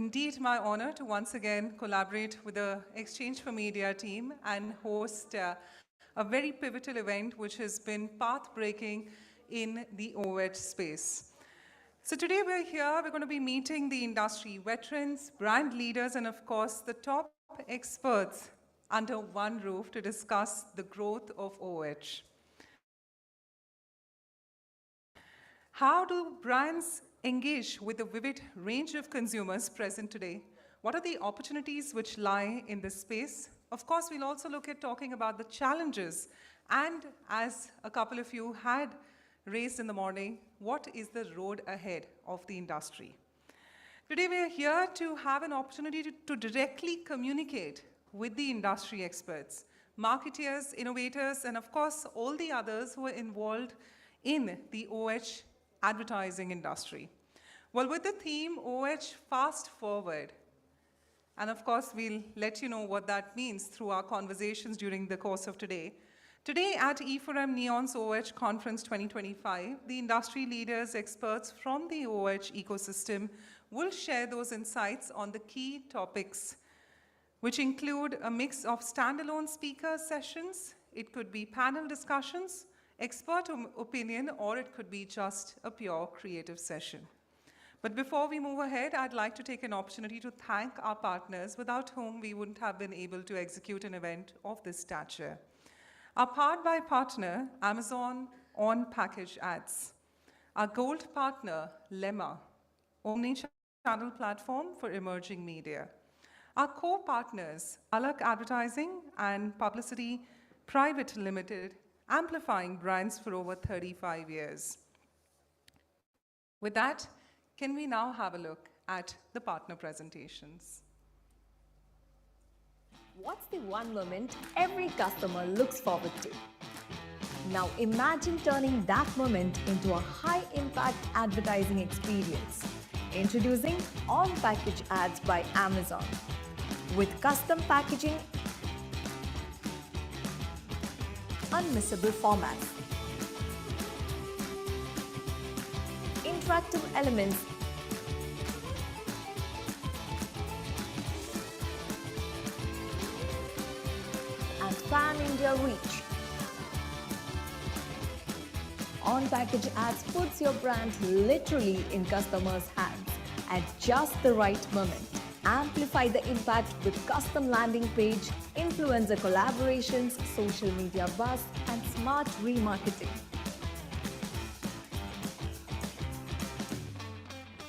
indeed my honor to once again collaborate with the Exchange for Media team and host a very pivotal event which has been path-breaking in the OH space. So today we're here, we're going to be meeting the industry veterans, brand leaders, and of course the top experts under one roof to discuss the growth of OH. How do brands engage with the vivid range of consumers present today? What are the opportunities which lie in this space? Of course, we'll also look at talking about the challenges, and as a couple of you had raised in the morning, what is the road ahead of the industry? Today we are here to have an opportunity to directly communicate with the industry experts, marketeers, innovators, and of course all the others who are involved in the OH advertising industry. Well, with the theme OH Fast Forward, and of course we'll let you know what that means through our conversations during the course of today. Today at e4m Neon's OH Conference 2025, the industry leaders, experts from the OH ecosystem will share those insights on the key topics, which include a mix of standalone speaker sessions, it could be panel discussions, expert opinion, or it could be just a pure creative session. But before we move ahead, I'd like to take an opportunity to thank our partners without whom we wouldn't have been able to execute an event of this stature. Our Powered by partner, Amazon on-package ads. Our gold partner, Lemma, omni-channel platform for emerging media. Our co-partners, Alak Advertising and Publicity Private Limited, amplifying brands for over 35 years. With that, can we now have a look at the partner presentations? What's the one moment every customer looks forward to? Now imagine turning that moment into a high-impact advertising experience. Introducing on-package ads by Amazon. With custom packaging, unmissable formats, interactive elements, and pan-India reach. On-package ads puts your brand literally in customers' hands at just the right moment. Amplify the impact with custom landing page, influencer collaborations, social media buzz, and smart remarketing.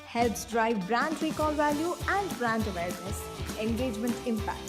Helps drive brand recall value and brand awareness, engagement impact.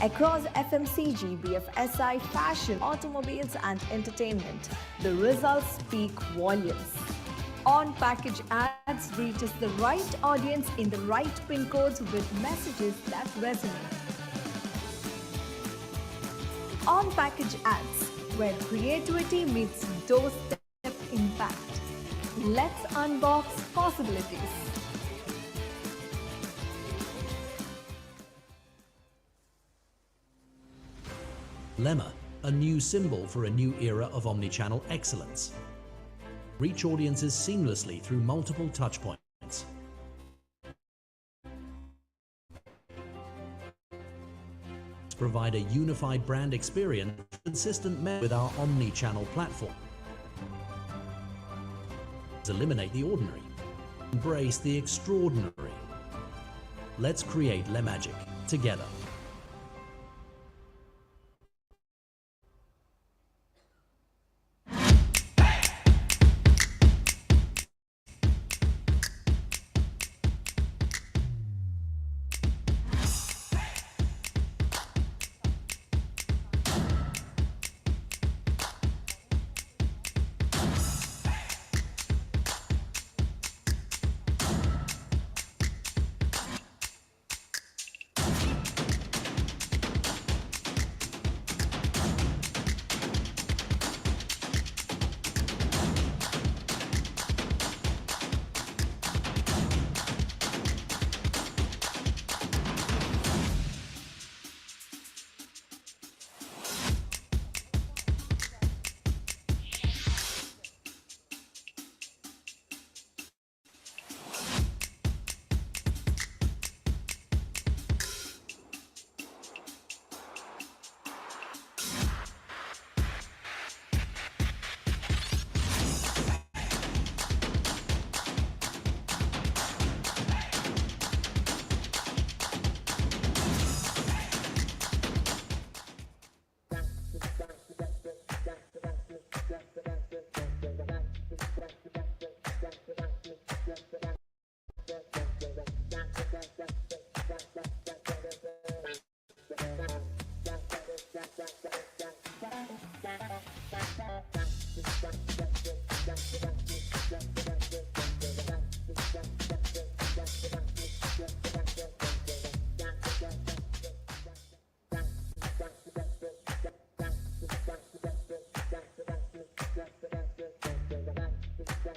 Across FMCG, BFSI, fashion, automobiles and entertainment, the results speak volumes. On-package ads reaches the right audience in the right pin codes with messages that resonate. On-package ads, where creativity meets doorstep impact. Let's unbox possibilities. Lemma, a new symbol for a new era of omnichannel excellence. Reach audiences seamlessly through multiple touchpoints. Provide a unified brand experience consistent with our omnichannel platform. Eliminate the ordinary. Embrace the extraordinary. Let's create Lemagic together. So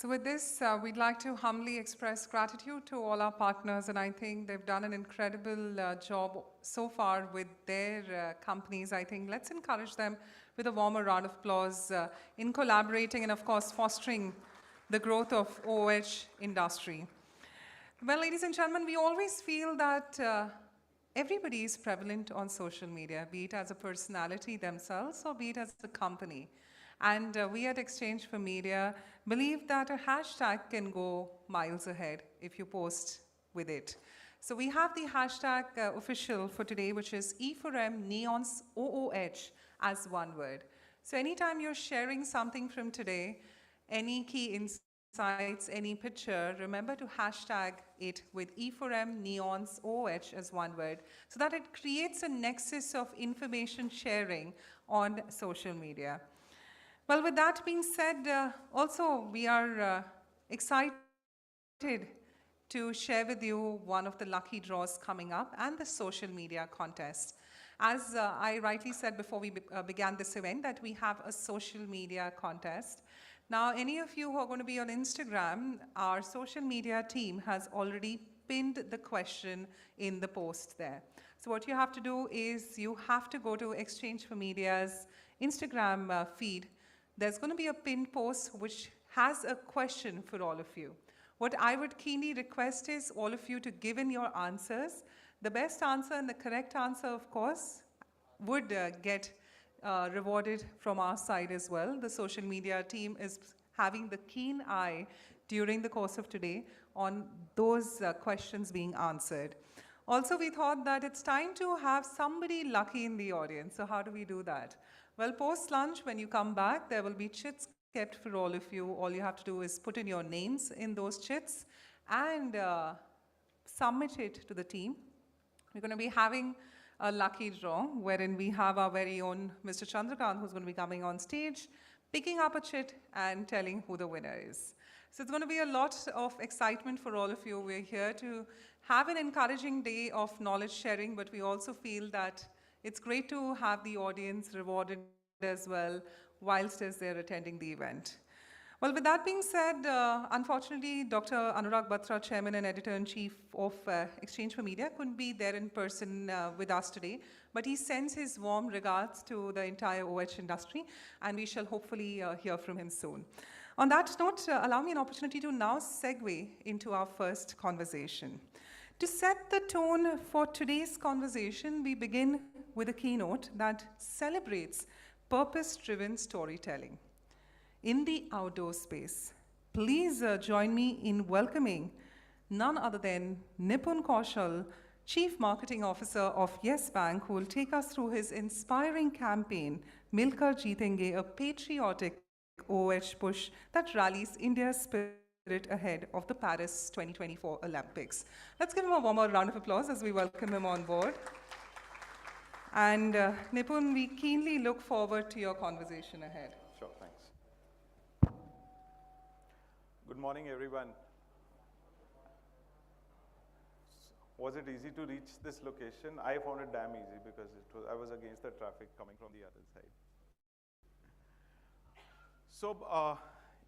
with this, we'd like to humbly express gratitude to all our partners, and I think they've done an incredible job so far with their companies. I think let's encourage them with a warmer round of applause in collaborating and, of course, fostering the growth of OH industry. Well, ladies and gentlemen, we always feel that everybody is prevalent on social media, be it as a personality themselves or be it as a company. And we at Exchange for Media believe that a hashtag can go miles ahead if you post with it. So we have the hashtag official for today, which is E4M Neons OOH as one word. So anytime you're sharing something from today, any key insights, any picture, remember to hashtag it with E4M Neons OOH as one word, so that it creates a nexus of information sharing on social media. Well, with that being said, also we are excited to share with you one of the lucky draws coming up and the social media contest. As I rightly said before we began this event, that we have a social media contest. Now, any of you who are going to be on Instagram, our social media team has already pinned the question in the post there. So what you have to do is you have to go to Exchange for Media's Instagram feed. There's going to be a pinned post which has a question for all of you. What I would keenly request is all of you to give in your answers. The best answer and the correct answer, of course, would get rewarded from our side as well. The social media team is having the keen eye during the course of today on those questions being answered. Also, we thought that it's time to have somebody lucky in the audience. So how do we do that? Well, post-lunch, when you come back, there will be chits kept for all of you. All you have to do is put in your names in those chits and submit it to the team. We're going to be having a lucky draw wherein we have our very own Mr. Chandrakant, who's going to be coming on stage, picking up a chit and telling who the winner is. So it's going to be a lot of excitement for all of you. We're here to have an encouraging day of knowledge sharing, but we also feel that it's great to have the audience rewarded as well whilst as they're attending the event. Well, with that being said, unfortunately, Dr. Anurag Batra, Chairman and Editor-in-Chief of Exchange for Media, couldn't be there in person with us today, but he sends his warm regards to the entire OH industry, and we shall hopefully hear from him soon. On that note, allow me an opportunity to now segue into our first conversation. To set the tone for today's conversation, we begin with a keynote that celebrates purpose-driven storytelling. In the outdoor space, please join me in welcoming none other than Nipun Kaushal, Chief Marketing Officer of Yes Bank, who will take us through his inspiring campaign, Milkar Jeetenge, a patriotic OH push that rallies India's spirit ahead of the Paris 2024 Olympics. Let's give him a warmer round of applause as we welcome him on board. And Nipun, we keenly look forward to your conversation ahead. Sure, thanks. Good morning, everyone. Was it easy to reach this location? I found it damn easy because I was against the traffic coming from the other side. So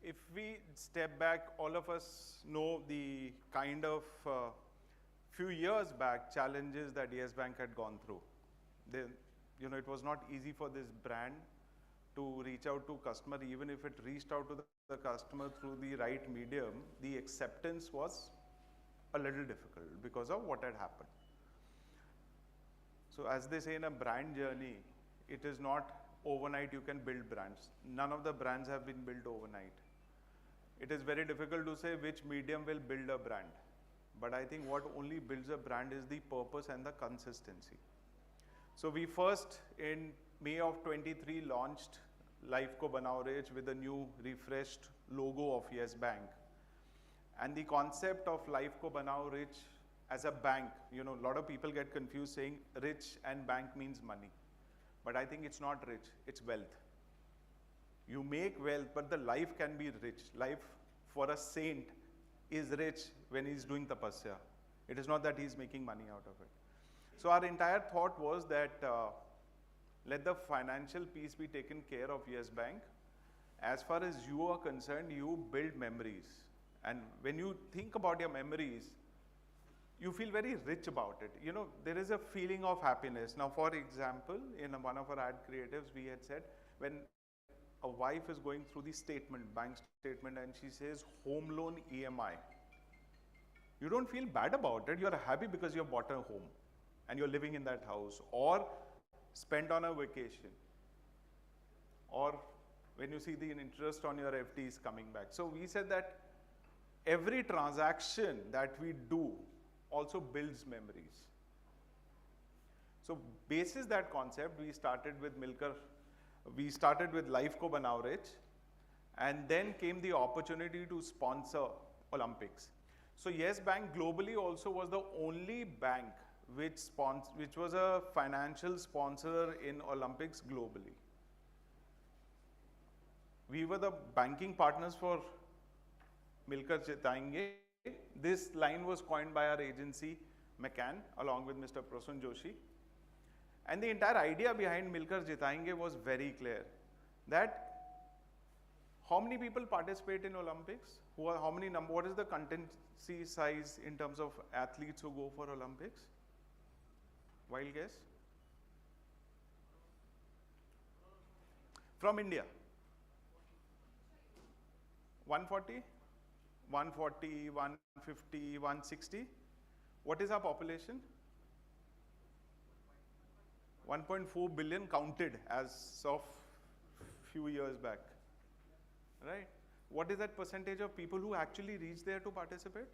if we step back, all of us know the kind of few years back challenges that Yes Bank had gone through. It was not easy for this brand to reach out to customer. Even if it reached out to the customer through the right medium, the acceptance was a little difficult because of what had happened. So as they say in a brand journey, it is not overnight you can build brands. None of the brands have been built overnight. It is very difficult to say which medium will build a brand. But I think what only builds a brand is the purpose and the consistency. So we first, in May of 23, launched Life Ko Banao Rich with a new refreshed logo of Yes Bank. And the concept of Life Ko Banao Rich as a bank, a lot of people get confused saying rich and bank means money. But I think it's not rich, it's wealth. You make wealth, but the life can be rich. Life for a saint is rich when he's doing tapasya. It is not that he's making money out of it. So our entire thought was that let the financial piece be taken care of Yes Bank. As far as you are concerned, you build memories. And when you think about your memories, you feel very rich about it. You know, there is a feeling of happiness. Now, for example, in one of our ad creatives, we had said when a wife is going through the statement, bank statement, and she says home loan EMI, you don't feel bad about it. You're happy because you have bought a home and you're living in that house, or spent on a vacation, or when you see the interest on your FDs coming back. So we said that every transaction that we do also builds memories. So basis that concept, we started with Life Ko Banao Rich, and then came the opportunity to sponsor Olympics. So Yes Bank globally also was the only bank which was a financial sponsor in Olympics globally. We were the banking partners for Milkar Jitayenge. This line was coined by our agency, McCann, along with Mr. Prasun Joshi. And the entire idea behind Milkar Jitayenge was very clear, that how many people participate in Olympics? What is the contingency size in terms of athletes who go for Olympics? Wild guess? From India. 140, 150, 160. What is our population? 1.4 billion counted as of few years back, right? What is that percentage of people who actually reach there to participate?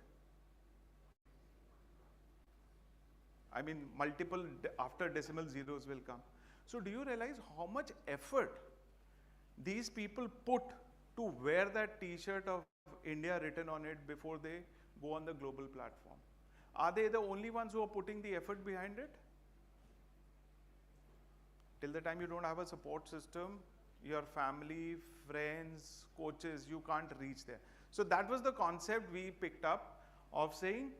I mean, multiple after decimal zeros will come. So do you realize how much effort these people put to wear that t-shirt of India written on it before they go on the global platform? Are they the only ones who are putting the effort behind it? Till the time you don't have a support system, your family, friends, coaches, you can't reach there. So that was the concept we picked up of saying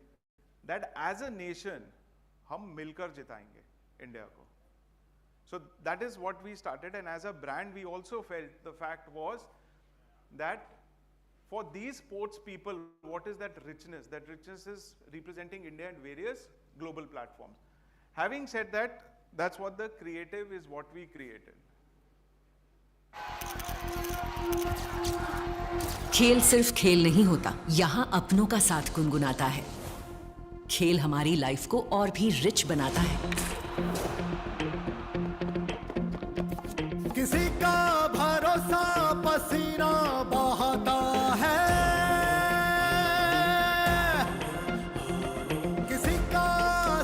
that as a nation, hum milkar jitayenge India ko. So that is what we started, and as a brand, we also felt the fact was that for these sports people, what is that richness? That richness is representing India in various global platforms. Having said that, that's what the creative is, what we created. खेल सिर्फ खेल नहीं होता, यहाँ अपनों का साथ गुनगुनाता है। खेल हमारी लाइफ को और भी रिच बनाता है। किसी का भरोसा पसीना बहाता है, किसी का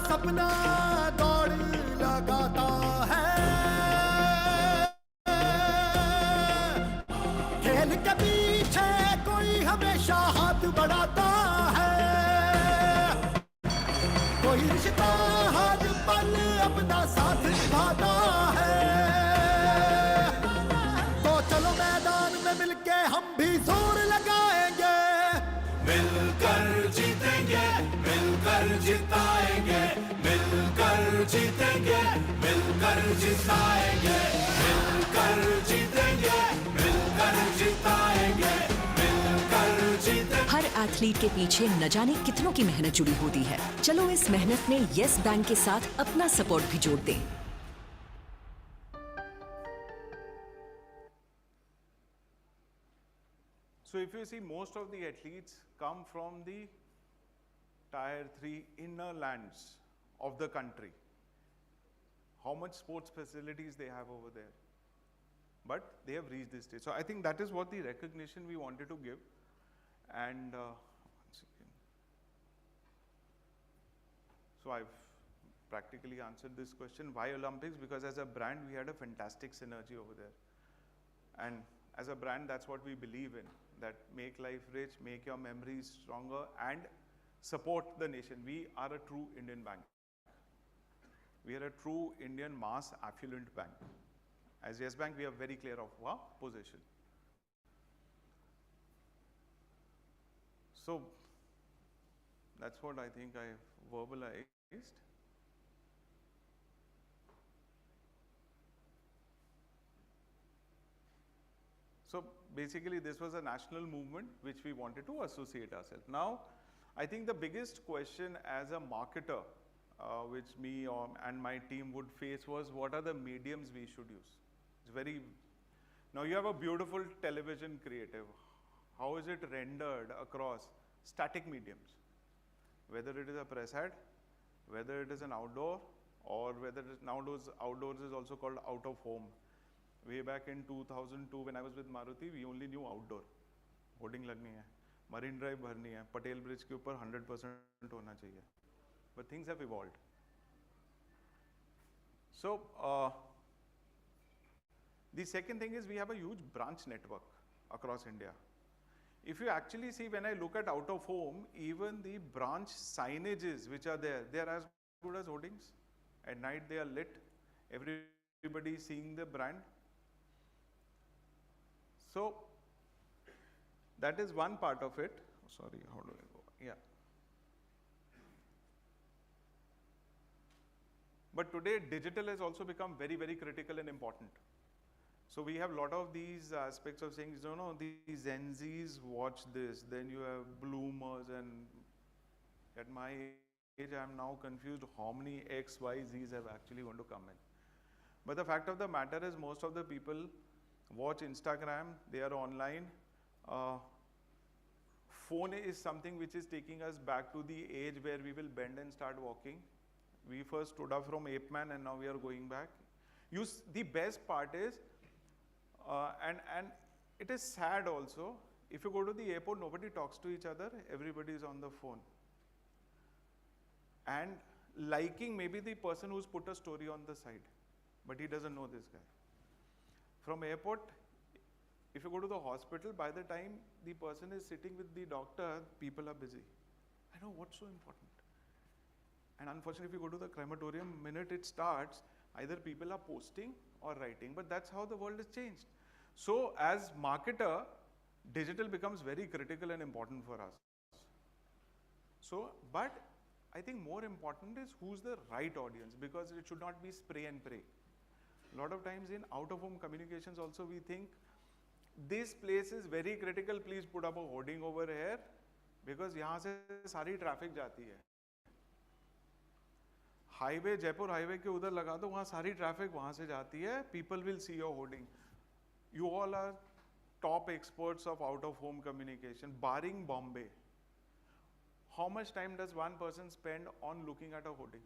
सपना दौड़ लगाता है। खेल के पीछे कोई हमेशा हाथ बढ़ाता है, कोई रिश्ता हर पल अपना साथ निभाता है। तो चलो मैदान में मिलके हम भी जोर लगाएंगे, मिलकर जीतेंगे, मिलकर जिताएंगे, मिलकर जीतेंगे, मिलकर जिताएंगे, मिलकर जीतेंगे, मिलकर जिताएंगे, मिलकर जीतेंगे। हर एथलीट के पीछे न जाने कितनों की मेहनत जुड़ी होती है। चलो इस मेहनत में यस बैंक के साथ अपना सपोर्ट भी जोड़ दें। So if you see, most of the athletes come from the tier 3 inner lands of the country. How much sports facilities they have over there, but they have reached this stage. So I think that is what the recognition we wanted to give. And once again, so I've practically answered this question. Why Olympics? Because as a brand, we had a fantastic synergy over there. And as a brand, that's what we believe in, that make life rich, make your memories stronger, and support the nation. We are a true Indian bank. We are a true Indian mass affluent bank. As Yes Bank, we are very clear of our position. So that's what I think I verbalized. So basically this was a national movement which we wanted to associate ourselves. Now, I think the biggest question as a marketer, which me and my team would face was, what are the mediums we should use? It's very, now you have a beautiful television creative. How is it rendered across static mediums? Whether it is a press ad, whether it is an outdoor, or whether it is, nowadays outdoors is also called out of home. Way back in 2002 when I was with Maruti, we only knew outdoor. Hoarding lagni hai, Marine Drive bharni hai, Patel Bridge ke upar 100% hona chahiye. But things have evolved. So, the second thing is we have a huge branch network across India. If you actually see, when I look at out of home, even the branch signages which are there, they are as good as hoardings. At night they are lit, everybody is seeing the brand. So, that is one part of it. Sorry, how do I go? Yeah. But today, digital has also become very, very critical and important. So we have a lot of these aspects of saying, no, these Gen Zs watch this, then you have bloomers, and at my age, I'm now confused how many X, Y, Zs have actually going to come in. But the fact of the matter is most of the people watch Instagram, they are online. Phone is something which is taking us back to the age where we will bend and start walking. We first stood up from e4m and now we are going back. The best part is, and it is sad also, if you go to the airport, nobody talks to each other, everybody is on the phone. And liking maybe the person who's put a story on the side, but he doesn't know this guy. From airport, if you go to the hospital, by the time the person is sitting with the doctor, people are busy. I know what's so important. And unfortunately, if you go to the crematorium, minute it starts, either people are posting or writing, but that's how the world has changed. So as marketer, digital becomes very critical and important for us. So, but I think more important is who's the right audience, because it should not be spray and pray. A lot of times in out-of-home communications also we think, this place is very critical, please put up a hoarding over here, because yahan se sari traffic jati hai. Highway, Jaipur highway ke udhar laga do, wahan sari traffic wahan se jati hai, people will see your hoarding. You all are top experts of out-of-home communication, barring Bombay. How much time does one person spend on looking at a hoarding?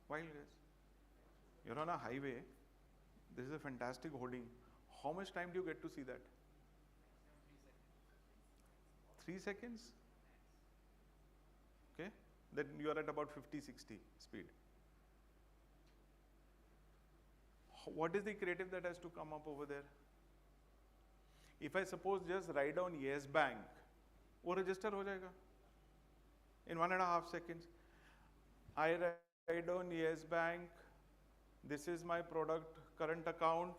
While you're on a highway, this is a fantastic hoarding. How much time do you get to see that? 3 seconds? Okay, then you are at about 50-60 speed. What is the creative that has to come up over there? If I suppose just write down Yes Bank, वो register हो जाएगा in 1.5 seconds. I write down Yes Bank, this is my product current account,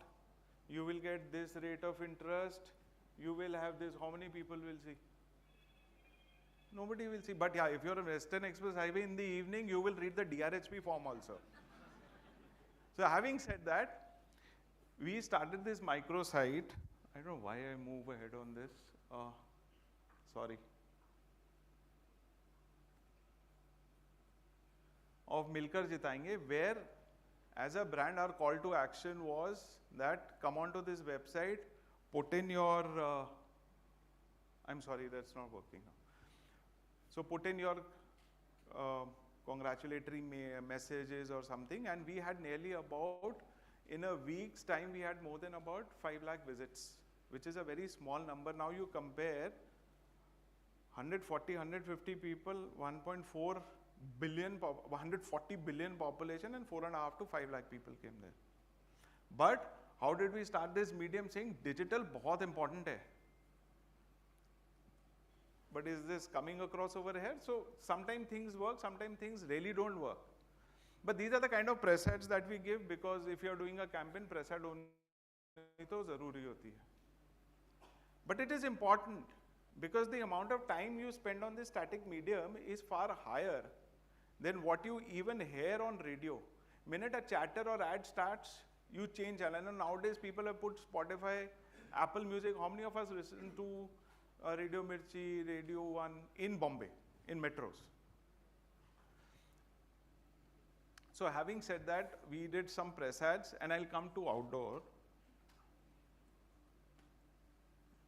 you will get this rate of interest, you will have this, how many people will see? Nobody will see, but yeah, if you're on Western Express Highway in the evening, you will read the DRHP form also. So having said that, we started this microsite. I don't know why I move ahead on this. Sorry. Of Milkar Jitayenge, where as a brand our call to action was that come onto this website, put in your, I'm sorry, that's not working now. So put in your congratulatory messages or something, and we had nearly about, in a week's time, we had more than about 5 lakh visits, which is a very small number. Now you compare 140, 150 people, 1.4 billion, 140 billion population, and 4.5 to 5 lakh people came there. But how did we start this medium saying digital बहुत important hai? But is this coming across over here? So sometimes things work, sometimes things really don't work. But these are the kind of press ads that we give, because if you are doing a campaign, press ad honi to zaruri hoti hai. But it is important, because the amount of time you spend on this static medium is far higher than what you even hear on radio. Minute a chatter or ad starts, you change channel. And nowadays people have put Spotify, Apple Music. How many of us listen to Radio Mirchi, Radio 1 in Bombay, in metros? So having said that, we did some press ads, and I'll come to outdoor.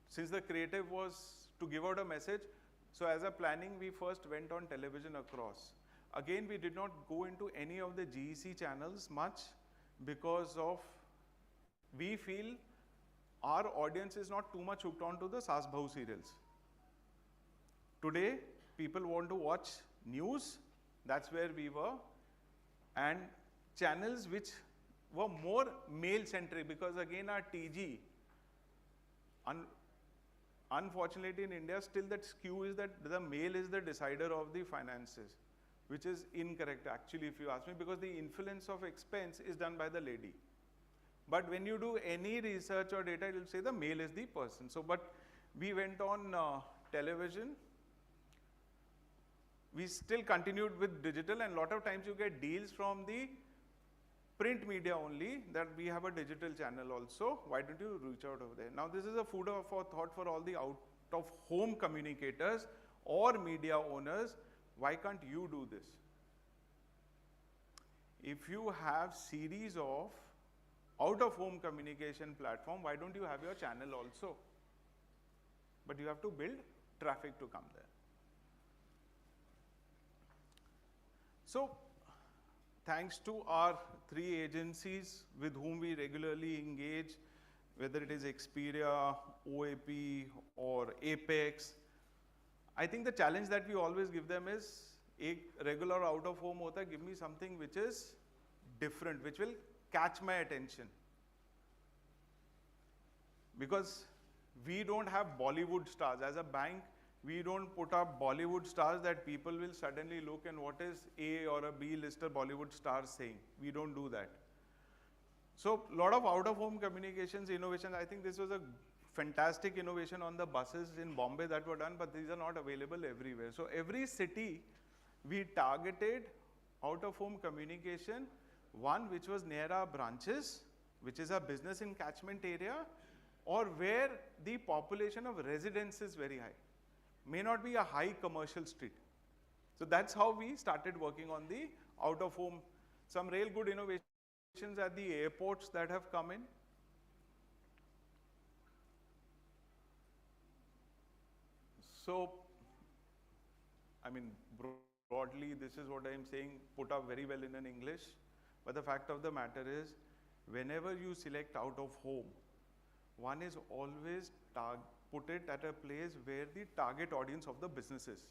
Since the creative was to give out a message, so as a planning, we first went on television across. Again, we did not go into any of the GEC channels much because of, we feel our audience is not too much hooked on to the Saas Bahu serials. Today, people want to watch news, that's where we were, and channels which were more male-centric, because again our TG, unfortunately in India, still that skew is that the male is the decider of the finances, which is incorrect actually if you ask me, because the influence of expense is done by the lady. But when you do any research or data, it will say the male is the person. So, but we went on television. We still continued with digital, and a lot of times you get deals from the print media only, that we have a digital channel also. Why don't you reach out over there? Now, this is a food for thought for all the out-of-home communicators or media owners. Why can't you do this? If you have series of out-of-home communication platform, why don't you have your channel also? But you have to build traffic to come there. So, thanks to our 3 agencies with whom we regularly engage, whether it is Expedia, OAP or Apex, I think the challenge that we always give them is, a regular out of home hota, give me something which is different, which will catch my attention. Because we don't have Bollywood stars. As a bank, we don't put up Bollywood stars that people will suddenly look and what is A or a B-lister Bollywood star saying. We don't do that. So, a lot of out-of-home communications innovations. I think this was a fantastic innovation on the buses in Bombay that were done, but these are not available everywhere. So, every city we targeted out-of-home communication, one which was near our branches, which is a business in catchment area, or where the population of residents is very high. May not be a high commercial street. So that's how we started working on the out-of-home. Some real good innovations at the airports that have come in. So, I mean, broadly, this is what I am saying, put up very well in an English. But the fact of the matter is, whenever you select out-of-home, one is always put it at a place where the target audience of the business is,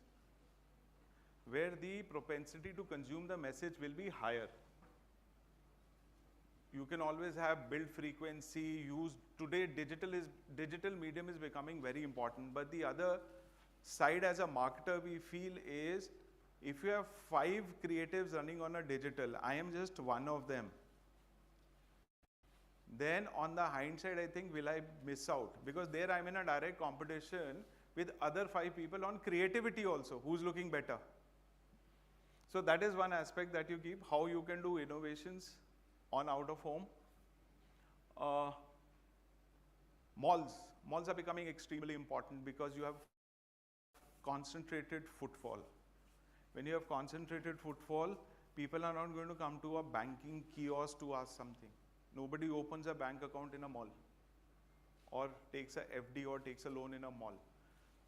where the propensity to consume the message will be higher. You can always have build frequency, use, today digital medium is becoming very important, but the other side as a marketer we feel is, if you have 5 creatives running on a digital, I am just one of them. Then on the hindsight, I think, will I miss out? Because there I'm in a direct competition with other 5 people on creativity also, who's looking better. So that is one aspect that you keep, how you can do innovations on out of home. Malls are becoming extremely important because you have concentrated footfall. When you have concentrated footfall, people are not going to come to a banking kiosk to ask something. Nobody opens a bank account in a mall or takes a FD or takes a loan in a mall.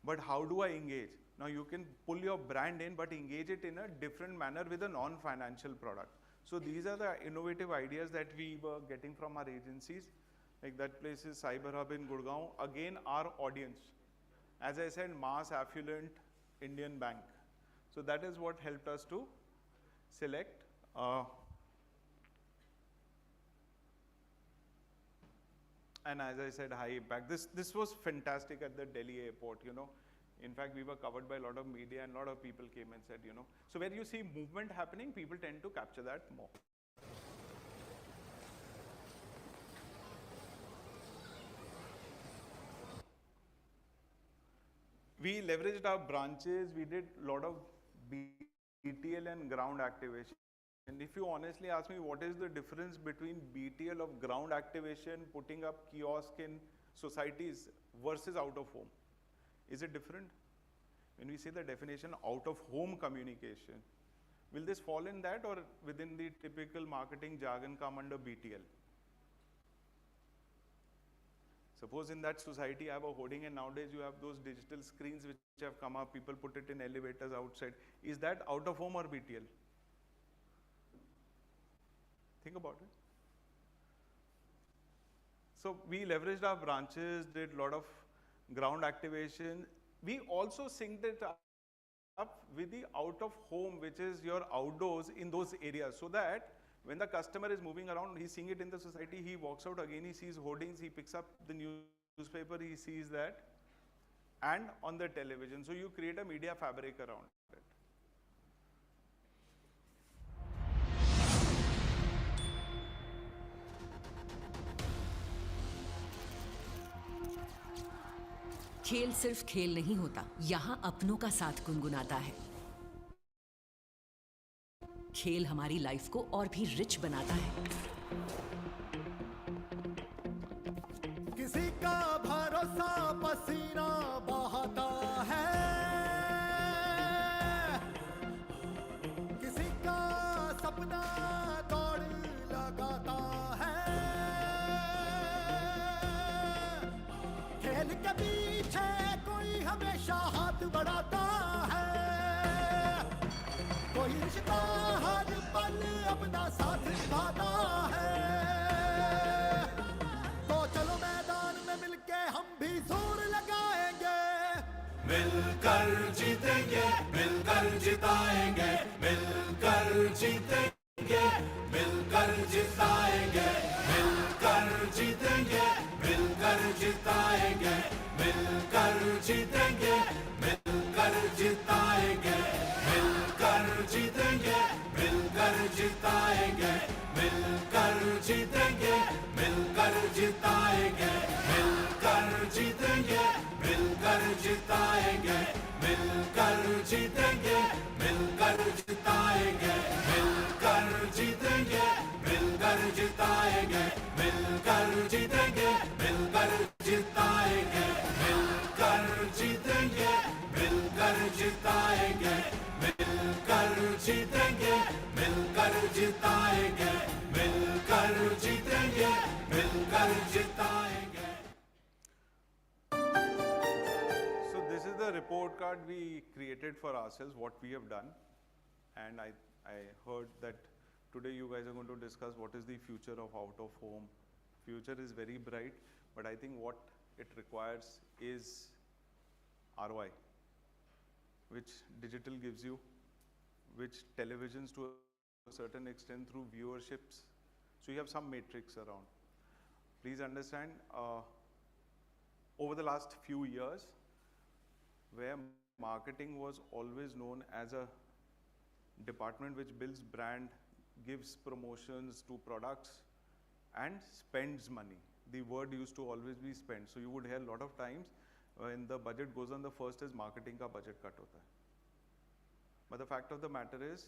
But how do I engage? Now you can pull your brand in, but engage it in a different manner with a non-financial product. So these are the innovative ideas that we were getting from our agencies. Like that place is Cyber Hub in Gurgaon. Again, our audience. As I said, mass affluent Indian bank. So that is what helped us to select. And as I said, high impact. This was fantastic at the Delhi airport, you know. In fact, we were covered by a lot of media and a lot of people came and said, you know. So where you see movement happening, people tend to capture that more. we leveraged our branches, we did a lot of BTL and ground activation. And if you honestly ask me what is the difference between BTL of ground activation, putting up kiosk in societies versus out of home, is it different? When we say the definition out of home communication, will this fall in that or within the typical marketing jargon come under BTL? Suppose in that society I have a hoarding and nowadays you have those digital screens which have come up, people put it in elevators outside. Is that out of home or BTL? Think about it. So we leveraged our branches, did a lot of ground activation. We also synced it up with the out of home, which is your outdoors in those areas, so that when the customer is moving around, he's seeing it in the society, he walks out again, he sees hoardings, he picks up the newspaper, he sees that, and on the television. So you create a media fabric around it. खेल सिर्फ खेल नहीं होता, यहाँ अपनों का साथ गुनगुनाता है। खेल हमारी लाइफ को और भी रिच बनाता है। किसी का भरोसा पसीना बहाता है, किसी का सपना दौड़ लगाता है। खेल के पीछे कोई हमेशा हाथ बढ़ाता है, कोई रिश्ता हर पल अपना साथ निभाता है। तो चलो मैदान में मिलके हम भी जोर लगाएंगे, मिलकर जीतेंगे, मिलकर जिताएंगे, मिलकर जीतेंगे, मिलकर जिताएंगे, मिलकर जीतेंगे, मिलकर जिताएंगे, मिलकर जीतेंगे, मिलकर जिताएंगे, मिलकर जीतेंगे, मिलकर जिताएंगे, मिलकर जीतेंगे, मिलकर जिताएंगे, मिलकर जीतेंगे, मिलकर जिताएंगे, मिलकर जीतेंगे, मिलकर जिताएंगे, मिलकर जीतेंगे, मिलकर जिताएंगे, मिलकर जीतेंगे, मिलकर जिताएंगे, मिलकर जीतेंगे, मिलकर जिताएंगे, मिलकर जीतेंगे, मिलकर जिताएंगे, मिलकर जीतेंगे, मिलकर जिताएंगे। So this is the report card we created for ourselves, what we have done. And I heard that today you guys are going to discuss what is the future of out of home. Future is very bright, but I think what it requires is ROI, which digital gives you, which televisions to a certain extent through viewerships. So you have some matrix around. Please understand, over the last few years, where marketing was always known as a department which builds brand, gives promotions to products, and spends money. The word used to always be spent. So you would hear a lot of times when the budget goes on, the first is marketing ka budget cut hota hai. But the fact of the matter is,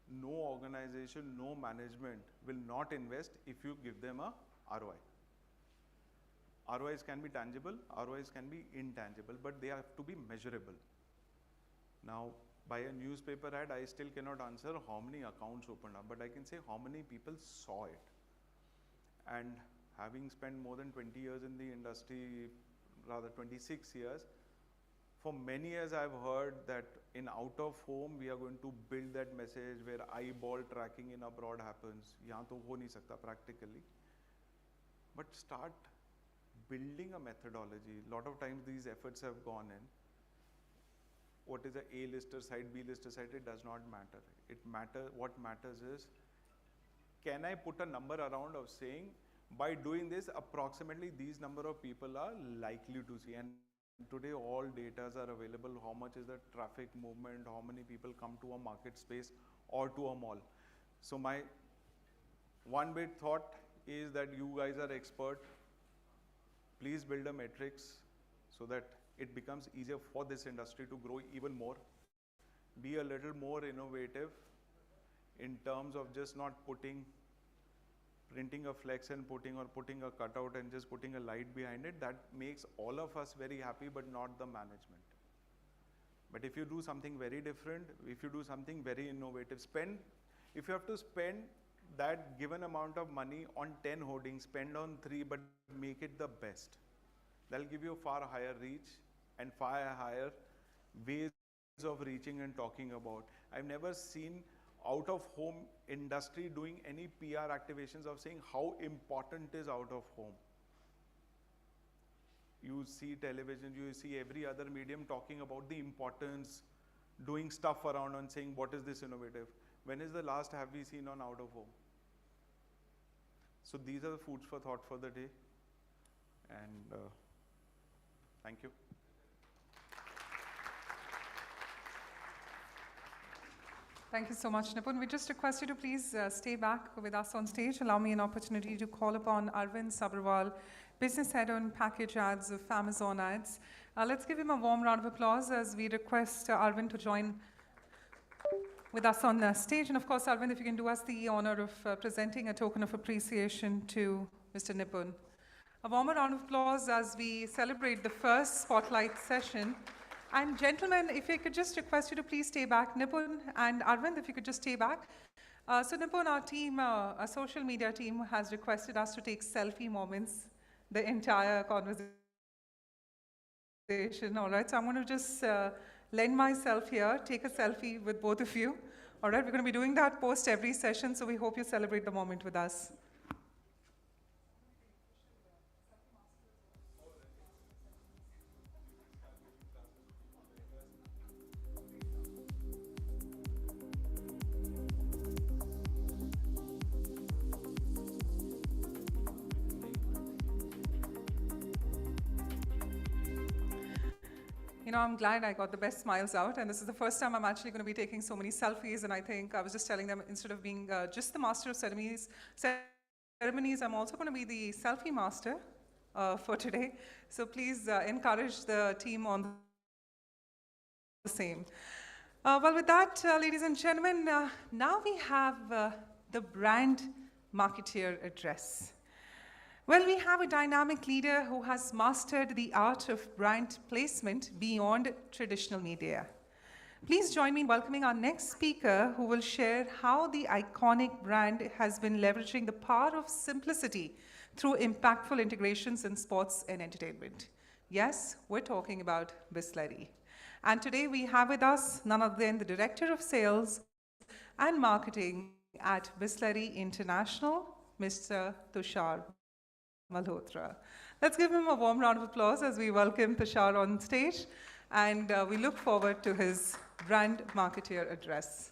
no organization, no management will not invest if you give them a ROI. ROIs can be tangible, ROIs can be intangible, but they have to be measurable. Now, by a newspaper ad, I still cannot answer how many accounts opened up, but I can say how many people saw it. And having spent more than 20 years in the industry, rather 26 years, for many years I've heard that in out of home, we are going to build that message where eyeball tracking in abroad happens. Yahan to ho nahi sakta practically. But start building a methodology. A lot of times these efforts have gone in. What is a A-lister site, B-lister site, it does not matter. What matters is, can I put a number around of saying, by doing this, approximately these number of people are likely to see. And today all data are available. How much is the traffic movement? How many people come to a market space or to a mall? So my one bit thought is that you guys are expert. Please build a matrix so that it becomes easier for this industry to grow even more, be a little more innovative in terms of just not printing a flex and putting a cutout and just putting a light behind it. That makes all of us very happy, but not the management. But if you do something very different, if you do something very innovative, if you have to spend that given amount of money on 10 hoardings, spend on 3, but make it the best. That'll give you a far higher reach and far higher ways of reaching and talking about. I've never seen out of home industry doing any PR activations of saying how important is out of home. You see television, you see every other medium talking about the importance, doing stuff around and saying what is this innovative. When is the last have we seen on out of home? So these are the foods for thought for the day, and thank you. Thank you so much, Nipun. We just request you to please stay back with us on stage. Allow me an opportunity to call upon Arvind Sabharwal, Business Head on Package Ads of Amazon Ads. Let's give him a warm round of applause as we request Arvind to join with us on the stage. And of course, Arvind, if you can do us the honor of presenting a token of appreciation to Mr. Nipun. A warm round of applause as we celebrate the first spotlight session. And gentlemen, if I could just request you to please stay back. Nipun and Arvind, if you could just stay back. So Nipun, our team, our social media team has requested us to take selfie moments the entire conversation. All right, so I'm going to just lend myself here, take a selfie with both of you. All right, we're going to be doing that post every session, so we hope you celebrate the moment with us. You know, I'm glad I got the best smiles out, and this is the first time I'm actually going to be taking so many selfies, and I think I was just telling them, instead of being just the master of ceremonies, I'm also going to be the selfie master for today. So please encourage the team on the same. Well, with that, ladies and gentlemen, now we have the brand marketeer address. Well, we have a dynamic leader who has mastered the art of brand placement beyond traditional media. Please join me in welcoming our next speaker, who will share how the iconic brand has been leveraging the power of simplicity through impactful integrations in sports and entertainment. Yes, we're talking about Bisleri. And today we have with us none other than the Director of Sales and Marketing at Bisleri International, Mr. Tushar Malhotra. Let's give him a warm round of applause as we welcome Tushar on stage, and we look forward to his brand marketeer address.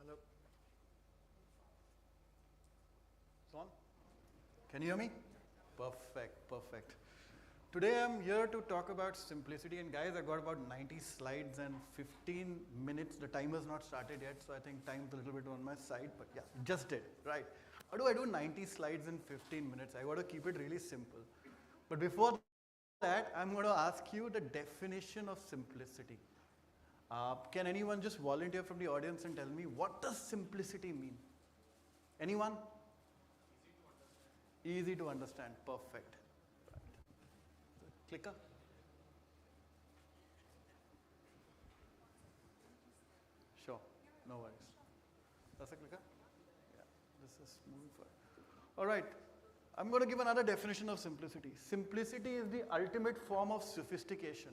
Hello. It's on? Can you hear me? Perfect, perfect. Today I'm here to talk about simplicity, and guys, I got about 90 slides and 15 minutes. The timer's not started yet, so I think time's a little bit on my side, but yeah, just did, right. How do I do 90 slides in 15 minutes? I got to keep it really simple. But before that, I'm going to ask you the definition of simplicity. Can anyone just volunteer from the audience and tell me, what does simplicity mean? Anyone? Easy to understand. Perfect. Right. Clicker? Sure. No worries. That's a clicker? Yeah. This is moving forward. All right. I'm going to give another definition of simplicity. Simplicity is the ultimate form of sophistication.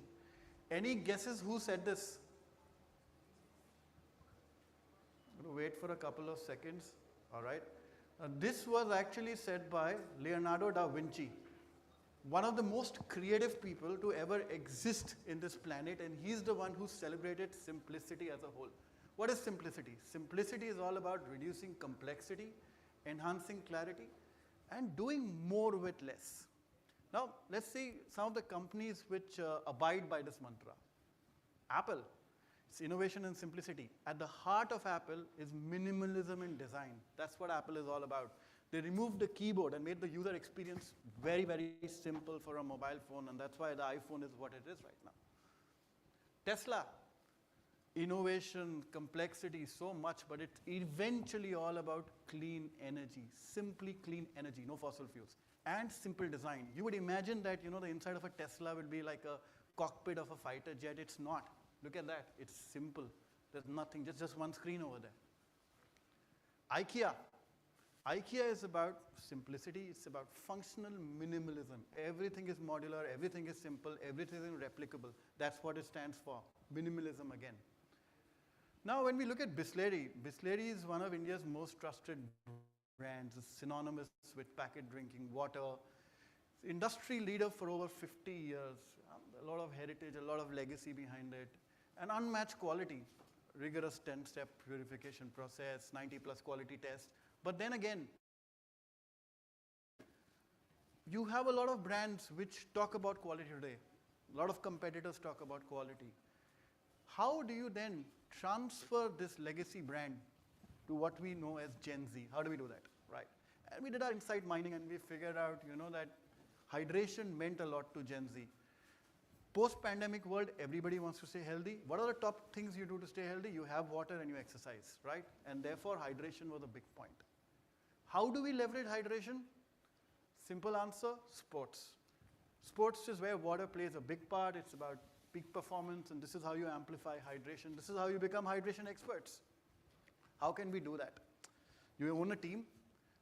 Any guesses who said this? I'm going to wait for a couple of seconds. All right. This was actually said by Leonardo da Vinci, one of the most creative people to ever exist in this planet, and he's the one who celebrated simplicity as a whole. What is simplicity? Simplicity is all about reducing complexity, enhancing clarity, and doing more with less. Now, let's see some of the companies which abide by this mantra. Apple, it's innovation and simplicity. At the heart of Apple is minimalism in design. That's what Apple is all about. They removed the keyboard and made the user experience very, very simple for a mobile phone, and that's why the iPhone is what it is right now. Tesla, innovation, complexity, so much, but it's eventually all about clean energy, simply clean energy, no fossil fuels, and simple design. You would imagine that, the inside of a Tesla would be like a cockpit of a fighter jet. It's not. Look at that. It's simple. There's nothing, just one screen over there. IKEA. IKEA is about simplicity. It's about functional minimalism. Everything is modular. Everything is simple. Everything is replicable. That's what it stands for. Minimalism again. Now, when we look at Bisleri, Bisleri is one of India's most trusted brands. It's synonymous with packet drinking water. It's industry leader for over 50 years. A lot of heritage, a lot of legacy behind it. And unmatched quality. Rigorous 10-step purification process, 90+ quality tests. But then again, you have a lot of brands which talk about quality today. A lot of competitors talk about quality. How do you then transfer this legacy brand to what we know as Gen Z? How do we do that, right? And we did our insight mining and we figured out, that hydration meant a lot to Gen Z. Post-pandemic world, everybody wants to stay healthy. What are the top things you do to stay healthy? You have water and you exercise, right? And therefore, hydration was a big point. How do we leverage hydration? Simple answer, sports. Sports is where water plays a big part. It's about peak performance, and this is how you amplify hydration. This is how you become hydration experts. How can we do that? You own a team.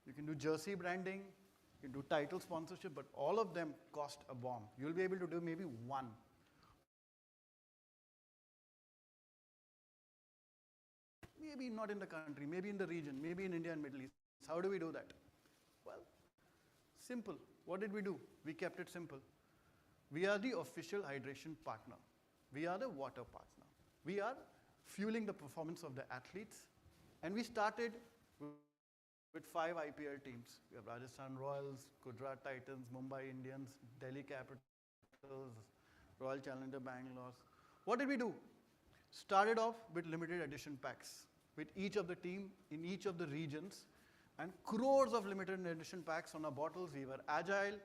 You can do jersey branding. You can do title sponsorship, but all of them cost a bomb. You'll be able to do maybe one. Maybe not in the country, maybe in the region, maybe in India and Middle East. How do we do that? Well, simple. What did we do? We kept it simple. We are the official hydration partner. We are the water partner. We are fueling the performance of the athletes. And we started with 5 IPL teams. We have Rajasthan Royals, Gujarat Titans, Mumbai Indians, Delhi Capitals, Royal Challenger Bangalore. What did we do? Started off with limited edition packs with each of the team in each of the regions, and crores of limited edition packs on our bottles. We were agile.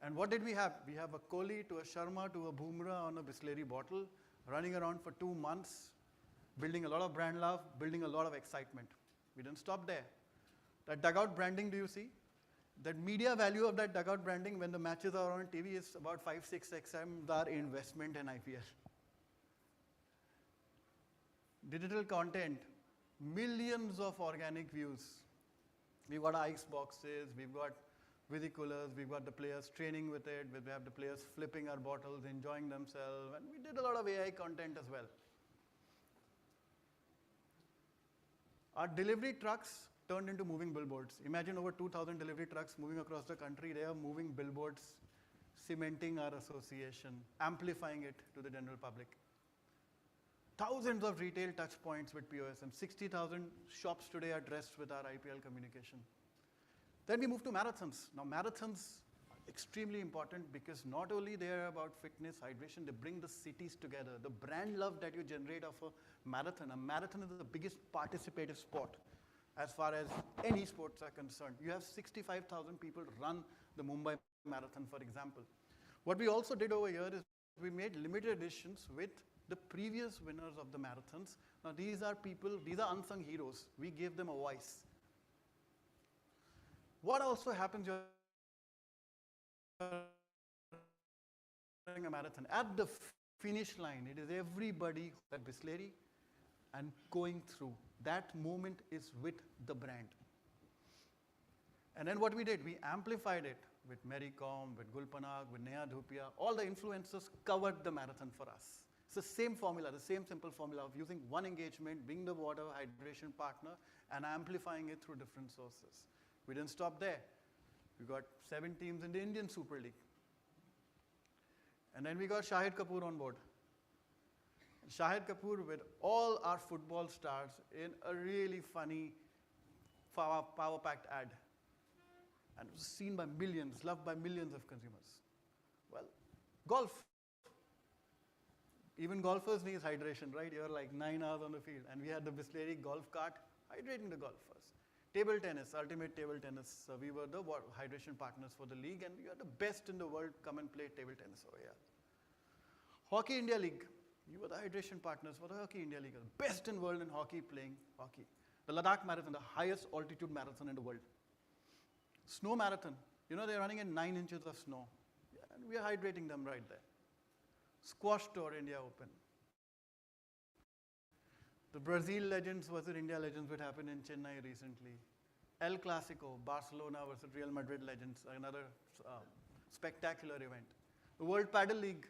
And what did we have? We have a Kohli to a Sharma to a Bumrah on a Bisleri bottle, running around for 2 months, building a lot of brand love, building a lot of excitement. We didn't stop there. That dugout branding, do you see? That media value of that dugout branding when the matches are on TV is about 5-6x our investment in IPL. Digital content, millions of organic views. We've got ice boxes, we've got visi-coolers, we've got the players training with it, we have the players flipping our bottles, enjoying themselves, and we did a lot of AI content as well. Our delivery trucks turned into moving billboards. Imagine over 2,000 delivery trucks moving across the country. They are moving billboards, cementing our association, amplifying it to the general public. Thousands of retail touch points with POS, and 60,000 shops today are dressed with our IPL communication. Then we move to marathons. Now marathons are extremely important because not only they are about fitness, hydration, they bring the cities together. The brand love that you generate of a marathon is the biggest participative sport as far as any sports are concerned. You have 65,000 people run the Mumbai Marathon, for example. What we also did over here is we made limited editions with the previous winners of the marathons. Now these are people, these are unsung heroes. We gave them a voice. What also happens during a marathon? At the finish line, it is everybody at Bisleri and going through. That moment is with the brand. And then what we did, we amplified it with Mary Com, with Gulpanag, with Neha Dhupia. All the influencers covered the marathon for us. It's the same formula, the same simple formula of using one engagement, being the water hydration partner, and amplifying it through different sources. We didn't stop there. We got 7 teams in the Indian Super League. And then we got Shahid Kapoor on board. Shahid Kapoor with all our football stars in a really funny power-packed ad. And it was seen by millions, loved by millions of consumers. Well, golf. Even golfers need hydration, right? You're like 9 hours on the field. And we had the Bisleri golf cart hydrating the golfers. Table tennis, ultimate table tennis. We were the hydration partners for the league, and you are the best in the world. Come and play table tennis over here. Hockey India League. You were the hydration partners for the Hockey India League. Best in the world in hockey, playing hockey. The Ladakh Marathon, the highest altitude marathon in the world. Snow marathon. You know, they're running in 9 inches of snow. And we are hydrating them right there. Squash Tour, India Open. The Brazil Legends versus India Legends, which happened in Chennai recently. El Clasico, Barcelona versus Real Madrid Legends, another spectacular event. The World Paddle League,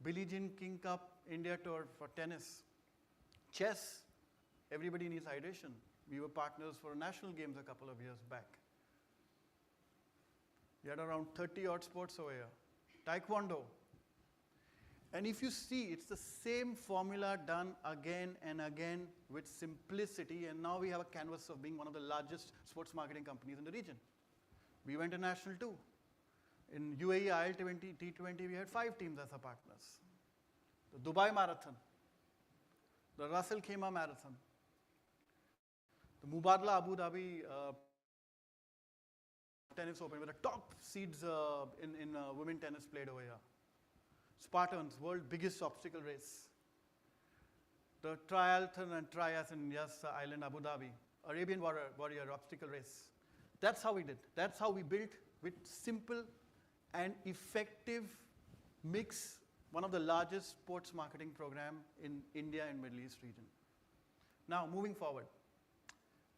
Billie Jean King Cup, India Tour for tennis. Chess, everybody needs hydration. We were partners for national games a couple of years back. We had around 30 odd sports over here. Taekwondo. And if you see, it's the same formula done again and again with simplicity, and now we have a canvas of being one of the largest sports marketing companies in the region. We went international too. In UAE IL-20, T20, we had 5 teams as our partners. The Dubai Marathon, the Ras Al Khaimah Marathon, the Mubadala Abu Dhabi Tennis Open, where the top seeds in women tennis played over here. Spartans, world's biggest obstacle race. The triathlon and trias in Yas Island, Abu Dhabi. Arabian warrior obstacle race. That's how we did. That's how we built with simple and effective mix, one of the largest sports marketing program in India and Middle East region. Now, moving forward.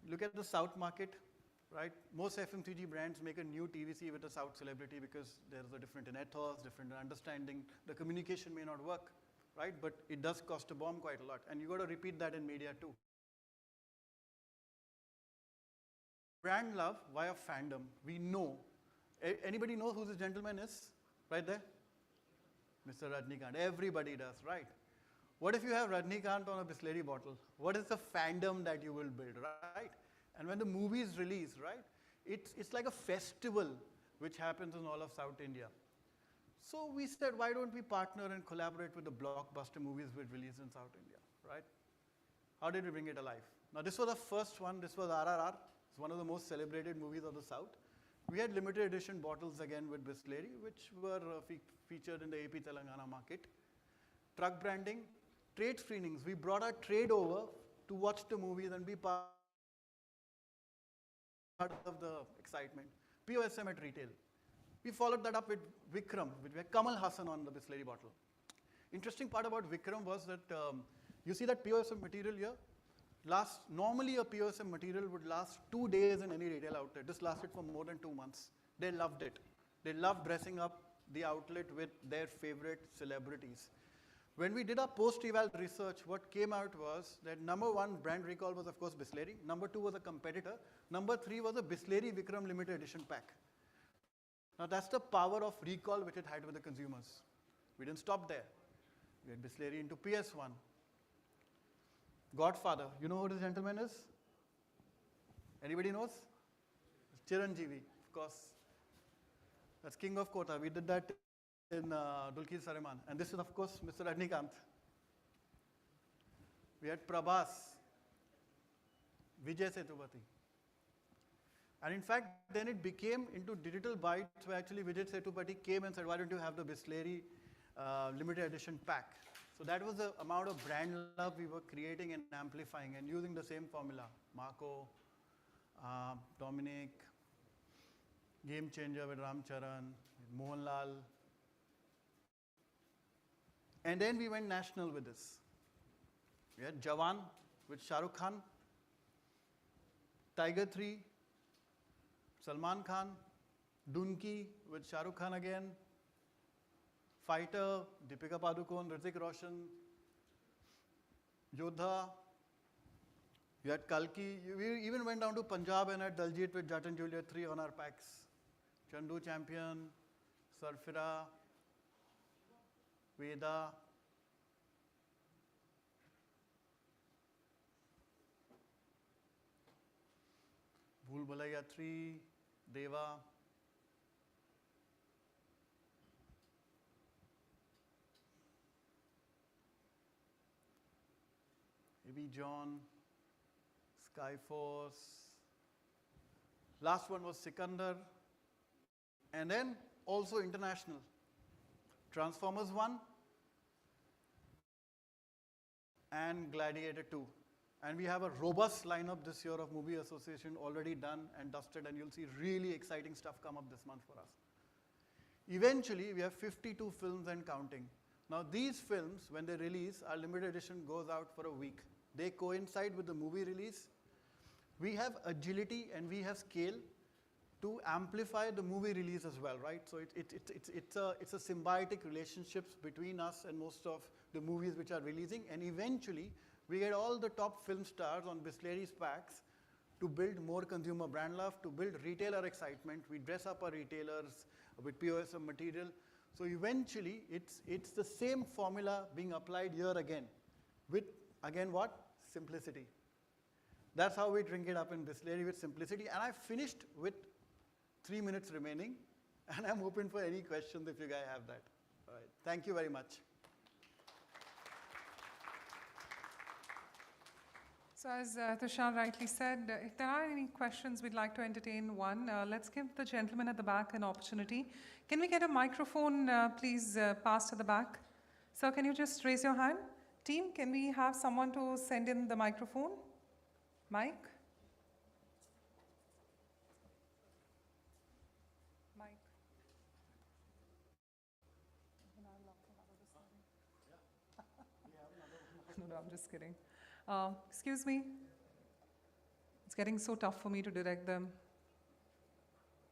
Look at the South market. Right? Most FMCG brands make a new TVC with a South celebrity because there's a different in ethos, different in understanding. The communication may not work, right? But it does cost a bomb quite a lot. And you got to repeat that in media too. Brand love via fandom. We know. Anybody know who this gentleman is? Right there? Mr. Rajnikant. Everybody does, right? What if you have Rajnikant on a Bisleri bottle? What is the fandom that you will build, right? And when the movie is released, right, it's like a festival which happens in all of South India. So we said, why don't we partner and collaborate with the blockbuster movies we released in South India, right? How did we bring it alive? Now this was the first one, this was RRR. It's one of the most celebrated movies of the South. We had limited edition bottles again with Bisleri, which were featured in the AP Telangana market. Truck branding, trade screenings. We brought our trade over to watch the movies and be part of the excitement. POSM at retail. We followed that up with Vikram, we had Kamal Hassan on the Bisleri bottle. Interesting part about Vikram was that you see that POSM material here? Normally a POSM material would last 2 days in any retail outlet. This lasted for more than 2 months. They loved it. They loved dressing up the outlet with their favorite celebrities. When we did our post-eval research, what came out was that number 1 brand recall was of course Bisleri, number 2 was a competitor, number 3 was a Bisleri Vikram limited edition pack. Now that's the power of recall which it had with the consumers. We didn't stop there. We had Bisleri into PS1. Godfather, you know who this gentleman is? Anybody knows? It's Chiranjeevi, of course. That's King of Kota. We did that in Dulquer Salmaan. And this is, of course, Mr. Rajnikant. We had Prabhas, Vijay Sethupathi. And in fact, then it became into digital bites where actually Vijay Sethupathi came and said, why don't you have the Bisleri limited edition pack? So that was the amount of brand love we were creating and amplifying and using the same formula. Marco, Dominic, Game Changer with Ram Charan, Mohanlal. And then we went national with this. We had Jawan with Shah Rukh Khan, Tiger 3, Salman Khan, Dunki with Shah Rukh Khan again, Fighter, Deepika Padukone, Hrithik Roshan, Yodha, we had Kalki. We even went down to Punjab and had Daljit with Jat and Juliet 3 on our packs. Chandu Champion, Sarfira, Veda. Bhool Bhulaiya 3, Deva. Maybe John, Skyforce. Last one was Sikandar. And then also international. Transformers 1 and Gladiator 2. And we have a robust lineup this year of Movie Association already done and dusted, and you'll see really exciting stuff come up this month for us. Eventually, we have 52 films and counting. Now these films, when they release, our limited edition goes out for a week. They coincide with the movie release. We have agility and we have scale to amplify the movie release as well, right? So it's a symbiotic relationships between us and most of the movies which are releasing, and eventually we get all the top film stars on Bisleri's packs to build more consumer brand love, to build retailer excitement. We dress up our retailers with POSM material. So eventually it's the same formula being applied here again with, again, what? Simplicity. That's how we drink it up in Bisleri, with simplicity. And I finished with 3 minutes remaining, and I'm open for any questions if you guys have that. All right. Thank you very much. So as Tushar rightly said, if there are any questions, we'd like to entertain one. Let's give the gentleman at the back an opportunity. Can we get a microphone, please, passed to the back? Sir, can you just raise your hand? Team, can we have someone to send in the microphone? Mike? Mike. No, I'm just kidding. Excuse me. It's getting so tough for me to direct them.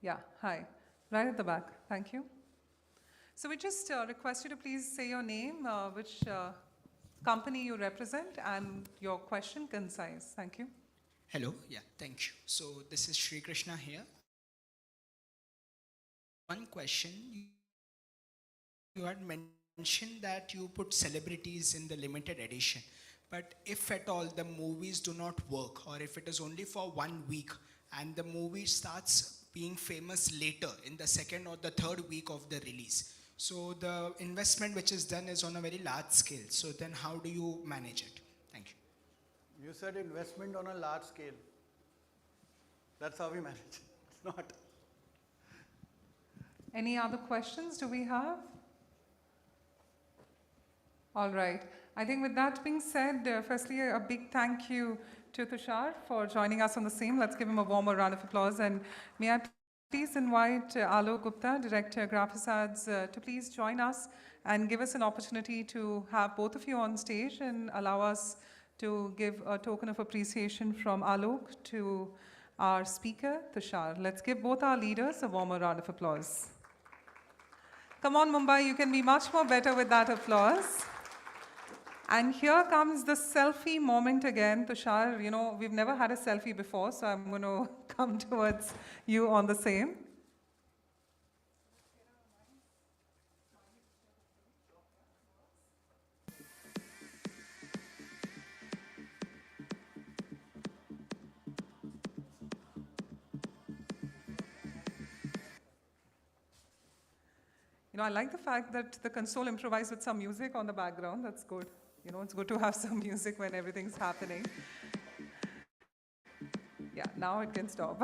Yeah, hi. Right at the back. Thank you. So we just request you to please say your name, which company you represent, and your question concise. Thank you. Hello, yeah, thank you. So this is Sri Krishna here. One question, you had mentioned that you put celebrities in the limited edition, but if at all the movies do not work, or if it is only for 1 week and the movie starts being famous later in the second or the third week of the release, so the investment which is done is on a very large scale. So then how do you manage it? Thank you. You said investment on a large scale. That's how we manage it. It's not. Any other questions do we have? All right. I think with that being said, firstly, a big thank you to Tushar for joining us on the same. Let's give him a warmer round of applause. And may I please invite Alok Gupta, Director, Graphisads, to please join us and give us an opportunity to have both of you on stage and allow us to give a token of appreciation from Alok to our speaker, Tushar. Let's give both our leaders a warmer round of applause. Come on, Mumbai, you can be much more better with that applause. And here comes the selfie moment again, Tushar. You know, we've never had a selfie before, so I'm going to come towards you on the same. You know, I like the fact that the console improvised with some music on the background. That's good. You know, it's good to have some music when everything's happening. Yeah, now it can stop.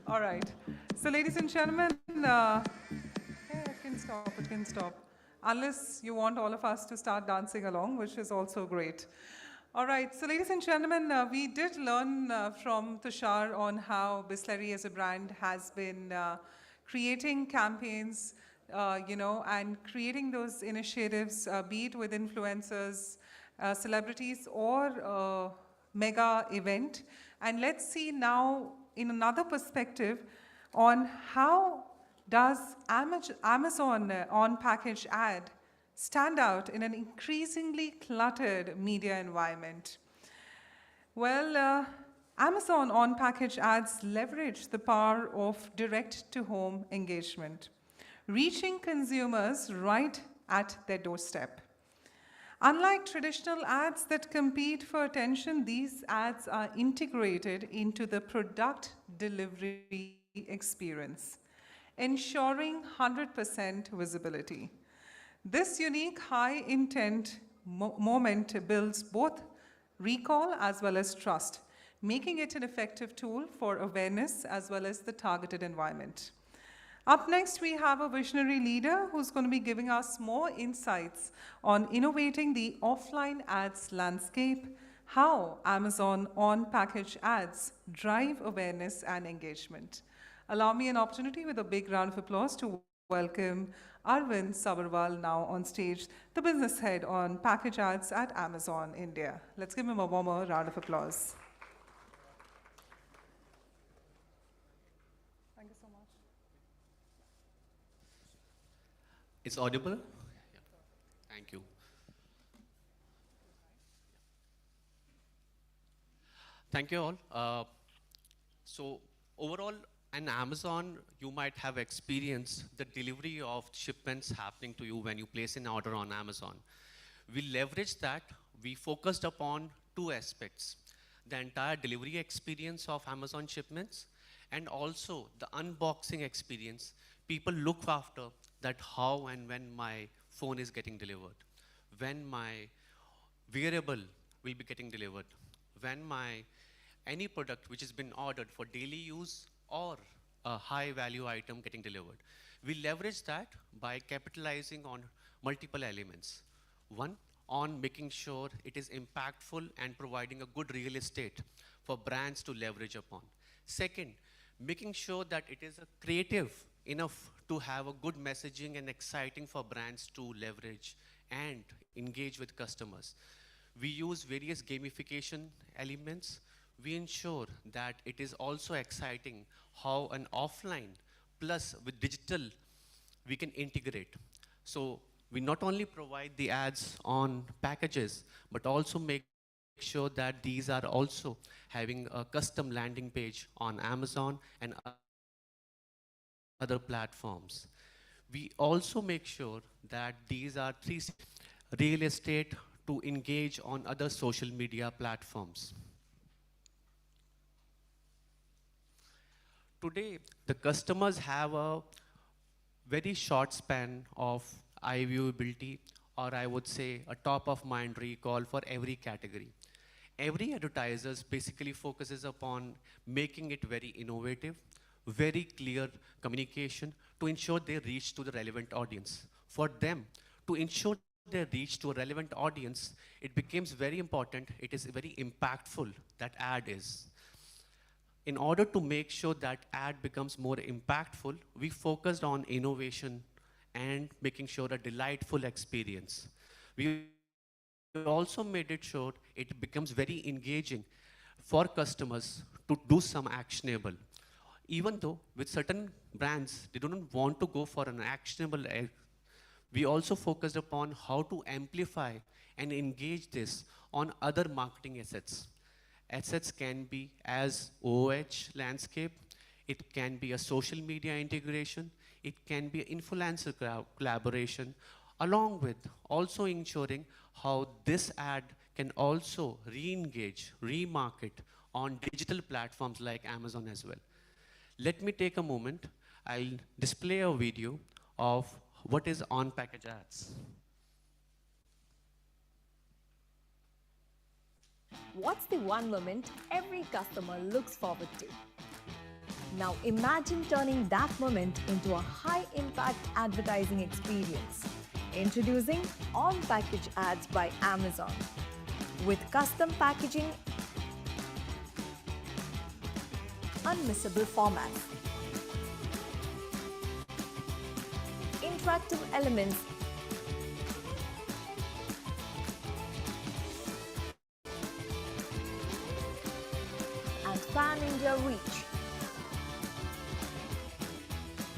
All right. So, ladies and gentlemen, yeah, it can stop, it can stop. Unless you want all of us to start dancing along, which is also great. All right. So, ladies and gentlemen, we did learn from Tushar on how Bisleri as a brand has been creating campaigns, you know, and creating those initiatives, be it with influencers, celebrities, or mega event. And let's see now in another perspective on how does Amazon on-package ad stand out in an increasingly cluttered media environment. Well, Amazon on-package ads leverage the power of direct-to-home engagement, reaching consumers right at their doorstep. Unlike traditional ads that compete for attention, these ads are integrated into the product delivery experience, ensuring 100% visibility. This unique high intent moment builds both recall as well as trust, making it an effective tool for awareness as well as the targeted environment. Up next, we have a visionary leader who's going to be giving us more insights on innovating the offline ads landscape, how Amazon on-package ads drive awareness and engagement. Allow me an opportunity with a big round of applause to welcome Arvind Sabarwal now on stage, the business head on package ads at Amazon India. Let's give him a warmer round of applause. Thank you so much. It's audible? Yeah. Thank you. Thank you all. So overall, in Amazon, you might have experienced the delivery of shipments happening to you when you place an order on Amazon. We leveraged that. We focused upon two aspects: the entire delivery experience of Amazon shipments and also the unboxing experience. People look after that how and when my phone is getting delivered, when my wearable will be getting delivered, when my any product which has been ordered for daily use or a high value item getting delivered. We leverage that by capitalizing on multiple elements. One, on making sure it is impactful and providing a good real estate for brands to leverage upon. Second, making sure that it is a creative enough to have a good messaging and exciting for brands to leverage and engage with customers. We use various gamification elements. We ensure that it is also exciting how an offline plus with digital we can integrate. So we not only provide the ads on packages, but also make sure that these are also having a custom landing page on Amazon and other platforms. We also make sure that these are real estate to engage on other social media platforms. Today, the customers have a very short span of eye viewability, or I would say a top of mind recall for every category. Every advertiser basically focuses upon making it very innovative, very clear communication to ensure they reach to the relevant audience. For them, to ensure they reach to a relevant audience, it becomes very important, it is very impactful, that ad is. In order to make sure that ad becomes more impactful, we focused on innovation and making sure a delightful experience. We also made it sure it becomes very engaging for customers to do some actionable. Even though with certain brands, they don't want to go for an actionable ad, we also focused upon how to amplify and engage this on other marketing assets. Assets can be as OH landscape, it can be a social media integration, it can be an influencer collaboration, along with also ensuring how this ad can also re-engage, remarket on digital platforms like Amazon as well. Let me take a moment. I'll display a video of what is on-package ads. What's the one moment every customer looks forward to? Now imagine turning that moment into a high-impact advertising experience. Introducing on-package ads by Amazon. With custom packaging, unmissable formats, interactive elements, and pan-India reach.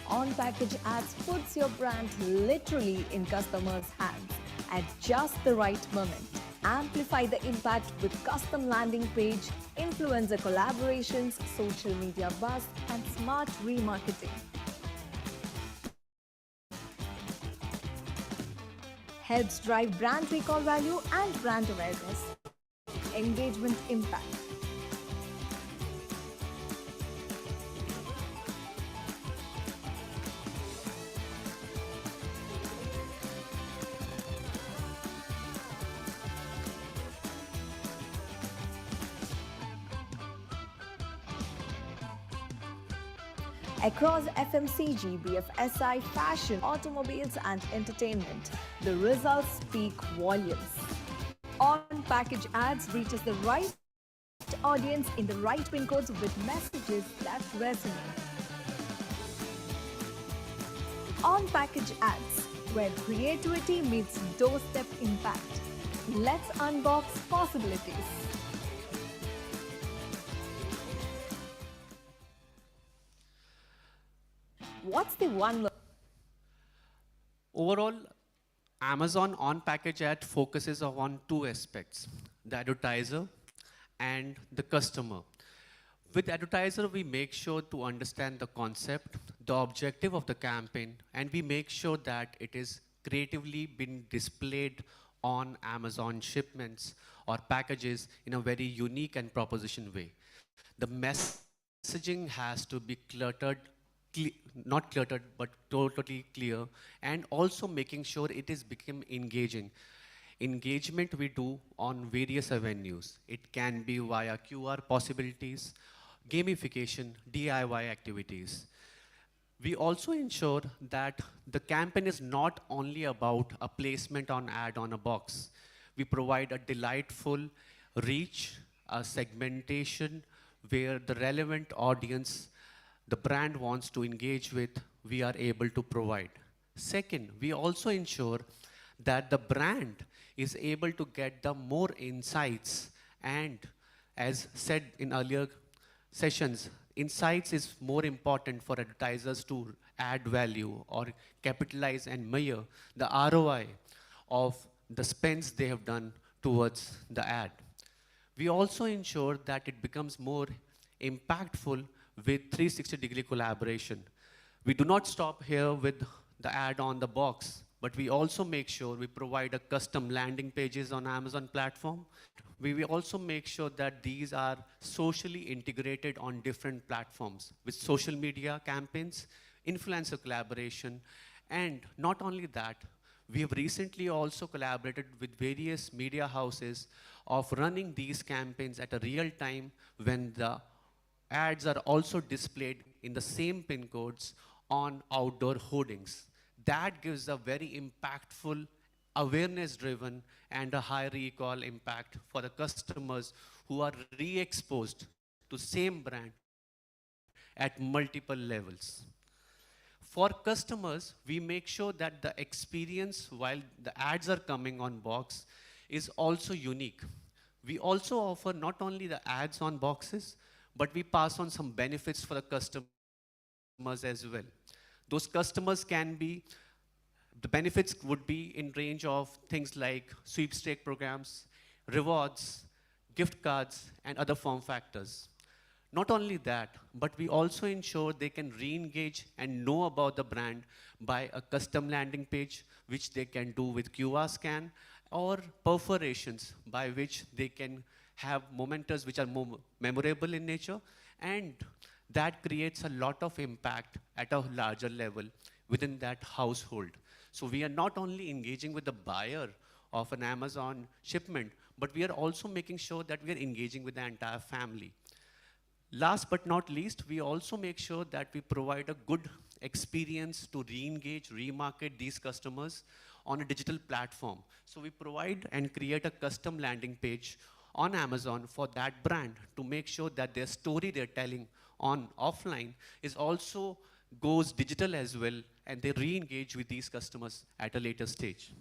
On-package ads puts your brand literally in customers' hands at just the right moment. Amplify the impact with custom landing page, influencer collaborations, social media buzz, and smart remarketing. helps drive brand recall value and brand awareness. Engagement impact. Across FMCG, BFSI, fashion, automobiles and entertainment, the results speak volumes. On-package ads reaches the right audience in the right pin codes with messages that resonate. On-package ads, where creativity meets doorstep impact. Let's unbox possibilities. What's the one? Overall, Amazon on-package ad focuses on two aspects, the advertiser and the customer. With advertiser, we make sure to understand the concept, the objective of the campaign, and we make sure that it is creatively been displayed on Amazon shipments or packages in a very unique and proposition way. The messaging has to be not cluttered, but totally clear, and also making sure it is become engaging. Engagement we do on various avenues. It can be via QR possibilities, gamification, DIY activities. We also ensure that the campaign is not only about a placement on ad on a box. We provide a delightful reach, a segmentation where the relevant audience the brand wants to engage with, we are able to provide. Second, we also ensure that the brand is able to get the more insights, and as said in earlier sessions, insights is more important for advertisers to add value or capitalize and measure the ROI of the spends they have done towards the ad. We also ensure that it becomes more impactful with 360-degree collaboration. We do not stop here with the ad on the box, but we also make sure we provide a custom landing pages on Amazon platform. We will also make sure that these are socially integrated on different platforms with social media campaigns, influencer collaboration, and not only that, we have recently also collaborated with various media houses of running these campaigns at a real time when the ads are also displayed in the same pin codes on outdoor hoardings. That gives a very impactful, awareness-driven, and a high recall impact for the customers who are re-exposed to same brand at multiple levels. For customers, we make sure that the experience while the ads are coming on box is also unique. We also offer not only the ads on boxes, but we pass on some benefits for the customers as well. Those customers can be, the benefits would be in range of things like sweepstake programs, rewards, gift cards, and other form factors. Not only that, but we also ensure they can re-engage and know about the brand by a custom landing page, which they can do with QR scan, or perforations by which they can have mementos which are more memorable in nature, and that creates a lot of impact at a larger level within that household. So we are not only engaging with the buyer of an Amazon shipment, but we are also making sure that we are engaging with the entire family. Last but not least, we also make sure that we provide a good experience to re-engage, remarket these customers on a digital platform. So we provide and create a custom landing page on Amazon for that brand to make sure that their story they're telling on offline is also goes digital as well, and they re-engage with these customers at a later stage.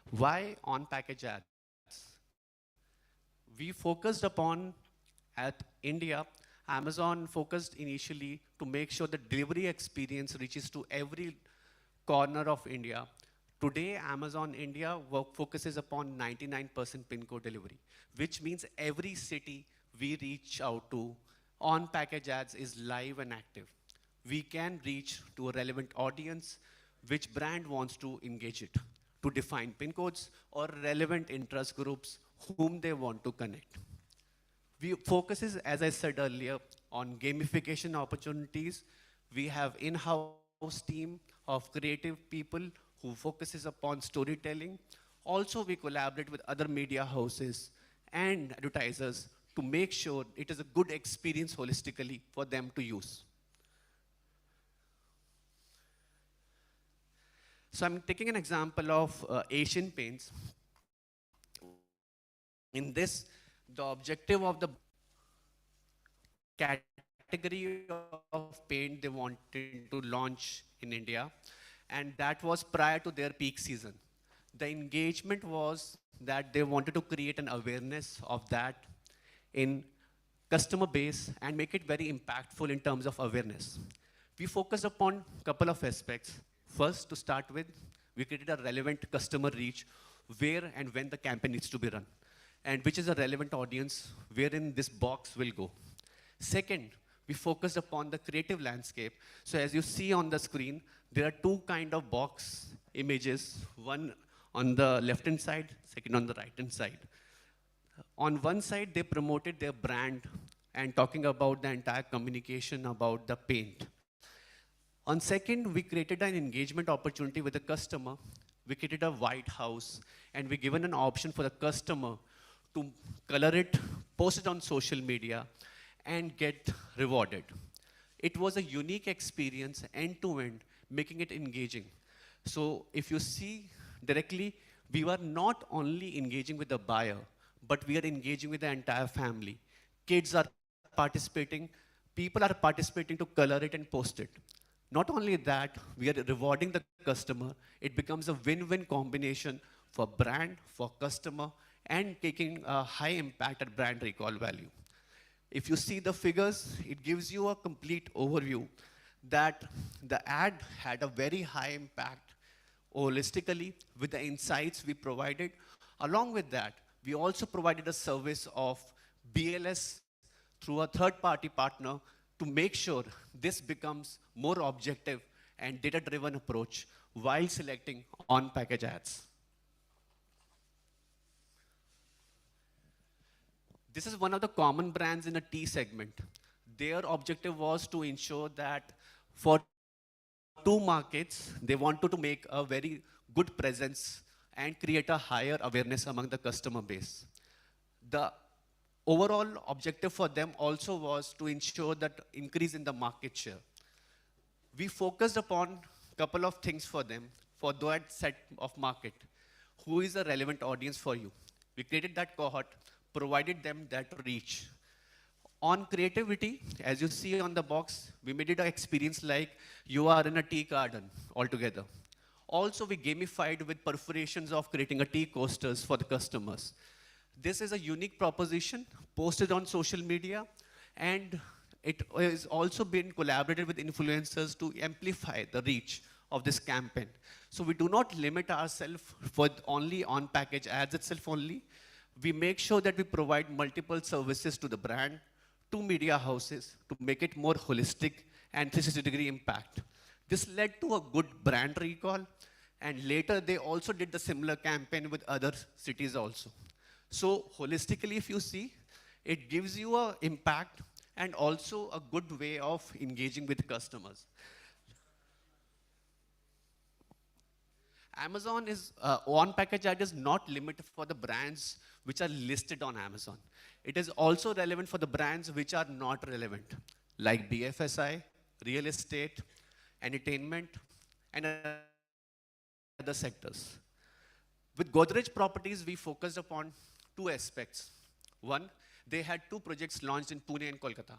Why on-package ads? We focused upon, at India, Amazon focused initially to make sure the delivery experience reaches to every corner of India. Today, Amazon India focuses upon 99% pin code delivery, which means every city we reach out to on-package ads is live and active. We can reach to a relevant audience which brand wants to engage it, to define pin codes or relevant interest groups whom they want to connect. We focuses, as I said earlier, on gamification opportunities. We have in-house team of creative people who focuses upon storytelling. Also, we collaborate with other media houses and advertisers to make sure it is a good experience holistically for them to use. So I'm taking an example of Asian Paints. In this, the objective of the category of paint they wanted to launch in India, and that was prior to their peak season. The engagement was that they wanted to create an awareness of that in customer base and make it very impactful in terms of awareness. We focused upon a couple of aspects. First, to start with, we created a relevant customer reach where and when the campaign needs to be run, and which is a relevant audience wherein this box will go. Second, we focused upon the creative landscape. So as you see on the screen, there are two kind of box images, one on the left-hand side, second on the right-hand side. On one side, they promoted their brand and talking about the entire communication about the paint. On second, we created an engagement opportunity with the customer. We created a white house, and we given an option for the customer to color it, post it on social media, and get rewarded. It was a unique experience, end-to-end, making it engaging. So if you see directly, we were not only engaging with the buyer, but we are engaging with the entire family. Kids are participating, people are participating to color it and post it. Not only that, we are rewarding the customer. It becomes a win-win combination for brand, for customer, and taking a high impact at brand recall value. If you see the figures, it gives you a complete overview that the ad had a very high impact holistically with the insights we provided. Along with that, we also provided a service of BLS through a third-party partner to make sure this becomes more objective and data-driven approach while selecting on-package ads. This is one of the common brands in a tea segment. Their objective was to ensure that for two markets, they wanted to make a very good presence and create a higher awareness among the customer base. The overall objective for them also was to ensure that increase in the market share. We focused upon a couple of things for them, for that set of market. Who is a relevant audience for you? We created that cohort, provided them that reach. On creativity, as you see on the box, we made it an experience like you are in a tea garden altogether. Also, we gamified with perforations of creating a tea coasters for the customers. This is a unique proposition posted on social media, and it has also been collaborated with influencers to amplify the reach of this campaign. So we do not limit ourselves for only on-package ads itself only. We make sure that we provide multiple services to the brand, to media houses, to make it more holistic and 360-degree impact. This led to a good brand recall, and later they also did the similar campaign with other cities also. So holistically, if you see, it gives you an impact and also a good way of engaging with customers. Amazon is, on-package ad is not limited for the brands which are listed on Amazon. It is also relevant for the brands which are not relevant, like BFSI, real estate, entertainment, and other sectors. With Godrej Properties, we focused upon two aspects. One, they had two projects launched in Pune and Kolkata.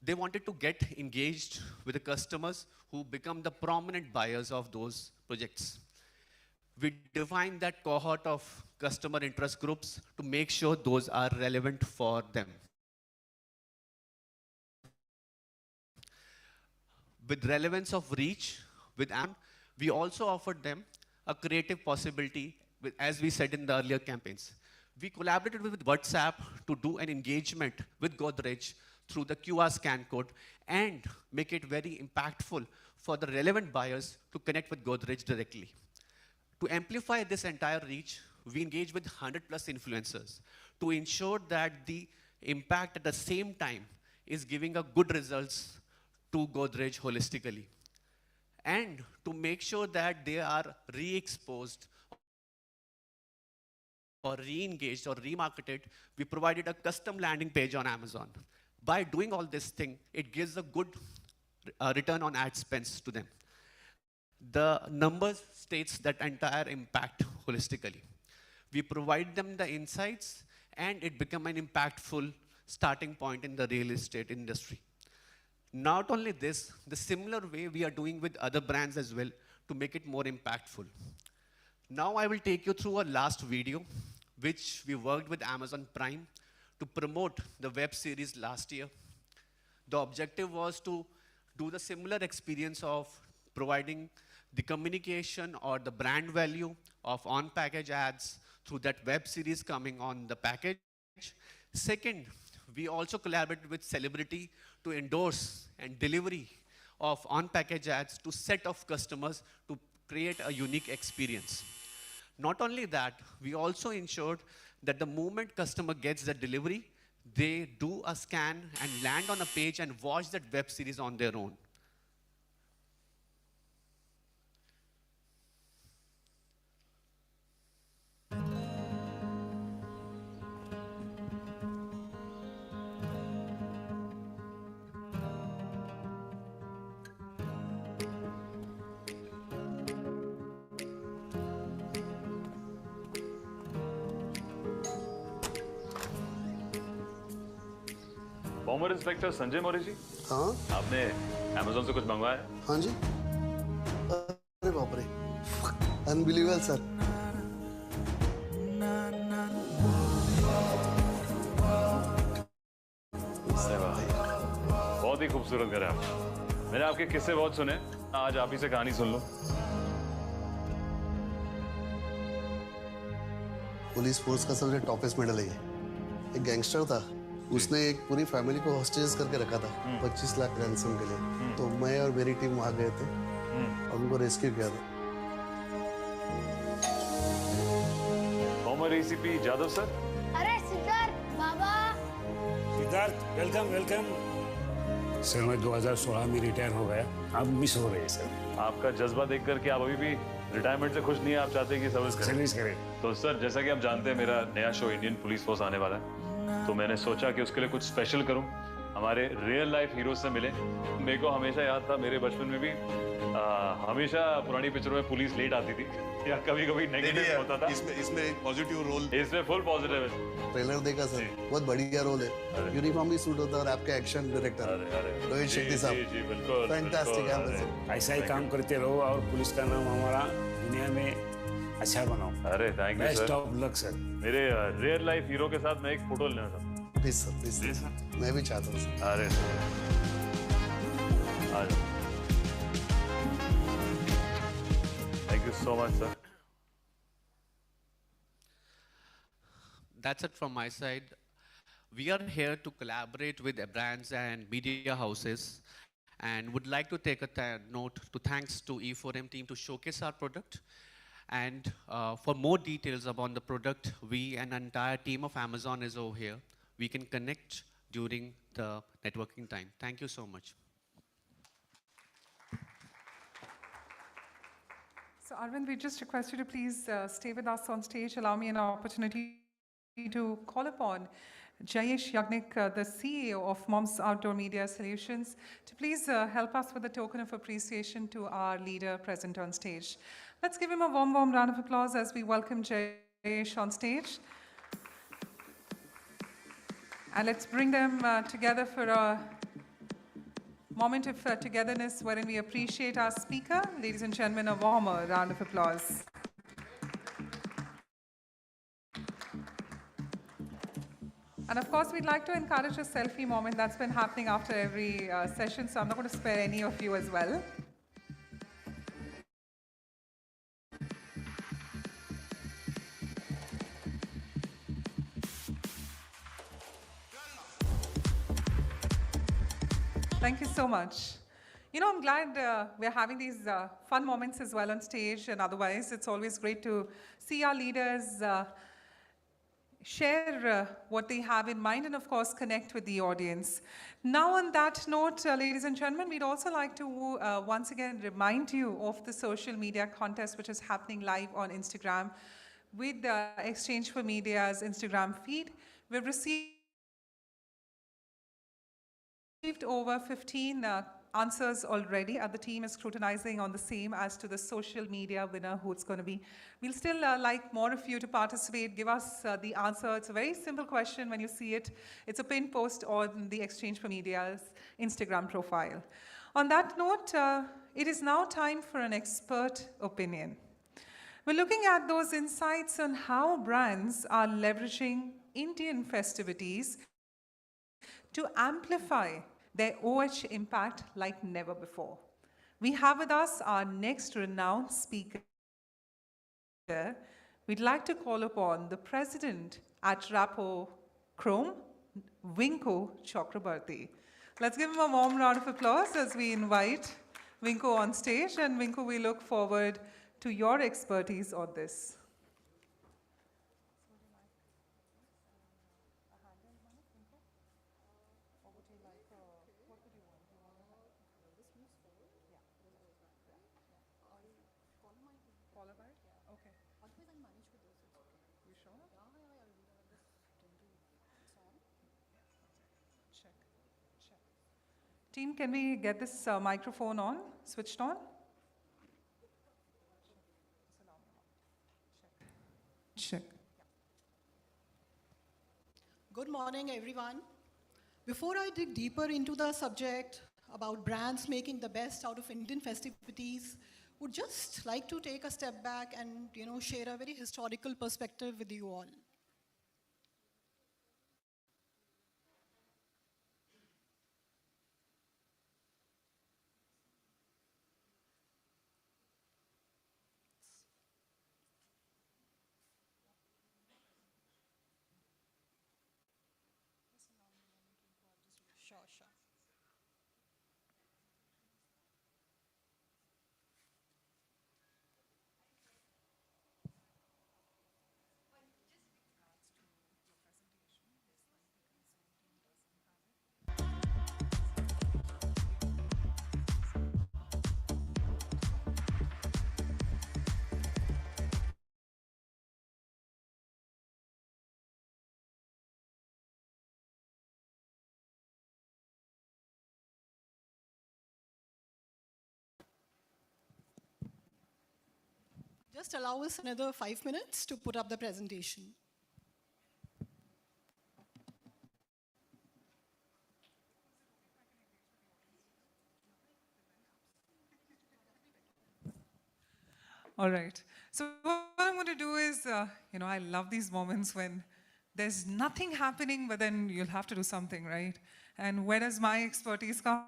They wanted to get engaged with the customers who become the prominent buyers of those projects. We defined that cohort of customer interest groups to make sure those are relevant for them. With relevance of reach, with Amazon, we also offered them a creative possibility, as we said in the earlier campaigns. We collaborated with WhatsApp to do an engagement with Godrej through the QR scan code and make it very impactful for the relevant buyers to connect with Godrej directly. To amplify this entire reach, we engage with 100+ influencers to ensure that the impact at the same time is giving a good results to Godrej holistically. And to make sure that they are re-exposed or re-engaged or remarketed, we provided a custom landing page on Amazon. By doing all this thing, it gives a good return on ad spends to them. The numbers states that entire impact holistically. We provide them the insights and it become an impactful starting point in the real estate industry. Not only this, the similar way we are doing with other brands as well to make it more impactful. Now I will take you through a last video, which we worked with Amazon Prime to promote the web series last year. The objective was to do the similar experience of providing the communication or the brand value of on-package ads through that web series coming on the package. Second, we also collaborated with celebrity to endorse and delivery of on-package ads to set of customers to create a unique experience. Not only that, we also ensured that the moment customer gets the delivery, they do a scan and land on a page and watch that web series on their own. Former inspector Sanjay Maurya ji, हाँ आपने Amazon से कुछ मंगवाया है? हाँ जी। अरे बाप रे, अनबिलीवेबल सर। बहुत ही खूबसूरत घर है आपका। मैंने आपके किस्से बहुत सुने, आज आप ही से कहानी सुन लो। पुलिस फोर्स का सबसे टॉपेस्ट मेडल है ये। एक गैंगस्टर था, उसने एक पूरी फैमिली को हॉस्टेजेस करके रखा था 25 लाख रैंसम के लिए। तो मैं और मेरी टीम वहां गए थे और उनको रेस्क्यू किया था। Former ACP Jadhav sir. अरे सिद्धार्थ बाबा। Siddharth welcome welcome. सर मैं 2016 में रिटायर हो गया, अब मिस हो रहे हैं सर। आपका जज्बा देख करके आप अभी भी रिटायरमेंट से खुश नहीं है, आप चाहते हैं कि सर्विस करें। तो सर जैसा कि आप जानते हैं मेरा नया शो इंडियन पुलिस फोर्स आने वाला है, तो मैंने सोचा कि उसके लिए कुछ स्पेशल करूं, हमारे रियल लाइफ हीरो से मिले। मेरे को हमेशा याद था, मेरे बचपन में भी हमेशा पुरानी पिक्चरों में पुलिस लेट आती थी या कभी कभी नेगेटिव होता था। इसमें एक पॉजिटिव रोल, इसमें फुल पॉजिटिव है। ट्रेलर देखा सर, बहुत बढ़िया रोल है। यूनिफॉर्म भी सूट होता है और आपका एक्शन डायरेक्टर रोहित शेट्टी साहब, जी बिल्कुल फैंटास्टिक है। ऐसा ही काम करते रहो और पुलिस का नाम हमारा दुनिया में अच्छा बनाओ। अरे thank you sir. Best of luck sir. मेरे रियल लाइफ हीरो के साथ मैं एक फोटो लेना था। प्लीज सर, प्लीज सर, मैं भी चाहता हूँ सर। अरे thank you so much sir. That's it from my side. We are here to collaborate with the brands and media houses and would like to take a note to thanks to e4m team to showcase our product. And for more details about the product, we and entire team of Amazon is over here. We can connect during the networking time. Thank you so much. So Arvind, we just request you to please stay with us on stage. Allow me an opportunity to call upon Jayesh Yagnik, the CEO of Mom's Outdoor Media Solutions, to please help us with a token of appreciation to our leader present on stage. Let's give him a warm, warm round of applause as we welcome Jayesh on stage. And let's bring them together for a moment of togetherness wherein we appreciate our speaker. Ladies and gentlemen, a warmer round of applause. And of course, we'd like to encourage a selfie moment that's been happening after every session, so I'm not going to spare any of you as well. Thank you so much. You know, I'm glad we're having these fun moments as well on stage and otherwise. It's always great to see our leaders share what they have in mind and, of course, connect with the audience. Now, on that note, ladies and gentlemen, we'd also like to once again remind you of the social media contest which is happening live on Instagram with Exchange for Media's Instagram feed. We've received over 15 answers already, and the team is scrutinizing on the same as to the social media winner who it's going to be. We'll still like more of you to participate. Give us the answer. It's a very simple question when you see it. It's a pinned post on the Exchange for Media's Instagram profile. On that note, it is now time for an expert opinion. We're looking at those insights on how brands are leveraging Indian festivities to amplify their OH impact like never before. We have with us our next renowned speaker. We'd like to call upon the president at e4m, Vinko Chakrabarti. Let's give him a warm round of applause as we invite Vinko on stage. And Vinko, we look forward to your expertise on this. Team, can we get this microphone on, switched on? Check. Good morning, everyone. Before I dig deeper into the subject about brands making the best out of Indian festivities, would just like to take a step back and share a very historical perspective with you all. Sure. Just allow us another 5 minutes to put up the presentation. All right. So what I'm going to do is, I love these moments when there's nothing happening, but then you'll have to do something, right? And where does my expertise come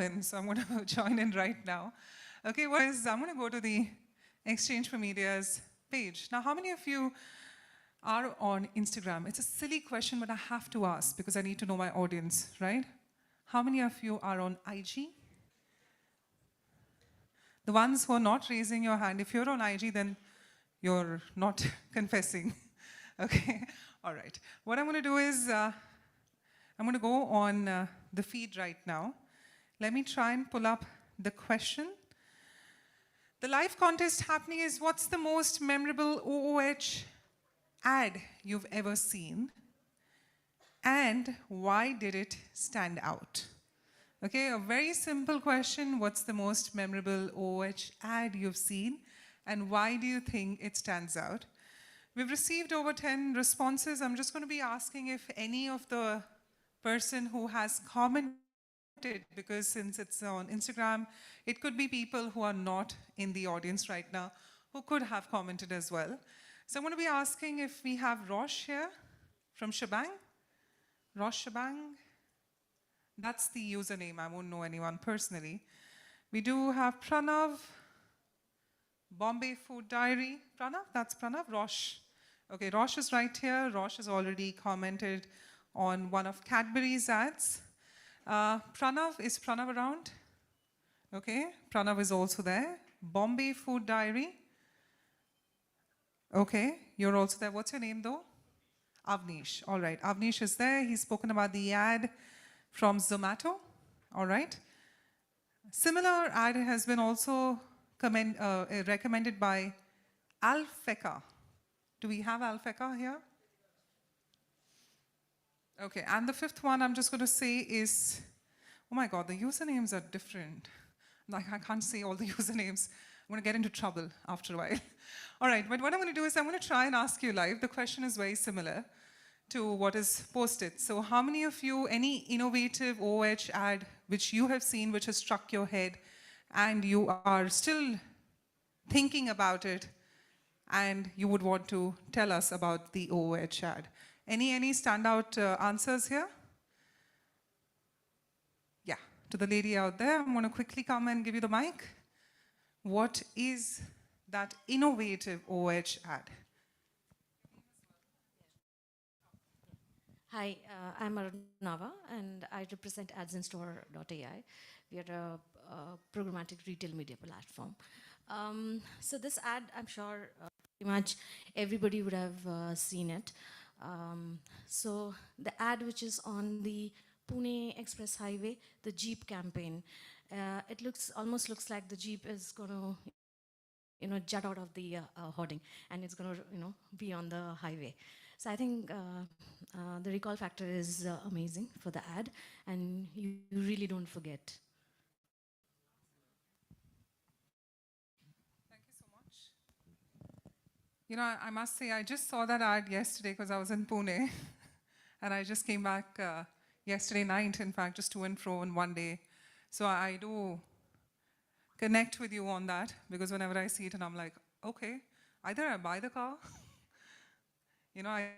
in? So I'm going to join in right now. Okay, I'm going to go to the Exchange for Media's page. Now, how many of you are on Instagram? It's a silly question, but I have to ask because I need to know my audience, right? How many of you are on IG? The ones who are not raising your hand, if you're on IG, then you're not confessing. Okay, all right. What I'm going to do is, I'm going to go on the feed right now. Let me try and pull up the question. The live contest happening is, what's the most memorable OOH ad you've ever seen? And why did it stand out? Okay, a very simple question. What's the most memorable OOH ad you've seen? And why do you think it stands out? We've received over 10 responses. I'm just going to be asking if any of the person who has commented, because since it's on Instagram, it could be people who are not in the audience right now who could have commented as well. So I'm going to be asking if we have Rosh here from Shebang. Rosh Shebang. That's the username. I won't know anyone personally. We do have Pranav, Bombay Food Diary. Pranav, that's Pranav. Rosh. Okay, Rosh is right here. Rosh has already commented on one of Cadbury's ads. Pranav, is Pranav around? Okay, Pranav is also there. Bombay Food Diary. Okay, you're also there. What's your name though? Avnish. All right, Avnish is there. He's spoken about the ad from Zomato. All right. Similar ad has been also recommended by Alfeca. Do we have Alfeca here? Okay, and the fifth one I'm just going to say is, oh my God, the usernames are different. Like, I can't say all the usernames. I'm going to get into trouble after a while. All right, but what I'm going to do is I'm going to try and ask you live. The question is very similar to what is posted. So how many of you, any innovative OH ad which you have seen, which has struck your head, and you are still thinking about it, and you would want to tell us about the OH ad? Any standout answers here? Yeah, to the lady out there, I'm going to quickly come and give you the mic. What is that innovative OH ad? Hi, I'm Arunava, and I represent adsinstore.ai. We are a programmatic retail media platform. So this ad, I'm sure pretty much everybody would have seen it. So the ad which is on the Pune Express Highway, the Jeep campaign, it almost looks like the Jeep is going to, jut out of the hoarding, and it's going to, be on the highway. So I think the recall factor is amazing for the ad, and you really don't forget. Thank you so much. I must say, I just saw that ad yesterday because I was in Pune, and I just came back yesterday night, in fact, just to and fro in one day. So I do connect with you on that, because whenever I see it and I'm like, okay, either I buy the car, I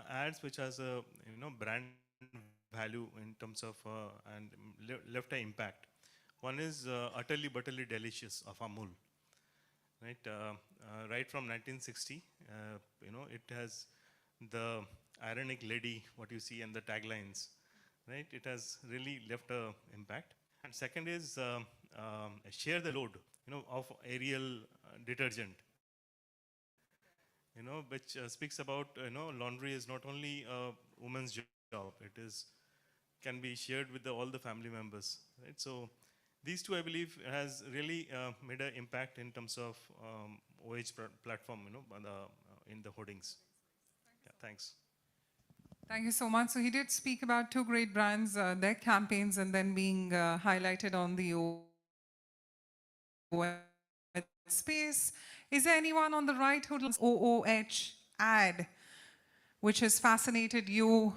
ads which has a brand value in terms of and left an impact. One is utterly butterly delicious of Amul, right? Right from 1960, it has the ironic lady, what you see, and the taglines, right? It has really left an impact. And second is share the load, of Ariel detergent, which speaks about, laundry is not only a woman's job, can be shared with all the family members, right? So these two, I believe, has really made an impact in terms of OH platform, in the hoardings. Yeah, thanks. Thank you so much. So he did speak about two great brands, their campaigns, and then being highlighted on the OH space. Is there anyone on the right who does OOH ad, which has fascinated you,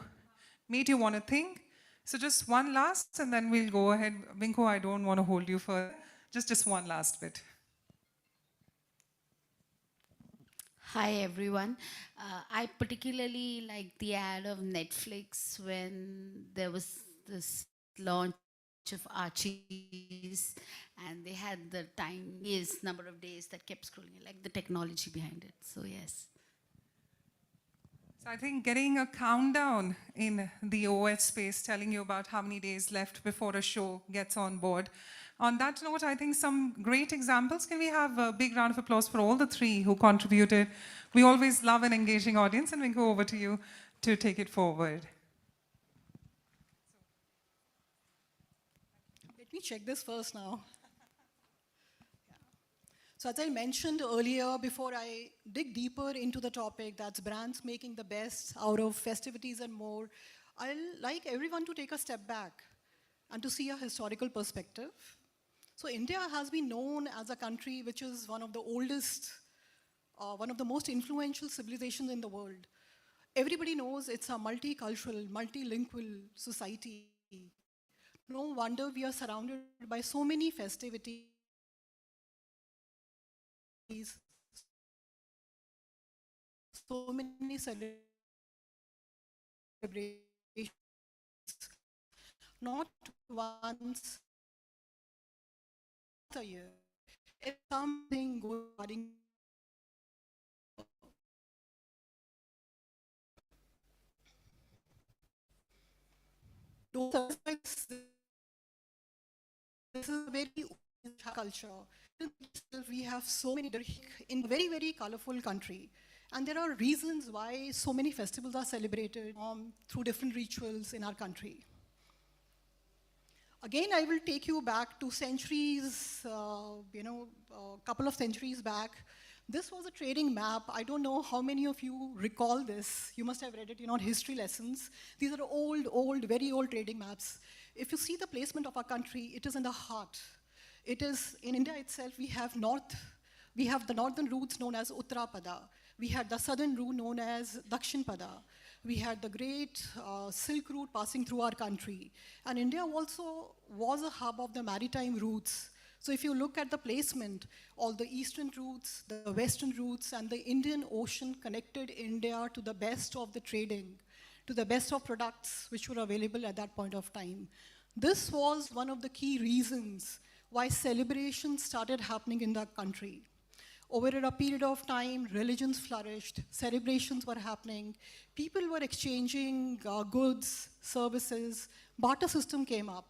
made you want to think? So just one last, and then we'll go ahead. Vinko, I don't want to hold you further. Just one last bit. Hi everyone. I particularly like the ad of Netflix when there was this launch of Archie's, and they had the tiniest number of days that kept scrolling. I like the technology behind it. So yes. So I think getting a countdown in the OH space, telling you about how many days left before a show gets on board. On that note, I think some great examples. Can we have a big round of applause for all the three who contributed? We always love an engaging audience, and we go over to you to take it forward. Let me check this first now. So as I mentioned earlier, before I dig deeper into the topic, that's brands making the best out of festivities and more, I'd like everyone to take a step back and to see a historical perspective. So India has been known as a country which is one of the oldest, one of the most influential civilizations in the world. Everybody knows it's a multicultural, multilingual society. No wonder we are surrounded by so many festivities, so many celebrations. not once a year. It's something going. This is a very culture. We have so many in a very, very colorful country. And there are reasons why so many festivals are celebrated through different rituals in our country. Again, I will take you back to centuries, a couple of centuries back. This was a trading map. I don't know how many of you recall this. You must have read it in history lessons. These are old, very old trading maps. If you see the placement of our country, it is in the heart. It is, in India itself, we have the northern routes known as Uttarapada. We had the southern route known as Dakshinpada. We had the great Silk Route passing through our country. And India also was a hub of the maritime routes. So if you look at the placement, all the eastern routes, the western routes, and the Indian Ocean connected India to the best of the trading, to the best of products which were available at that point of time. This was one of the key reasons why celebrations started happening in the country. Over a period of time, religions flourished, celebrations were happening, people were exchanging goods, services, barter system came up.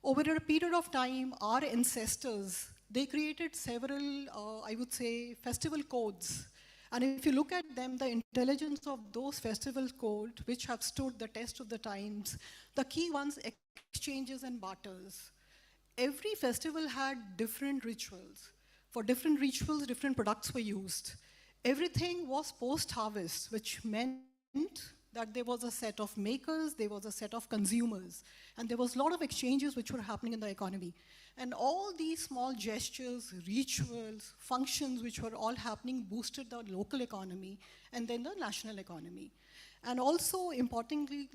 Over a period of time, our ancestors, they created several, I would say, festival codes. And if you look at them, the intelligence of those festival codes, which have stood the test of the times, the key ones, exchanges and barters. Every festival had different rituals. For different rituals, different products were used. Everything was post-harvest, which meant that there was a set of makers, there was a set of consumers, and there was a lot of exchanges which were happening in the economy. And all these small gestures, rituals, functions which were all happening boosted the local economy and then the national economy. And also, importantly,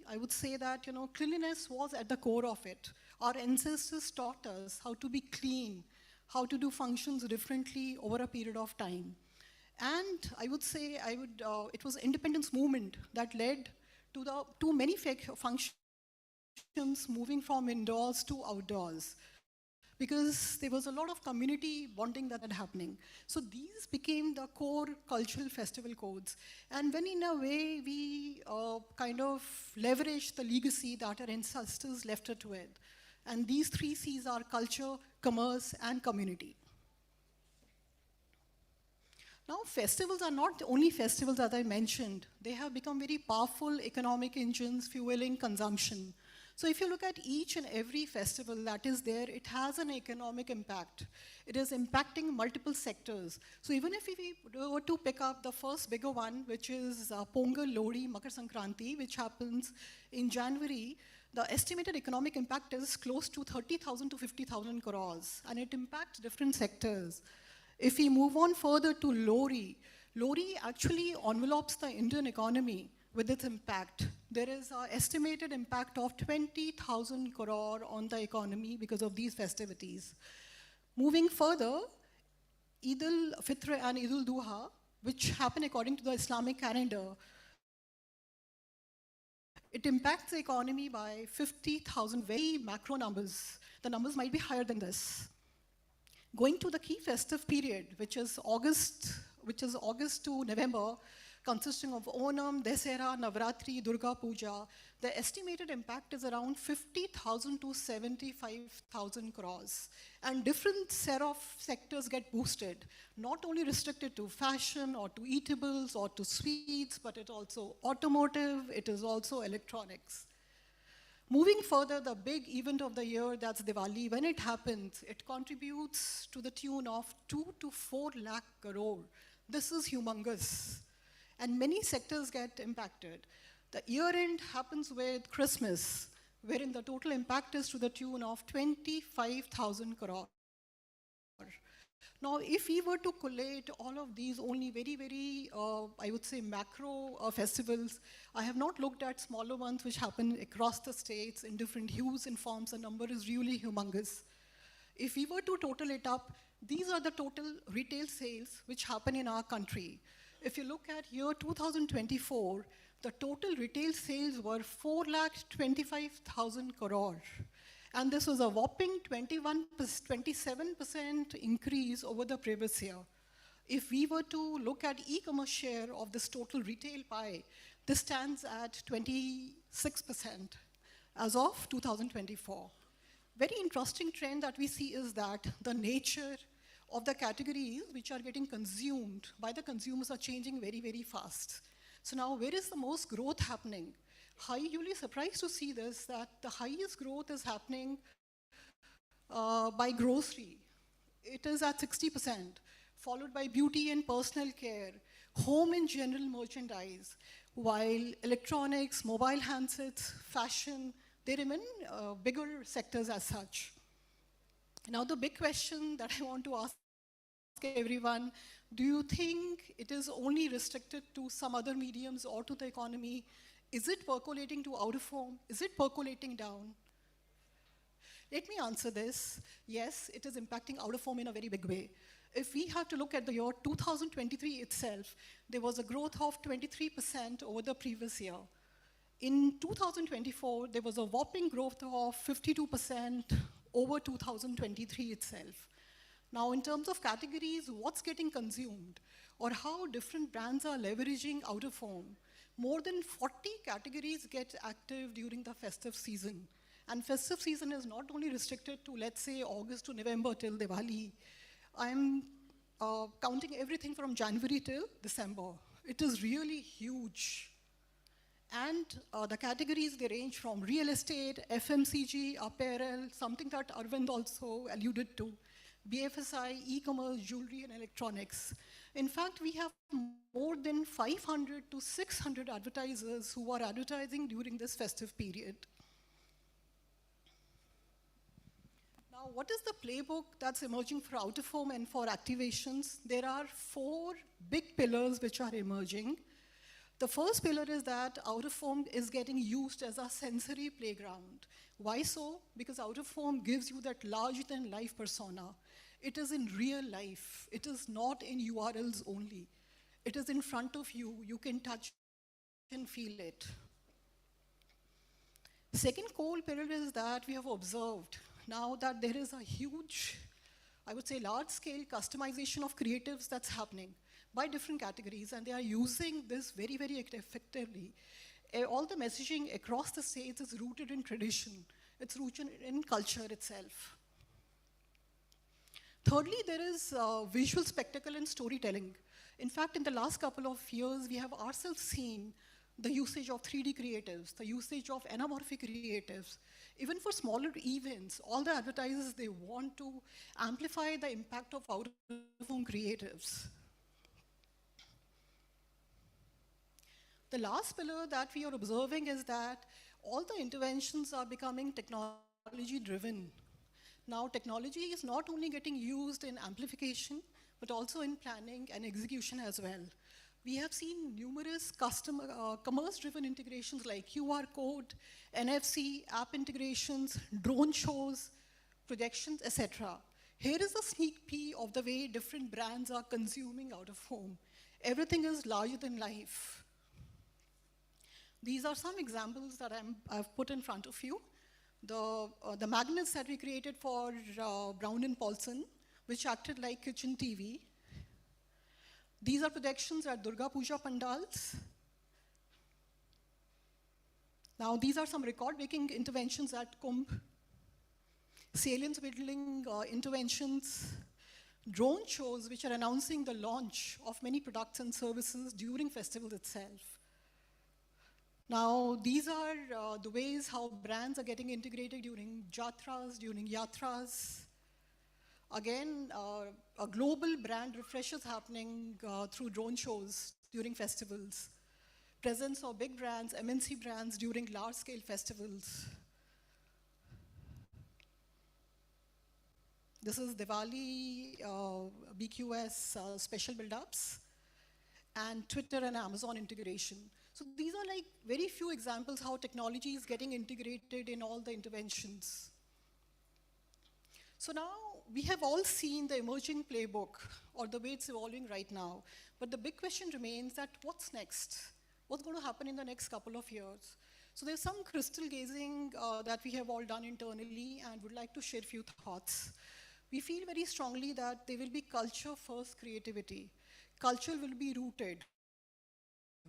I would say that cleanliness was at the core of it. Our ancestors taught us how to be clean, how to do functions differently over a period of time. And I would say, it was independence movement that led to many functions moving from indoors to outdoors, because there was a lot of community bonding that had happening. So these became the core cultural festival codes. And when in a way we kind of leveraged the legacy that our ancestors left it with. And these 3 C's are culture, commerce, and community. Now, festivals are not only festivals, as I mentioned. They have become very powerful economic engines fueling consumption. So if you look at each and every festival that is there, it has an economic impact. It is impacting multiple sectors. So even if we were to pick up the first bigger one, which is Pongal, Lohri, Makar Sankranti, which happens in January, the estimated economic impact is close to 30,000 to 50,000 crores, and it impacts different sectors. If we move on further to Lohri, Lohri actually envelopes the Indian economy with its impact. There is an estimated impact of 20,000 crore on the economy because of these festivities. Moving further, Eid al-Fitr and Eid al-Duha, which happen according to the Islamic calendar, it impacts the economy by 50,000, very macro numbers. The numbers might be higher than this. Going to the key festive period, which is August to November, consisting of Onam, Dasera, Navratri, Durga Puja, the estimated impact is around 50,000 to 75,000 crores. And different set of sectors get boosted, not only restricted to fashion or to eatables or to sweets, but it also automotive, it is also electronics. Moving further, the big event of the year, that's Diwali, when it happens, it contributes to the tune of 2 to 4 lakh crore. This is humongous. And many sectors get impacted. The year end happens with Christmas, wherein the total impact is to the tune of 25,000 crore. Now, if we were to collate all of these only very, I would say, macro festivals, I have not looked at smaller ones which happen across the states in different hues and forms. The number is really humongous. If we were to total it up, these are the total retail sales which happen in our country. If you look at year 2024, the total retail sales were 4,25,000 crore. And this was a whopping 27% increase over the previous year. If we were to look at e-commerce share of this total retail pie, this stands at 26% as of 2024. Very interesting trend that we see is that the nature of the categories which are getting consumed by the consumers are changing very, very fast. So now where is the most growth happening? You'll be surprised to see this, that the highest growth is happening by grocery. It is at 60%, followed by beauty and personal care, home and general merchandise, while electronics, mobile handsets, fashion, they remain bigger sectors as such. Now the big question that I want to ask everyone, do you think it is only restricted to some other mediums or to the economy? Is it percolating to out of home? Is it percolating down? Let me answer this. Yes, it is impacting out of home in a very big way. If we have to look at the year 2023 itself, there was a growth of 23% over the previous year. In 2024, there was a whopping growth of 52% over 2023 itself. Now, in terms of categories, what's getting consumed or how different brands are leveraging out of home, more than 40 categories get active during the festive season. And festive season is not only restricted to, let's say, August to November till Diwali. I'm counting everything from January till December. It is really huge. And the categories, they range from real estate, FMCG, apparel, something that Arvind also alluded to, BFSI, e-commerce, jewelry, and electronics. In fact, we have more than 500 to 600 advertisers who are advertising during this festive period. Now, what is the playbook that's emerging for out of home and for activations? There are 4 big pillars which are emerging. The first pillar is that out of home is getting used as a sensory playground. Why so? Because out of home gives you that larger than life persona. It is in real life. It is not in URLs only. It is in front of you. You can touch and feel it. Second core pillar is that we have observed now that there is a huge, I would say large-scale customization of creatives that's happening by different categories, and they are using this very, very effectively. All the messaging across the states is rooted in tradition. It's rooted in culture itself. Thirdly, there is visual spectacle and storytelling. In fact, in the last couple of years, we have ourselves seen the usage of 3D creatives, the usage of anamorphic creatives. Even for smaller events, all the advertisers, they want to amplify the impact of out-of-home creatives. The last pillar that we are observing is that all the interventions are becoming technology-driven. Now, technology is not only getting used in amplification, but also in planning and execution as well. We have seen numerous commerce-driven integrations like QR code, NFC, app integrations, drone shows, projections, etc. Here is a sneak peek of the way different brands are consuming out of home. Everything is larger than life. These are some examples that I've put in front of you. The magnets that we created for Brown and Paulson, which acted like kitchen TV. These are projections at Durga Puja pandals. Now, these are some record-breaking interventions at Kumbh. Salience building interventions. Drone shows which are announcing the launch of many products and services during festival itself. Now, these are the ways how brands are getting integrated during jatras, during yatras. Again, a global brand refresh is happening through drone shows during festivals. Presence of big brands, MNC brands during large-scale festivals. This is Diwali, BQS special build-ups, and Twitter and Amazon integration. So these are like very few examples how technology is getting integrated in all the interventions. So now we have all seen the emerging playbook or the way it's evolving right now. But the big question remains that what's next? what's going to happen in the next couple of years. So there's some crystal gazing that we have all done internally and would like to share a few thoughts. We feel very strongly that there will be culture-first creativity. Culture will be rooted.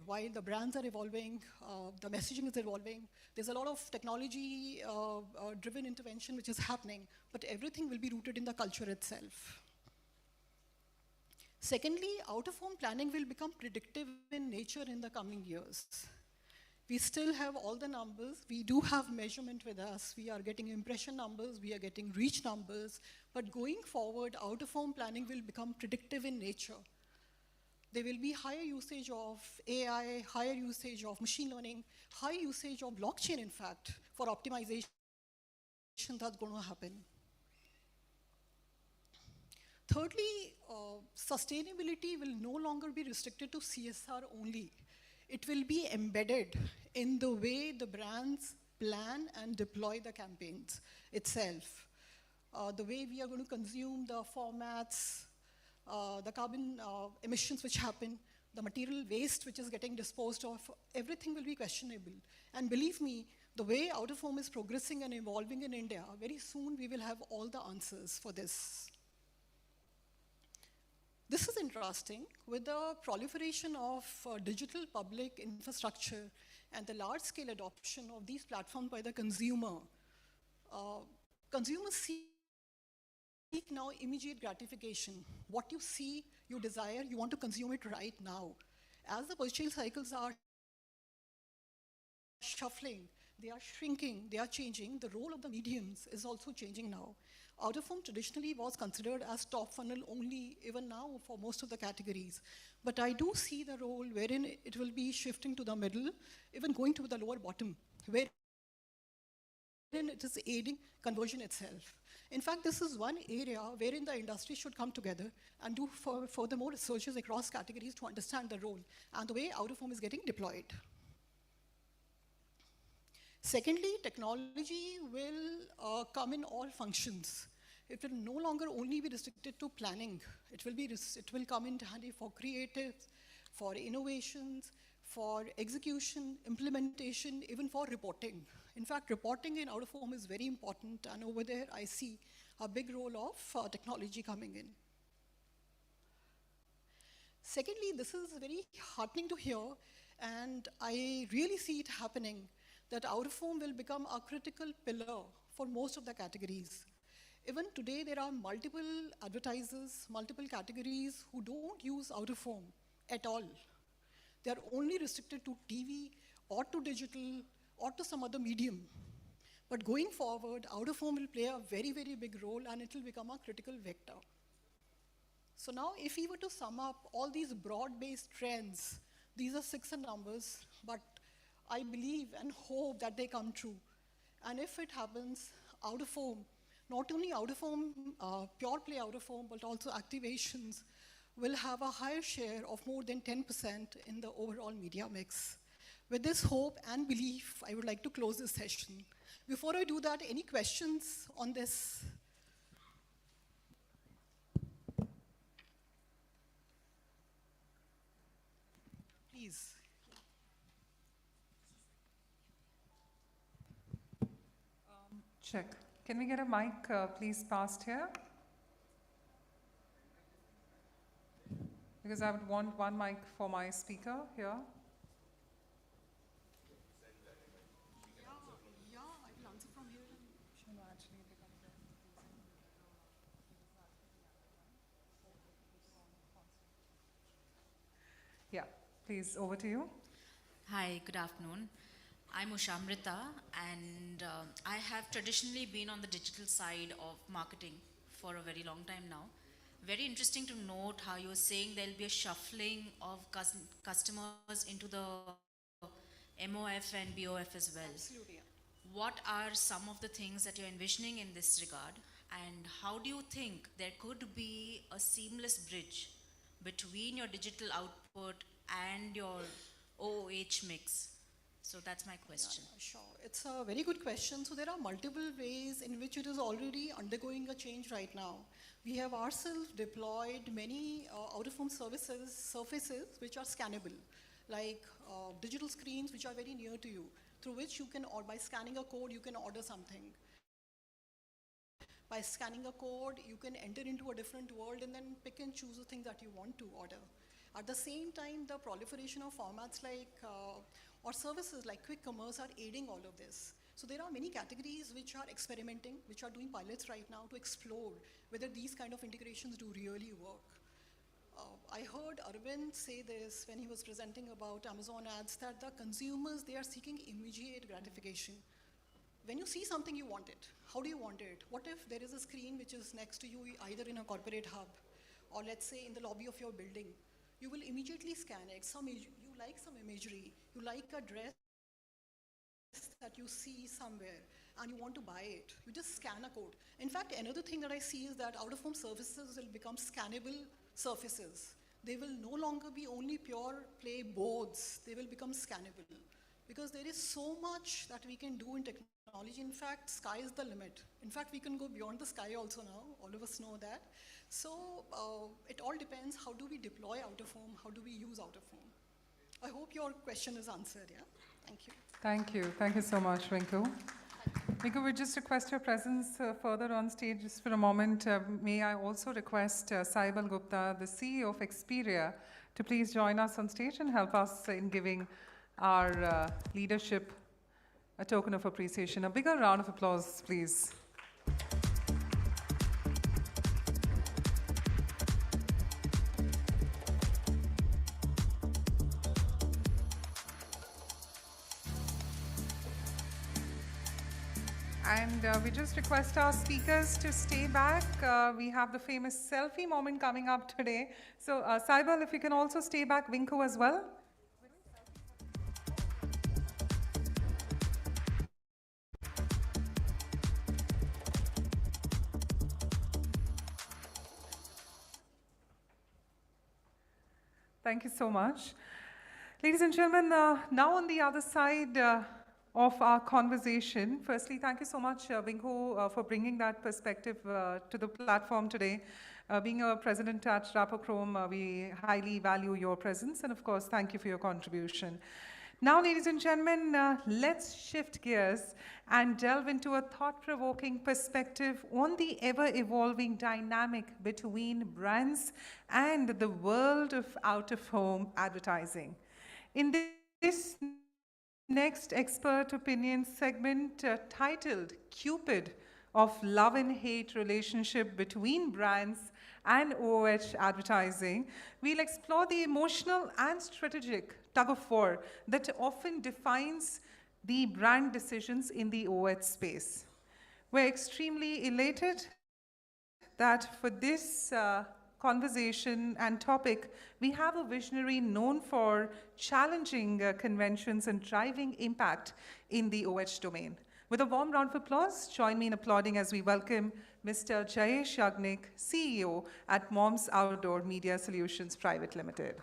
While the brands are evolving, the messaging is evolving, there's a lot of technology-driven intervention which is happening, but everything will be rooted in the culture itself. Secondly, out-of-home planning will become predictive in nature in the coming years. We still have all the numbers. We do have measurement with us. We are getting impression numbers. We are getting reach numbers. But going forward, out-of-home planning will become predictive in nature. There will be higher usage of AI, higher usage of machine learning, high usage of blockchain, in fact, for optimization that's going to happen. Thirdly, sustainability will no longer be restricted to CSR only. It will be embedded in the way the brands plan and deploy the campaigns itself. The way we are going to consume the formats, the carbon emissions which happen, the material waste which is getting disposed of, everything will be questionable. And believe me, the way out-of-home is progressing and evolving in India, very soon we will have all the answers for this. This is interesting. With the proliferation of digital public infrastructure and the large-scale adoption of these platforms by the consumer, consumers seek now immediate gratification. What you see, you desire, you want to consume it right now. As the purchase cycles are shuffling, they are shrinking, they are changing, the role of the mediums is also changing now. Out-of-home traditionally was considered as top funnel only, even now for most of the categories. But I do see the role wherein it will be shifting to the middle, even going to the lower bottom, wherein it is aiding conversion itself. In fact, this is one area wherein the industry should come together and do furthermore researches across categories to understand the role and the way out-of-home is getting deployed. Secondly, technology will come in all functions. It will no longer only be restricted to planning. It will come in handy for creative, for innovations, for execution, implementation, even for reporting. In fact, reporting in out-of-home is very important, and over there I see a big role of technology coming in. Secondly, this is very heartening to hear, and I really see it happening, that out-of-home will become a critical pillar for most of the categories. Even today, there are multiple advertisers, multiple categories who don't use out-of-home at all. They are only restricted to TV or to digital or to some other medium. But going forward, out-of-home will play a very, very big role, and it will become a critical vector. So now, if we were to sum up all these broad-based trends, these are 6 in numbers, but I believe and hope that they come true. And if it happens, out-of-home, not only out-of-home, pure play out-of-home, but also activations will have a higher share of more than 10% in the overall media mix. With this hope and belief, I would like to close this session. Before I do that, any questions on this? Please. Check. Can we get a mic, please, passed here? Because I would want one mic for my speaker here. Yeah, I will answer from here. Yeah, please, over to you. Hi, good afternoon. I'm Ushamrita, and I have traditionally been on the digital side of marketing for a very long time now. Very interesting to note how you're saying there'll be a shuffling of customers into the MOF and BOF as well. Absolutely. Yeah. What are some of the things that you're envisioning in this regard, and how do you think there could be a seamless bridge between your digital output and your OOH mix? So that's my question. Yeah, sure. It's a very good question. So there are multiple ways in which it is already undergoing a change right now. We have ourselves deployed many out-of-home surfaces which are scannable. like digital screens which are very near to you, through which you can, or by scanning a code, you can order something. By scanning a code, you can enter into a different world and then pick and choose the thing that you want to order. At the same time, the proliferation of formats like, or services like quick commerce are aiding all of this. So there are many categories which are experimenting, which are doing pilots right now to explore whether these kind of integrations do really work. I heard Arvind say this when he was presenting about Amazon ads, that the consumers, they are seeking immediate gratification. When you see something, you want it. How do you want it? What if there is a screen which is next to you, either in a corporate hub, or let's say in the lobby of your building? You will immediately scan it. You like some imagery, you like a dress that you see somewhere, and you want to buy it. You just scan a code. In fact, another thing that I see is that out-of-home services will become scannable surfaces. They will no longer be only pure play boards. They will become scannable. Because there is so much that we can do in technology. In fact, sky is the limit. In fact, we can go beyond the sky also now. All of us know that. So it all depends, how do we deploy out-of-home? How do we use out-of-home? I hope your question is answered, yeah? Thank you. Thank you. Thank you so much, Rinku. Rinku, we just request your presence further on stage just for a moment. May I also request Saibal Gupta, the CEO of Experia, to please join us on stage and help us in giving our leadership a token of appreciation. A bigger round of applause, please. And we just request our speakers to stay back. We have the famous selfie moment coming up today. So Saibal, if you can also stay back, Vinku as well. Thank you so much. Ladies and gentlemen, now on the other side of our conversation, firstly, thank you so much, Vinku, for bringing that perspective to the platform today. Being a president at Rapochrome, we highly value your presence, and of course, thank you for your contribution. Now, ladies and gentlemen, let's shift gears and delve into a thought-provoking perspective on the ever-evolving dynamic between brands and the world of out-of-home advertising. In this next expert opinion segment titled Cupid of Love and Hate Relationship Between Brands and OOH Advertising, we'll explore the emotional and strategic tug-of-war that often defines the brand decisions in the OOH space. We're extremely elated that for this conversation and topic, we have a visionary known for challenging conventions and driving impact in the OOH domain. With a warm round of applause, join me in applauding as we welcome Mr. Jayesh Yagnik, CEO at Moms Outdoor Media Solutions Private Limited.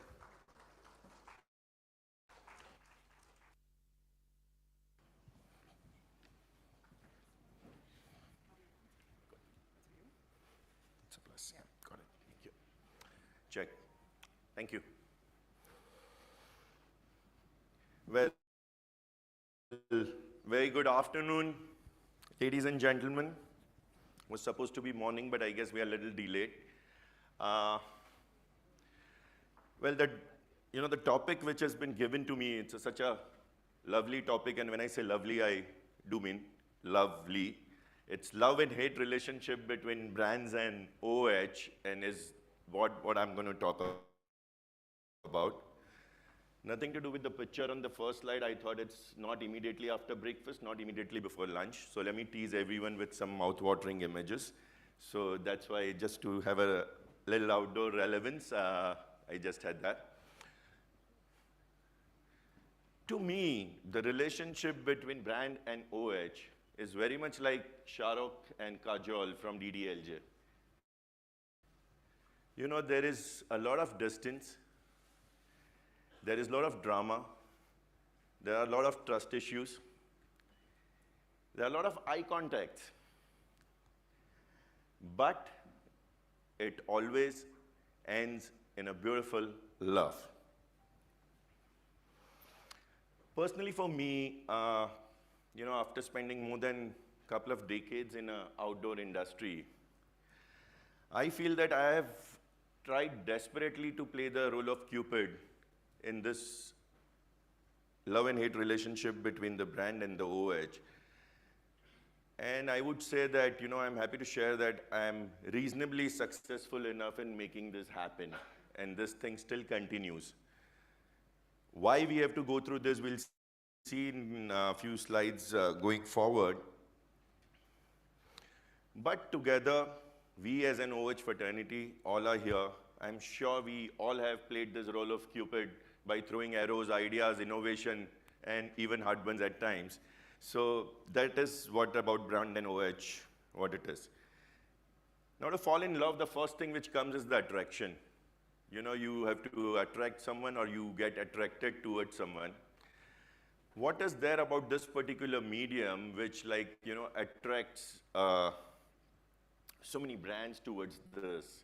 It's a plus. Yeah. Got it. Thank you. Check. Thank you. Well, very good afternoon, ladies and gentlemen. It was supposed to be morning, but I guess we are a little delayed. Well, the topic which has been given to me, it's such a lovely topic, and when I say lovely, I do mean lovely. It's love and hate relationship between brands and OOH, and is what I'm going to talk about. Nothing to do with the picture on the first slide. I thought it's not immediately after breakfast, not immediately before lunch. So let me tease everyone with some mouth-watering images. So that's why, just to have a little outdoor relevance, I just had that. To me, the relationship between brand and OOH is very much like Shah Rukh and Kajol from DDLJ. You know, there is a lot of distance. There is a lot of drama. There are a lot of trust issues. There are a lot of eye contact. But it always ends in a beautiful love. Personally for me, after spending more than a couple of decades in an outdoor industry, I feel that I have tried desperately to play the role of Cupid in this love and hate relationship between the brand and the OH. And I would say that, I'm happy to share that I'm reasonably successful enough in making this happen. And this thing still continues. Why we have to go through this, we'll see in a few slides going forward. But together, we as an OH fraternity all are here. I'm sure we all have played this role of Cupid by throwing arrows, ideas, innovation, and even hard ones at times. So that is what about brand and OH, what it is. Now to fall in love, the first thing which comes is the attraction. You have to attract someone or you get attracted towards someone. What is there about this particular medium which attracts so many brands towards this?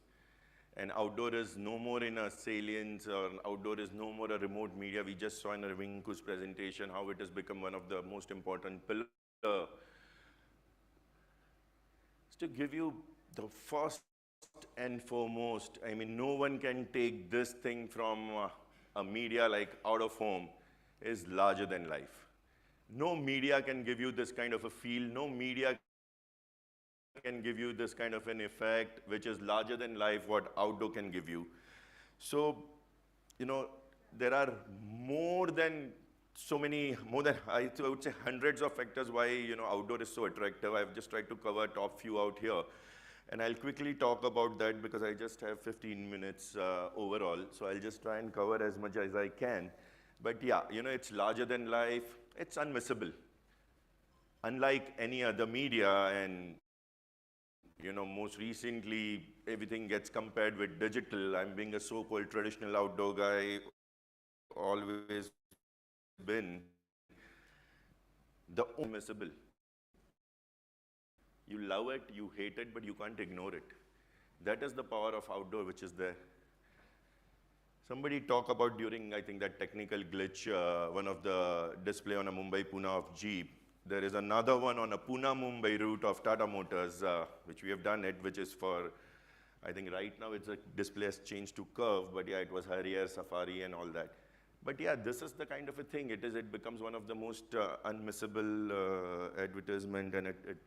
And outdoor is no more in a salience, or outdoor is no more a remote media. We just saw in Rinku's presentation how it has become one of the most important pillars. To give you the first and foremost, no one can take this thing from a media like out of home, is larger than life. No media can give you this kind of a feel. No media can give you this kind of an effect, which is larger than life, what outdoor can give you. So, there are more than I would say hundreds of factors why, outdoor is so attractive. I've just tried to cover top few out here. And I'll quickly talk about that because I just have 15 minutes overall. So I'll just try and cover as much as I can. But yeah, it's larger than life. It's unmissable. Unlike any other media, and most recently, everything gets compared with digital. I'm being a so-called traditional outdoor guy, always been. The unmissable. You love it, you hate it, but you can't ignore it. That is the power of outdoor which is there. Somebody talked about during, I think, that technical glitch, one of the display on a Mumbai-Pune of Jeep. There is another one on a Pune-Mumbai route of Tata Motors, which we have done it, which is for, I think right now it's a display has changed to curve, but yeah, it was Harrier, Safari and all that. But yeah, this is the kind of a thing. It becomes one of the most unmissable advertisement, and it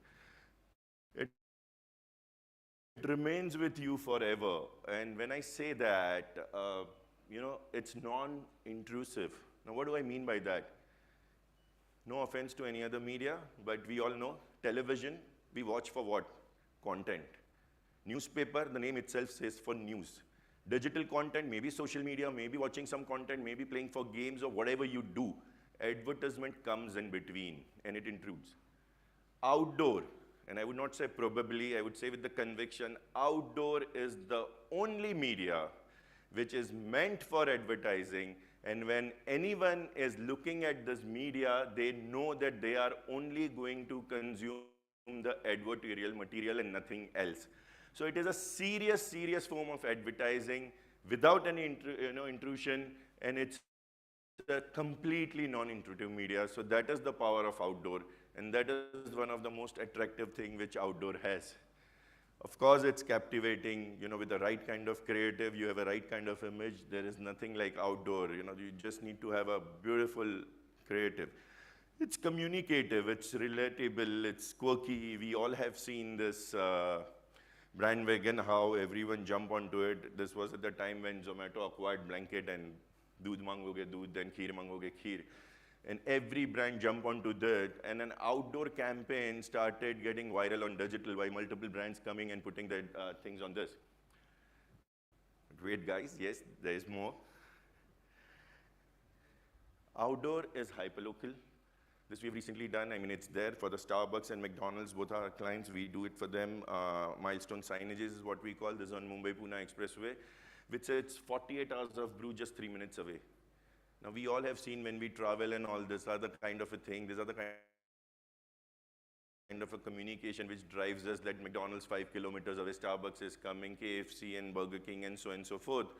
remains with you forever. And when I say that, it's non-intrusive. Now, what do I mean by that? No offense to any other media, but we all know television, we watch for what? Content. Newspaper, the name itself says for news. Digital content, maybe social media, maybe watching some content, maybe playing for games or whatever you do. Advertisement comes in between and it intrudes. Outdoor, and I would not say probably, I would say with the conviction, outdoor is the only media which is meant for advertising. And when anyone is looking at this media, they know that they are only going to consume the advertorial material and nothing else. So it is a serious, serious form of advertising without any intrusion, and it's a completely non-intrusive media. So that is the power of outdoor, and that is one of the most attractive things which outdoor has. Of course, it's captivating, with the right kind of creative, you have a right kind of image. There is nothing like outdoor, you just need to have a beautiful creative. It's communicative, it's relatable, it's quirky. We all have seen this bandwagon, how everyone jumped onto it. This was at the time when Zomato acquired Blanket and doodh mangoge doodh, then kheer mangoge kheer. And every brand jumped onto that, and an outdoor campaign started getting viral on digital by multiple brands coming and putting their things on this. But wait guys, yes, there is more. Outdoor is hyperlocal. This we've recently done. It's there for the Starbucks and McDonald's, both our clients. We do it for them. Milestone signages is what we call this on Mumbai-Pune Expressway, which says 48 hours of brew just 3 minutes away. Now, we all have seen when we travel and all this other kind of a thing, this other kind of a communication which drives us that McDonald's 5 kilometers away, Starbucks is coming, KFC and Burger King and so forth.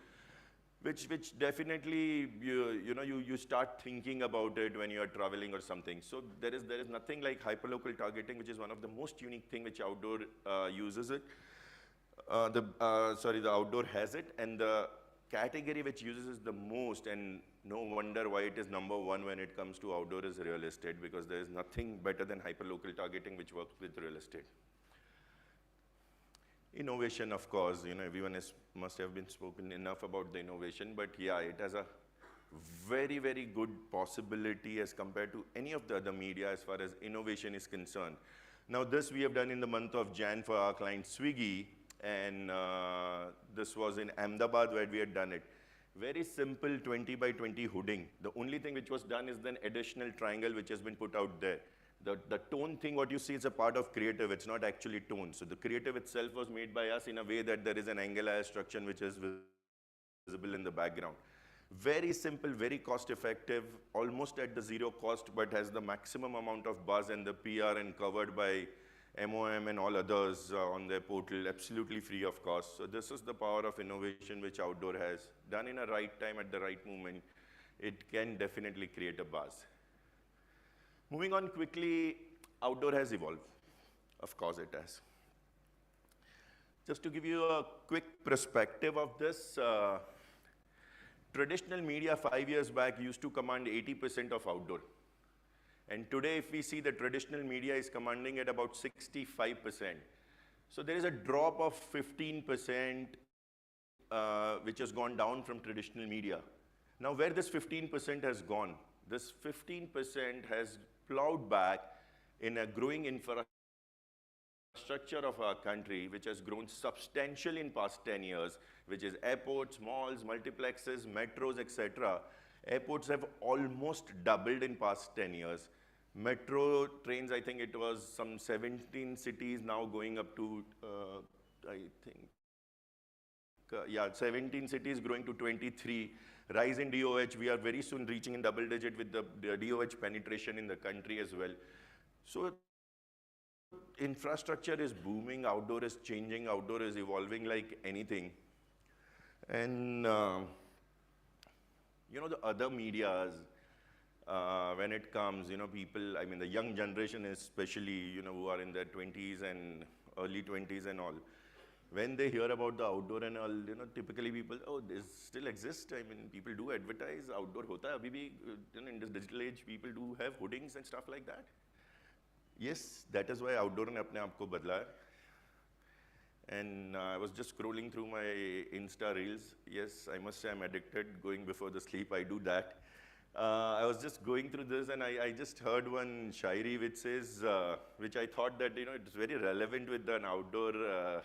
which definitely, you start thinking about it when you are traveling or something. So there is nothing like hyperlocal targeting, which is one of the most unique thing which outdoor uses it. The outdoor has it, and the category which uses it the most, and no wonder why it is #1 when it comes to outdoor, is real estate, because there is nothing better than hyperlocal targeting which works with real estate. Innovation, of course, everyone must have been spoken enough about the innovation, but yeah, it has a very, very good possibility as compared to any of the other media as far as innovation is concerned. Now, this we have done in the month of Jan for our client Swiggy, and this was in Ahmedabad where we had done it. Very simple 20 by 20 hooding. The only thing which was done is an additional triangle which has been put out there. The tone thing, what you see, is a part of creative. It's not actually tone. So the creative itself was made by us in a way that there is an angle instruction which is visible in the background. Very simple, very cost effective, almost at the zero cost, but has the maximum amount of buzz and the PR, and covered by MOM and all others on their portal, absolutely free of cost. So this is the power of innovation which outdoor has. Done in a right time at the right moment, it can definitely create a buzz. Moving on quickly, outdoor has evolved. Of course it has. Just to give you a quick perspective of this, traditional media 5 years back used to command 80% of outdoor. And today, if we see, the traditional media is commanding at about 65%. So there is a drop of 15% which has gone down from traditional media. Now, where this 15% has gone, this 15% has plowed back in a growing infrastructure of our country, which has grown substantially in past 10 years, which is airports, malls, multiplexes, metros, etc. Airports have almost doubled in past 10 years. Metro trains, I think it was some 17 cities, now going up to, 17 cities growing to 23. Rise in DOH, we are very soon reaching in double digit with the DOH penetration in the country as well. So infrastructure is booming, outdoor is changing, outdoor is evolving like anything. And the other medias, when it comes, people, the young generation especially, who are in their 20s and early 20s and all, when they hear about the outdoor and all, typically people, oh, this still exists. People do advertise, outdoor hota hai. Abhi bhi, in this digital age, people do have hoodings and stuff like that. Yes, that is why outdoor ne apne aap ko badla hai. And I was just scrolling through my Insta reels. Yes, I must say I'm addicted. Going before the sleep, I do that. I was just going through this, and I just heard one shairi which says, which I thought that, it's very relevant with an outdoor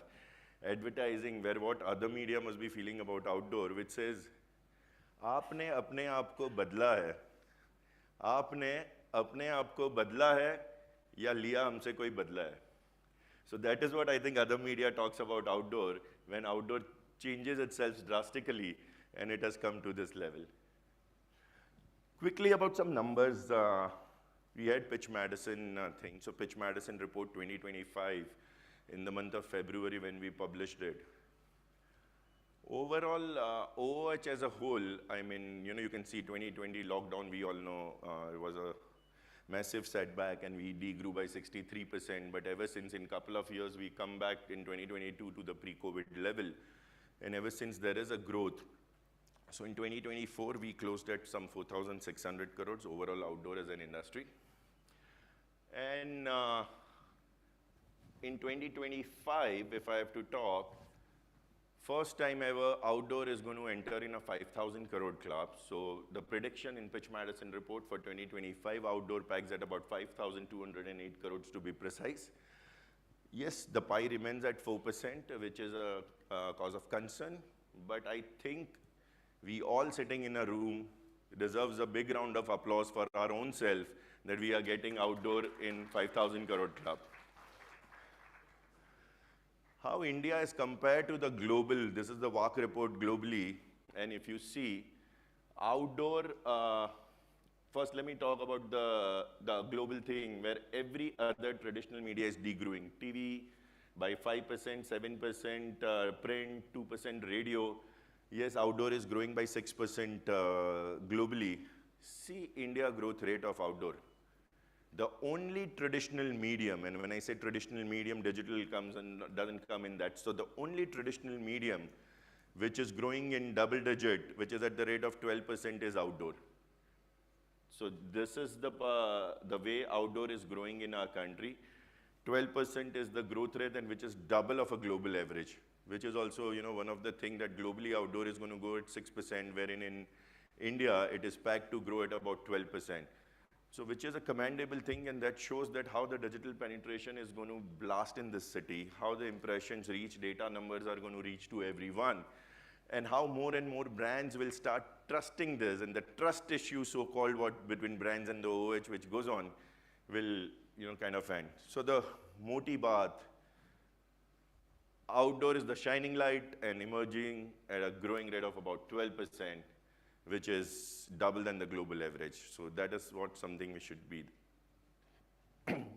advertising, where what other media must be feeling about outdoor, which says, आपने अपने आप को बदला है, आपने अपने आप को बदला है, या लिया हमसे कोई बदला है. So that is what I think other media talks about outdoor, when outdoor changes itself drastically, and it has come to this level. Quickly about some numbers, we had Pitch Madison thing. So Pitch Madison report 2025 in the month of February when we published it. Overall, OOH as a whole, you can see 2020 lockdown, we all know it was a massive setback, and we degrew by 63%, but ever since, in a couple of years, we come back in 2022 to the pre-COVID level, and ever since there is a growth. So in 2024, we closed at some 4,600 crores overall outdoor as an industry. And in 2025, if I have to talk, first time ever, outdoor is going to enter in a 5,000 crore club. So the prediction in Pitch Madison report for 2025, outdoor pegs at about 5,208 crores to be precise. Yes, the pie remains at 4%, which is a cause of concern, but I think we all sitting in a room deserves a big round of applause for our own self that we are getting outdoor in 5,000 crore club. How India is compared to the global, this is the WAC report globally, and if you see, outdoor, first let me talk about the global thing where every other traditional media is degrowing. TV by 5%, 7%, print, 2% radio. Yes, outdoor is growing by 6% globally. See India growth rate of outdoor. The only traditional medium, and when I say traditional medium, digital comes and doesn't come in that. So the only traditional medium which is growing in double digit, which is at the rate of 12% is outdoor. So this is the way outdoor is growing in our country. 12% is the growth rate, and which is double of a global average, which is also, one of the things that globally outdoor is going to go at 6%, wherein in India, it is packed to grow at about 12%. So which is a commendable thing, and that shows that how the digital penetration is going to blast in this city, how the impressions reach, data numbers are going to reach to everyone, and how more and more brands will start trusting this, and the trust issue, so-called, between brands and the OH, which goes on, will, kind of end. So the Moti Baat, outdoor is the shining light and emerging at a growing rate of about 12%, which is double than the global average. So that is what something we should be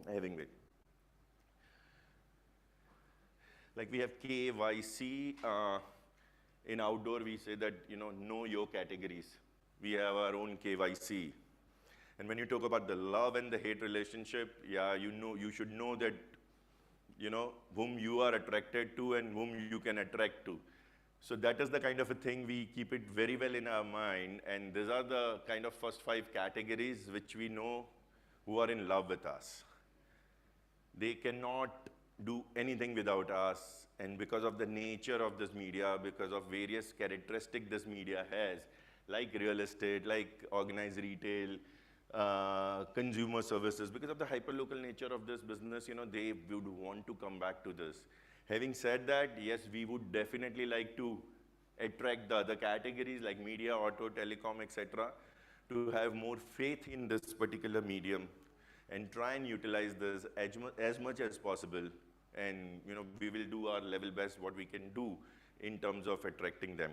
having with. Like we have KYC. In outdoor, we say that, know your categories. We have our own KYC. And when you talk about the love and the hate relationship, yeah, you should know that, whom you are attracted to and whom you can attract to. So that is the kind of a thing we keep it very well in our mind. And these are the kind of first 5 categories which we know who are in love with us. They cannot do anything without us. And because of the nature of this media, because of various characteristics this media has, like real estate, like organized retail, consumer services, because of the hyperlocal nature of this business, they would want to come back to this. Having said that, yes, we would definitely like to attract the other categories like media, auto, telecom, etc., to have more faith in this particular medium and try and utilize this as much as possible. And we will do our level best what we can do in terms of attracting them.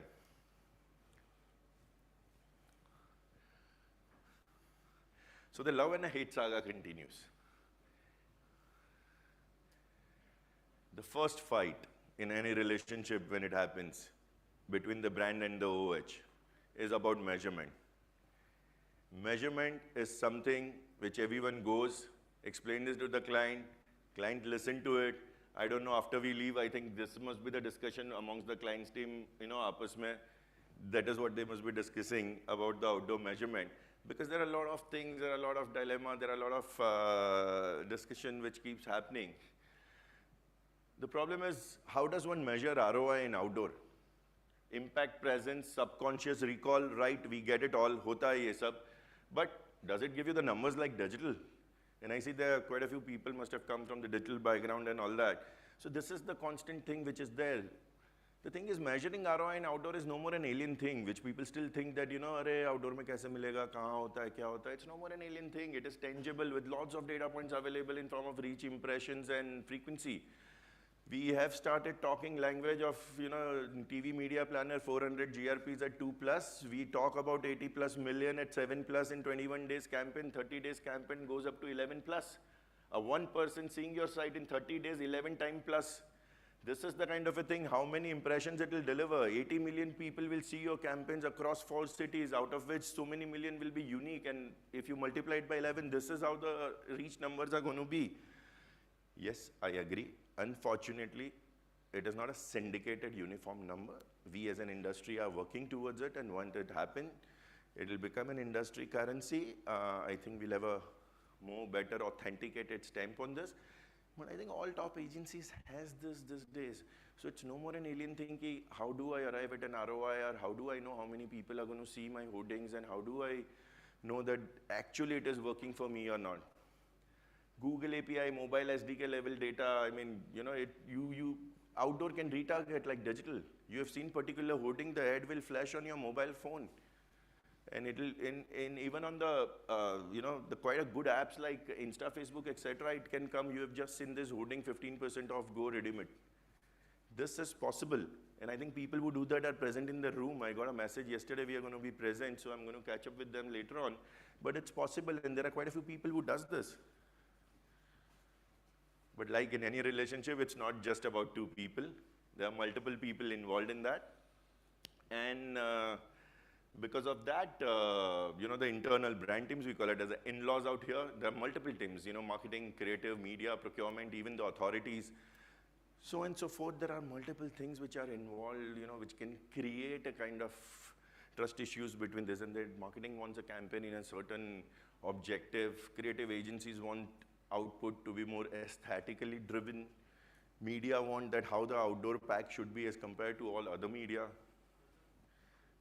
So the love and the hate saga continues. The first fight in any relationship when it happens between the brand and the OH is about measurement. Measurement is something which everyone goes, explain this to the client listen to it. I don't know, after we leave, I think this must be the discussion amongst the client's team, aapas mein. That is what they must be discussing about the outdoor measurement. Because there are a lot of things, there are a lot of dilemma, there are a lot of discussion which keeps happening. The problem is, how does one measure ROI in outdoor? Impact, presence, subconscious recall, right, we get it all, hota hai ye sab. But does it give you the numbers like digital? And I see there are quite a few people must have come from the digital background and all that. So this is the constant thing which is there. The thing is, measuring ROI in outdoor is no more an alien thing, which people still think that, arey, outdoor mein kaise milega, kahan hota hai, kya hota hai. It's no more an alien thing. It is tangible with lots of data points available in form of reach, impressions, and frequency. We have started talking language of, TV media planner, 400 GRPs at 2+. We talk about 80+ million at 7+ in 21 days campaign, 30 days campaign goes up to 11+. A one person seeing your site in 30 days, 11 times plus. This is the kind of a thing, how many impressions it will deliver. 80 million people will see your campaigns across 4 cities, out of which so many million will be unique. And if you multiply it by 11, this is how the reach numbers are going to be. Yes, I agree. Unfortunately, it is not a syndicated uniform number. We as an industry are working towards it, and once it happens, it will become an industry currency. I think we'll have a more better authenticated stamp on this. But I think all top agencies has this these days. So it's no more an alien thing ki, how do I arrive at an ROI, or how do I know how many people are going to see my hoardings, and how do I know that actually it is working for me or not. Google API, mobile SDK level data, I mean, you outdoor can retarget like digital. You have seen particular hoarding, the ad will flash on your mobile phone. And it'll, even on the, the quite a good apps like Insta, Facebook, etc., it can come, you have just seen this hoarding 15% off, go redeem it. This is possible. And I think people who do that are present in the room. I got a message yesterday, we are going to be present, so I'm going to catch up with them later on. But it's possible, and there are quite a few people who does this. But like in any relationship, it's not just about 2 people. There are multiple people involved in that. And because of that, the internal brand teams, we call it as the in-laws out here, there are multiple teams, marketing, creative, media, procurement, even the authorities, so on and so forth. There are multiple things which are involved, which can create a kind of trust issues between this and that. Marketing wants a campaign in a certain objective. Creative agencies want output to be more aesthetically driven. Media want that how the outdoor pack should be as compared to all other media.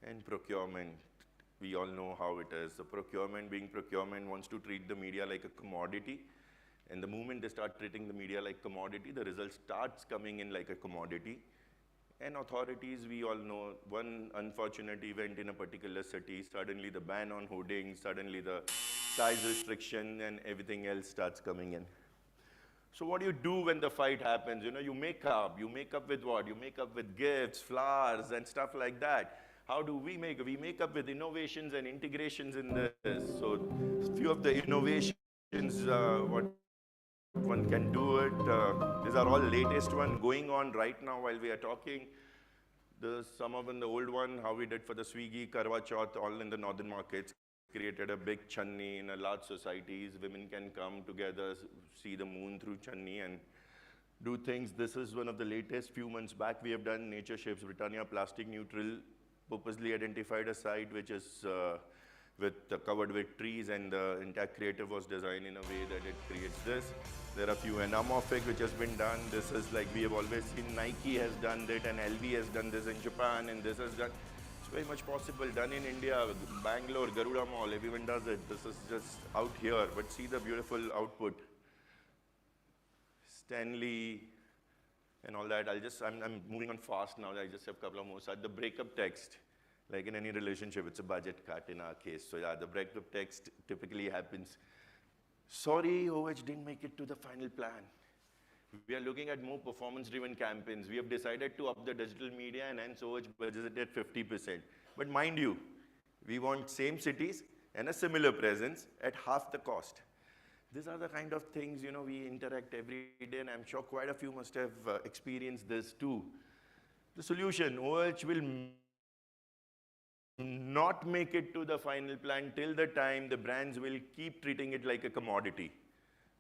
And procurement, we all know how it is. The procurement, being procurement, wants to treat the media like a commodity. And the moment they start treating the media like commodity, the result starts coming in like a commodity. And authorities, we all know, one unfortunate event in a particular city, suddenly the ban on hoarding, suddenly the size restriction, and everything else starts coming in. So what do you do when the fight happens? You make up. You make up with what? You make up with gifts, flowers, and stuff like that. How do we make up? We make up with innovations and integrations in this. So few of the innovations, what one can do it. These are all latest one going on right now while we are talking. Some of them, the old one, how we did for the Swiggy, Karwa Chauth, all in the northern markets, created a big channi in a large societies. Women can come together, see the moon through channi and do things. This is one of the latest. Few months back, we have done Nature Shapes Britannia Plastic Neutral, purposely identified a site which is covered with trees, and the entire creative was designed in a way that it creates this. There are a few anamorphic which has been done. This is like we have always seen Nike has done it and LV has done this in Japan, and this is done. It's very much possible, done in India, Bangalore, Garuda Mall, everyone does it. This is just out here, but see the beautiful output. Stanley and all that. I'm moving on fast now. I just have a couple of more. So the breakup text, like in any relationship, it's a budget cut in our case. So yeah, the breakup text typically happens. Sorry, OH didn't make it to the final plan. We are looking at more performance-driven campaigns. We have decided to up the digital media and hence OH budgeted at 50%. But mind you, we want same cities and a similar presence at half the cost. These are the kind of things, we interact every day, and I'm sure quite a few must have experienced this too. The solution, OH will not make it to the final plan till the time the brands will keep treating it like a commodity.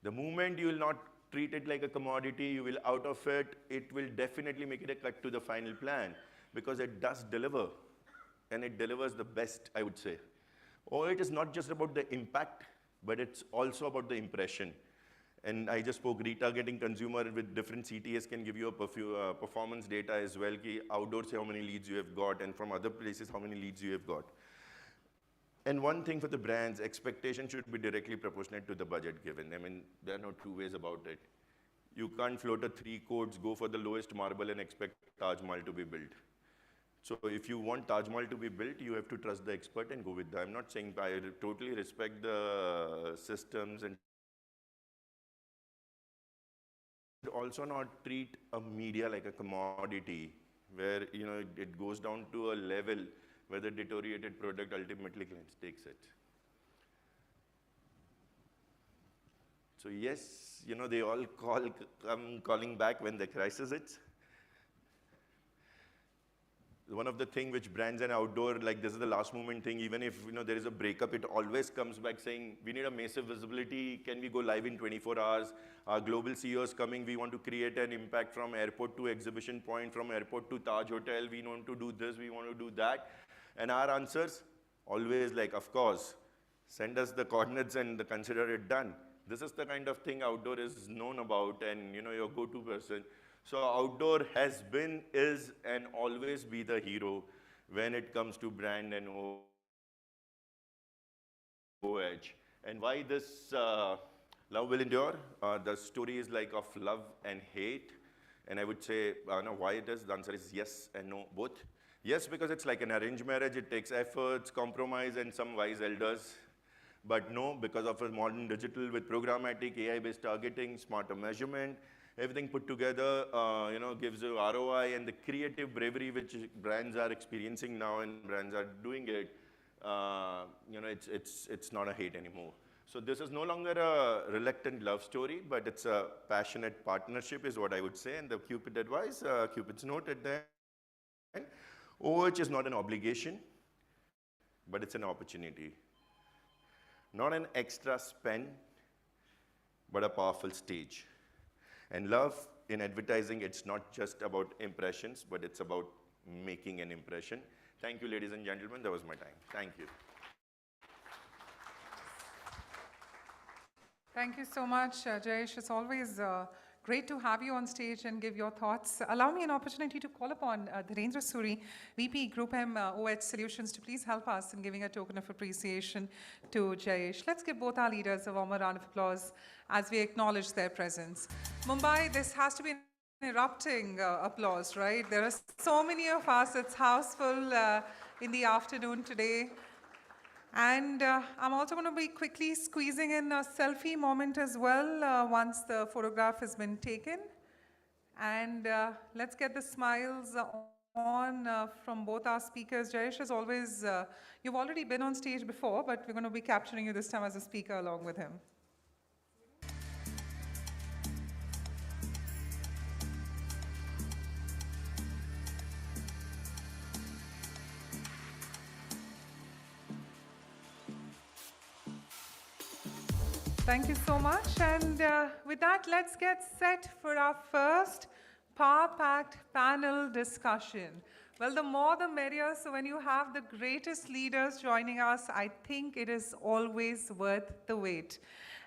The moment you will not treat it like a commodity, you will out of it, it will definitely make it a cut to the final plan, because it does deliver, and it delivers the best, I would say. Or it is not just about the impact, but it's also about the impression. And I just spoke retargeting consumer with different CTS can give you a performance data as well, ki outdoors how many leads you have got, and from other places how many leads you have got. And one thing for the brands, expectation should be directly proportionate to the budget given. I mean, there are no two ways about it. You can't float a 3 codes, go for the lowest marble and expect Taj Mahal to be built. So if you want Taj Mahal to be built, you have to trust the expert and go with that. I'm not saying I totally respect the systems, and also not treat a media like a commodity where it goes down to a level where the deteriorated product ultimately takes it. So yes, they all come calling back when the crisis hits. One of the things which brands and outdoor, like this is the last moment thing, even if there is a breakup, it always comes back saying, we need a massive visibility, can we go live in 24 hours? Our global CEOs coming, we want to create an impact from airport to exhibition point, from airport to Taj Hotel, we want to do this, we want to do that. And our answers, always like, of course, send us the coordinates and consider it done. This is the kind of thing outdoor is known about, and your go-to person. So outdoor has been, is, and always be the hero when it comes to brand and OH. And why this love will endure? The story is like of love and hate. And I would say, why it is? The answer is yes and no, both. Yes, because it's like an arranged marriage. It takes efforts, compromise, and some wise elders. But no, because of a modern digital with programmatic, AI-based targeting, smarter measurement, everything put together, gives you ROI, and the creative bravery which brands are experiencing now, and brands are doing it, it's not a hate anymore. So this is no longer a reluctant love story, but it's a passionate partnership is what I would say. And the Cupid advice, Cupid's note at the end. OH is not an obligation, but it's an opportunity. Not an extra spend, but a powerful stage. And love in advertising, it's not just about impressions, but it's about making an impression. Thank you, ladies and gentlemen. That was my time. Thank you. Thank you so much, Jayesh. It's always great to have you on stage and give your thoughts. Allow me an opportunity to call upon Dhirendra Suri, VP Group M OH Solutions, to please help us in giving a token of appreciation to Jayesh. Let's give both our leaders a warmer round of applause as we acknowledge their presence. Mumbai, this has to be an erupting applause, right? There are so many of us. It's houseful in the afternoon today. And I'm also going to be quickly squeezing in a selfie moment as well once the photograph has been taken. And let's get the smiles on from both our speakers. Jayesh, as always, you've already been on stage before, but we're going to be capturing you this time as a speaker along with him. Thank you so much. And with that, let's get set for our first power-packed panel discussion. Well, the more the merrier. So when you have the greatest leaders joining us, I think it is always worth the wait.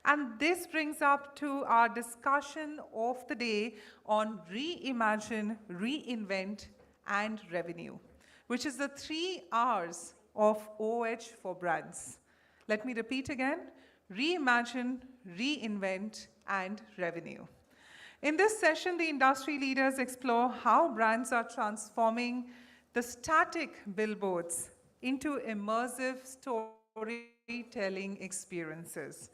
And this brings up to our discussion of the day on reimagine, reinvent, and revenue, which is the 3 R's of OH for brands. Let me repeat again. Reimagine, reinvent, and revenue. In this session, the industry leaders explore how brands are transforming the static billboards into immersive storytelling experiences,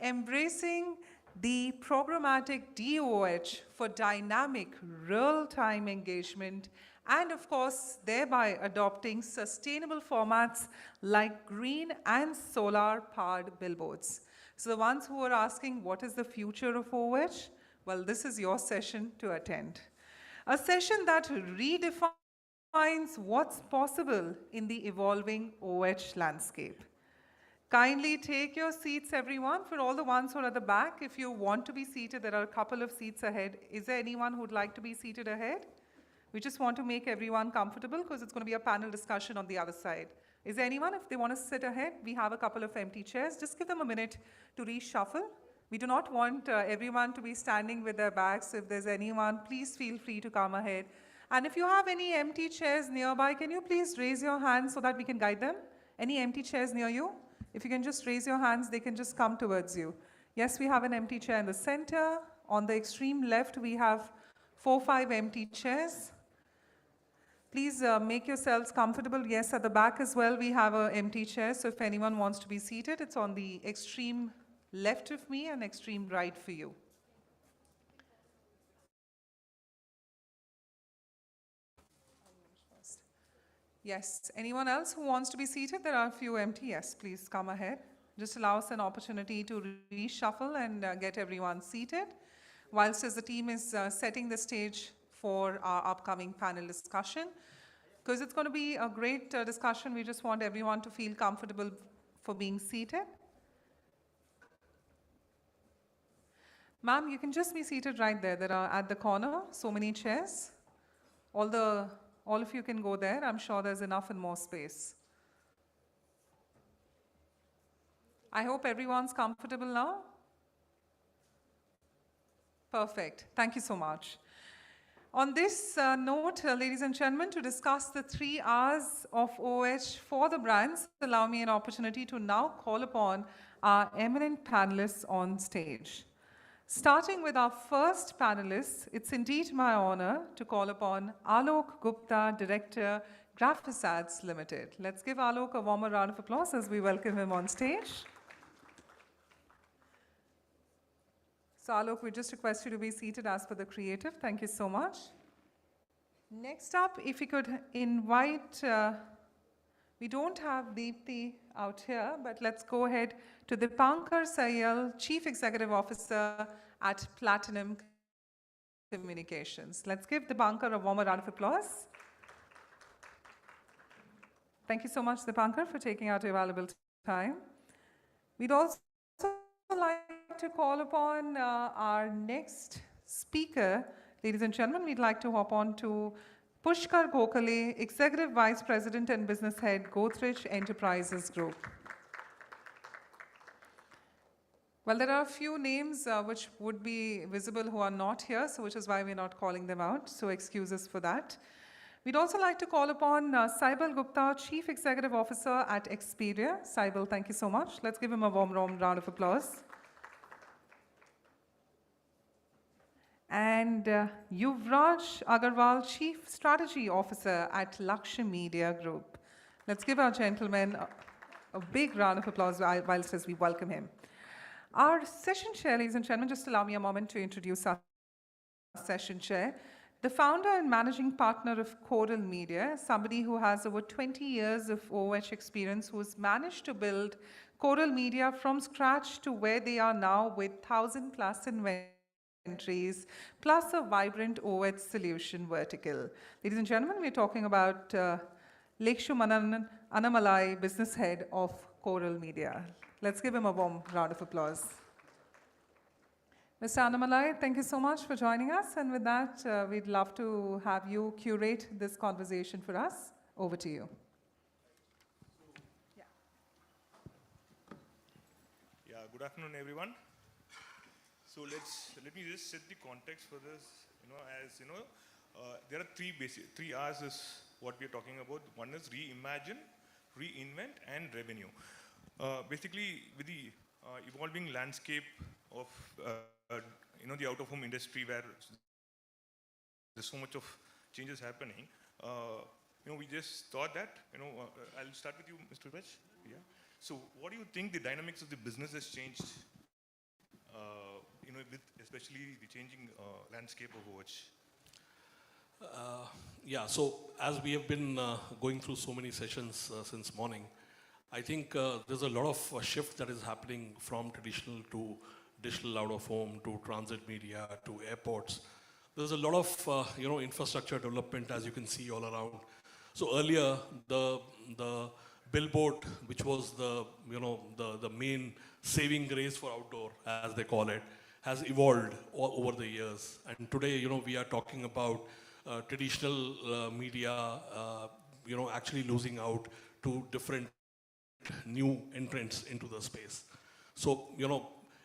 embracing the programmatic DOH for dynamic, real-time engagement, and of course, thereby adopting sustainable formats like green and solar-powered billboards. So the ones who are asking, what is the future of OH? Well, this is your session to attend. A session that redefines what's possible in the evolving OH landscape. Kindly take your seats, everyone. For all the ones who are at the back, if you want to be seated, there are a couple of seats ahead. Is there anyone who would like to be seated ahead? We just want to make everyone comfortable because it's going to be a panel discussion on the other side. Is there anyone, if they want to sit ahead? We have a couple of empty chairs. Just give them a minute to reshuffle. We do not want everyone to be standing with their bags. So if there's anyone, please feel free to come ahead. And if you have any empty chairs nearby, can you please raise your hands so that we can guide them? Any empty chairs near you? If you can just raise your hands, they can just come towards you. Yes, we have an empty chair in the center. On the extreme left, we have 4 or 5 empty chairs. Please make yourselves comfortable. Yes, at the back as well, we have an empty chair. So if anyone wants to be seated, it's on the extreme left of me and extreme right for you. Yes, anyone else who wants to be seated? There are a few empty. Yes, please come ahead. Just allow us an opportunity to reshuffle and get everyone seated. Whilst as the team is setting the stage for our upcoming panel discussion. Because it's going to be a great discussion, we just want everyone to feel comfortable for being seated. Ma'am, you can just be seated right there. There are at the corner so many chairs. All of you can go there. I'm sure there's enough and more space. I hope everyone's comfortable now. Perfect. Thank you so much. On this note, ladies and gentlemen, to discuss the 3 R's of OH for the brands, allow me an opportunity to now call upon our eminent panelists on stage. Starting with our first panelist, it's indeed my honor to call upon Alok Gupta, Director, Graphis Ads Limited. Let's give Alok a warmer round of applause as we welcome him on stage. So Alok, we just request you to be seated as per the creative. Thank you so much. Next up, if we could invite, we don't have Deepthi out here, but let's go ahead to Dipankar Sayal, Chief Executive Officer at Platinum Communications. Let's give Dipankar a warmer round of applause. Thank you so much, Dipankar, for taking out your valuable time. We'd also like to call upon our next speaker. Ladies and gentlemen, we'd like to hop on to Pushkar Gokhale, Executive Vice President and Business Head, Godrej Enterprises Group. Well, there are a few names which would be visible who are not here, so which is why we're not calling them out, so excuses for that. We'd also like to call upon Saibal Gupta, Chief Executive Officer at Expedia. Saibal, thank you so much. Let's give him a warm round of applause. And Yuvraj Agarwal, Chief Strategy Officer at Lakshya Media Group. Let's give our gentleman a big round of applause whilst as we welcome him. Our session chair, ladies and gentlemen, just allow me a moment to introduce our session chair. The founder and managing partner of Coral Media, somebody who has over 20 years of OH experience, who's managed to build Coral Media from scratch to where they are now with 1,000 plus inventories, plus a vibrant OH solution vertical. Ladies and gentlemen, we're talking about Lekshu Anamalai, business head of Coral Media. Let's give him a warm round of applause. Mr. Anamalai, thank you so much for joining us. And with that, we'd love to have you curate this conversation for us. Over to you. Yeah, good afternoon, everyone. So let me just set the context for this. As you know, there are three R's is what we are talking about. One is reimagine, reinvent, and revenue. Basically, with the evolving landscape of the out-of-home industry, where there's so much of changes happening, we just thought that I'll start with you, Mr. Raj. Yeah. So, what do you think the dynamics of the business has changed? With especially the changing landscape of OH. Yeah. So, as we have been going through so many sessions since morning, I think there's a lot of shift that is happening from traditional to digital out of home to transit media to airports. There's a lot of infrastructure development, as you can see all around. So earlier the billboard, which was the main saving grace for outdoor, as they call it, has evolved over the years. And today we are talking about traditional media actually losing out to different new entrants into the space. So,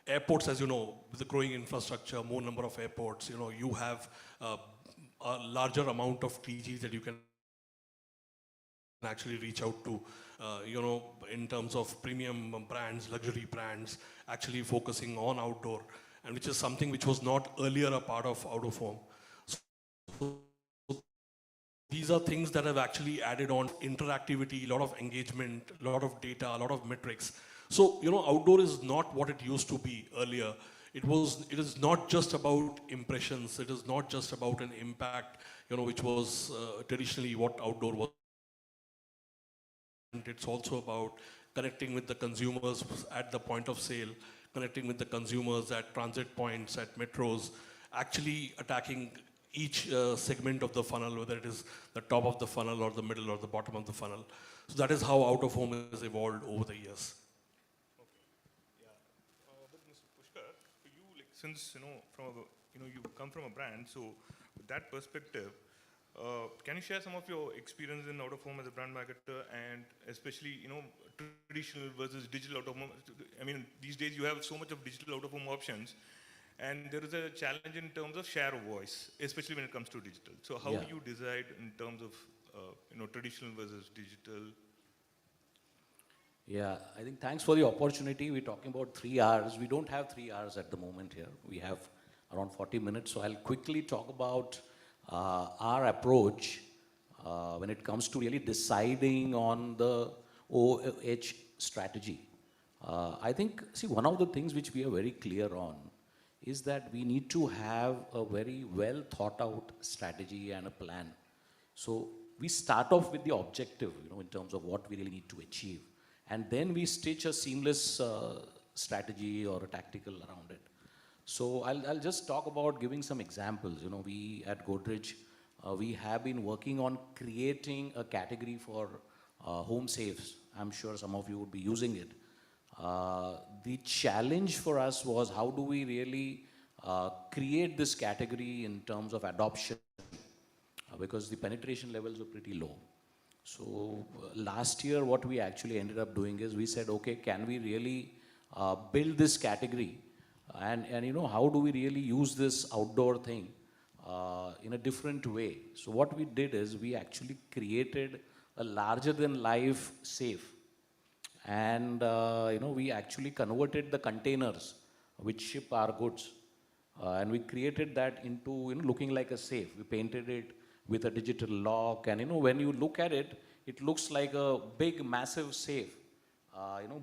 airports, as you know, with the growing infrastructure, more number of airports, you have a larger amount of TGs that you can actually reach out to, in terms of premium brands, luxury brands, actually focusing on outdoor, and which is something which was not earlier a part of out of home. So, these are things that have actually added on interactivity, a lot of engagement, a lot of data, a lot of metrics. So, outdoor is not what it used to be earlier. It is not just about impressions. It is not just about an impact, which was traditionally what outdoor was. And it's also about connecting with the consumers at the point of sale, connecting with the consumers at transit points, at metros, actually attacking each segment of the funnel, whether it is the top of the funnel or the middle or the bottom of the funnel. So that is how out of home has evolved over the years. Okay. Yeah. But Mr. Pushkar, for you, since you come from a brand, so with that perspective, can you share some of your experience in out of home as a brand marketer, and especially traditional versus digital out of home? I mean, these days you have so much of digital out of home options. And there is a challenge in terms of share of voice, especially when it comes to digital. So how do you decide in terms of traditional versus digital? Yeah, I think thanks for the opportunity. We're talking about 3 hours. We don't have 3 hours at the moment here. We have around 40 minutes. So I'll quickly talk about our approach when it comes to really deciding on the OH strategy. I think, see, one of the things which we are very clear on is that we need to have a very well thought out strategy and a plan. So we start off with the objective, in terms of what we really need to achieve. And then we stitch a seamless strategy or a tactical around it. So I'll just talk about giving some examples. We at Godrej, we have been working on creating a category for home safes. I'm sure some of you would be using it. The challenge for us was how do we really create this category in terms of adoption, because the penetration levels were pretty low. So last year what we actually ended up doing is we said, okay, can we really build this category, and how do we really use this outdoor thing in a different way. So what we did is we actually created a larger than life safe, and we actually converted the containers which ship our goods, and we created that into looking like a safe. We painted it with a digital lock, and when you look at it, it looks like a big massive safe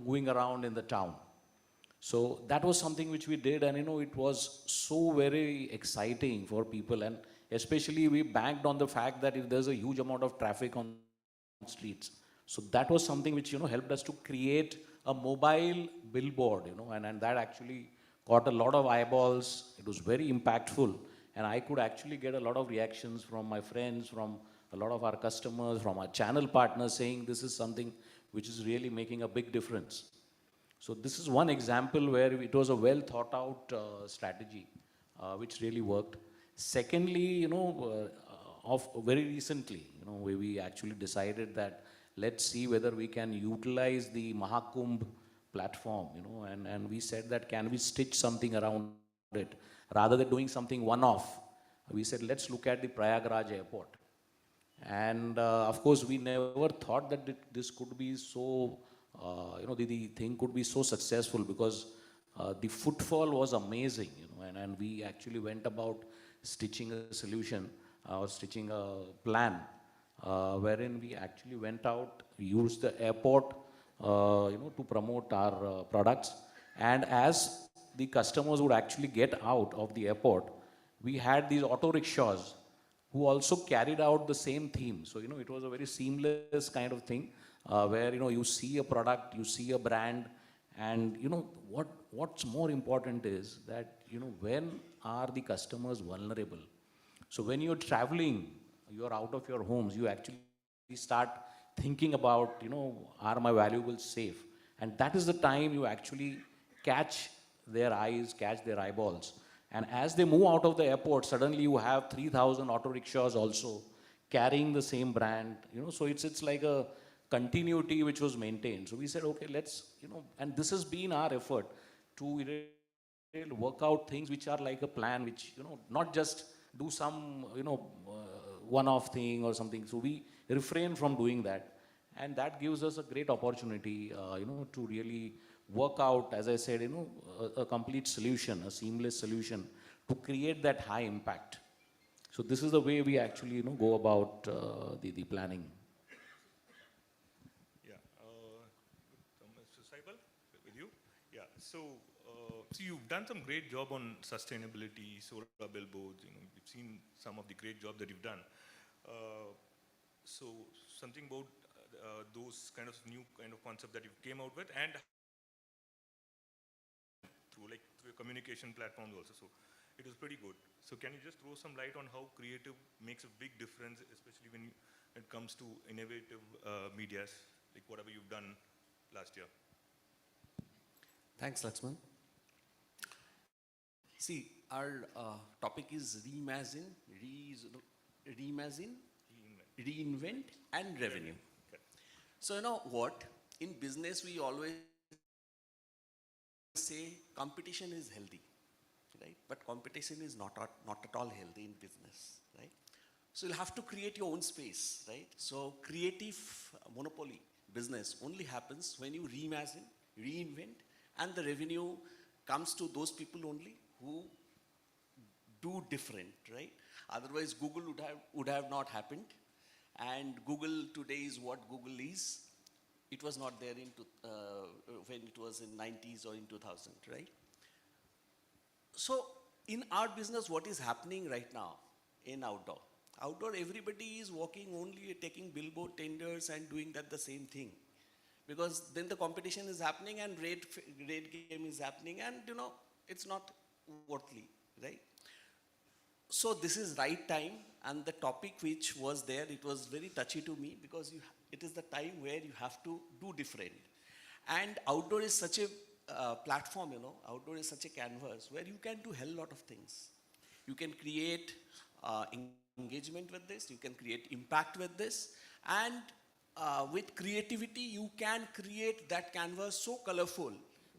moving around in the town. So that was something which we did, and it was so very exciting for people, and especially we banked on the fact that if there's a huge amount of traffic on streets. So that was something which helped us to create a mobile billboard, and that actually got a lot of eyeballs. It was very impactful, and I could actually get a lot of reactions from my friends, from a lot of our customers, from our channel partners saying this is something which is really making a big difference. So this is one example where it was a well thought out strategy which really worked. Secondly, very recently, we actually decided that let's see whether we can utilize the Mahakumbh platform, and we said that can we stitch something around it rather than doing something one-off. We said let's look at the Prayagraj airport, and of course we never thought that this could be so the thing could be so successful, because the footfall was amazing, and we actually went about stitching a solution or stitching a plan wherein we actually went out, used the airport to promote our products, and as the customers would actually get out of the airport, we had these auto rickshaws who also carried out the same theme. So it was a very seamless kind of thing, where you see a product, you see a brand, and what's more important is that when are the customers vulnerable. So when you're traveling, you're out of your homes, you actually start thinking about are my valuables safe, and that is the time you actually catch their eyes, catch their eyeballs, and as they move out of the airport, suddenly you have 3,000 auto rickshaws also carrying the same brand, so it's like a continuity which was maintained. So we said, okay, let's, and this has been our effort to work out things which are like a plan, which, not just do some, one-off thing or something. So we refrain from doing that. And that gives us a great opportunity, to really work out, as I said, a complete solution, a seamless solution to create that high impact. So this is the way we actually, go about the planning. So you've done some great job on sustainability, solar billboards, we've seen some of the great job that you've done. So something about those kind of new kind of concept that you came out with, and through your communication platforms also. So it was pretty good. So can you just throw some light on how creative makes a big difference, especially when it comes to innovative medias, like whatever you've done last year? Thanks, Lakshman. See, our topic is reimagine, reinvent, and revenue. Okay. So you know what? In business, we always say competition is healthy, right? But competition is not at all healthy in business, right? So you'll have to create your own space, right? So creative monopoly business only happens when you reimagine, reinvent, and the revenue comes to those people only who do different, right? Otherwise, Google would have not happened. And Google today is what Google is. It was not there when it was in 90s or in 2000, right? So in our business, what is happening right now in outdoor? Outdoor, everybody is working only taking billboard tenders and doing that the same thing. Because then the competition is happening and rate game is happening, and it's not worthly, right? So this is right time, and the topic which was there, it was very touchy to me because it is the time where you have to do different. And outdoor is such a platform, you know, outdoor is such a canvas where you can do hell lot of things. You can create engagement with this, you can create impact with this, and with creativity you can create that canvas so colorful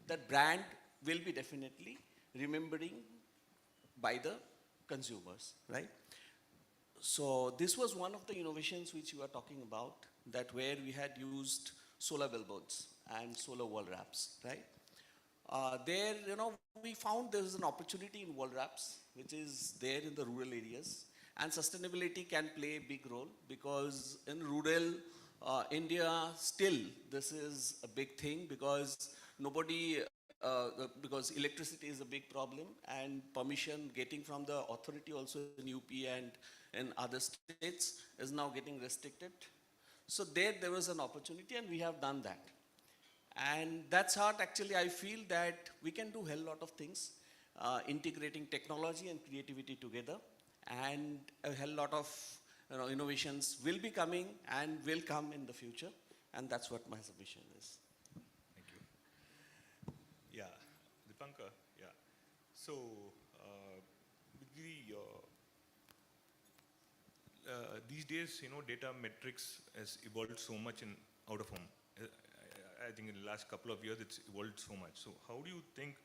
that brand will be definitely remembering by the consumers, right? So this was one of the innovations which you are talking about, that where we had used solar billboards and solar wall wraps, right? There, you know, we found there is an opportunity in wall wraps, which is there in the rural areas, and sustainability can play a big role because in rural India, still this is a big thing because because electricity is a big problem, and permission getting from the authority also in UP and in other states is now getting restricted. So there was an opportunity, and we have done that. And that's how actually I feel that we can do a hell lot of things, integrating technology and creativity together, and a hell lot of innovations will be coming and will come in the future, and that's what my submission is. Thank you. Yeah, Dipankar, yeah. So, these days, data metrics has evolved so much in out of home. I think in the last couple of years, it's evolved so much. So how do you think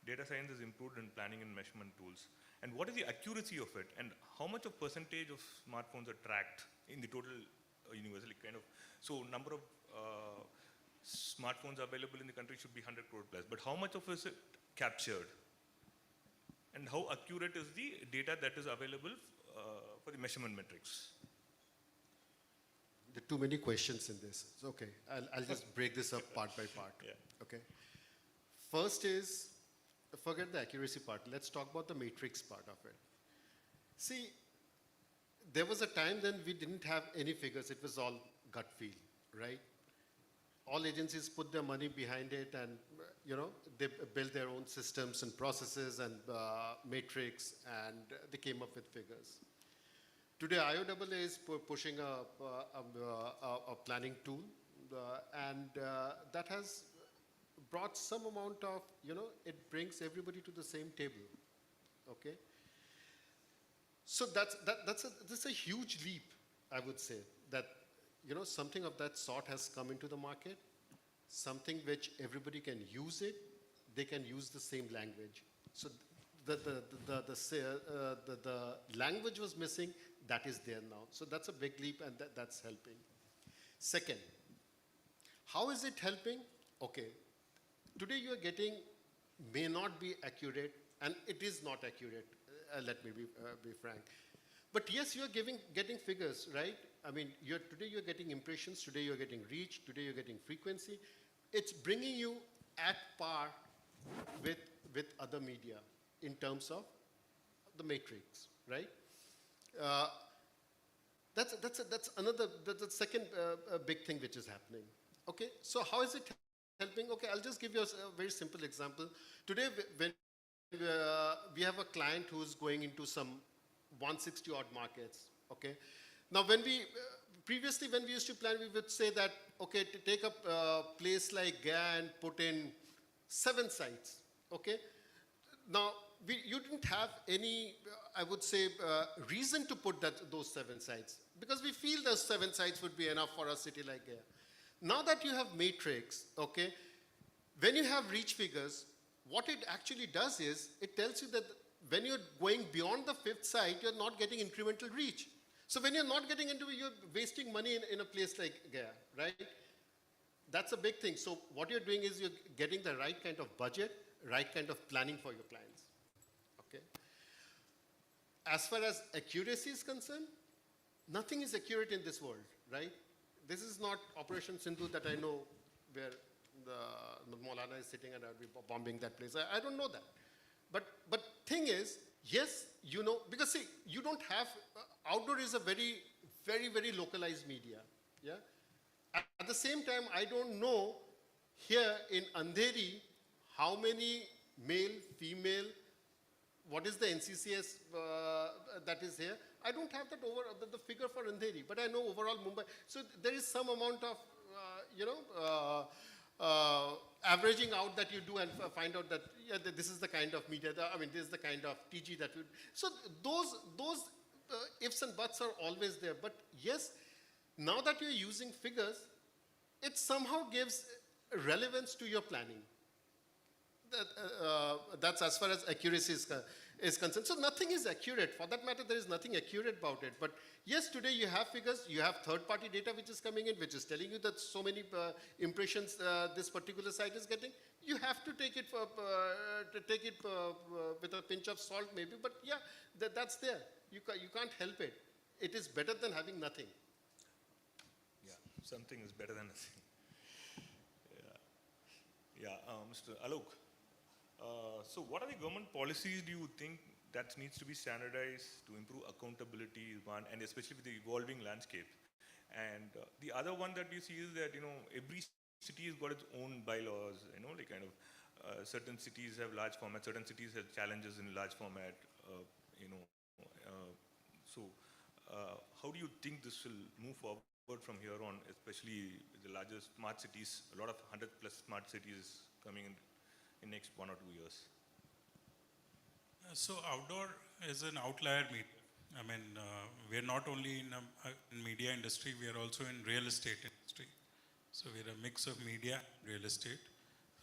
data science has improved in planning and measurement tools? And what is the accuracy of it? And how much of percentage of smartphones are tracked in the total universally so number of smartphones available in the country should be 100 crore plus, but how much of it is captured? And how accurate is the data that is available for the measurement metrics? There are too many questions in this. So, okay, I'll just break this up part by part. Yeah. Okay. First is, forget the accuracy part. Let's talk about the matrix part of it. See, there was a time then we didn't have any figures. It was all gut feel, right? All agencies put their money behind it, and they built their own systems and processes and matrix, and they came up with figures. Today, IOAA is pushing a planning tool, and that has brought some amount of, it brings everybody to the same table, okay? So that's a huge leap, I would say, that, something of that sort has come into the market, something which everybody can use it, they can use the same language. So the language was missing, that is there now. So that's a big leap, and that's helping. Second, how is it helping? Okay, today you are getting, may not be accurate, and it is not accurate, let me be frank. But yes, you are getting figures, right? I mean, today you're getting impressions, today you're getting reach, today you're getting frequency. It's bringing you at par with other media in terms of the matrix, right? That's the second big thing which is happening. Okay, so how is it helping? Okay, I'll just give you a very simple example. Today, when we have a client who's going into some 160 odd markets, okay? Now, previously when we used to plan, we would say that, okay, to take a place like Gaya and put in 7 sites, okay? Now, you didn't have any, I would say, reason to put those 7 sites, because we feel those 7 sites would be enough for a city like Gaya. Now that you have matrix, okay, when you have reach figures, what it actually does is, it tells you that when you're going beyond the 5th site, you're not getting incremental reach. So when you're not getting into it, you're wasting money in a place like Gaya, right? That's a big thing. So what you're doing is you're getting the right kind of budget, right kind of planning for your clients, okay? As far as accuracy is concerned, nothing is accurate in this world, right? This is not Operation Sindhu that I know where the Maulana is sitting and I'll be bombing that place. I don't know that. But thing is, yes, because see, you don't have, outdoor is a very, very, very localized media, yeah? At the same time, I don't know here in Andheri, how many male, female, what is the NCCS that is here? I don't have that the figure for Andheri, but I know overall Mumbai. So there is some amount of, averaging out that you do and find out that, yeah, this is the kind of media, this is the kind of TG that would. So those ifs and buts are always there. But yes, now that you're using figures, it somehow gives relevance to your planning. That's as far as accuracy is concerned. So nothing is accurate. For that matter, there is nothing accurate about it. But yes, today you have figures, you have third-party data which is coming in, which is telling you that so many impressions this particular site is getting. You have to take it with a pinch of salt, maybe. But yeah, that's there. You can't help it. It is better than having nothing. Yeah, something is better than nothing. Mr. Alok. So what are the government policies do you think that needs to be standardized to improve accountability, one, and especially with the evolving landscape? And the other one that we see is that, every city has got its own bylaws, certain cities have large format, certain cities have challenges in large format, how do you think this will move forward from here on, especially the larger smart cities, a lot of 100+ smart cities coming in next 1 or 2 years? So outdoor is an outlier media. We're not only in media industry, we are also in real estate industry. So we're a mix of media and real estate.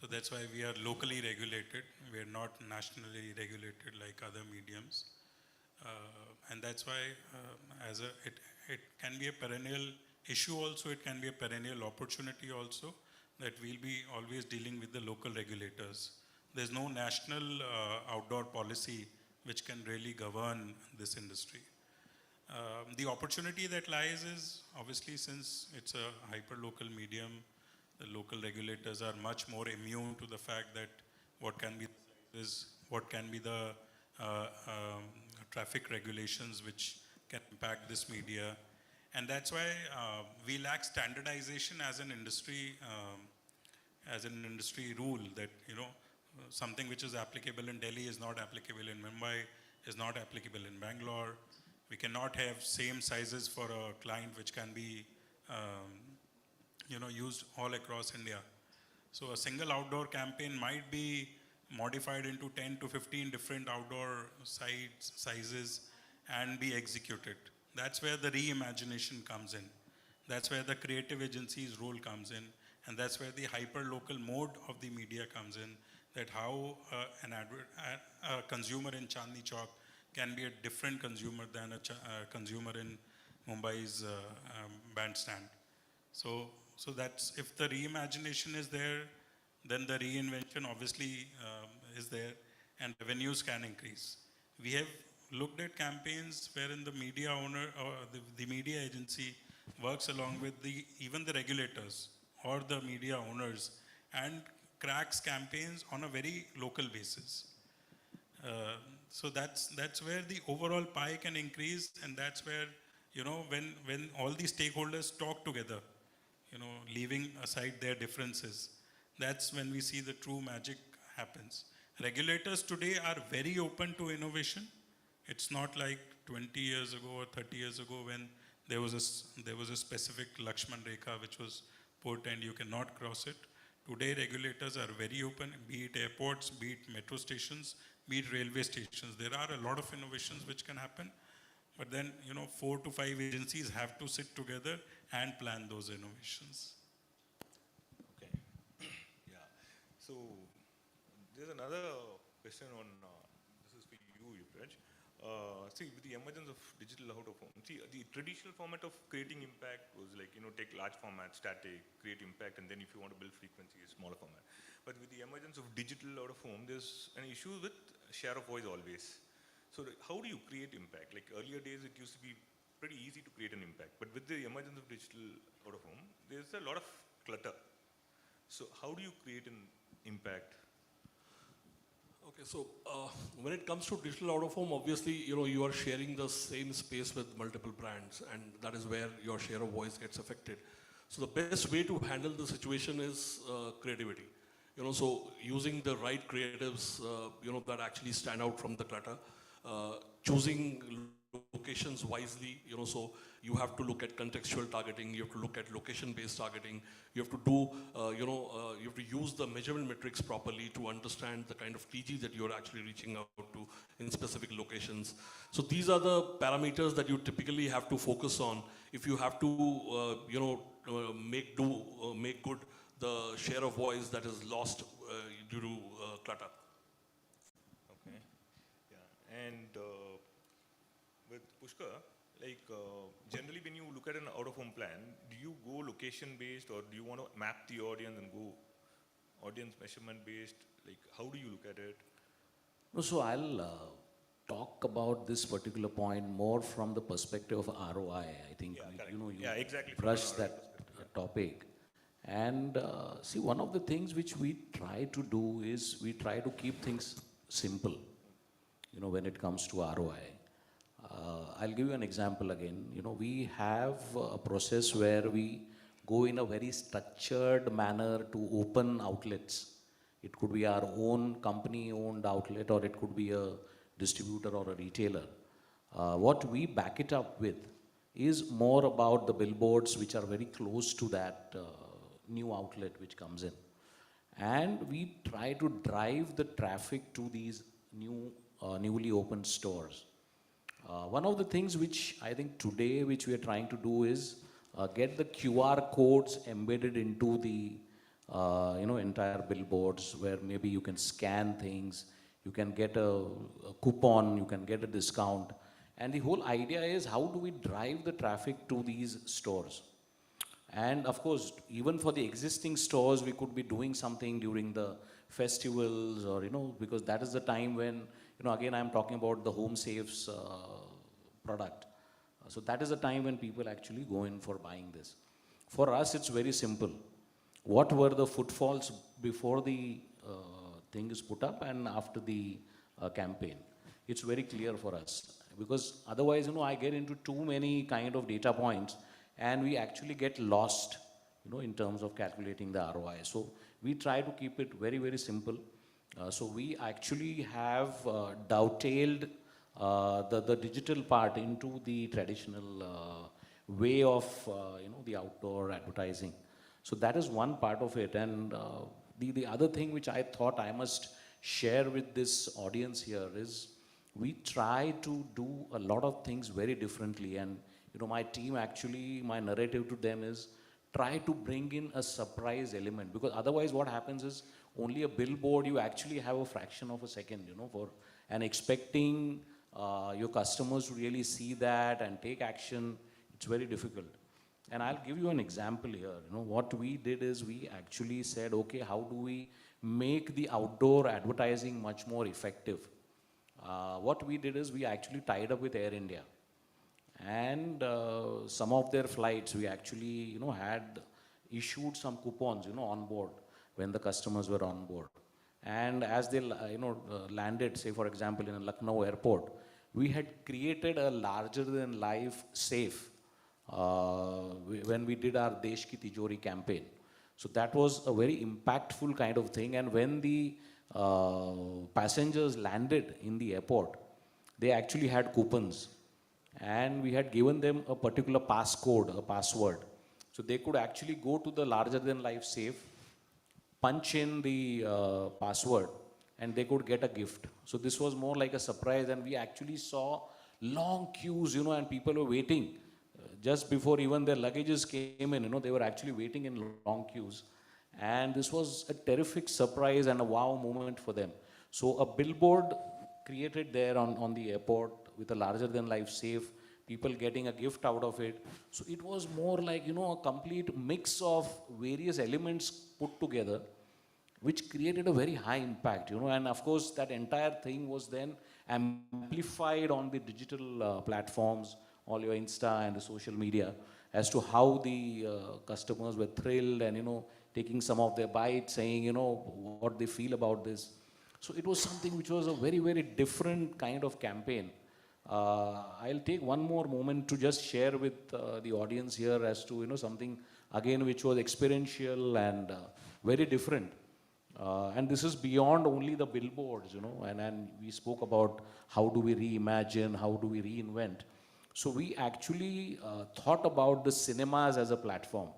So that's why we are locally regulated. We're not nationally regulated like other mediums. And that's why it can be a perennial issue also, it can be a perennial opportunity also, that we'll be always dealing with the local regulators. There's no national outdoor policy which can really govern this industry. The opportunity that lies is, obviously, since it's a hyper-local medium, the local regulators are much more immune to the fact that what can be the traffic regulations which can impact this media. And that's why we lack standardization as an industry rule, that something which is applicable in Delhi is not applicable in Mumbai, is not applicable in Bangalore. We cannot have same sizes for a client which can be used all across India. So a single outdoor campaign might be modified into 10 to 15 different outdoor sizes and be executed. That's where the reimagination comes in. That's where the creative agency's role comes in. And that's where the hyper-local mode of the media comes in, that how a consumer in Chandni Chowk can be a different consumer than a consumer in Mumbai's bandstand. So that's, if the reimagination is there, then the reinvention obviously is there, and revenues can increase. We have looked at campaigns wherein the media owner or the media agency works along with even the regulators or the media owners and cracks campaigns on a very local basis. So that's where the overall pie can increase, and that's where, when all the stakeholders talk together, leaving aside their differences, that's when we see the true magic happens. Regulators today are very open to innovation. It's not like 20 years ago or 30 years ago when there was a specific Lakshman Rekha which was put and you cannot cross it. Today regulators are very open, be it airports, be it metro stations, be it railway stations. There are a lot of innovations which can happen, but then 4 to 5 agencies have to sit together and plan those innovations. Okay. Yeah. So there's another question on, this is for you, Yuvraj. See, with the emergence of digital out of home, see, the traditional format of creating impact was like, take large format, static, create impact, and then if you want to build frequency, a smaller format. But with the emergence of digital out of home, there's an issue with share of voice always. So how do you create impact? Like earlier days, it used to be pretty easy to create an impact, but with the emergence of digital out of home, there's a lot of clutter. So how do you create an impact? Okay, so when it comes to digital out of home, obviously, you are sharing the same space with multiple brands, and that is where your share of voice gets affected. So the best way to handle the situation is creativity. So using the right creatives, that actually stand out from the clutter, choosing locations wisely, so you have to look at contextual targeting, you have to look at location-based targeting, you have to do, you have to use the measurement metrics properly to understand the kind of TG that you're actually reaching out to in specific locations. So these are the parameters that you typically have to focus on if you have to, make good the share of voice that is lost due to clutter. Okay. Yeah. And with Pushkar, generally when you look at an out-of-home plan, do you go location-based or do you want to map the audience and go audience measurement-based? How do you look at it? No, so I'll talk about this particular point more from the perspective of ROI. I think you exactly brushed that topic. And see, one of the things which we try to do is we try to keep things simple, when it comes to ROI. I'll give you an example again. We have a process where we go in a very structured manner to open outlets. It could be our own company-owned outlet, or it could be a distributor or a retailer. What we back it up with is more about the billboards which are very close to that new outlet which comes in. And we try to drive the traffic to these newly opened stores. One of the things which I think today which we are trying to do is get the QR codes embedded into the entire billboards, where maybe you can scan things, you can get a coupon, you can get a discount. And the whole idea is, how do we drive the traffic to these stores? And of course, even for the existing stores, we could be doing something during the festivals, or because that is the time when, again, I'm talking about the Home Safes product. So that is the time when people actually go in for buying this. For us, it's very simple. What were the footfalls before the thing is put up and after the campaign? It's very clear for us, because otherwise, I get into too many kind of data points and we actually get lost, in terms of calculating the ROI. So we try to keep it very, very simple. So we actually have dovetailed the digital part into the traditional way of, the outdoor advertising. So that is one part of it. And the other thing which I thought I must share with this audience here is, we try to do a lot of things very differently. And my team actually, my narrative to them is, try to bring in a surprise element, because otherwise what happens is, only a billboard, you actually have a fraction of a second, and expecting your customers to really see that and take action, it's very difficult. And I'll give you an example here. What we did is, we actually said, okay, how do we make the outdoor advertising much more effective? What we did is, we actually tied up with Air India. And some of their flights, we actually, had issued some coupons, on board when the customers were on board. And as they, landed, say for example, in a Lucknow airport, we had created a larger-than-life safe when we did our Desh Ki Tijori campaign. So that was a very impactful kind of thing. And when the passengers landed in the airport, they actually had coupons. And we had given them a particular passcode, a password. So they could actually go to the larger-than-life safe, punch in the password, and they could get a gift. So this was more like a surprise, and we actually saw long queues, and people were waiting. Just before even their luggages came in, they were actually waiting in long queues. And this was a terrific surprise and a wow moment for them. So a billboard created there on the airport with a larger-than-life safe, people getting a gift out of it. So it was more like, a complete mix of various elements put together, which created a very high impact, and of course that entire thing was then amplified on the digital platforms, all your Insta and the social media, as to how the customers were thrilled and, taking some of their bites, saying, what they feel about this. So it was something which was a very, very different kind of campaign. I'll take one more moment to just share with the audience here as to, something again which was experiential and very different. And this is beyond only the billboards, and we spoke about how do we reimagine, how do we reinvent. So we actually thought about the cinemas as a platform.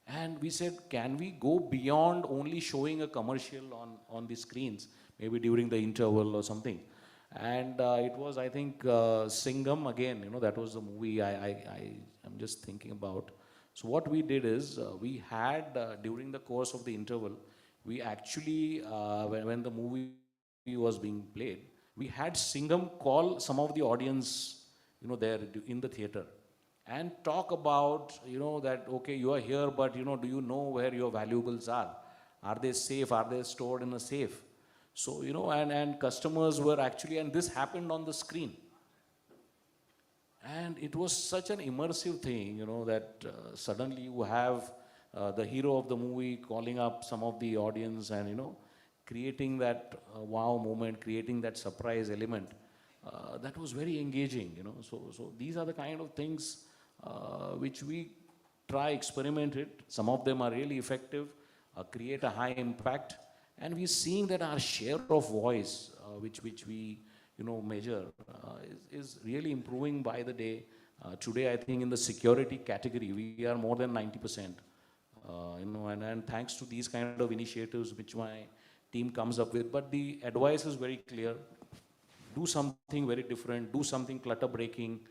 And we said, can we go beyond only showing a commercial on the screens, maybe during the interval or something? And it was, I think, Singham again, that was the movie I'm just thinking about. So what we did is, we had, during the course of the interval, we actually, when the movie was being played, we had Singham call some of the audience, there in the theater, and talk about, that, okay, you are here, but, do you know where your valuables are? Are they safe? Are they stored in a safe? So, and customers were actually, and this happened on the screen. And it was such an immersive thing, that suddenly you have the hero of the movie calling up some of the audience and, creating that wow moment, creating that surprise element. That was very engaging, So these are the kind of things which we try, experiment it. Some of them are really effective, create a high impact. And we're seeing that our share of voice, which we measure, is really improving by the day. Today, I think in the security category, we are more than 90%. And thanks to these kind of initiatives which my team comes up with. But the advice is very clear. Do something very different, do something clutter breaking,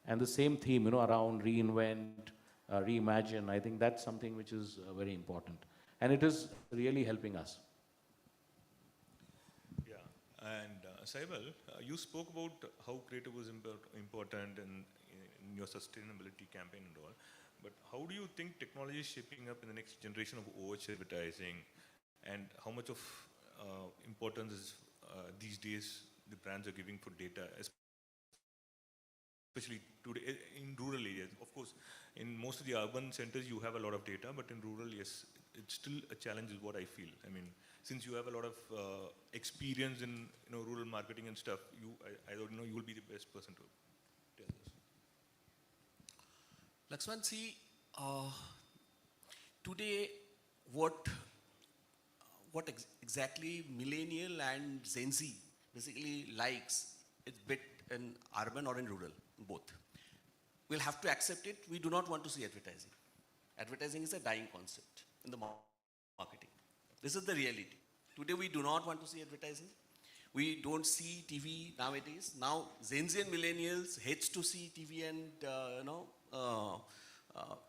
and the same theme, around reinvent, reimagine. I think that's something which is very important. And it is really helping us. Yeah, and Saibal, you spoke about how creative was important in your sustainability campaign and all. But how do you think technology is shaping up in the next generation of OH advertising, and how much of importance is these days the brands are giving for data, especially today in rural areas? Of course, in most of the urban centers you have a lot of data, but in rural, yes, it's still a challenge is what I feel. I mean, since you have a lot of experience in rural marketing and stuff, I don't know, you will be the best person to tell us. Laxman, see, today what exactly millennial and Gen Z basically likes, it's bit in urban or in rural, both. We'll have to accept it. We do not want to see advertising. Advertising is a dying concept in the marketing. This is the reality. Today we do not want to see advertising. We don't see TV nowadays. Now Gen Z and millennials hates to see TV, and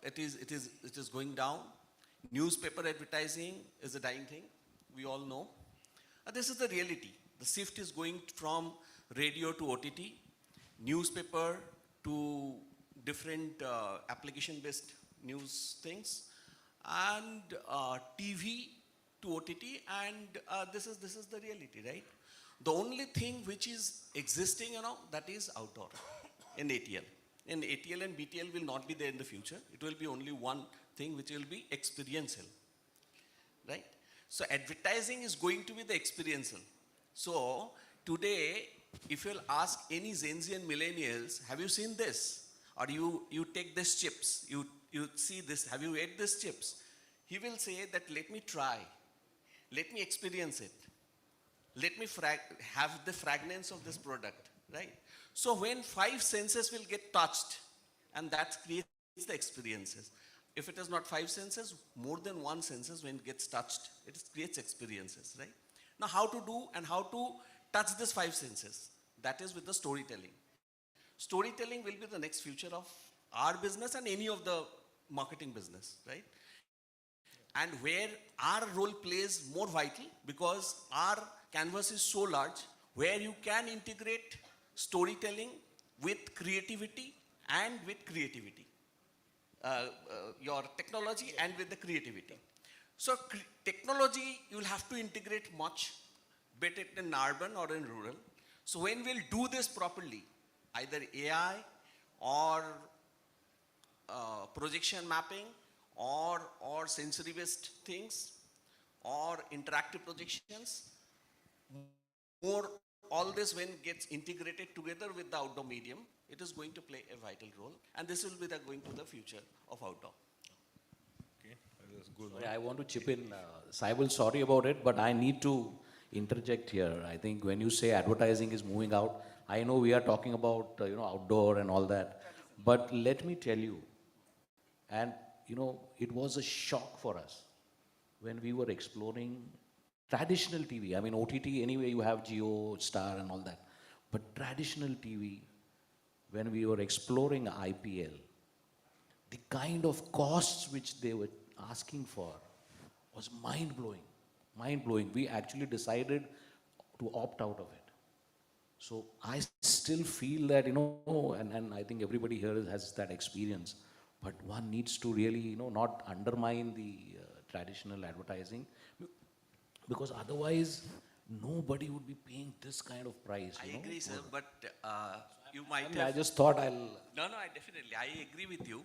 it is going down. Newspaper advertising is a dying thing. We all know. This is the reality. The shift is going from radio to OTT, newspaper to different application-based news things, and TV to OTT, and this is the reality, right? The only thing which is existing, that is outdoor in ATL. And ATL and BTL will not be there in the future. It will be only one thing which will be experiential, right? So advertising is going to be the experiential. So today, if you'll ask any Gen Z and millennials, have you seen this? Or you take these chips, you see this, have you ate these chips? He will say that let me try, let me experience it. Let me have the fragrance of this product, right? So when 5 senses will get touched, and that creates the experiences. If it is not 5 senses, more than 1 senses when it gets touched, it creates experiences, right? Now how to do and how to touch these 5 senses? That is with the storytelling. Storytelling will be the next future of our business and any of the marketing business, right? And where our role plays more vital, because our canvas is so large, where you can integrate storytelling with creativity and with creativity. Your technology and with the creativity. So technology, you will have to integrate much, be it in urban or in rural. So when we'll do this properly, either AI or projection mapping or sensory-based things or interactive projections, all this when gets integrated together with the outdoor medium, it is going to play a vital role, and this will be going to the future of outdoor. Okay, was a good Sorry, one. I want to chip in. Saibul, sorry about it, but I need to interject here. I think when you say advertising is moving out, I know we are talking about outdoor and all that, but let me tell you, and it was a shock for us when we were exploring traditional TV. I mean, OTT anyway, you have Geo, Star, and all that, but traditional TV, when we were exploring IPL, the kind of costs which they were asking for was mind-blowing, mind-blowing. We actually decided to opt out of it. So I still feel that, and I think everybody here has that experience, but one needs to really, not undermine the traditional advertising, because otherwise nobody would be paying this kind of price. I agree, sir, but you might I mean, have... I just thought I'll... No, I agree with you.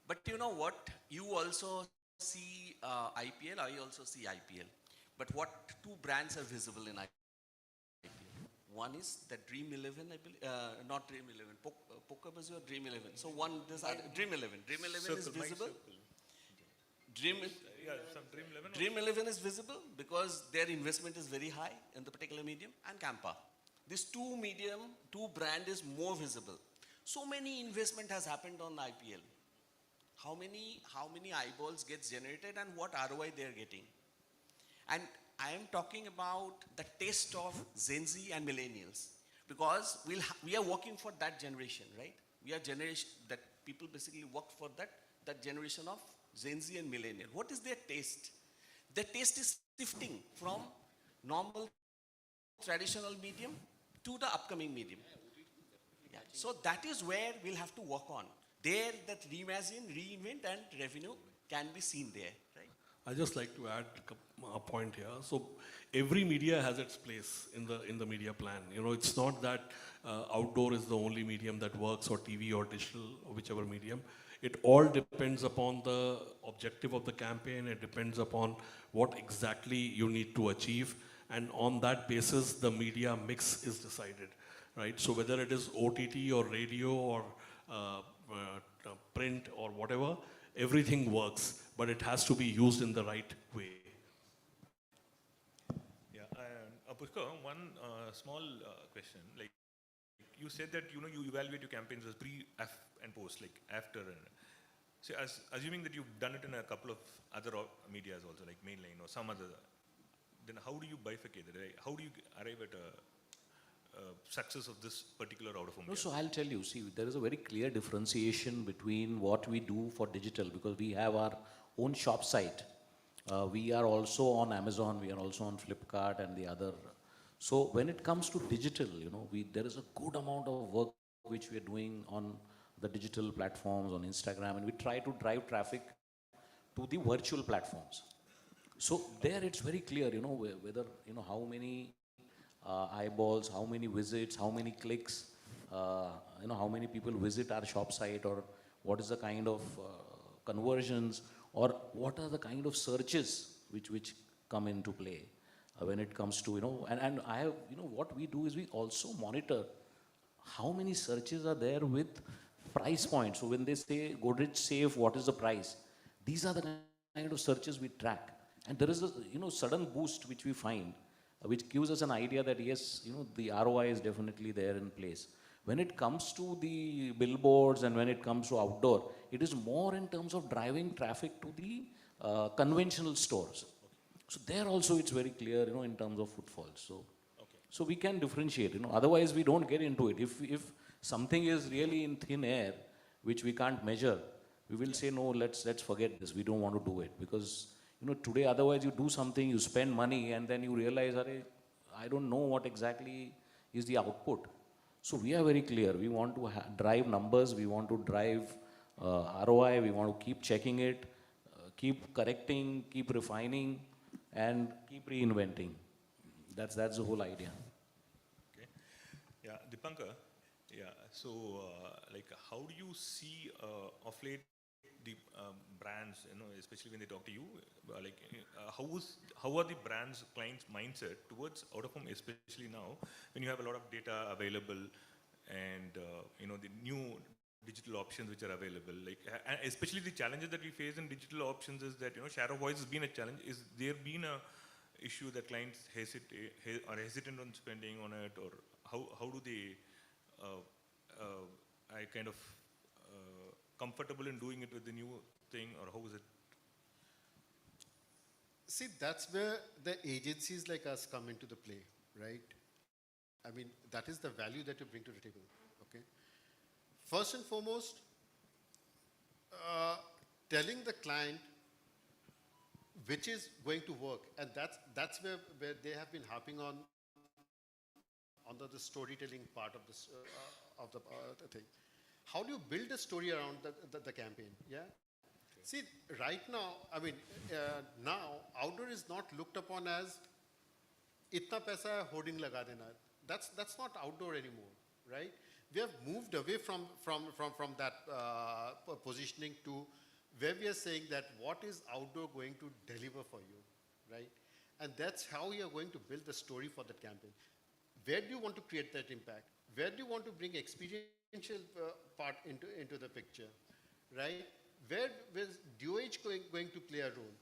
But you know what? You also see IPL, I also see IPL. But what two brands are visible in IPL? One is the Dream 11, I believe, not Dream 11, Pokabazi or Dream 11. So one, Dream 11. Dream 11 is visible. Dream 11. Dream 11 is visible because their investment is very high in the particular medium, and Campa. This two brand is more visible. So many investment has happened on IPL. How many eyeballs gets generated and what ROI they are getting. And I am talking about the taste of Gen Z and millennials, because we are working for that generation, right? We are generation that people basically work for that generation of Gen Z and millennial. What is their taste? Their taste is shifting from normal traditional medium to the upcoming medium. Yeah. So that is where we'll have to work on. There, that reimagine, reinvent, and revenue can be seen there, right? I'd just like to add a point here. So every media has its place in the media plan. It's not that outdoor is the only medium that works, or TV or digital, or whichever medium. It all depends upon the objective of the campaign. It depends upon what exactly you need to achieve. And on that basis, the media mix is decided, right? So whether it is OTT or radio or print or whatever, everything works, but it has to be used in the right way. Yeah, Pushkar, one small question. Like, you said that you evaluate your campaigns as pre, and post, like after. So, assuming that you've done it in a couple of other medias also, like mainline or some other, then how do you bifurcate it? How do you arrive at a success of this particular out-of-home? No, so I'll tell you, see, there is a very clear differentiation between what we do for digital, because we have our own shop site. We are also on Amazon, we are also on Flipkart and the other. So when it comes to digital, there is a good amount of work which we are doing on the digital platforms, on Instagram, and we try to drive traffic to the virtual platforms. So there it's very clear, whether, how many eyeballs, how many visits, how many clicks, how many people visit our shop site, or what is the kind of conversions, or what are the kind of searches which come into play when it comes to, and I have, what we do is we also monitor how many searches are there with price points. So when they say Godrej Safe, what is the price? These are the kind of searches we track. And there is a, sudden boost which we find, which gives us an idea that yes, the ROI is definitely there in place. When it comes to the billboards and when it comes to outdoor, it is more in terms of driving traffic to the conventional stores. So there also it's very clear, in terms of footfalls. So we can differentiate, otherwise we don't get into it. If something is really in thin air, which we can't measure, we will say, no, let's forget this. We don't want to do it, because today, otherwise you do something, you spend money, and then you realize, I don't know what exactly is the output. So we are very clear. We want to drive numbers. We want to drive ROI. We want to keep checking it, keep correcting, keep refining, and keep reinventing. That's the whole idea. Okay. Yeah, Dipankar. Yeah. So, how do you see of late the brands, especially when they talk to you, how are the brands' clients' mindset towards out-of-home, especially now when you have a lot of data available, and the new digital options which are available. Like, and especially the challenges that we face in digital options is that, share of voice has been a challenge. Is there been a issue that clients are hesitant on spending on it, or how do they comfortable in doing it with the new thing, or how is it? See, that's where the agencies like us come into the play, right? I mean, that is the value that you bring to the table, okay? First and foremost, telling the client which is going to work, and that's where they have been harping on the storytelling part of this the thing. How do you build a story around the campaign? Yeah. See, right now, I mean, now outdoor is not looked upon as itna paisa hai, hoarding laga dena. That's not outdoor anymore, right? We have moved away from that positioning to where we are saying that what is outdoor going to deliver for you, right? And that's how you are going to build the story for that campaign. Where do you want to create that impact? Where do you want to bring experiential part into the picture, right? Where is DOH going to play a role?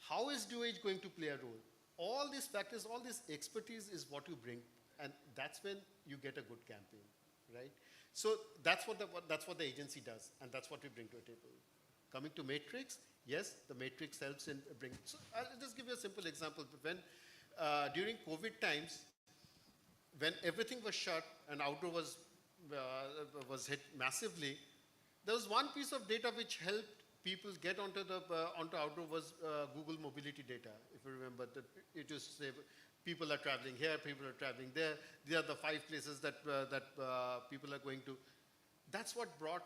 How is DOH going to play a role? All these factors, all this expertise is what you bring, and that's when you get a good campaign, right? So that's what the agency does, and that's what we bring to a table. Coming to Matrix, yes, the Matrix helps in bringing. So I'll just give you a simple example. When during COVID times, when everything was shut and outdoor was hit massively, there was one piece of data which helped people get onto outdoor was Google mobility data. If you remember, that it used to say people are traveling here, people are traveling there. These are the 5 places that people are going to. That's what brought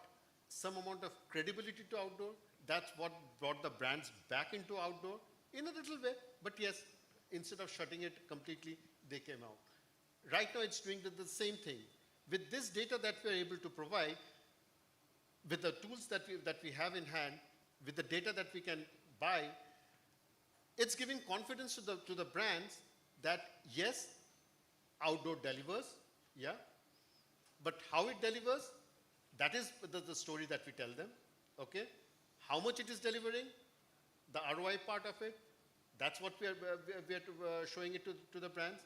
some amount of credibility to outdoor. That's what brought the brands back into outdoor in a little way. But yes, instead of shutting it completely, they came out. Right now, it's doing the same thing. With this data that we're able to provide, with the tools that we have in hand, with the data that we can buy, it's giving confidence to the brands that yes, outdoor delivers, yeah, but how it delivers, that is the story that we tell them, okay? How much it is delivering, the ROI part of it, that's what we are showing it to the brands.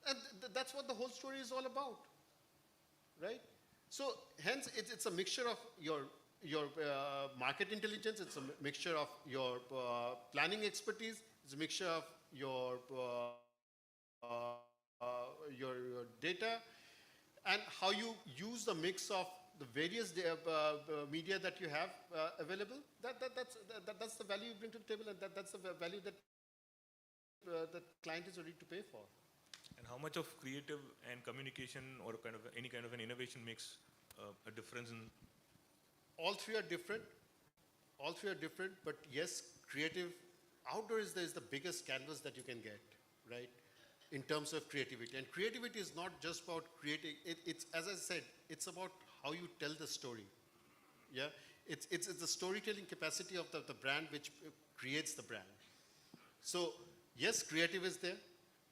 And that's what the whole story is all about, right? So hence, it's a mixture of your market intelligence, it's a mixture of your planning expertise, it's a mixture of your data, and how you use the mix of the various media that you have available. That's the value you bring to the table, and that's the value that the client is ready to pay for. And how much of creative and communication or any kind of an innovation makes a difference in? All three are different. All three are different, but yes, creative. Outdoor is the biggest canvas that you can get, right? In terms of creativity. And creativity is not just about creating, it's as I said, it's about how you tell the story. Yeah? It's the storytelling capacity of the brand which creates the brand. So yes, creative is there.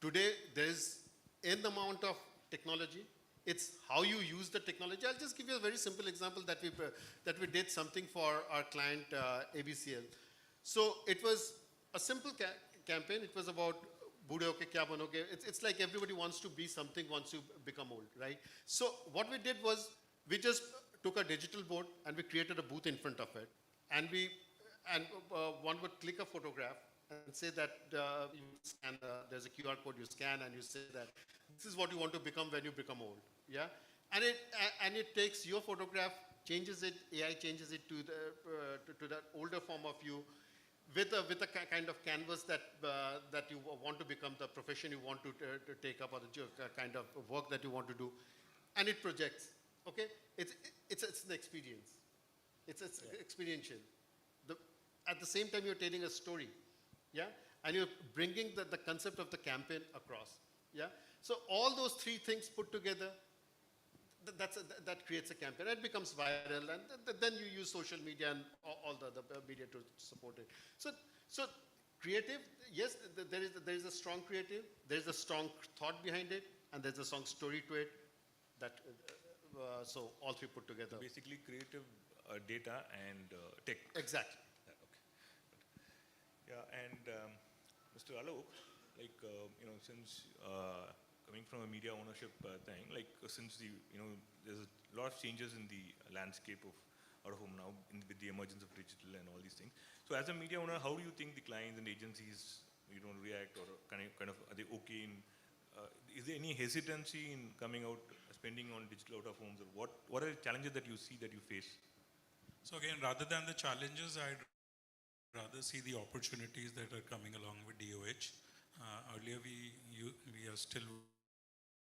Today, there is an amount of technology. It's how you use the technology. I'll just give you a very simple example that we did something for our client ABCL. So it was a simple campaign. It was about Bude hoke kya banoge. It's like everybody wants to be something once you become old, right? So what we did was we just took a digital board and we created a booth in front of it, and one would click a photograph and say that you scan, there's a QR code you scan, and you say that this is what you want to become when you become old, yeah? And it takes your photograph, changes it, AI changes it to the older form of you, with a kind of canvas that you want to become, the profession you want to take up, or the kind of work that you want to do, and it projects, okay? It's an experience. It's experiential. At the same time, you're telling a story. Yeah, and you're bringing the concept of the campaign across. Yeah, so all those 3 things put together, that creates a campaign. It becomes viral, and then you use social media and all the media to support it. So creative, yes, there is a strong creative, there is a strong thought behind it, and there's a strong story to it that so all three put together. Basically, creative data and tech. Exactly. Yeah, and Mr. Alok, like since coming from a media ownership thing, like since there's a lot of changes in the landscape of out of home now with the emergence of digital and all these things. So as a media owner, how do you think the clients and agencies react, or kind of are they okay in? Is there any hesitancy in coming out, spending on digital out of homes, or what are the challenges that you see that you face? So again, rather than the challenges, I'd rather see the opportunities that are coming along with DOH. Earlier, we are still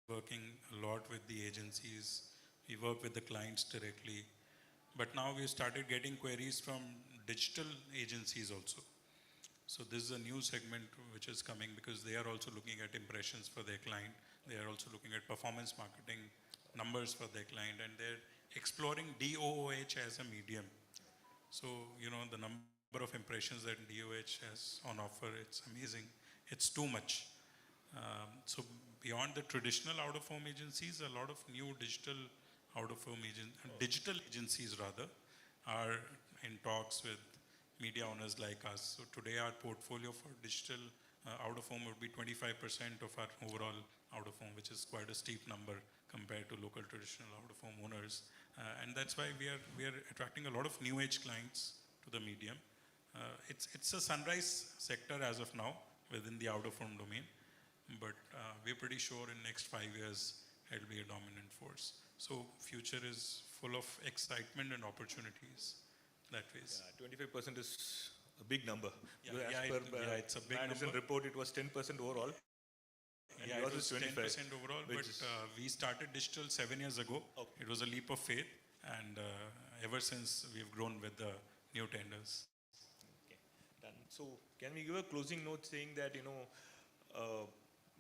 working a lot with the agencies. We work with the clients directly. But now we've started getting queries from digital agencies also. So this is a new segment which is coming because they are also looking at impressions for their client. They are also looking at performance marketing numbers for their client, and they're exploring DOOH as a medium. So, the number of impressions that DOH has on offer, it's amazing. It's too much. So beyond the traditional out-of-home agencies, a lot of new digital agencies are in talks with media owners like us. So today our portfolio for digital out-of-home would be 25% of our overall out-of-home, which is quite a steep number compared to local traditional out-of-home owners. And that's why we are attracting a lot of new age clients to the medium. It's a sunrise sector as of now within the out-of-home domain, but we're pretty sure in next 5 years it'll be a dominant force. So future is full of excitement and opportunities that ways. Yeah, 25% is a big number. It's a big Madison number. report, it was 10% overall. And Yeah, yours it was is 25, 10% overall, but we started digital 7 years ago. Okay. It was a leap of faith, and ever since we've grown with the new tenders. Okay, done. So can we give a closing note saying that,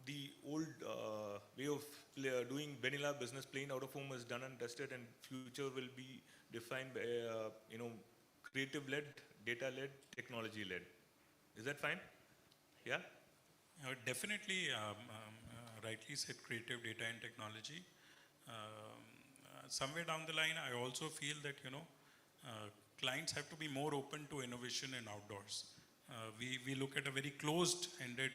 the old way of doing vanilla business, plain out of home, is done and dusted, and future will be defined by, creative-led, data-led, technology-led. Is that fine? Yeah? Definitely, rightly said, creative data and technology. Somewhere down the line, I also feel that, clients have to be more open to innovation in outdoors. We look at a very closed-ended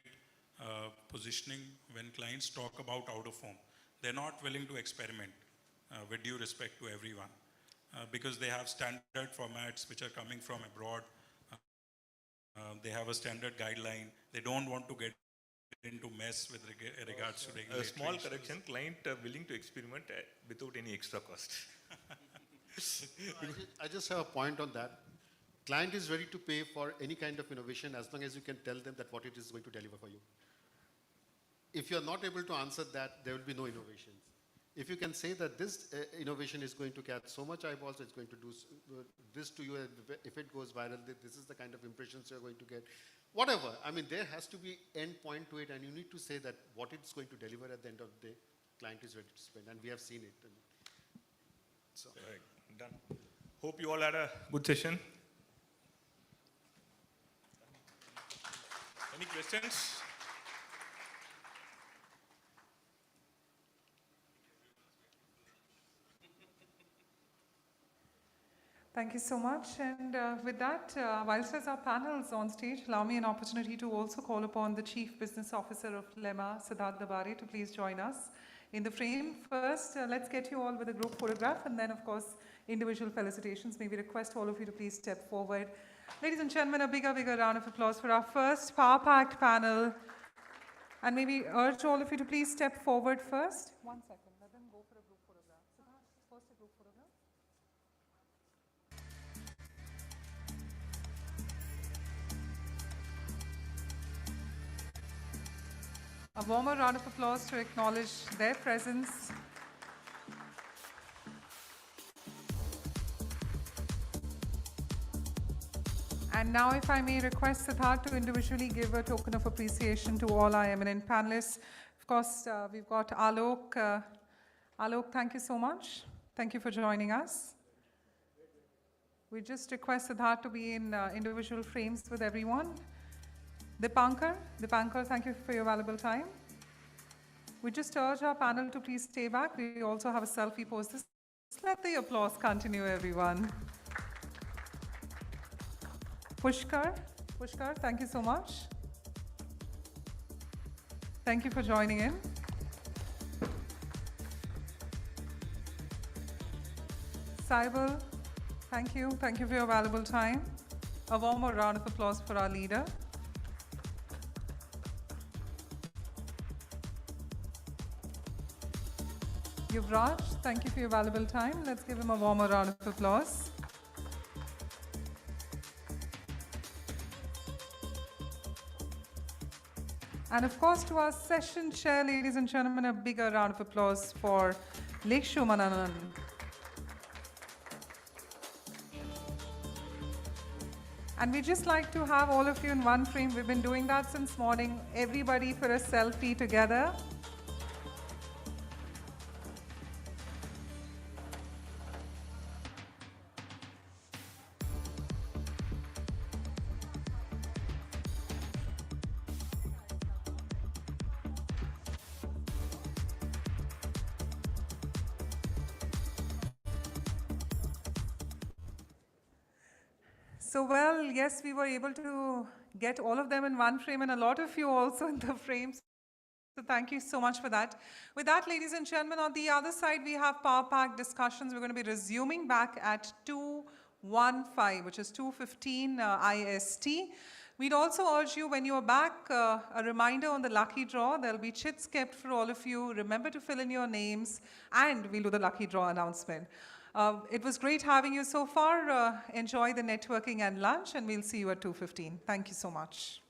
positioning when clients talk about out-of-home. They're not willing to experiment, with due respect to everyone, because they have standard formats which are coming from abroad. They have a standard guideline. They don't want to get into mess with regards to regulatory A small issues. correction, client willing to experiment without any extra cost. I just have a point on that. Client is ready to pay for any kind of innovation as long as you can tell them that what it is going to deliver for you. If you're not able to answer that, there will be no innovations. If you can say that this innovation is going to catch so much eyeballs, it's going to do this to you, and if it goes viral, this is the kind of impressions you're going to get. Whatever. I mean, there has to be end point to it, and you need to say that what it's going to deliver at the end of the day, client is ready to spend, and we have seen it. So, Right, done. Hope you all had a good session. Any questions? Thank you so much. And with that, whilst as our panel is on stage, allow me an opportunity to also call upon the Chief Business Officer of Lemma, Siddharth Dabare, to please join us in the frame. First, let's get you all with a group photograph, and then, of course, individual felicitations. May we request all of you to please step forward. Ladies and gentlemen, a bigger round of applause for our first power-packed panel. And may we urge all of you to please step forward first. 1 second, let them go for a group photograph. Siddharth, first a group photograph. A warmer round of applause to acknowledge their presence. And now, if I may request Siddharth to individually give a token of appreciation to all our eminent panelists. Of course, we've got Alok. Alok, thank you so much. Thank you for joining us. We just request Siddharth to be in individual frames with everyone. Dipankar, thank you for your valuable time. We just urge our panel to please stay back. We also have a selfie pose. This Just let the applause continue, everyone. Pushkar, thank you so much. Thank you for joining in. Saibal, thank you. Thank you for your valuable time. A warmer round of applause for our leader. Yuvraj, thank you for your valuable time. Let's give him a warmer round of applause. And of course, to our session chair, ladies and gentlemen, a bigger round of applause for Lekshu Mananan. And we just like to have all of you in one frame. We've been doing that since morning. Everybody for a selfie together. So well, yes, we were able to get all of them in one frame and a lot of you also in the frames. So thank you so much for that. With that, ladies and gentlemen, on the other side, we have power pack discussions. We're going to be resuming back at 2:15, which is 2:15 IST. We'd also urge you, when you're back, a reminder on the lucky draw. There'll be chits kept for all of you. Remember to fill in your names, and we'll do the lucky draw announcement. It was great having you so far. Enjoy the networking and lunch, and we'll see you at 2:15. Thank you so much.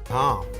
हाँ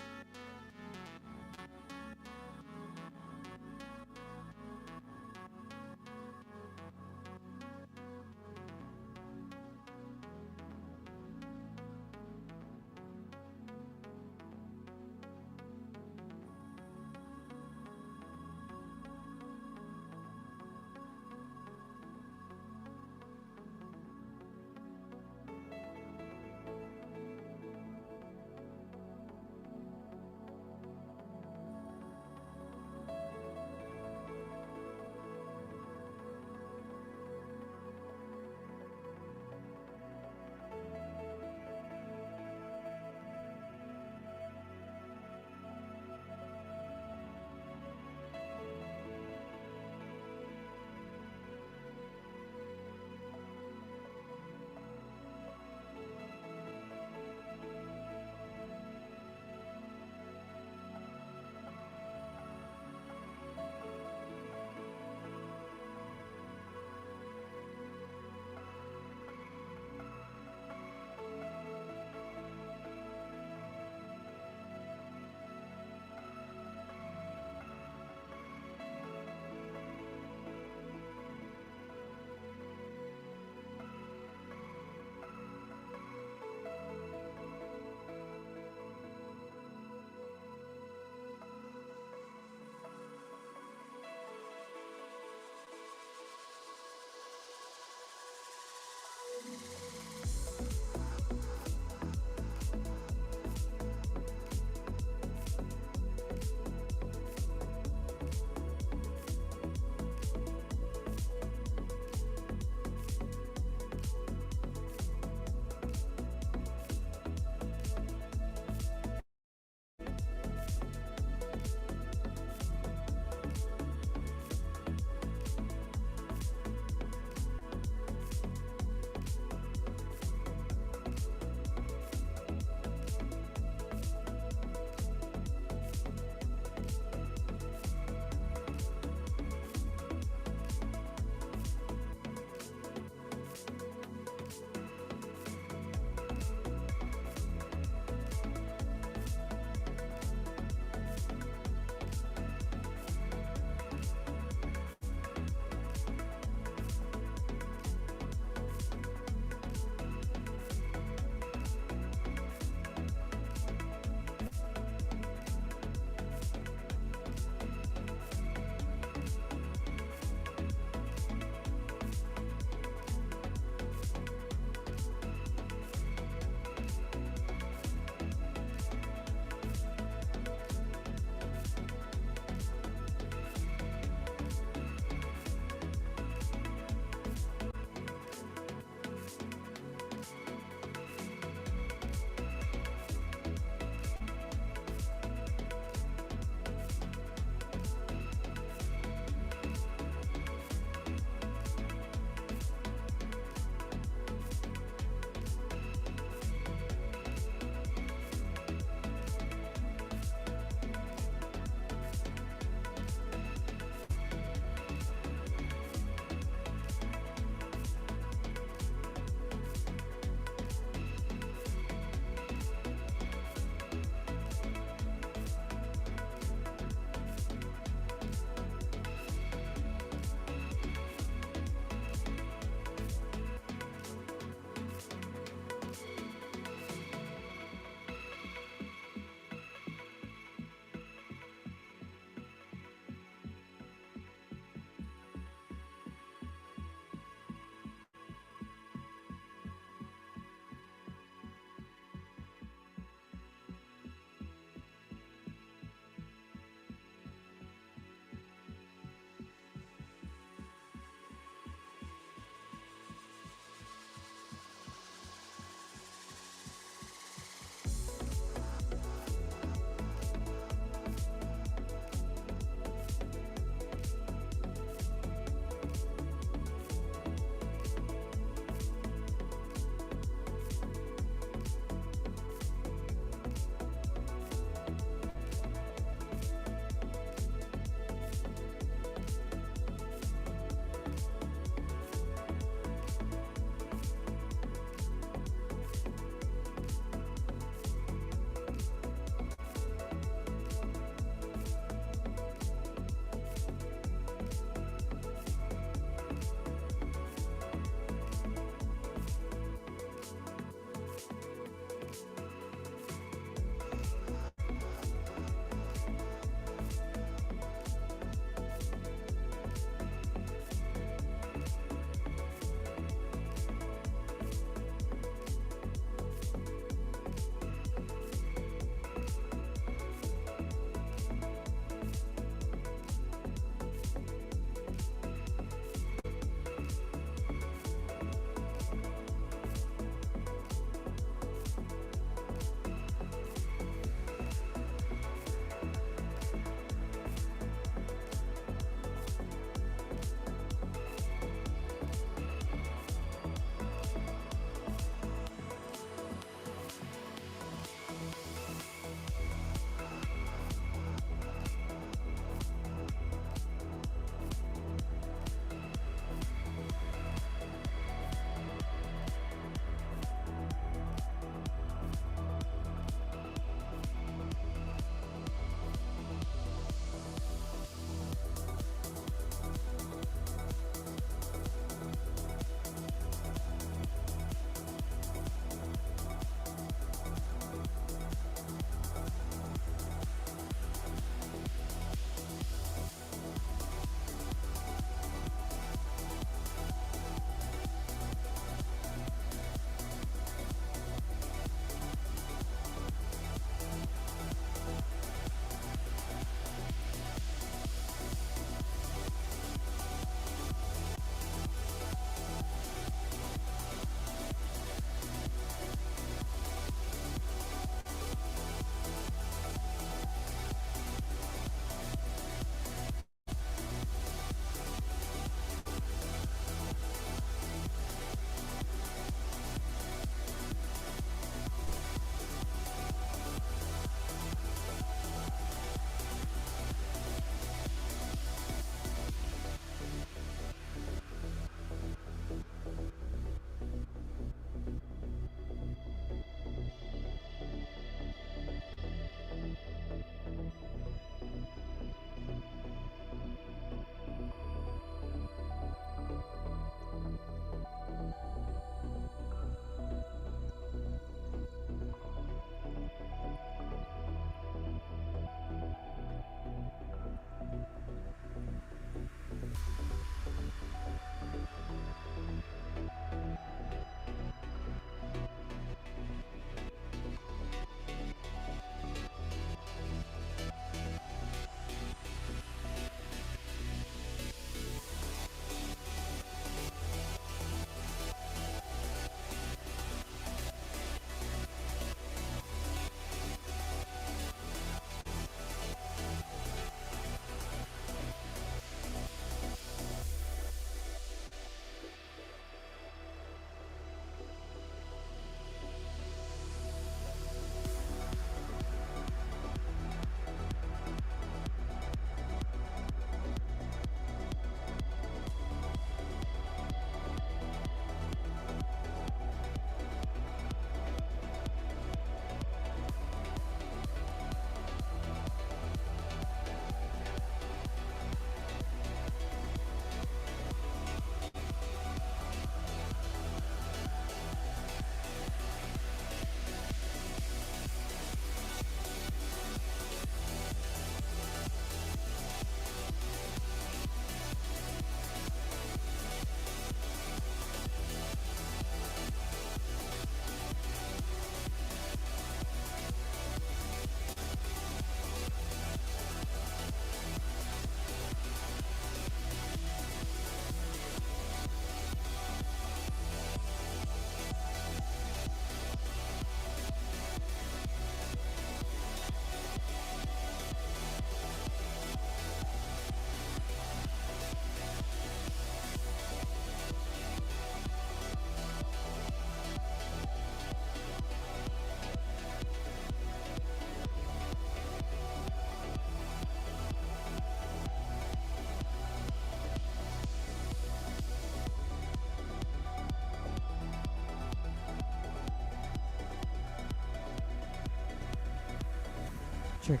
check.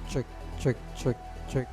Check, check, check, check.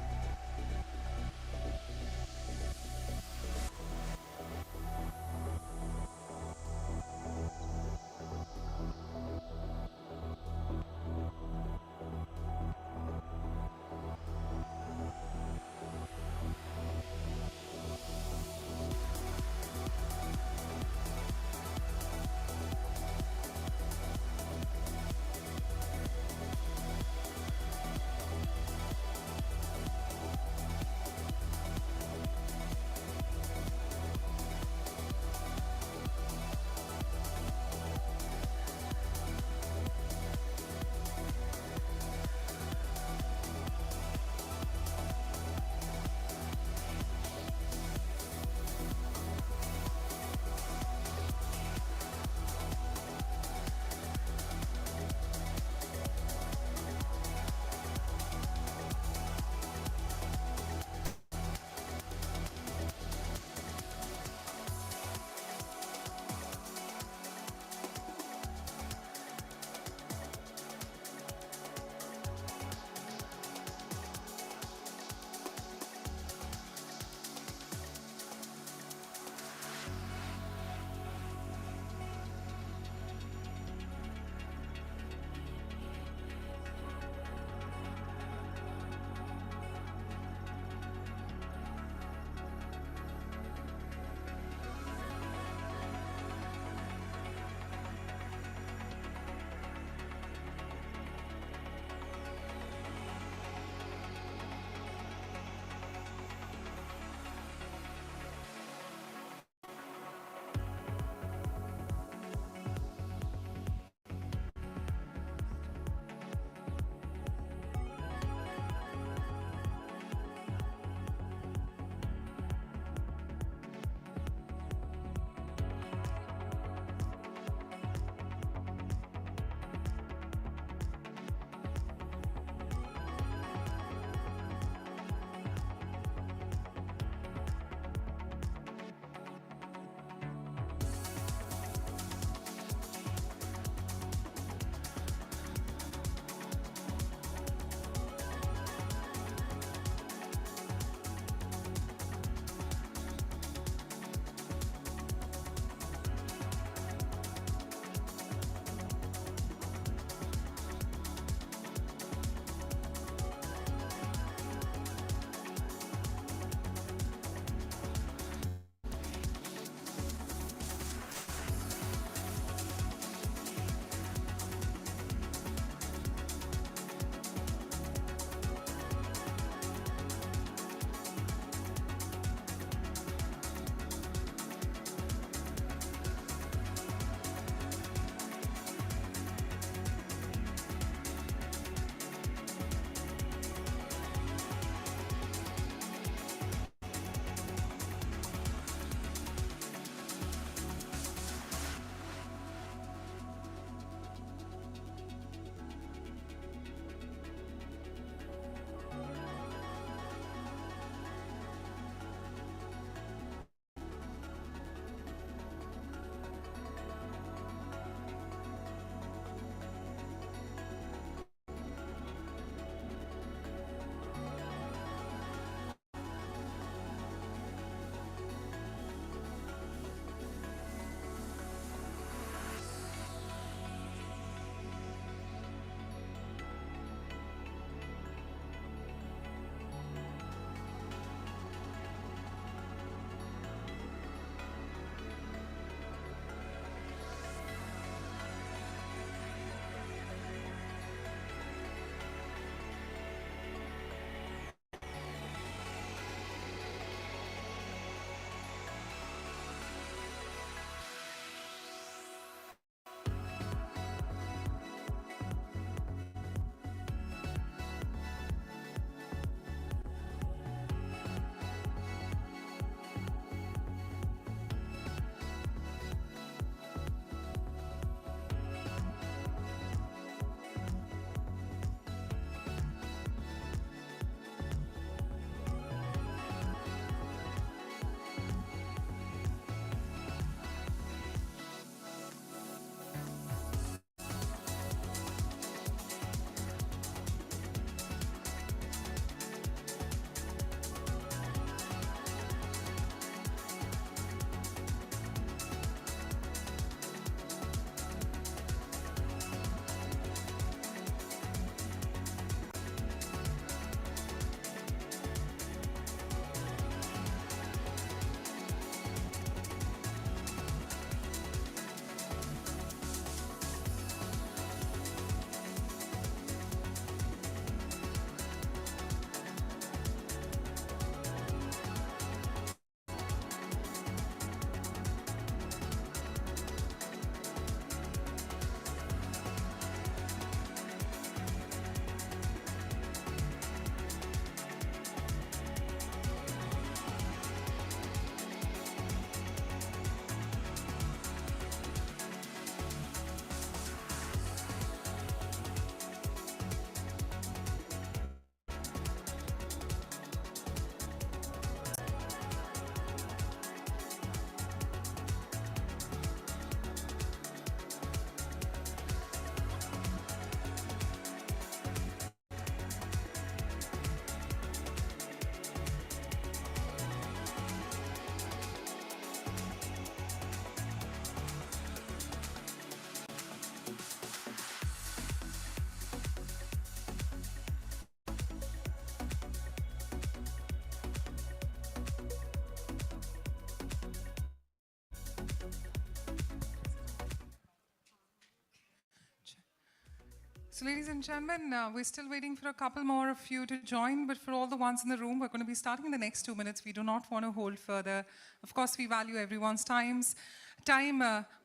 So ladies and gentlemen, we're still waiting for a couple more of you to join, but for all the ones in the room, we're going to be starting in the next 2 minutes. We do not want to hold further. Of course, we value everyone's time.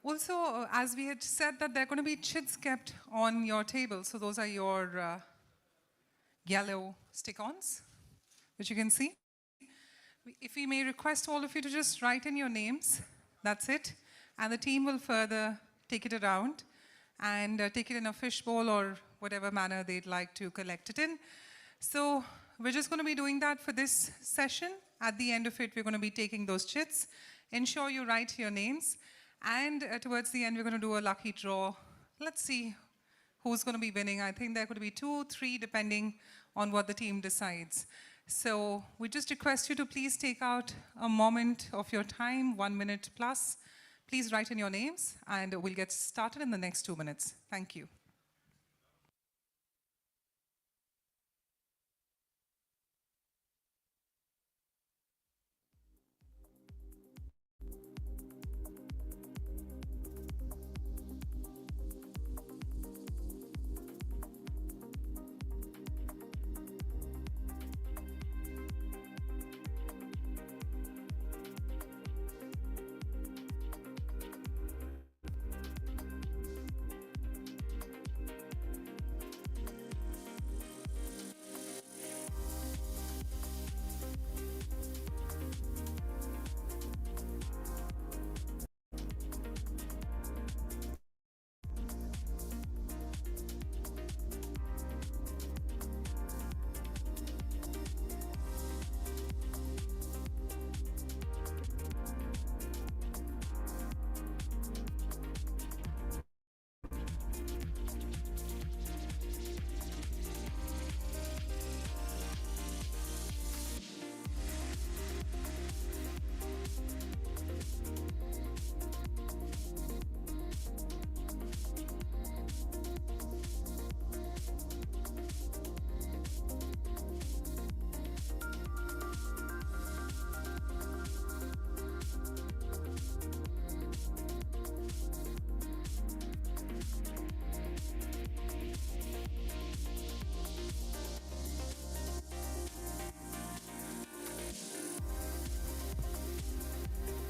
Also, as we had said, that there are going to be chits kept on your table. So those are your yellow stick-ons, which you can see. If we may request all of you to just write in your names, that's it. And the team will further take it around and take it in a fishbowl or whatever manner they'd like to collect it in. So we're just going to be doing that for this session. At the end of it, we're going to be taking those chits. Ensure you write your names. And towards the end, we're going to do a lucky draw. Let's see who's going to be winning. I think there could be 2, 3, depending on what the team decides. So we just request you to please take out a moment of your time, 1 minute plus. Please write in your names, and we'll get started in the next 2 minutes. Thank you.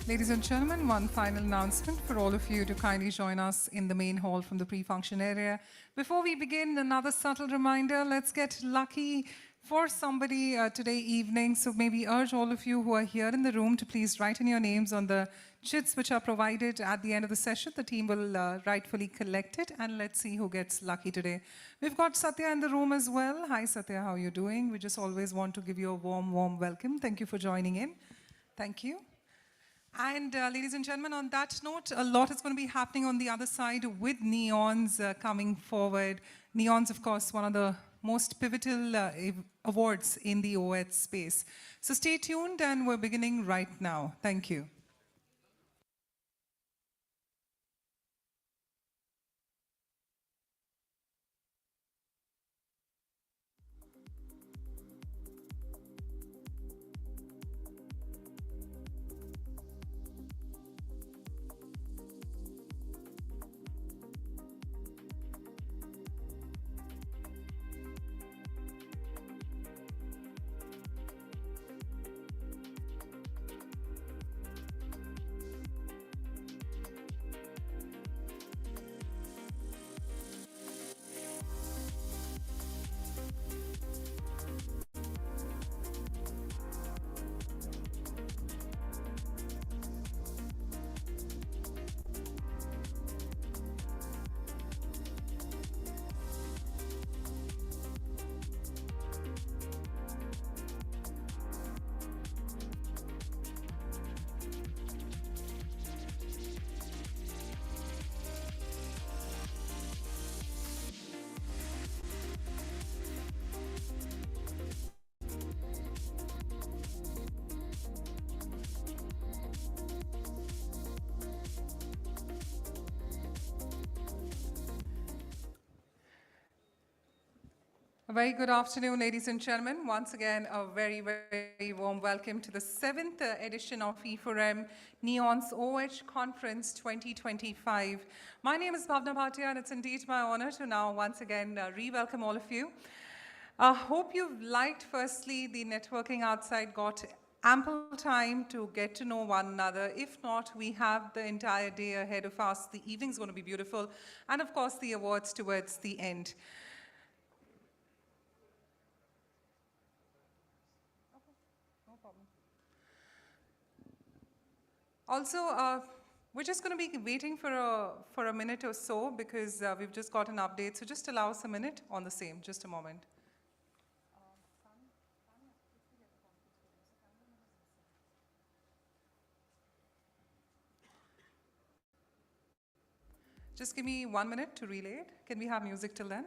Ladies and gentlemen, one final announcement for all of you to kindly join us in the main hall from the pre-function area. Before we begin, another subtle reminder, let's get lucky for somebody today evening. So maybe urge all of you who are here in the room to please write in your names on the chits which are provided at the end of the session. The team will rightfully collect it, and let's see who gets lucky today. We've got Satya in the room as well. Hi Satya, how are you doing? We just always want to give you a warm, warm welcome. Thank you for joining in. Thank you. And ladies and gentlemen, on that note, a lot is going to be happening on the other side with Neons coming forward. Neons, of course, one of the most pivotal awards in the OS space. So stay tuned, and we're beginning right now. Thank you. A very good afternoon, ladies and gentlemen. Once again, a very, very warm welcome to the 7th edition of e4m Neon's OH Conference 2025. My name is Bhavna Bhatia, and it's indeed my honor to now once again re-welcome all of you. Hope you've liked, firstly, the networking outside, got ample time to get to know one another. If not, we have the entire day ahead of us. The evening's going to be beautiful. And of course, the awards towards the end. Also, we're just going to be waiting for a minute or so because we've just got an update. So just allow us a minute on the same, just a moment. Just give me 1 minute to relay it. Can we have music till then?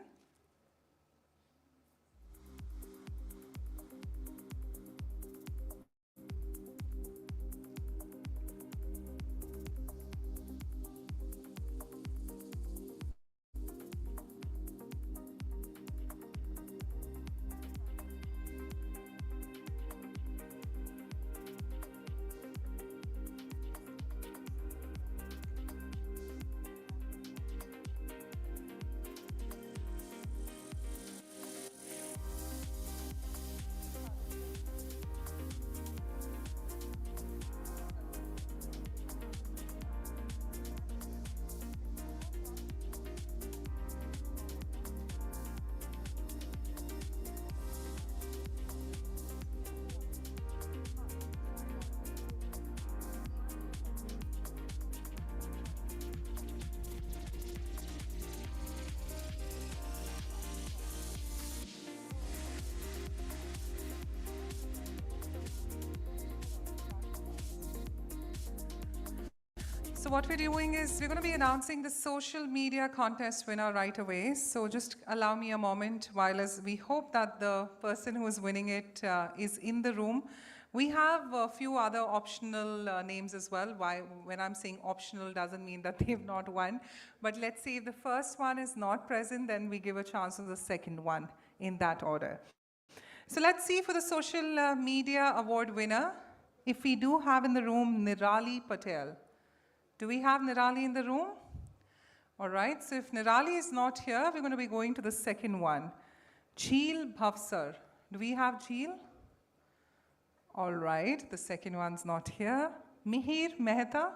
So what we're doing is we're going to be announcing the social media contest winner right away. So just allow me a moment while as we hope that the person who is winning it is in the room. We have a few other optional names as well. When I'm saying optional doesn't mean that they've not won. But let's say if the first one is not present, then we give a chance to the second one in that order. So let's see for the social media award winner. If we do have in the room Nirali Patel. Do we have Nirali in the room? All right, so if Nirali is not here, we're going to be going to the second one. Jheel Bhavsar. Do we have Jheel? All right, the second one's not here. Mihir Mehta.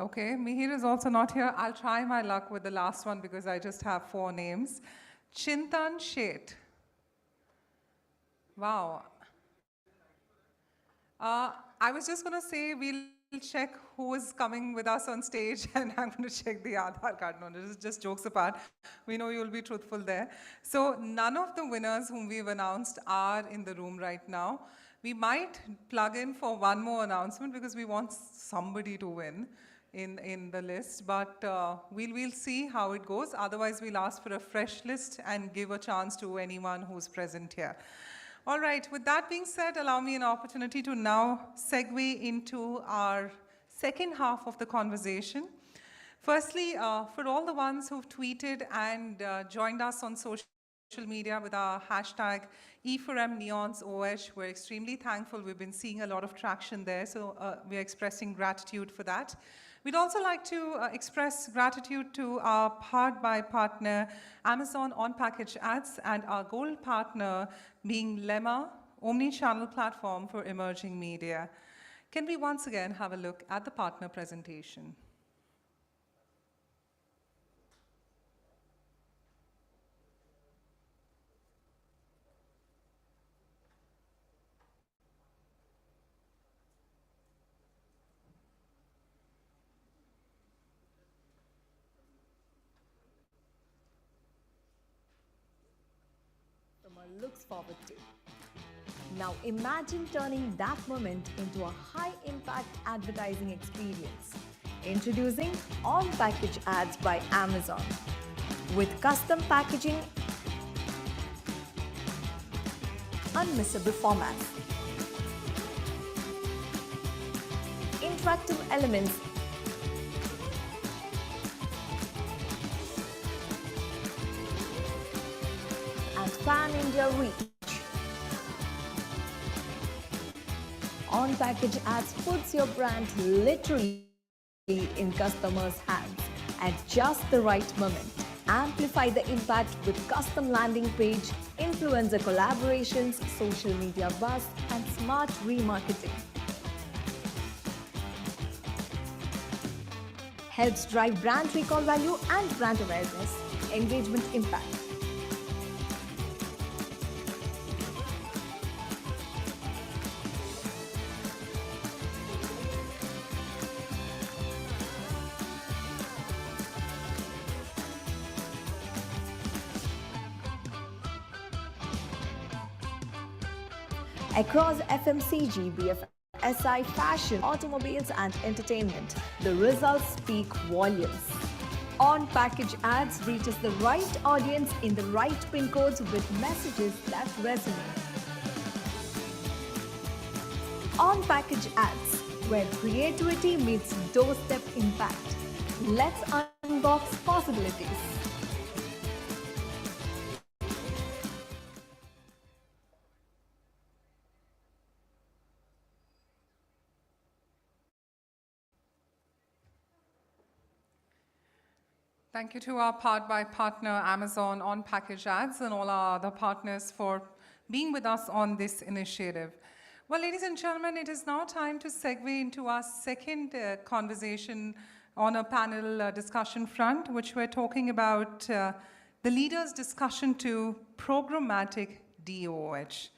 Okay, Mihir is also not here. I'll try my luck with the last one because I just have 4 names. Chintan Sheth. Wow. I was just going to say we'll check who is coming with us on stage and I'm going to check the Aadhaar card. No, this is just jokes apart. We know you'll be truthful there. So none of the winners whom we've announced are in the room right now. We might plug in for one more announcement because we want somebody to win in the list, but we'll see how it goes. Otherwise, we'll ask for a fresh list and give a chance to anyone who's present here. All right, with that being said, allow me an opportunity to now segue into our second half of the conversation. Firstly, for all the ones who've tweeted and joined us on social media with our hashtag e4m Neons OH, we're extremely thankful. We've been seeing a lot of traction there, so we're expressing gratitude for that. We'd also like to express gratitude to our Powered by partner, Amazon on-package ads, and our gold partner being Lemma, omni-channel platform for emerging media. Can we once again have a look at the partner presentation? Looks forward to. Now imagine turning that moment into a high-impact advertising experience. Introducing on-package ads by Amazon. With custom packaging, unmissable formats, interactive elements, pan-India reach. On-package ads puts your brand literally in customers' hands at just the right moment. Amplify the impact with custom landing page, influencer collaborations, social media buzz, and smart remarketing. Helps drive brand recall value and brand awareness, engagement impact. Across FMCG, BFSI, fashion, automobiles and entertainment, the results speak volumes. On-package ads reaches the right audience in the right pin codes with messages that resonate. On-package ads, where creativity meets doorstep impact. Let's unbox possibilities. Thank you to our partner Amazon on-package ads and all our other partners for being with us on this initiative. Well, ladies and gentlemen, it is now time to segue into our second conversation on a panel discussion front, which we're talking about the leaders' discussion to programmatic DOOH,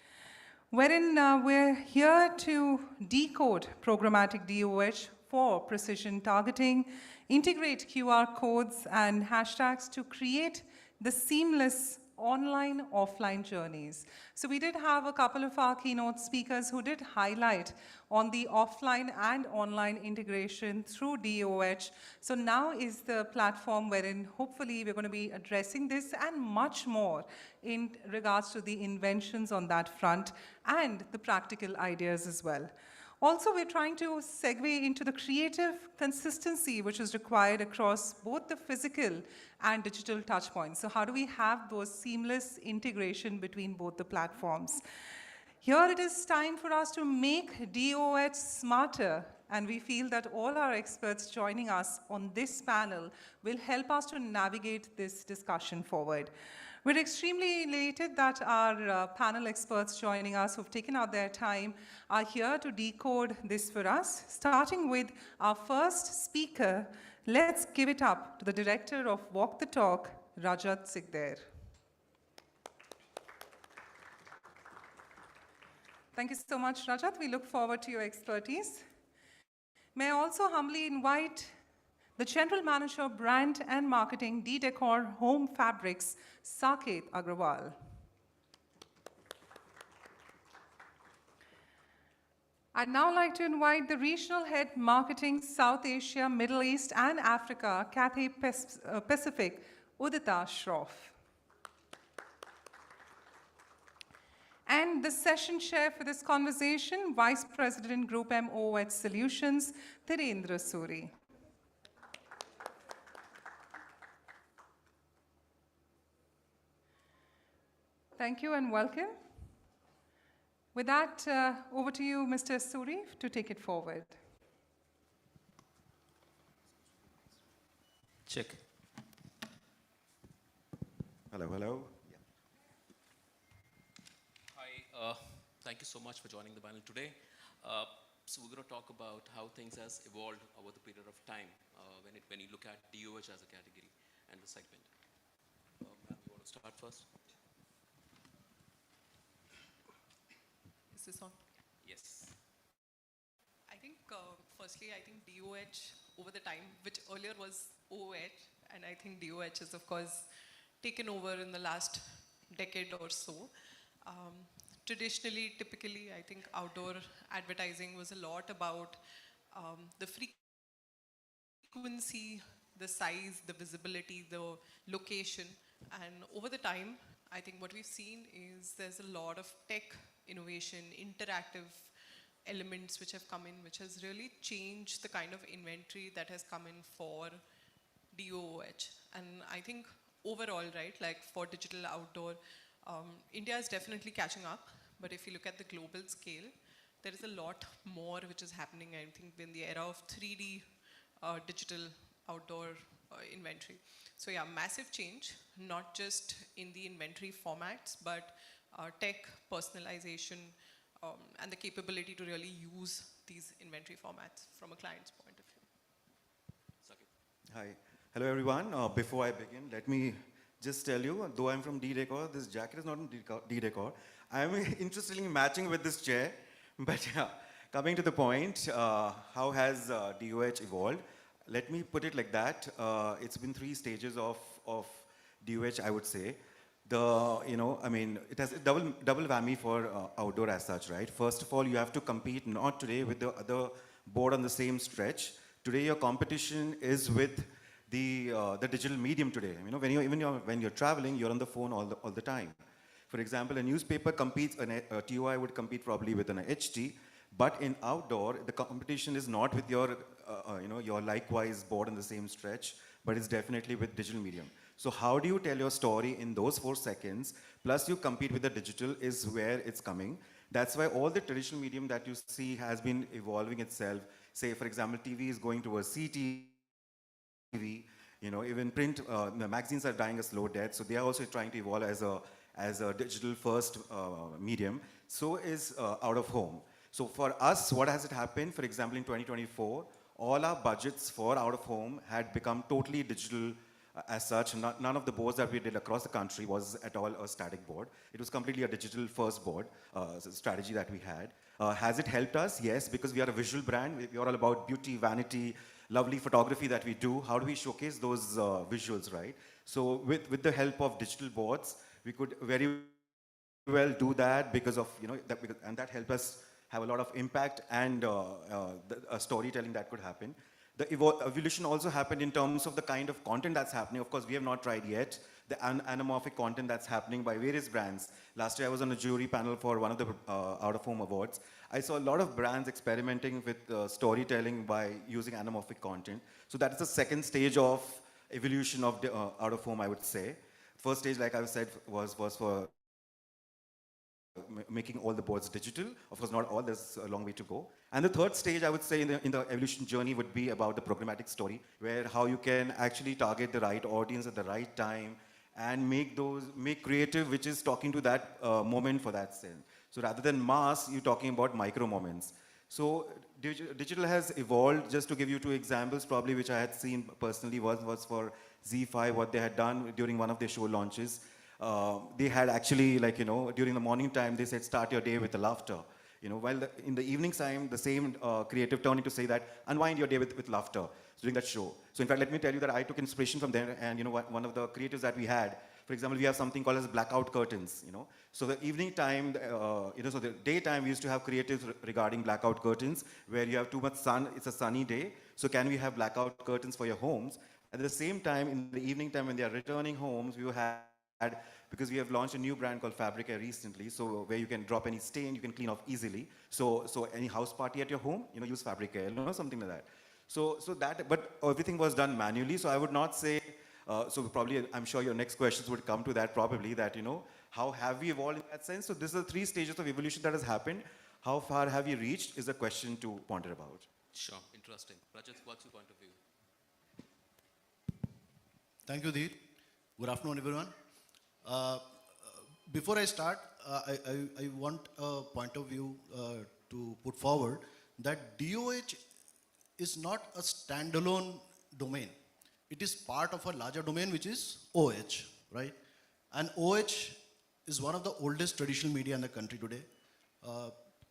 wherein we're here to decode programmatic DOOH for precision targeting, integrate QR codes and hashtags to create the seamless online-offline journeys. So we did have a couple of our keynote speakers who did highlight on the offline and online integration through DOH. So now is the platform wherein hopefully we're going to be addressing this and much more in regards to the inventions on that front and the practical ideas as well. Also, we're trying to segue into the creative consistency which is required across both the physical and digital touchpoints. So how do we have those seamless integration between both the platforms? Here it is time for us to make DOH smarter, and we feel that all our experts joining us on this panel will help us to navigate this discussion forward. We're extremely elated that our panel experts joining us who've taken out their time are here to decode this for us. Starting with our first speaker, let's give it up to the director of Walk the Talk, Rajat Sikder. Thank you so much, Rajat. We look forward to your expertise. May I also humbly invite the General Manager of Brand and Marketing, D-Decor Home Fabrics, Saket Agrawal. I'd now like to invite the Regional Head Marketing, South Asia, Middle East, and Africa, Cathay Pacific, Udita Shroff. And the session chair for this conversation, Vice President Group M OH Solutions, Dhirendra Suri. Thank you and welcome. With that, over to you, Mr. Suri, to take it forward. Check. Hello, hello. Hi, thank you so much for joining the panel today. So we're going to talk about how things has evolved over the period of time when you look at DOH as a category and the segment. Ma'am, you want to start first? Is this on? Yes. I think, firstly, I think DOH over the time, which earlier was OOH, and I think DOH is, of course, taken over in the last decade or so. Traditionally, typically, I think outdoor advertising was a lot about the frequency, the size, the visibility, the location. And over the time, I think what we've seen is there's a lot of tech innovation, interactive elements which have come in, which has really changed the kind of inventory that has come in for DOOH. And I think overall, right, like for digital outdoor, India is definitely catching up, but if you look at the global scale, there is a lot more which is happening, I think, in the era of 3D digital outdoor inventory. So yeah, massive change, not just in the inventory formats, but tech, personalization, and the capability to really use these inventory formats from a client's point of view. Hi. Hello, everyone. Before I begin, let me just tell you, though I'm from D-Decor, this jacket is not in D-Decor. I'm interested in matching with this chair. But yeah, coming to the point, how has DOH evolved? Let me put it like that. It's been 3 stages of DOH, I would say. It has a double whammy for outdoor as such, right? First of all, you have to compete not today with the other board on the same stretch. Today, your competition is with the digital medium today. When you're traveling, you're on the phone all the time. For example, a newspaper competes, a TOI would compete probably with an HT, but in outdoor, the competition is not with your likewise board on the same stretch, but it's definitely with digital medium. So how do you tell your story in those 4 seconds, plus you compete with the digital is where it's coming. That's why all the traditional medium that you see has been evolving itself. Say, for example, TV is going towards CTV, even print, the magazines are dying a slow death, so they are also trying to evolve as a digital first medium. So is out of home. So for us, what has it happened? For example, in 2024, all our budgets for out of home had become totally digital as such. None of the boards that we did across the country was at all a static board. It was completely a digital first board strategy that we had. Has it helped us? Yes, because we are a visual brand. We are all about beauty, vanity, lovely photography that we do. How do we showcase those visuals, right? So with the help of digital boards, we could very well do that because of, and that helped us have a lot of impact and storytelling that could happen. The evolution also happened in terms of the kind of content that's happening. Of course, we have not tried yet the anamorphic content that's happening by various brands. Last year, I was on a jury panel for one of the out-of-home awards. I saw a lot of brands experimenting with storytelling by using anamorphic content. So that is the second stage of evolution of the out-of-home, I would say. First stage, like I said, was for making all the boards digital. Of course, not all, there's a long way to go. And the third stage, I would say, in the evolution journey would be about the programmatic story, where how you can actually target the right audience at the right time and make creative, which is talking to that moment for that scene. So rather than mass, you're talking about micro moments. So digital has evolved. Just to give you 2 examples, probably which I had seen personally, was for Z5, what they had done during one of their show launches. They had actually, during the morning time, they said, start your day with a laughter. While in the evening time, the same creative turned into say that, unwind your day with laughter during that show. So in fact, let me tell you that I took inspiration from there, and one of the creatives that we had, for example, we have something called as blackout curtains, So the evening time, so the daytime we used to have creatives regarding blackout curtains, where you have too much sun, it's a sunny day, so can we have blackout curtains for your homes? At the same time, in the evening time when they are returning homes, we had, because we have launched a new brand called Fabrica recently, so where you can drop any stain, you can clean off easily. So any house party at your home, use Fabrica, something like that. So but everything was done manually, so I would not say, so probably, I'm sure your next questions would come to that probably, that, how have we evolved in that sense? So this is the 3 stages of evolution that has happened. How far have we reached is a question to ponder about. Sure, interesting. Rajat, what's your point of view? Thank you, Dheer. Good afternoon, everyone. Before I start, I want a point of view to put forward that DOH is not a standalone domain. It is part of a larger domain, which is OH, right? And OH is one of the oldest traditional media in the country today,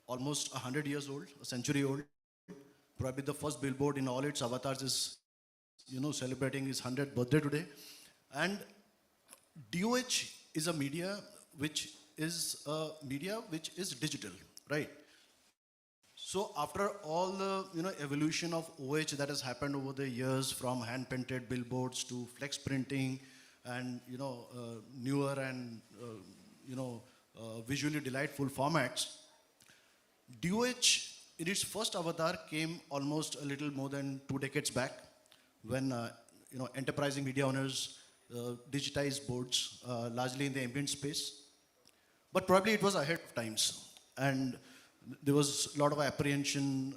almost 100 years old, a century old. Probably the first billboard in all its avatars is, celebrating his 100th birthday today. And DOH is a media which is digital, right? So after all the evolution of OH that has happened over the years, from hand-painted billboards to flex printing and newer and visually delightful formats, DOH in its first avatar came almost a little more than 2 decades back, when enterprising media owners digitized boards largely in the ambient space, but probably it was ahead of times. And there was a lot of apprehension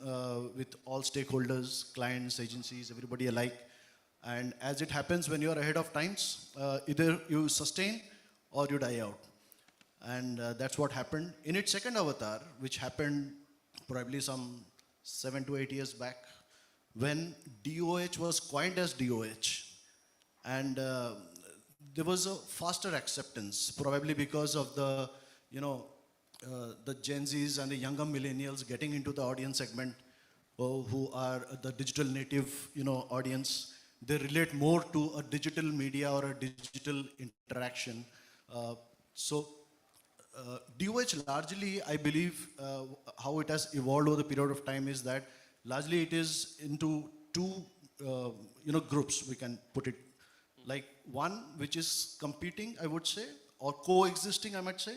with all stakeholders, clients, agencies, everybody alike. And as it happens when you are ahead of times, either you sustain or you die out. And that's what happened. In its second avatar, which happened probably some 7 to 8 years back, when DOH was coined as DOH. And there was a faster acceptance, probably because of the, the Gen Zs and the younger millennials getting into the audience segment, who are the digital native, audience. They relate more to a digital media or a digital interaction. DOH largely, I believe, how it has evolved over the period of time is that largely it is into two, groups, we can put it. Like one which is competing, I would say, or coexisting, I might say,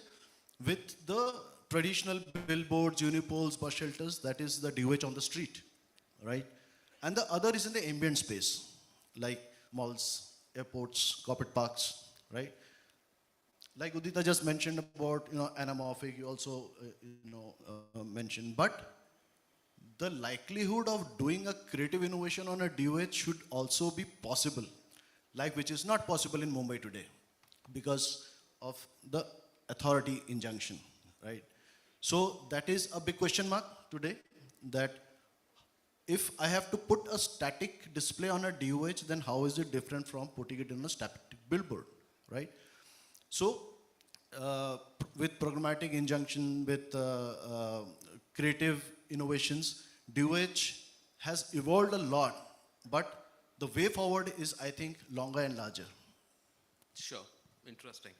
with the traditional billboards, unipoles, bus shelters, that is the DOH on the street, right? And the other is in the ambient space, like malls, airports, corporate parks, right? Like Udita just mentioned about, anamorphic, you also, mentioned, but the likelihood of doing a creative innovation on a DOH should also be possible, like which is not possible in Mumbai today because of the authority injunction, right? So that is a big question mark today, that if I have to put a static display on a DOH, then how is it different from putting it in a static billboard, right? So with programmatic injunction, with creative innovations, DOH has evolved a lot, but the way forward is, I think, longer and larger. Sure, interesting.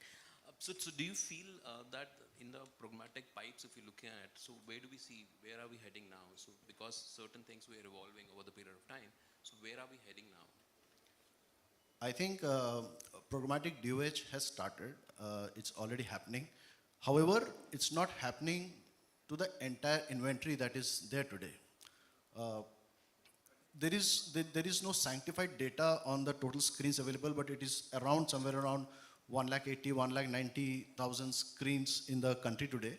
So do you feel that in the programmatic pipes, if you look at, so where do we see, where are we heading now? So because certain things were evolving over the period of time, so where are we heading now? I think programmatic DOH has started. It's already happening. However, it's not happening to the entire inventory that is there today. There is no sanctified data on the total screens available, but it is around somewhere around 180, 190,000 screens in the country today,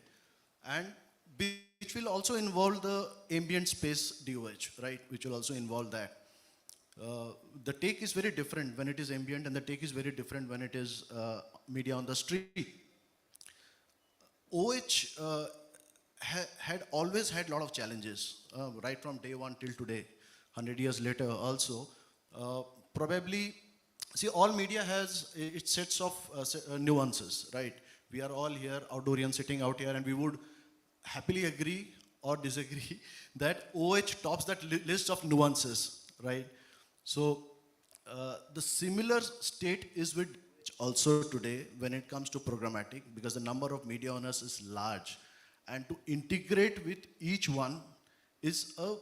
and which will also involve the ambient space DOH, right? Which will also involve that. The take is very different when it is ambient, and the take is very different when it is media on the street. OH had always had a lot of challenges, right from day one till today, 100 years later also. Probably, see, all media has its sets of nuances, right? We are all here, outdoorians sitting out here, and we would happily agree or disagree that OH tops that list of nuances, right? So the similar state is with also today when it comes to programmatic, because the number of media owners is large, and to integrate with each one is a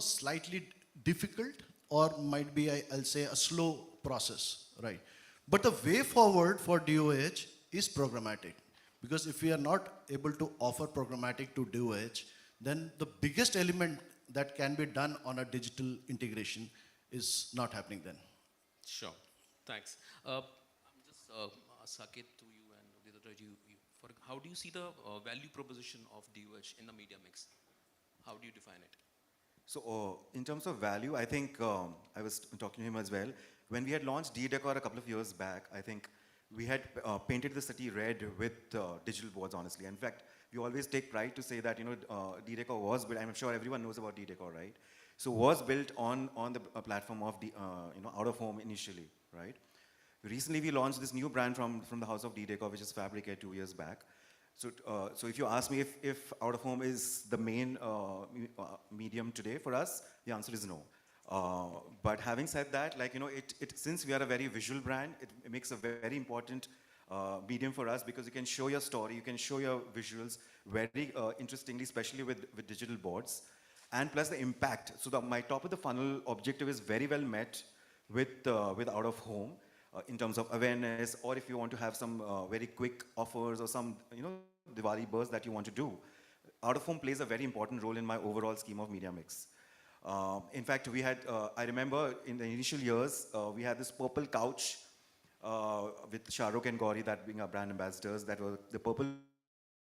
slightly difficult, or might be, I'll say, a slow process, right? But the way forward for DOH is programmatic, because if we are not able to offer programmatic to DOH, then the biggest element that can be done on a digital integration is not happening then. Sure, thanks. I'm just Saket to you and Udita to you. How do you see the value proposition of DOH in the media mix? How do you define it? So in terms of value, I think I was talking to him as well. When we had launched D-Decor a couple of years back, I think we had painted the city red with digital boards, honestly. In fact, we always take pride to say that, D-Decor was built, I'm sure everyone knows about D-Decor, right? So was built on the platform of the, out of home initially, right? Recently, we launched this new brand from the house of D-Decor, which is Fabricate 2 years back. So if you ask me if out of home is the main medium today for us, the answer is no. But having said that, since we are a very visual brand, it makes a very important medium for us, because you can show your story, you can show your visuals very interestingly, especially with digital boards. And plus the impact. So my top of the funnel objective is very well met with out of home in terms of awareness, or if you want to have some very quick offers or some Diwali burst that you want to do. Out of home plays a very important role in my overall scheme of media mix. In fact, we had, I remember in the initial years, we had this purple couch with Shah Rukh and Gauri, that being our brand ambassadors, that were the purple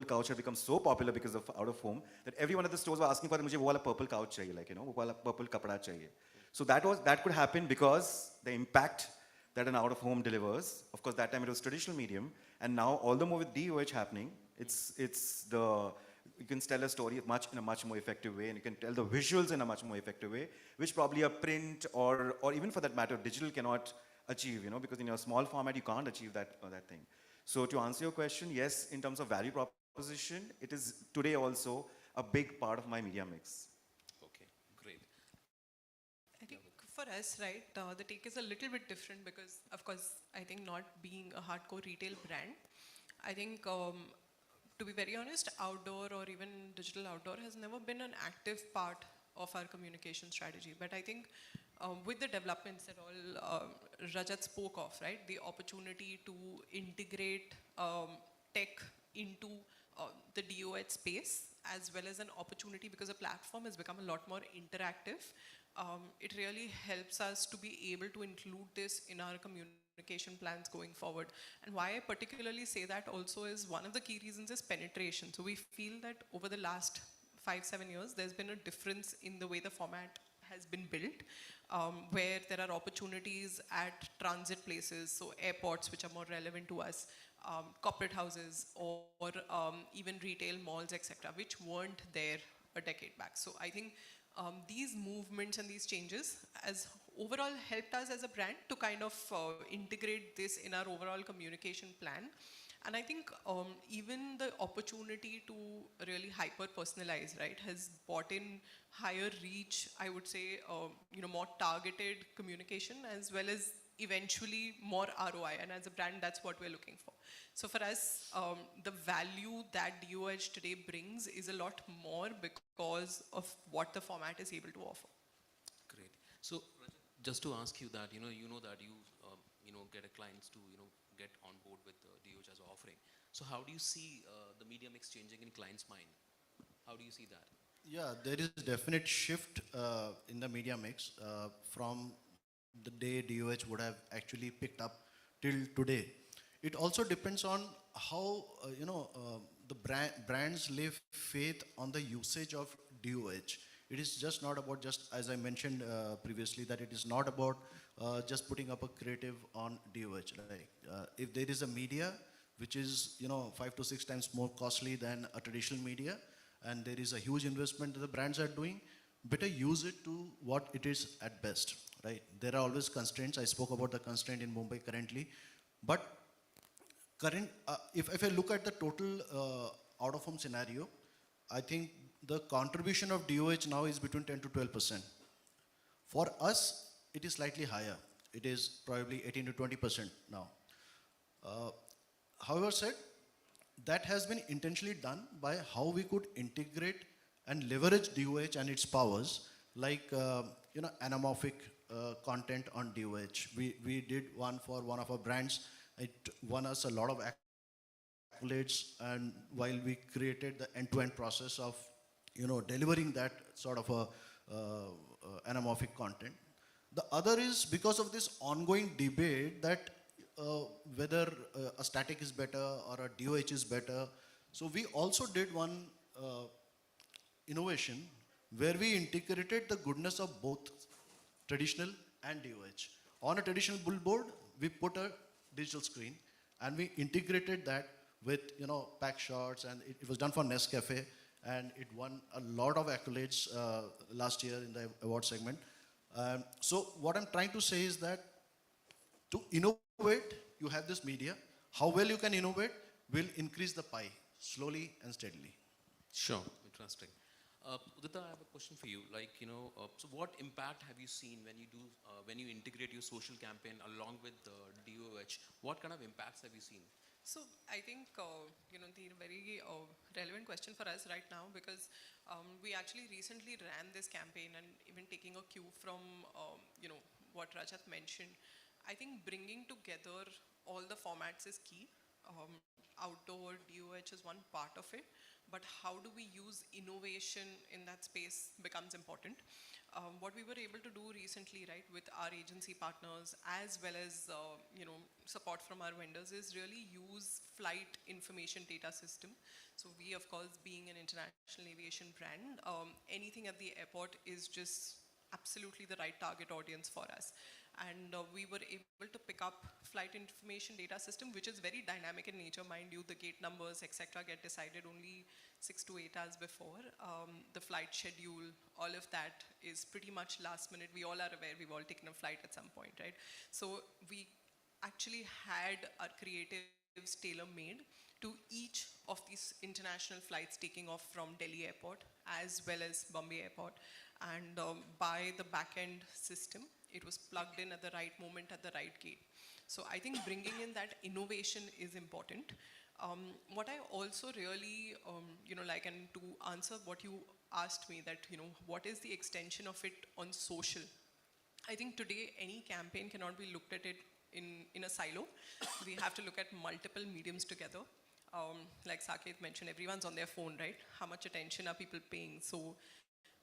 couch had become so popular because of out of home that everyone at the stores were asking for मुझे वो वाला purple couch चाहिए, like, you know, वो वाला purple कपड़ा चाहिए. So that could happen because the impact that an out of home delivers. Of course, that time it was traditional medium, and now all the more with DOH happening, you can tell a story in a much more effective way, and you can tell the visuals in a much more effective way, which probably a print or even for that matter digital cannot achieve, you know, because in your small format you can't achieve that thing. So to answer your question, yes, in terms of value proposition, it is today also a big part of my media mix. Okay, great. I think for us, right, the take is a little bit different because, of course, I think not being a hardcore retail brand, I think, to be very honest, outdoor or even digital outdoor has never been an active part of our communication strategy. But I think with the developments that all Rajat spoke of, right, the opportunity to integrate tech into the DOH space, as well as an opportunity because the platform has become a lot more interactive. It really helps us to be able to include this in our communication plans going forward. And why I particularly say that also is one of the key reasons is penetration. So we feel that over the last 5-7 years, there's been a difference in the way the format has been built, where there are opportunities at transit places, so airports, which are more relevant to us, corporate houses, or even retail malls, etc., which weren't there a decade back. So I think these movements and these changes has overall helped us as a brand to kind of integrate this in our overall communication plan. And I think even the opportunity to really hyper-personalize, right, has brought in higher reach, I would say, more targeted communication, as well as eventually more ROI. And as a brand, that's what we're looking for. So for us, the value that DOH today brings is a lot more because of what the format is able to offer. Great. So just to ask you that, you know that you get a clients to get on board with DOH as an offering. So how do you see the media mix changing in clients' mind? How do you see that? Yeah, there is a definite shift in the media mix from the day DOH would have actually picked up till today. It also depends on how the brands live faith on the usage of DOH. It is just not about as I mentioned previously, that it is not about just putting up a creative on DOH. If there is a media which is 5 to 6 times more costly than a traditional media, and there is a huge investment that the brands are doing, better use it to what it is at best. Right? There are always constraints. I spoke about the constraint in Mumbai currently, but if I look at the total out-of-home scenario, I think the contribution of DOH now is between 10 to 12%. For us, it is slightly higher. It is probably 18 to 20% now. However said, that has been intentionally done by how we could integrate and leverage DOH and its powers, like anamorphic content on DOH. We did one for one of our brands. It won us a lot of accolades, and while we created the end-to-end process of delivering that sort of a anamorphic content. The other is because of this ongoing debate that whether a static is better or a DOH is better. So we also did one innovation where we integrated the goodness of both traditional and DOH. On a traditional billboard, we put a digital screen and we integrated that with pack shots, and it was done for Nescafe, and it won a lot of accolades last year in the award segment. So what I'm trying to say is that to innovate, you have this media. How well you can innovate will increase the pie slowly and steadily. Sure, interesting. Udita, I have a question for you. So what impact have you seen when you integrate your social campaign along with DOH? What kind of impacts have you seen? So I think the very relevant question for us right now, because we actually recently ran this campaign, and even taking a cue from what Rajat mentioned, I think bringing together all the formats is key. Outdoor DOH is one part of it, but how do we use innovation in that space becomes important. What we were able to do recently, right, with our agency partners as well as support from our vendors is really use flight information data system. So we, of course, being an international aviation brand, anything at the airport is just absolutely the right target audience for us. And we were able to pick up flight information data system, which is very dynamic in nature. Mind you, the gate numbers, etc., get decided only 6 to 8 hours before. The flight schedule, all of that is pretty much last minute. We all are aware, we've all taken a flight at some point, right? So we actually had our creatives tailor-made to each of these international flights taking off from Delhi airport as well as Bombay airport. And by the back-end system, it was plugged in at the right moment at the right gate. So I think bringing in that innovation is important. What I also really, like, and to answer what you asked me, that, what is the extension of it on social? I think today any campaign cannot be looked at it in a silo. We have to look at multiple mediums together. Like Saket mentioned, everyone's on their phone, right? How much attention are people paying? So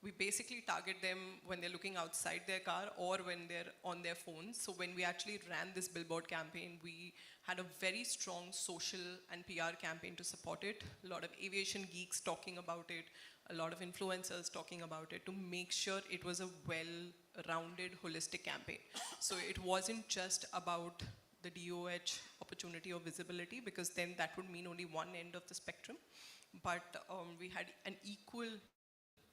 we basically target them when they're looking outside their car or when they're on their phones. So when we actually ran this billboard campaign, we had a very strong social and PR campaign to support it. A lot of aviation geeks talking about it, a lot of influencers talking about it to make sure it was a well-rounded, holistic campaign. So it wasn't just about the DOH opportunity or visibility, because then that would mean only one end of the spectrum. But we had an equal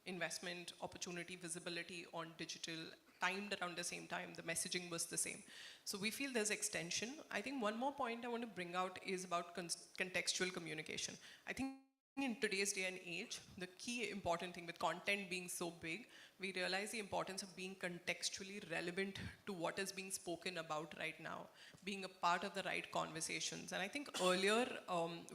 investment, opportunity, visibility on digital, timed around the same time. The messaging was the same. So we feel there's extension. I think one more point I want to bring out is about contextual communication. I think in today's day and age, the key important thing with content being so big, we realize the importance of being contextually relevant to what is being spoken about right now, being a part of the right conversations. And I think earlier,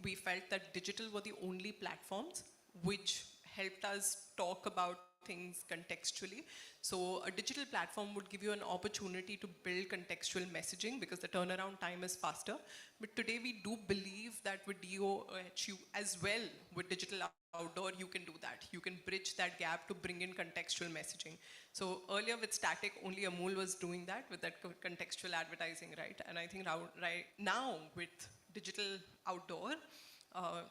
we felt that digital were the only platforms which helped us talk about things contextually. So a digital platform would give you an opportunity to build contextual messaging because the turnaround time is faster. But today we do believe that with DOH as well, with digital outdoor, you can do that. You can bridge that gap to bring in contextual messaging. So earlier with static, only Amul was doing that with that contextual advertising, right? And I think right now with digital outdoor,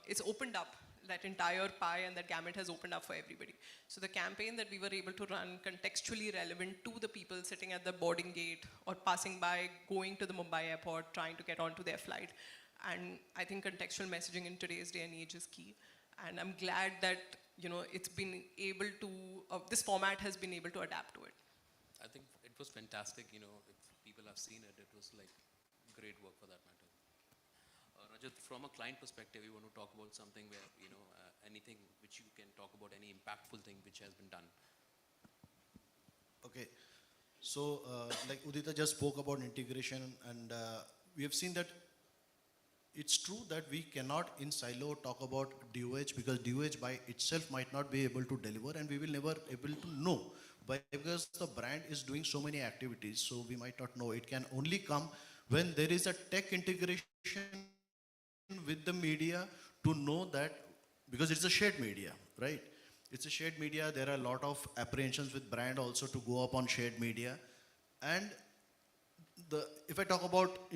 it's opened up. That entire pie and that gamut has opened up for everybody. So the campaign that we were able to run contextually relevant to the people sitting at the boarding gate or passing by, going to the Mumbai airport, trying to get onto their flight. And I think contextual messaging in today's day and age is key. And I'm glad that, it's been able to, this format has been able to adapt to it. I think it was fantastic, if people have seen it, it was like great work for that matter. Rajat, from a client perspective, you want to talk about something where, anything which you can talk about, any impactful thing which has been done. Okay. So, like Udita just spoke about integration, and we have seen that it's true that we cannot in silo talk about DOH because DOH by itself might not be able to deliver, and we will never able to know. But because the brand is doing so many activities, so we might not know. It can only come when there is a tech integration with the media to know that, because it's a shared media, right? It's a shared media. There are a lot of apprehensions with brand also to go up on shared media. And if I talk about,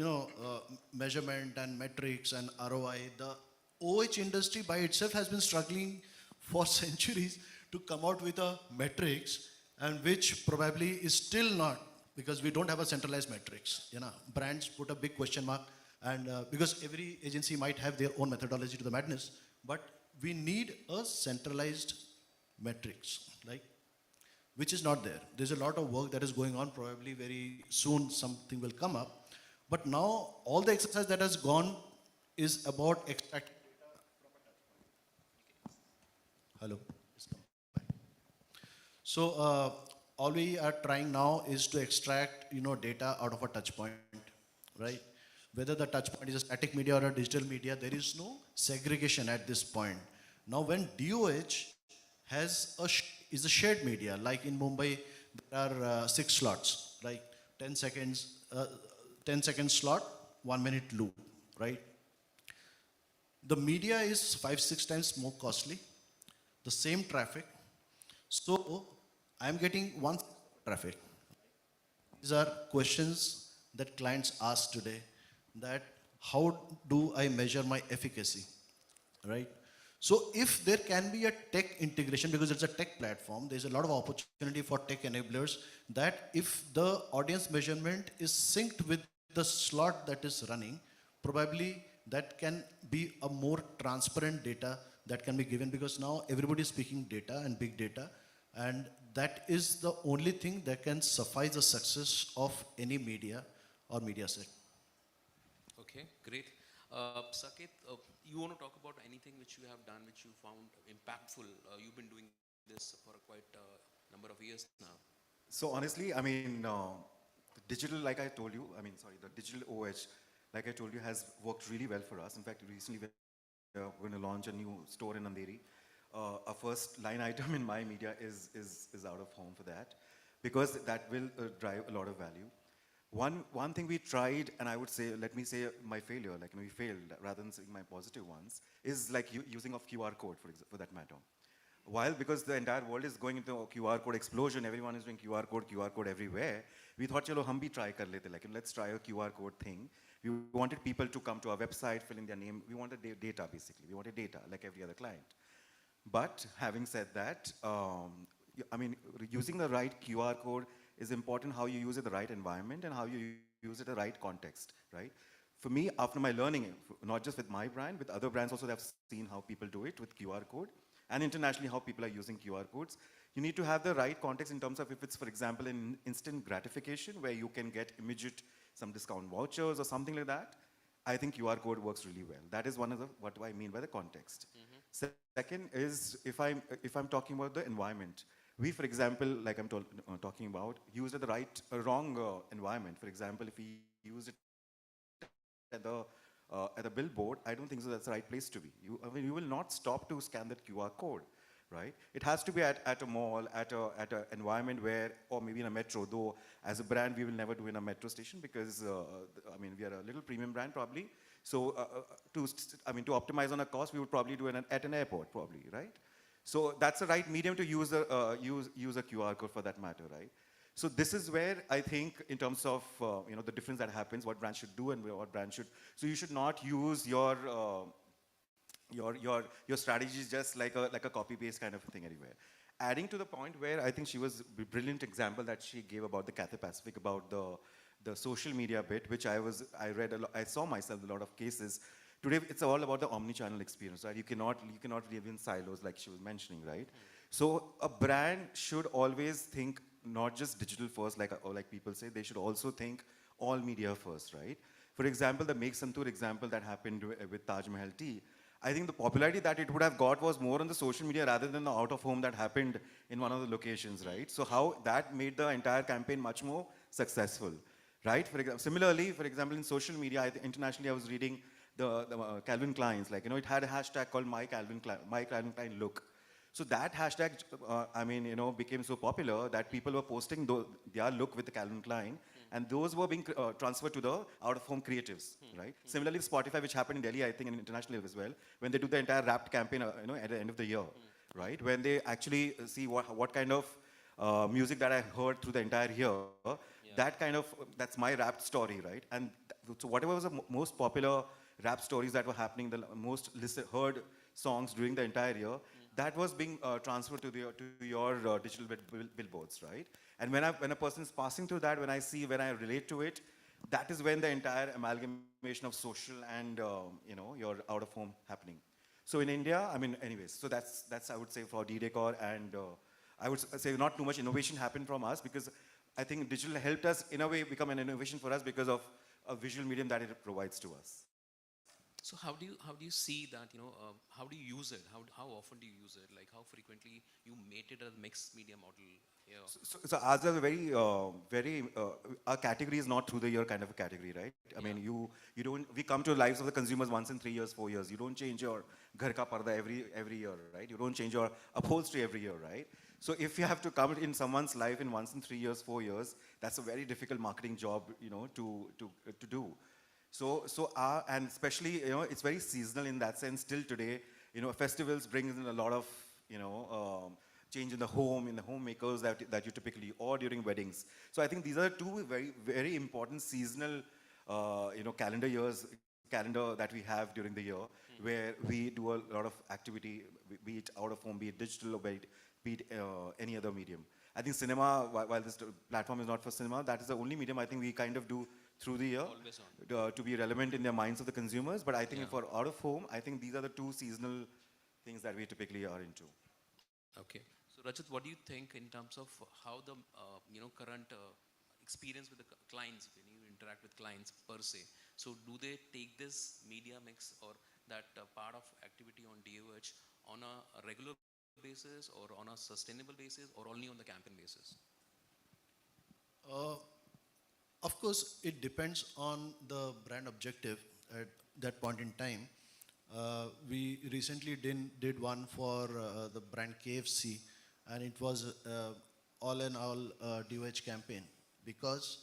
measurement and metrics and ROI, the OH industry by itself has been struggling for centuries to come out with a metrics, and which probably is still not, because we don't have a centralized metrics. Brands put a big question mark. And because every agency might have their own methodology to the madness, but we need a centralized metrics, which is not there. There's a lot of work that is going on. Probably very soon something will come up. But now all the exercise that has gone is about extracting data from a touch point. Hello. So all we are trying now is to extract, data out of a touch point, right? Whether the touch point is a static media or a digital media, there is no segregation at this point. Now, when DOH is a shared media, like in Mumbai, there are 6 slots, like 10 seconds, 10-second slot, 1 minute loop, right? The media is 5-6 times more costly, the same traffic. So I'm getting one traffic. These are questions that clients ask today, that how do I measure my efficacy, right? So if there can be a tech integration, because it's a tech platform, there's a lot of opportunity for tech enablers, that if the audience measurement is synced with the slot that is running, probably that can be a more transparent data that can be given, because now everybody is speaking data and big data, and that is the only thing that can suffice the success of any media or media set. Okay, great. Saket, you want to talk about anything which you have done, which you found impactful? You've been doing this for quite a number of years now. So honestly, I mean, the digital, like I told you, I mean, sorry, the digital OH, like I told you, has worked really well for us. In fact, recently we're going to launch a new store in Andheri. Our first line item in my media is out of home for that, because that will drive a lot of value. One thing we tried, and I would say, let me say my failure, like we failed rather than saying my positive ones, is like using of QR code, for that matter. While, because the entire world is going into a QR code explosion, everyone is doing QR code everywhere, we thought, chalo, hum bhi try kar lete, like let's try a QR code thing. We wanted people to come to our website, fill in their name. We wanted data, basically. We wanted data, like every other client. But having said that, I mean, using the right QR code is important, how you use it in the right environment and how you use it in the right context, right? For me, after my learning, not just with my brand, with other brands also, they've seen how people do it with QR code, and internationally how people are using QR codes. You need to have the right context in terms of if it's, for example, an instant gratification where you can get immediate some discount vouchers or something like that. I think QR code works really well. That is one of the, what do I mean by the context. Second is, if I'm talking about the environment, we, for example, like I'm talking about, use the right, wrong environment. For example, if we use it at the billboard, I don't think so that's the right place to be. I mean, you will not stop to scan that QR code, right? It has to be at a mall, at an environment where, or maybe in a metro, though as a brand, we will never do in a metro station because, I mean, we are a little premium brand probably. So to optimize on a cost, we would probably do it at an airport probably, right? So that's the right medium to use a QR code for that matter, right? So this is where I think in terms of the difference that happens, what brands should do and what brands should. So you should not use your strategies just like a copy paste kind of thing anywhere. Adding to the point where I think she was a brilliant example that she gave about the Cathay Pacific, about the social media bit, which I read a lot, I saw myself a lot of cases. Today it's all about the omni-channel experience, right? You cannot live in silos like she was mentioning, right? So a brand should always think not just digital first, like people say, they should also think all media first, right? For example, the Make Santoor example that happened with Taj Mahal tea, I think the popularity that it would have got was more on the social media rather than the out of home that happened in one of the locations, right? So how that made the entire campaign much more successful, right? Similarly, for example, in social media, internationally I was reading the Calvin Klein's, like, it had a hashtag called My Calvin Klein Look. So that hashtag, became so popular that people were posting their look with the Calvin Klein, and those were being transferred to the out-of-home creatives, right? Similarly, Spotify, which happened in Delhi, I think, and internationally as well, when they do the entire Wrapped campaign, at the end of the year, right? When they actually see what kind of music that I heard through the entire year, that's my Wrapped story, right? And so whatever was the most popular rap stories that were happening, the most heard songs during the entire year, that was being transferred to your digital billboards, right? And when a person is passing through that, when I relate to it, that is when the entire amalgamation of social and your out of home happening. So in India, anyways, so that's I would say for D-Decor, and I would say not too much innovation happened from us, because I think digital helped us in a way become an innovation for us because of a visual medium that it provides to us. So how do you see that, how do you use it? How often do you use it? Like how frequently you made it a mixed media model here? So ours is a very, our category is not through the year kind of a category, right? I mean, we come to the lives of the consumers once in 3 years, 4 years. You don't change your ghar ka parda every year, right? You don't change your upholstery every year, right? So if you have to come in someone's life in once in 3 years, 4 years, that's a very difficult marketing job, to do. And especially, it's very seasonal in that sense. Till today, festivals bring in a lot of, change in the homemakers that you typically, or during weddings. So I think these are two very, very important seasonal, calendar that we have during the year, where we do a lot of activity, be it out of home, be it digital, or be it any other medium. I think cinema, while this platform is not for cinema, that is the only medium I think we kind of do through the year to be relevant in the minds of the consumers. But I think for out of home, I think these are the two seasonal things that we typically are into. Okay. So Rajat, what do you think in terms of how the current experience with the clients, when you interact with clients per se? So do they take this media mix or that part of activity on DOH on a regular basis or on a sustainable basis or only on the campaign basis? Of course, it depends on the brand objective at that point in time. We recently did one for the brand KFC, and it was all in all DOH campaign, because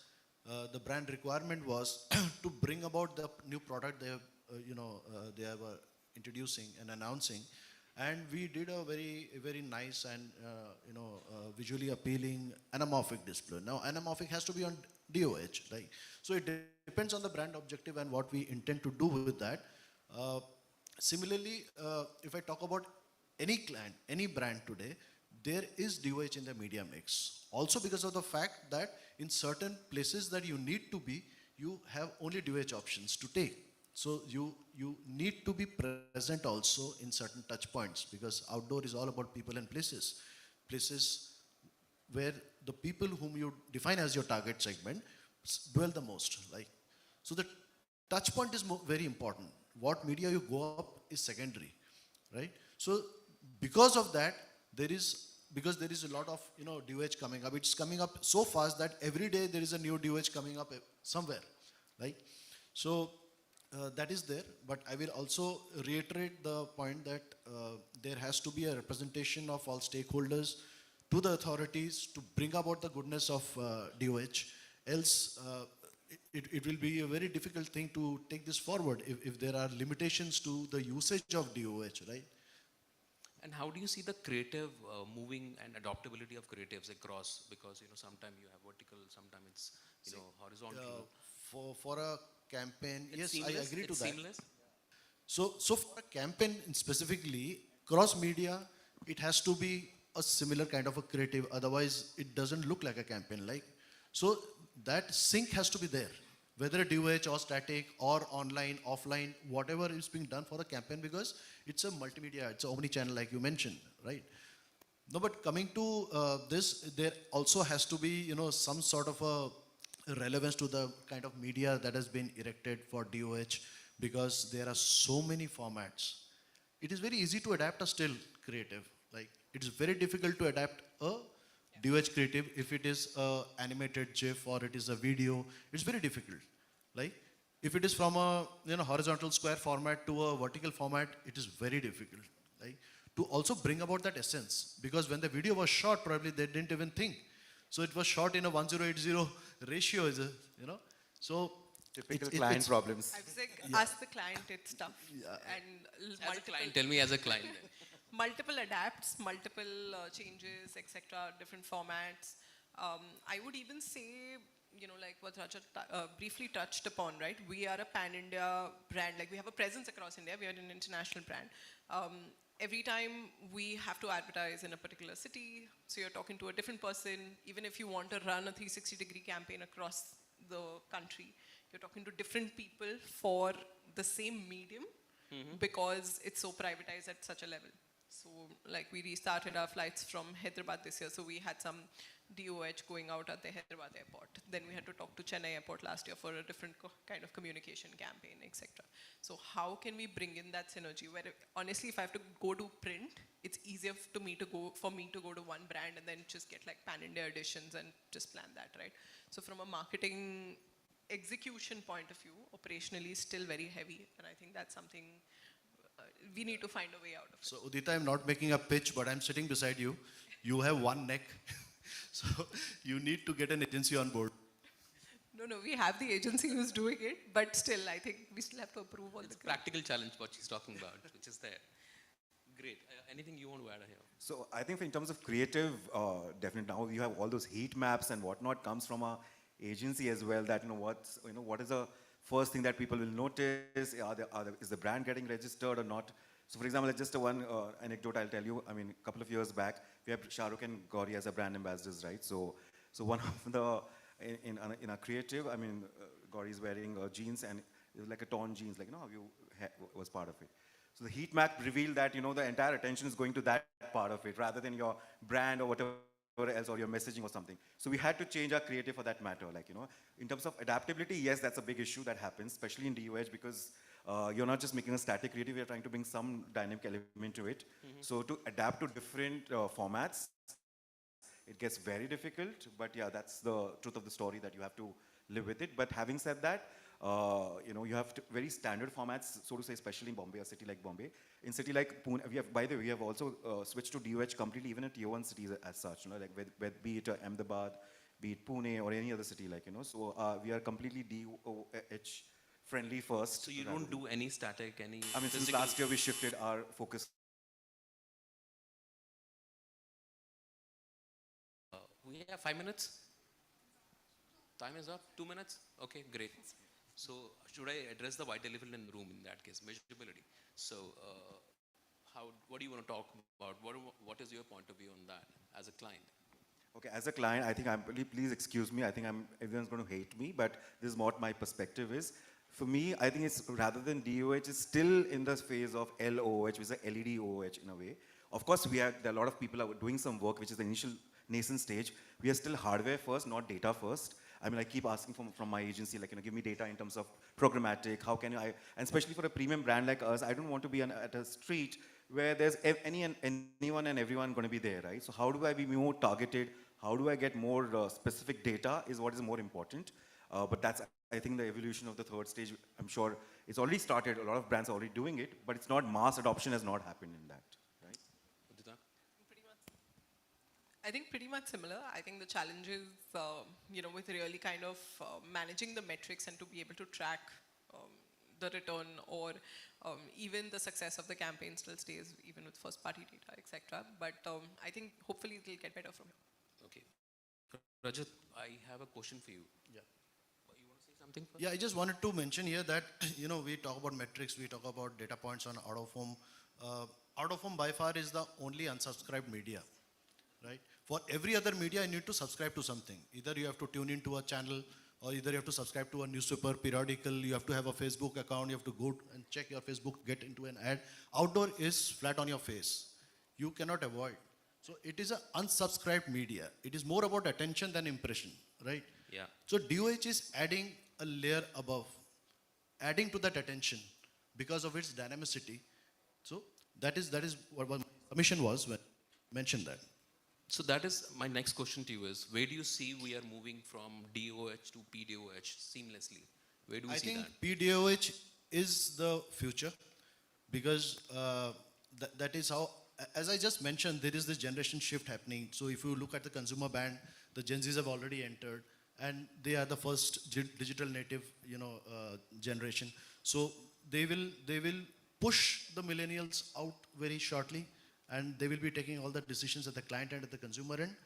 the brand requirement was to bring about the new product they have introducing and announcing, and we did a very nice and visually appealing anamorphic display. Now anamorphic has to be on DOH, right? So it depends on the brand objective and what we intend to do with that. Similarly, if I talk about any client, any brand today, there is DOH in the media mix. Also because of the fact that in certain places that you need to be, you have only DOH options to take. So you need to be present also in certain touch points, because outdoor is all about people and places. Places where the people whom you define as your target segment dwell the most, right? So the touch point is very important. What media you go up is secondary, right? So because of that, because there is a lot of DOH coming up. It's coming up so fast that every day there is a new DOH coming up somewhere, right? So that is there, but I will also reiterate the point that there has to be a representation of all stakeholders to the authorities to bring about the goodness of DOH. Else, it will be a very difficult thing to take this forward if there are limitations to the usage of DOH, right? And how do you see the creative moving and adaptability of creatives across? Because sometimes you have vertical, sometimes it's horizontal. For a campaign, It's yes, I seamless? agree to It's that. seamless? So for a campaign specifically, cross media, it has to be a similar kind of a creative. Otherwise, it doesn't look like a campaign. So that sync has to be there, whether DOH or static or online, offline, whatever is being done for the campaign, because it's a multimedia, it's a omni-channel like you mentioned, right? No, but coming to this, there also has to be, some sort of a relevance to the kind of media that has been erected for DOH, because there are so many formats. It is very easy to adapt a still creative. It is very difficult to adapt a DOH creative if it is a animated GIF or it is a video. It's very difficult. If it is from a horizontal square format to a vertical format, it is very difficult. To also bring about that essence, because when the video was shot, probably they didn't even think. So it was shot in a 1080 ratio, So typical client problems. I was like, ask the client, it's tough. And As a client, tell me as a client. multiple adapts, multiple changes, etc., different formats. I would even say, like what Rajat briefly touched upon, right? We are a pan-India brand. We have a presence across India. We are an international brand. Every time we have to advertise in a particular city, so you're talking to a different person. Even if you want to run a 360-degree campaign across the country, you're talking to different people for the same medium, because it's so privatized at such a level. So we restarted our flights from Hyderabad this year, so we had some DOH going out at the Hyderabad airport. Then we had to talk to Chennai airport last year for a different kind of communication campaign, etc. So how can we bring in that synergy where, honestly, if I have to go to print, it's easier for me to go to one brand and then just get pan-India editions and just plan that, right? So from a marketing execution point of view, operationally still very heavy, and I think that's something we need to find a way out of it. So Udita, I'm not making a pitch, but I'm sitting beside you. You have one neck. So you need to get an agency on board. No, we have the agency who's doing it, but still, I think we still have to approve all It's a practical challenge what she's talking about, which is there. Great. Anything you want to add here? So I think in terms of creative, definitely now you have all those heat maps and whatnot comes from our agency as well. That what is the first thing that people will notice? Is the brand getting registered or not? So for example, just one anecdote I'll tell you. I mean, a couple of years back, we have Shah Rukh and Gauri as a brand ambassadors, right? So one of the in our creative, I mean, Gauri is wearing jeans and it was like a torn jeans, like how you was part of it. So the heat map revealed that the entire attention is going to that part of it rather than your brand or whatever else or your messaging or something. So we had to change our creative for that matter. In terms of adaptability, yes, that's a big issue that happens, especially in DOH because you're not just making a static creative, you're trying to bring some dynamic element to it. So to adapt to different formats, it gets very difficult, but yeah, that's the truth of the story that you have to live with it. But having said that, you have very standard formats, so to say, especially in Bombay, a city like Bombay. In city like Pune, by the way, we have also switched to DOH completely, even in tier 1 cities as such, be it Ahmedabad, be it Pune or any other city, so we are completely DOH friendly first. So you don't do any static, any I mean, since physical- last year we shifted our focus. We have 5 minutes. Time is up. 2 minutes. Okay, great. So should I address the white elephant in the room in that case, measurability? So what do you want to talk about? What is your point of view on that as a client? Okay, as a client, I think please excuse me, I think everyone's going to hate me, but this is what my perspective is. For me, I think it's rather than DOH, it's still in the phase of LOH, which is a LED OH in a way. Of course, there are a lot of people are doing some work, which is the initial nascent stage. We are still hardware first, not data first. I mean, I keep asking from my agency, give me data in terms of programmatic, how can and especially for a premium brand like us, I don't want to be at a street where there's anyone and everyone going to be there, right? So how do I be more targeted? How do I get more specific data is what is more important. But that's, I think, the evolution of the third stage. I'm sure it's already started. A lot of brands are already doing it, but it's not mass adoption has not happened in that, right? I think pretty much similar. I think the challenge is, with really kind of managing the metrics and to be able to track the return or even the success of the campaign still stays even with first party data, etc. But I think hopefully it will get better from here. Okay. Rajat, I have a question for you. Yeah. You want to say something first? Yeah, I just wanted to mention here that, we talk about metrics, we talk about data points on out of home. Out of home by far is the only unsubscribed media, right? For every other media, you need to subscribe to something. Either you have to tune into a channel, or either you have to subscribe to a newspaper, periodical, you have to have a Facebook account, you have to go and check your Facebook, get into an ad. Outdoor is flat on your face. You cannot avoid. So it is an unsubscribed media. It is more about attention than impression, right? Yeah. So DOH is adding a layer above, adding to that attention because of its dynamicity. So that is what my submission was when I mentioned that. So that is my next question to you is, where do you see we are moving from DOH to PDOH seamlessly? Where do we see that? I think PDOH is the future because that is how, as I just mentioned, there is this generation shift happening. So if you look at the consumer band, the Gen Zs have already entered and they are the first digital native, generation. So they will push the millennials out very shortly, and they will be taking all the decisions at the client end, at the consumer end.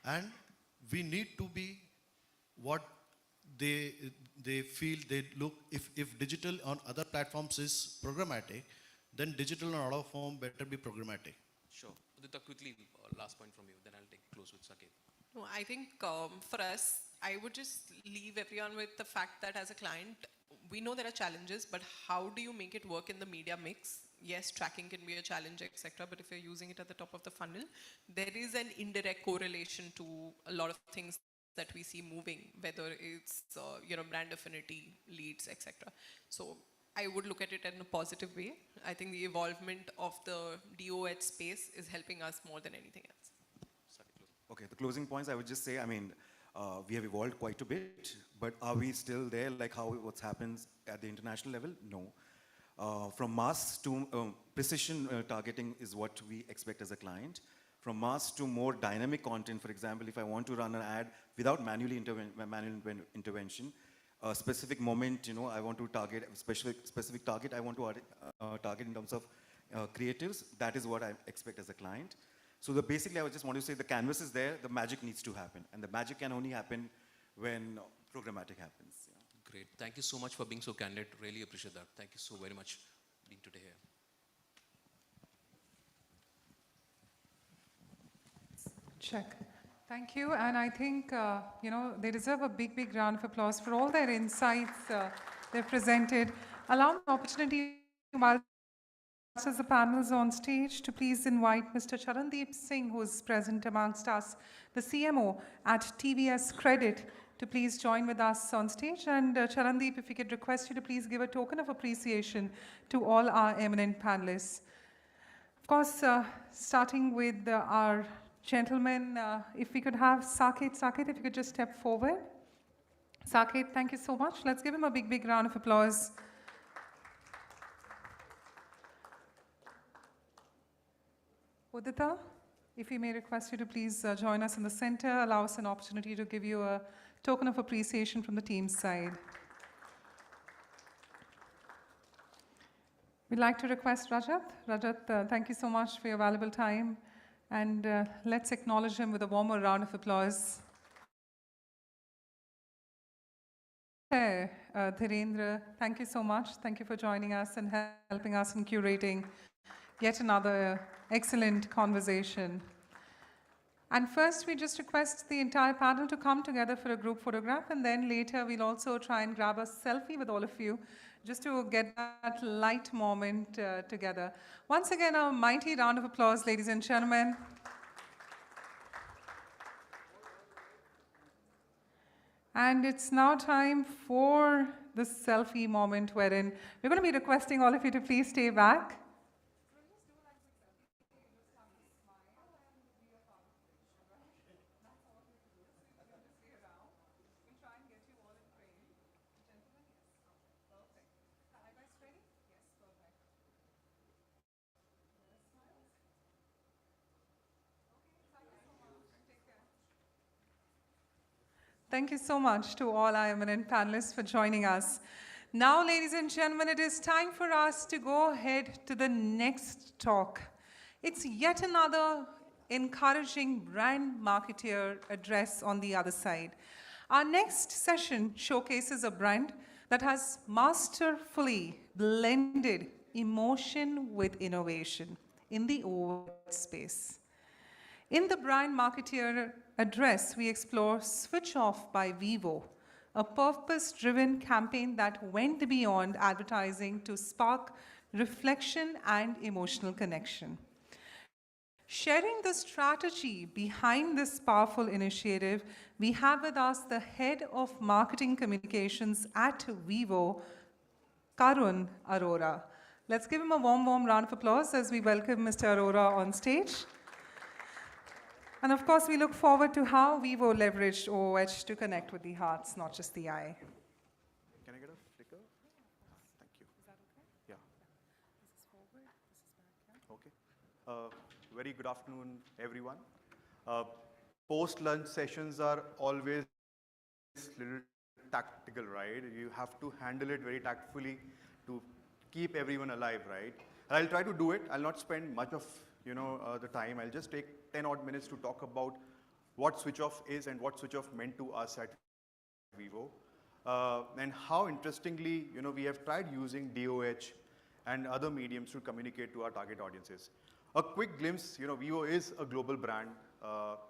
And we need to be what they feel, they look. If digital on other platforms is programmatic, then digital on out of home better be programmatic. Sure. Udita, quickly, last point from you, then I'll take close with Saket. No, I think for us, I would just leave everyone with the fact that as a client, we know there are challenges, but how do you make it work in the media mix? Yes, tracking can be a challenge, etc. But if you're using it at the top of the funnel, there is an indirect correlation to a lot of things that we see moving, whether it's brand affinity, leads, etc. So I would look at it in a positive way. I think the evolvement of the DOH space is helping us more than anything else. Okay, the closing points, I would just say, we have evolved quite a bit, but are we still there, like what happens at the international level? No. From mass to precision targeting is what we expect as a client. From mass to more dynamic content, for example, if I want to run an ad without manual intervention, a specific moment, I want to target a specific target, I want to target in terms of creatives, that is what I expect as a client. So basically, I just want to say the canvas is there, the magic needs to happen. And the magic can only happen when programmatic happens. Great. Thank you so much for being so candid. Really appreciate that. Thank you so very much for being today here. Check. Thank you. And I think, they deserve a big, big round of applause for all their insights they've presented. Allow me an opportunity, while the panels on stage, to please invite Mr. Charandeep Singh, who is present amongst us, the CMO at TVS Credit, to please join with us on stage. And Charandeep, if we could request you to please give a token of appreciation to all our eminent panelists. Of course, starting with our gentlemen, if we could have Saket. Saket, if you could just step forward. Saket, thank you so much. Let's give him a big, big round of applause. Udita, if we may request you to please join us in the center, allow us an opportunity to give you a token of appreciation from the team's side. We'd like to request Rajat. Rajat, thank you so much for your valuable time. And let's acknowledge him with a warmer round of applause. Dhirendra, thank you so much. Thank you for joining us and helping us in curating yet another excellent conversation. And first, we just request the entire panel to come together for a group photograph, and then later we'll also try and grab a selfie with all of you, just to get that light moment together. Once again, a mighty round of applause, ladies and gentlemen. And it's now time for the selfie moment, wherein we're going to be requesting all of you to please stay back. Thank you so much to all our eminent panelists for joining us. Now, ladies and gentlemen, it is time for us to go ahead to the next talk. It's yet another encouraging brand marketer address on the other side. Our next session showcases a brand that has masterfully blended emotion with innovation in the OS space. In the brand marketer address, we explore Switch Off by Vivo, a purpose-driven campaign that went beyond advertising to spark reflection and emotional connection. Sharing the strategy behind this powerful initiative, we have with us the head of marketing communications at Vivo, Karun Arora. Let's give him a warm, warm round of applause as we welcome Mr. Arora on stage. And of course, we look forward to how Vivo leveraged OOH to connect with the hearts, not just the eye. Can I get a flicker? Thank you. Is that okay? Yeah. This is forward, this is back, yeah? Okay. Very good afternoon, everyone. Post-lunch sessions are always little tactical, right? You have to handle it very tactfully to keep everyone alive, right? And I'll try to do it. I'll not spend much of the time. I'll just take 10 odd minutes to talk about what Switch Off is and what Switch Off meant to us at Vivo. And how interestingly, we have tried using DOH and other mediums to communicate to our target audiences. A quick glimpse, Vivo is a global brand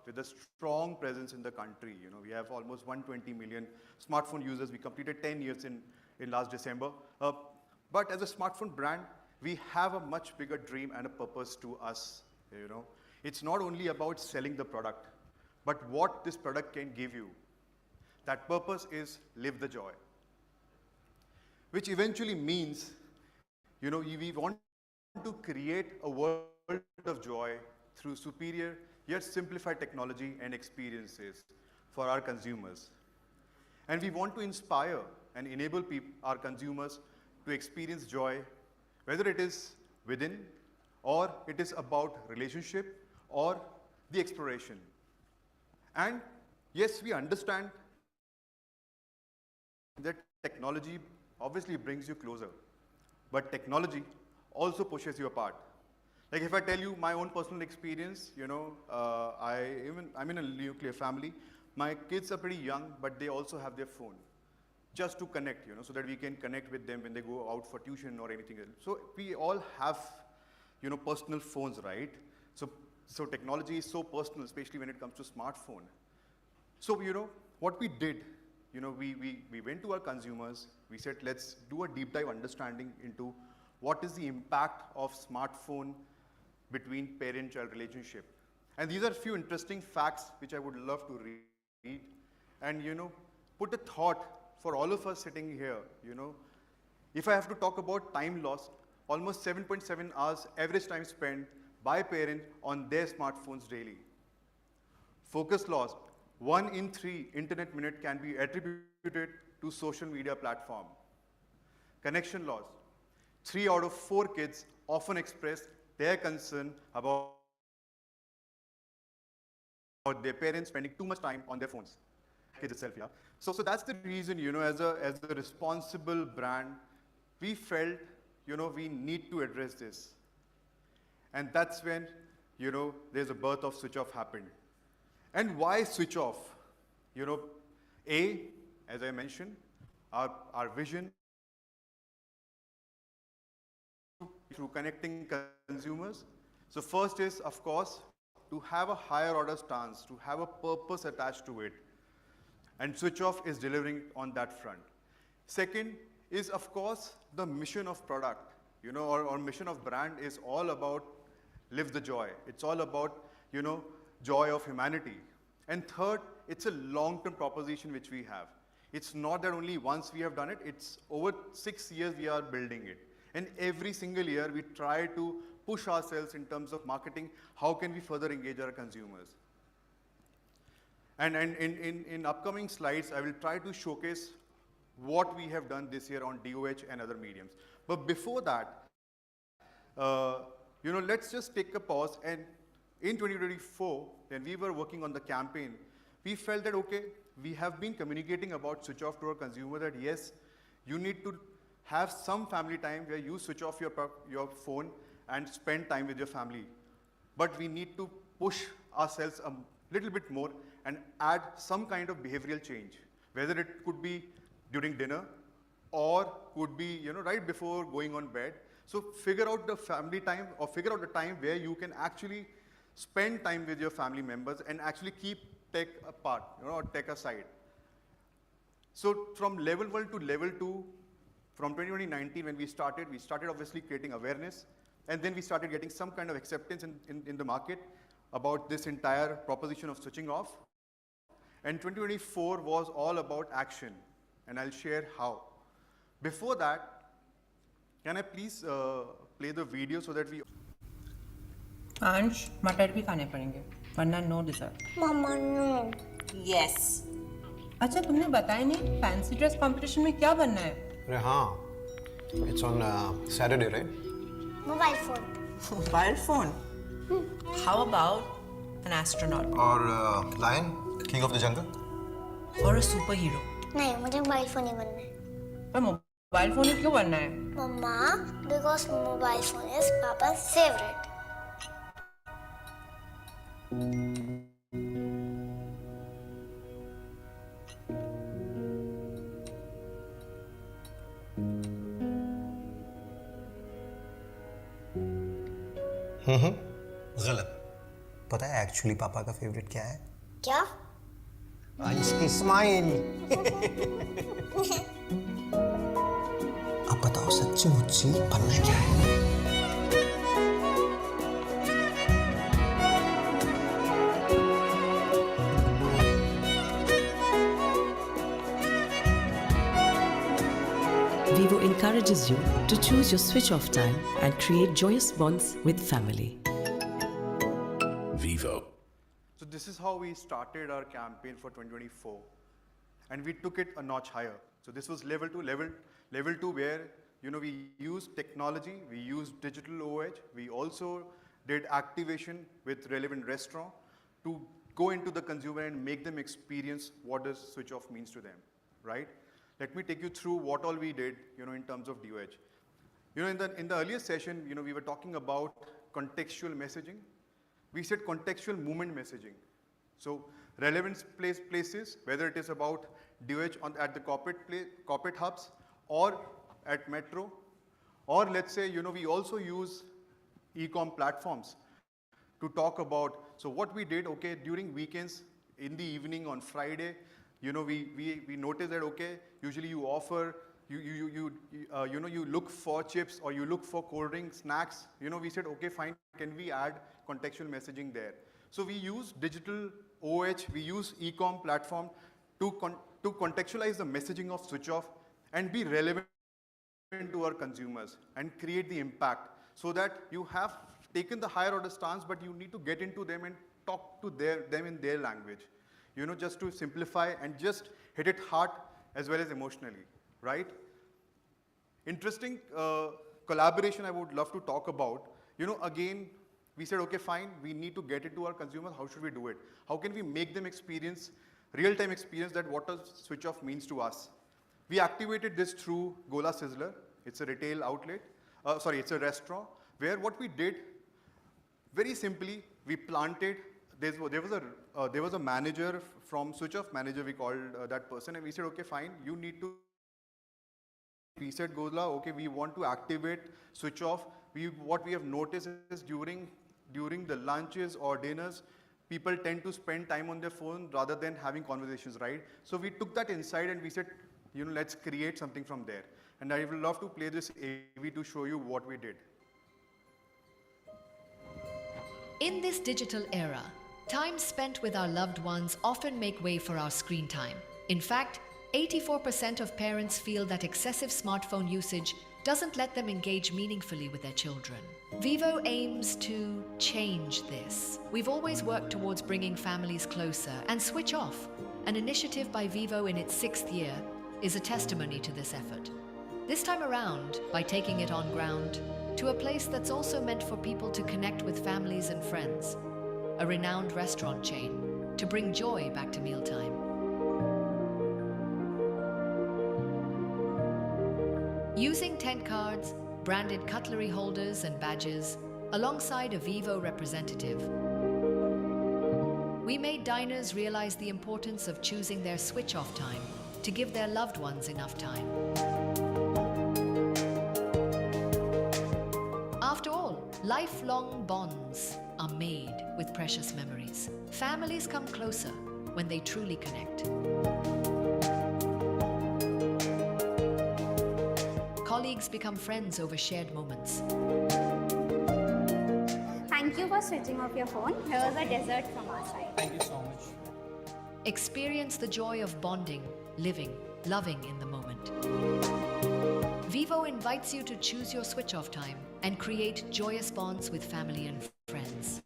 with a strong presence in the country. We have almost 120 million smartphone users. We completed 10 years in last December. But as a smartphone brand, we have a much bigger dream and a purpose to us, It's not only about selling the product, but what this product can give you. That purpose is live the joy. Which eventually means, we want to create a world of joy through superior yet simplified technology and experiences for our consumers. And we want to inspire and enable our consumers to experience joy, whether it is within or it is about relationship or the exploration. And yes, we understand that technology obviously brings you closer, but technology also pushes you apart. Like if I tell you my own personal experience, you know, I'm in a nuclear family. My kids are pretty young, but they also have their phone just to connect, you know, so that we can connect with them when they go out for tuition or anything else. So we all have, you know, personal phones, right? So technology is so personal, especially when it comes to smartphone. So, you know, what we did, you know, we went to our consumers, we said, let's do a deep dive understanding into what is the impact of smartphone between parent-child relationship. And these are a few interesting facts which I would love to read and, you know, put a thought for all of us sitting here, you know. If I have to talk about time loss, almost 7.7 hours average time spent by parents on their smartphones daily. Focus loss, 1 in 3 internet minute can be attributed to social media platform. Connection loss, 3 out of 4 kids often express their concern about their parents spending too much time on their phones. Kids itself, yeah. So that's the reason, you know, as a responsible brand, we felt, you know, we need to address this. And that's when, you know, there's a birth of switch off happened. And why switch off? You know, as I mentioned, our vision through connecting consumers. So first is, of course, to have a higher order stance, to have a purpose attached to it. And switch off is delivering on that front. Second is, of course, the mission of product. You know, our mission of brand is all about live the joy. It's all about, you know, joy of humanity. And third, it's a long-term proposition which we have. It's not that only once we have done it, it's over 6 years we are building it. And every single year we try to push ourselves in terms of marketing, how can we further engage our consumers? And in upcoming slides, I will try to showcase what we have done this year on DOH and other mediums. But before that, you know, let's just take a pause. And in 2024, when we were working on the campaign, we felt that, okay, we have been communicating about switch off to our consumer that yes, you need to have some family time where you switch off your phone and spend time with your family. But we need to push ourselves a little bit more and add some kind of behavioral change, whether it could be during dinner or could be, you know, right before going on bed. So figure out the family time or figure out the time where you can actually spend time with your family members and actually keep tech apart, you know, or tech aside. So from level 1 to level 2, from 2019 when we started obviously creating awareness, and then we started getting some kind of acceptance in the market about this entire proposition of switching off. And 2024 was all about action, and I'll share how. Before that, can I please play the video so that we... अंश मटर भी खाने पड़ेंगे वरना no dessert मम्मा no yes अच्छा तुमने बताया नहीं फैंसी ड्रेस कंपटीशन में क्या बनना है अरे हाँ it's on Saturday right mobile phone how about an astronaut और lion king of the jungle और अ सुपर हीरो नहीं मुझे मोबाइल फोन ही बनना है पर मोबाइल फोन ही क्यों बनना है mama because mobile phone is पापा's फेवरेट गलत पता है एक्चुअली पापा का फेवरेट क्या है क्या अंश की स्माइल अब बताओ सच्ची मुच्ची बनना क्या है Vivo encourages you to choose your switch-off time and create joyous bonds with family. Vivo. So this is how we started our campaign for 2024. And we took it a notch higher. So this was level 2, level 2 where, you know, we used technology, we used digital OH, we also did activation with relevant restaurant to go into the consumer and make them experience what does switch off means to them, right? Let me take you through what all we did, you know, in terms of DOH. You know, in the earlier session, you know, we were talking about contextual messaging. We said contextual movement messaging. So relevance places, whether it is about DOH at the corporate hubs or at metro, or let's say, we also use e-com platforms to talk about. So what we did, okay, during weekends, in the evening on Friday, we noticed that, okay, usually you offer, you look for chips or you look for cold drinks, snacks. We said, okay, fine, can we add contextual messaging there? So we use digital OH, we use e-com platform to contextualize the messaging of switch off and be relevant to our consumers and create the impact, so that you have taken the higher order stance, but you need to get into them and talk to them in their language, just to simplify and just hit it hard as well as emotionally, right? Interesting collaboration I would love to talk about. Again, we said, okay, fine, we need to get it to our consumers. How should we do it? How can we make them experience, real-time experience, that what a switch off means to us? We activated this through Gola Sizzler. It's a retail outlet. It's a restaurant, where what we did, very simply, we planted, there was a manager from switch off manager, we called that person, and we said, okay, fine, you need to, we said, Gola, okay, we want to activate switch off. What we have noticed is during the lunches or dinners, people tend to spend time on their phone rather than having conversations, right? So we took that insight and we said, let's create something from there. And I would love to play this AV to show you what we did. In this digital era, time spent with our loved ones often make way for our screen time. In fact, 84% of parents feel that excessive smartphone usage doesn't let them engage meaningfully with their children. Vivo aims to change this. We've always worked towards bringing families closer, and Switch Off, an initiative by Vivo in its 6th year, is a testimony to this effort. This time around, by taking it on ground to a place that's also meant for people to connect with families and friends, a renowned restaurant chain, to bring joy back to mealtime. Using tent cards, branded cutlery holders and badges, alongside a Vivo representative, we made diners realize the importance of choosing their switch-off time to give their loved ones enough time. After all, lifelong bonds are made with precious memories. Families come closer when they truly connect. Colleagues become friends over shared moments. Thank you for switching off your phone. Here's a dessert from our side. Thank you so much. Experience the joy of bonding, living, loving in the moment. Vivo invites you to choose your switch-off time and create joyous bonds with family and friends.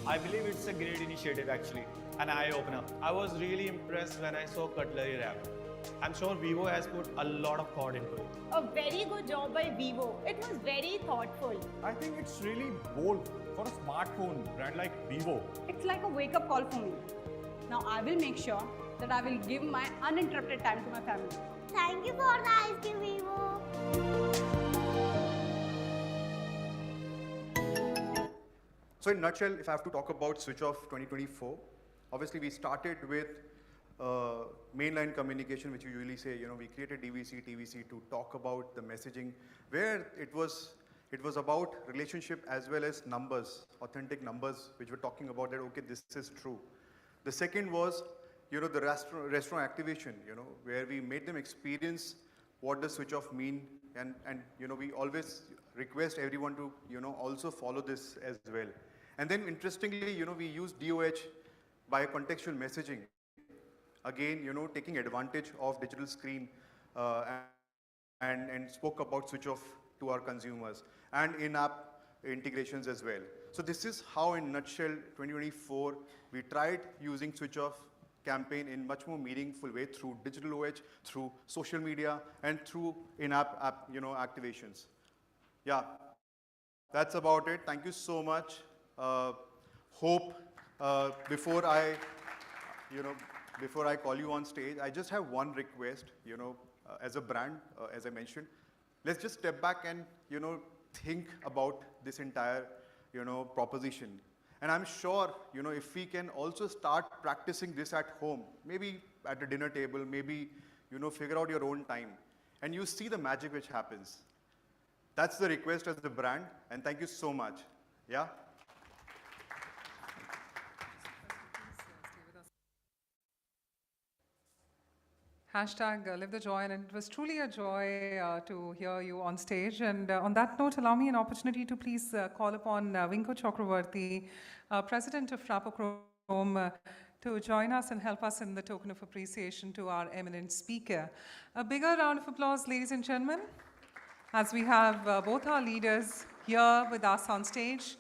I believe it's a great initiative actually, an eye-opener. I was really impressed when I saw cutlery wrap. I'm sure Vivo has put a lot of thought into it. A very good job by Vivo. It was very thoughtful. I think it's really bold for a smartphone brand like Vivo. It's like a wake-up call for me. Now I will make sure that I will give my uninterrupted time to my family. Thank you for the ice cream, Vivo. So in a nutshell, if I have to talk about Switch Off 2024, obviously we started with mainline communication, which we usually say, we created DVC, TVC to talk about the messaging, where it was about relationship as well as numbers, authentic numbers, which we're talking about that, okay, this is true. The second was, the restaurant activation, where we made them experience what does switch off mean, and we always request everyone to, also follow this as well. And then interestingly, we use DOH by contextual messaging. Again, taking advantage of digital screen and spoke about switch off to our consumers and in-app integrations as well. So this is how, in a nutshell, 2024, we tried using switch off campaign in much more meaningful way through digital OH, through social media, and through in-app activations. Yeah, that's about it. Thank you so much. Hope before I call you on stage, I just have one request. As a brand, as I mentioned, let's just step back and think about this entire proposition. And I'm sure, if we can also start practicing this at home, maybe at a dinner table, maybe, figure out your own time, and you see the magic which happens. That's the request as the brand, and thank you so much. Yeah? Hashtag live the joy, and it was truly a joy to hear you on stage. And on that note, allow me an opportunity to please call upon Vinko Chakravarti, President of Frappo Chrome, to join us and help us in the token of appreciation to our eminent speaker. A bigger round of applause, ladies and gentlemen, as we have both our leaders here with us on stage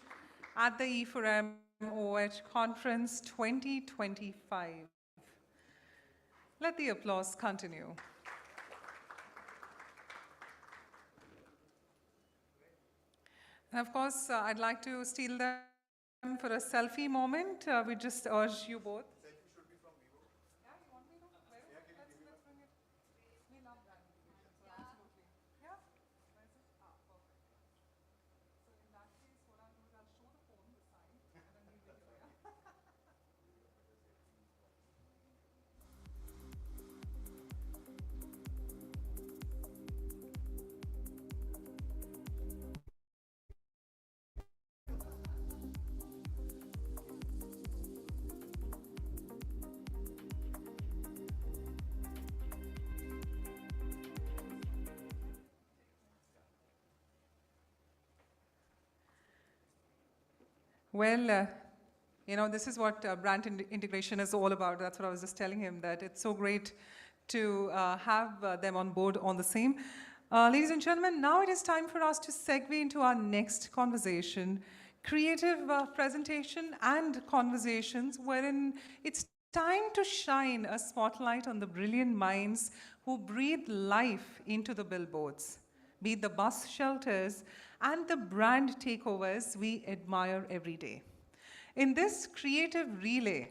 at the E4m OH Conference 2025. Let the applause continue. And of course, I'd like to steal them for a selfie moment. We just urge you both. Selfie should be from Vivo. Yeah, you want me to? Let's bring it. We love that. So absolutely. Yeah? Where is it? Ah, perfect. So in that case, what I'll do is I'll show the phone this side, and then we'll video, yeah? Well, this is what brand integration is all about. That's what I was just telling him, that it's so great to have them on board on the same. Ladies and gentlemen, now it is time for us to segue into our next conversation, creative presentation and conversations, wherein it's time to shine a spotlight on the brilliant minds who breathe life into the billboards, be it the bus shelters and the brand takeovers we admire every day. In this creative relay,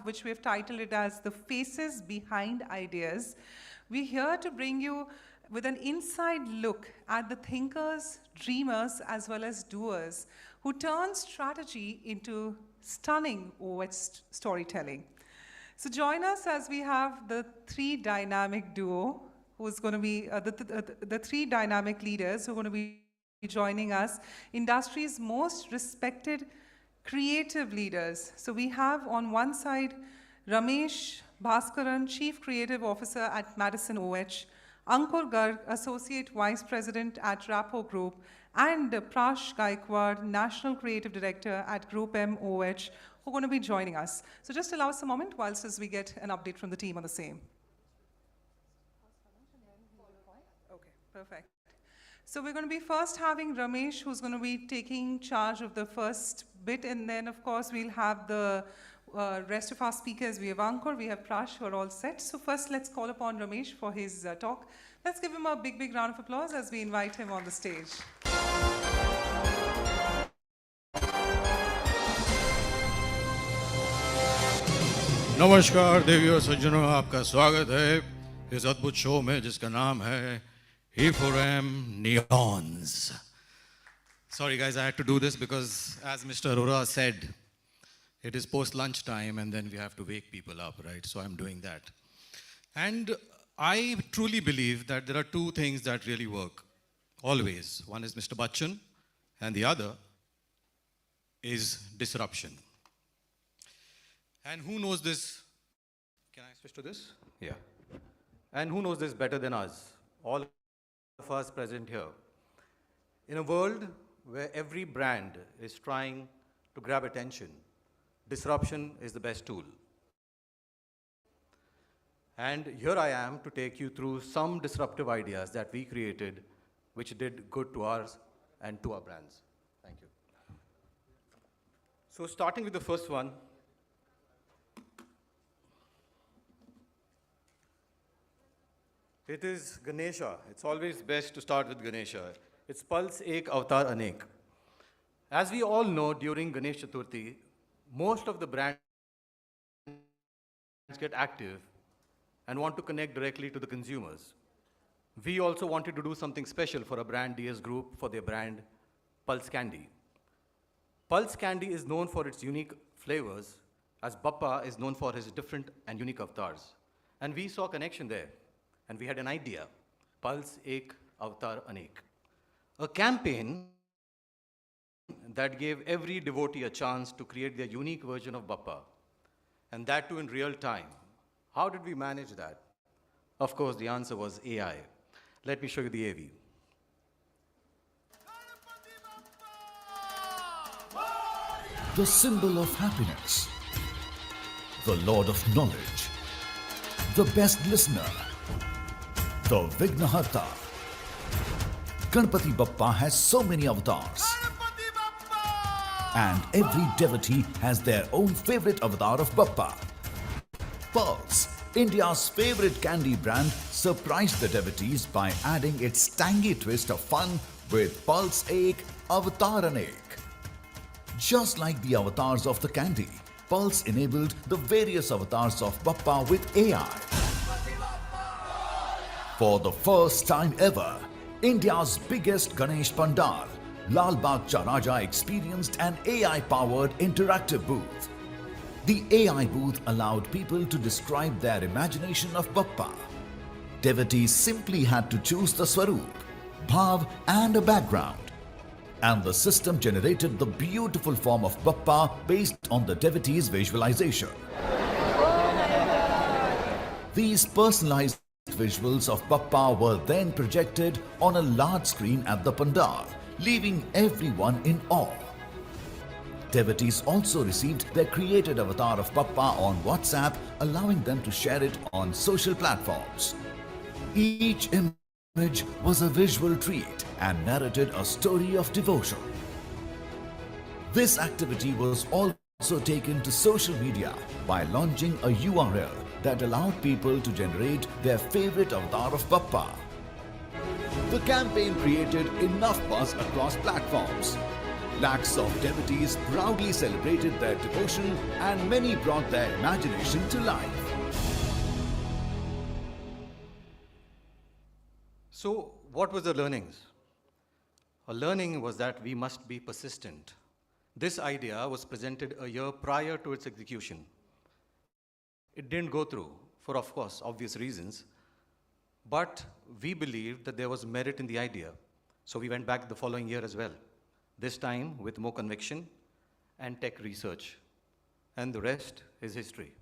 which we have titled it as The Faces Behind Ideas, we're here to bring you with an inside look at the thinkers, dreamers, as well as doers who turn strategy into stunning OH storytelling. So join us as we have the three dynamic duo who's going to be, the three dynamic leaders who are going to be joining us, industry's most respected creative leaders. So we have on one side Ramesh Bhaskaran, Chief Creative Officer at Madison OH, Ankur Garg, Associate Vice President at Rappo Group, and Prash Gaikwad, National Creative Director at Group M OH, who are going to be joining us. So just allow us a moment whilst as we get an update from the team on the same. Okay, perfect. So we're going to be first having Ramesh, who's going to be taking charge of the first bit, and then of course we'll have the rest of our speakers. We have Ankur, we have Prash, who are all set. So first let's call upon Ramesh for his talk. Let's give him a big, big round of applause as we invite him on the stage. नमस्कार देवी और सज्जनों, आपका स्वागत है इस अद्भुत show में जिसका नाम है e4m Neons. Sorry guys, I had to do this because as Mr. Arora said, it is post-lunch time and then we have to wake people up, right? So I'm doing that. And I truly believe that there are two things that really work, always. One is Mr. Bachchan and the other is disruption. And who knows this? Can I switch to this? Yeah. And who knows this better than us? All of us present here. In a world where every brand is trying to grab attention, disruption is the best tool. And here I am to take you through some disruptive ideas that we created which did good to ours and to our brands. Thank you. So starting with the first one, it is Ganesha. It's always best to start with Ganesha. It's Pulse Ek Avatar Anek. As we all know, during Ganesh Chaturthi, most of the brands get active and want to connect directly to the consumers. We also wanted to do something special for a brand DS Group for their brand Pulse Candy. Pulse candy is known for its unique flavors, as Bappa is known for his different and unique avatars. And we saw a connection there, and we had an idea, Pulse Ek Avatar Anek. A campaign that gave every devotee a chance to create their unique version of Bappa, and that too in real time. How did we manage that? Of course, the answer was AI. Let me show you the AV. The symbol of happiness, the Lord of knowledge, the best listener, the Vignaharta. Ganpati Bappa has so many avatars. And every devotee has their own favorite avatar of Bappa. Pulse, India's favorite candy brand, surprised the devotees by adding its tangy twist of fun with Pulse Ek Avatar Anek. Just like the avatars of the candy, Pulse enabled the various avatars of Bappa with AI. For the first time ever, India's biggest Ganesh Pandal, Lal Bagh Charaja, experienced an AI-powered interactive booth. The AI booth allowed people to describe their imagination of Bappa. Devotees simply had to choose the Swaroop, Bhav and a background. And the system generated the beautiful form of Bappa based on the devotee's visualization. These personalized visuals of Bappa were then projected on a large screen at the Pandal, leaving everyone in awe. Devotees also received their created avatar of Bappa on WhatsApp, allowing them to share it on social platforms. Each image was a visual treat and narrated a story of devotion. This activity was also taken to social media by launching a URL that allowed people to generate their favorite avatar of Bappa. The campaign created enough buzz across platforms. Lakhs of devotees proudly celebrated their devotion and many brought their imagination to life. So, what was the learnings? A learning was that we must be persistent. This idea was presented a year prior to its execution. It didn't go through, for of course, obvious reasons, but we believed that there was merit in the idea. So we went back the following year as well, this time with more conviction and tech research. And the rest is history.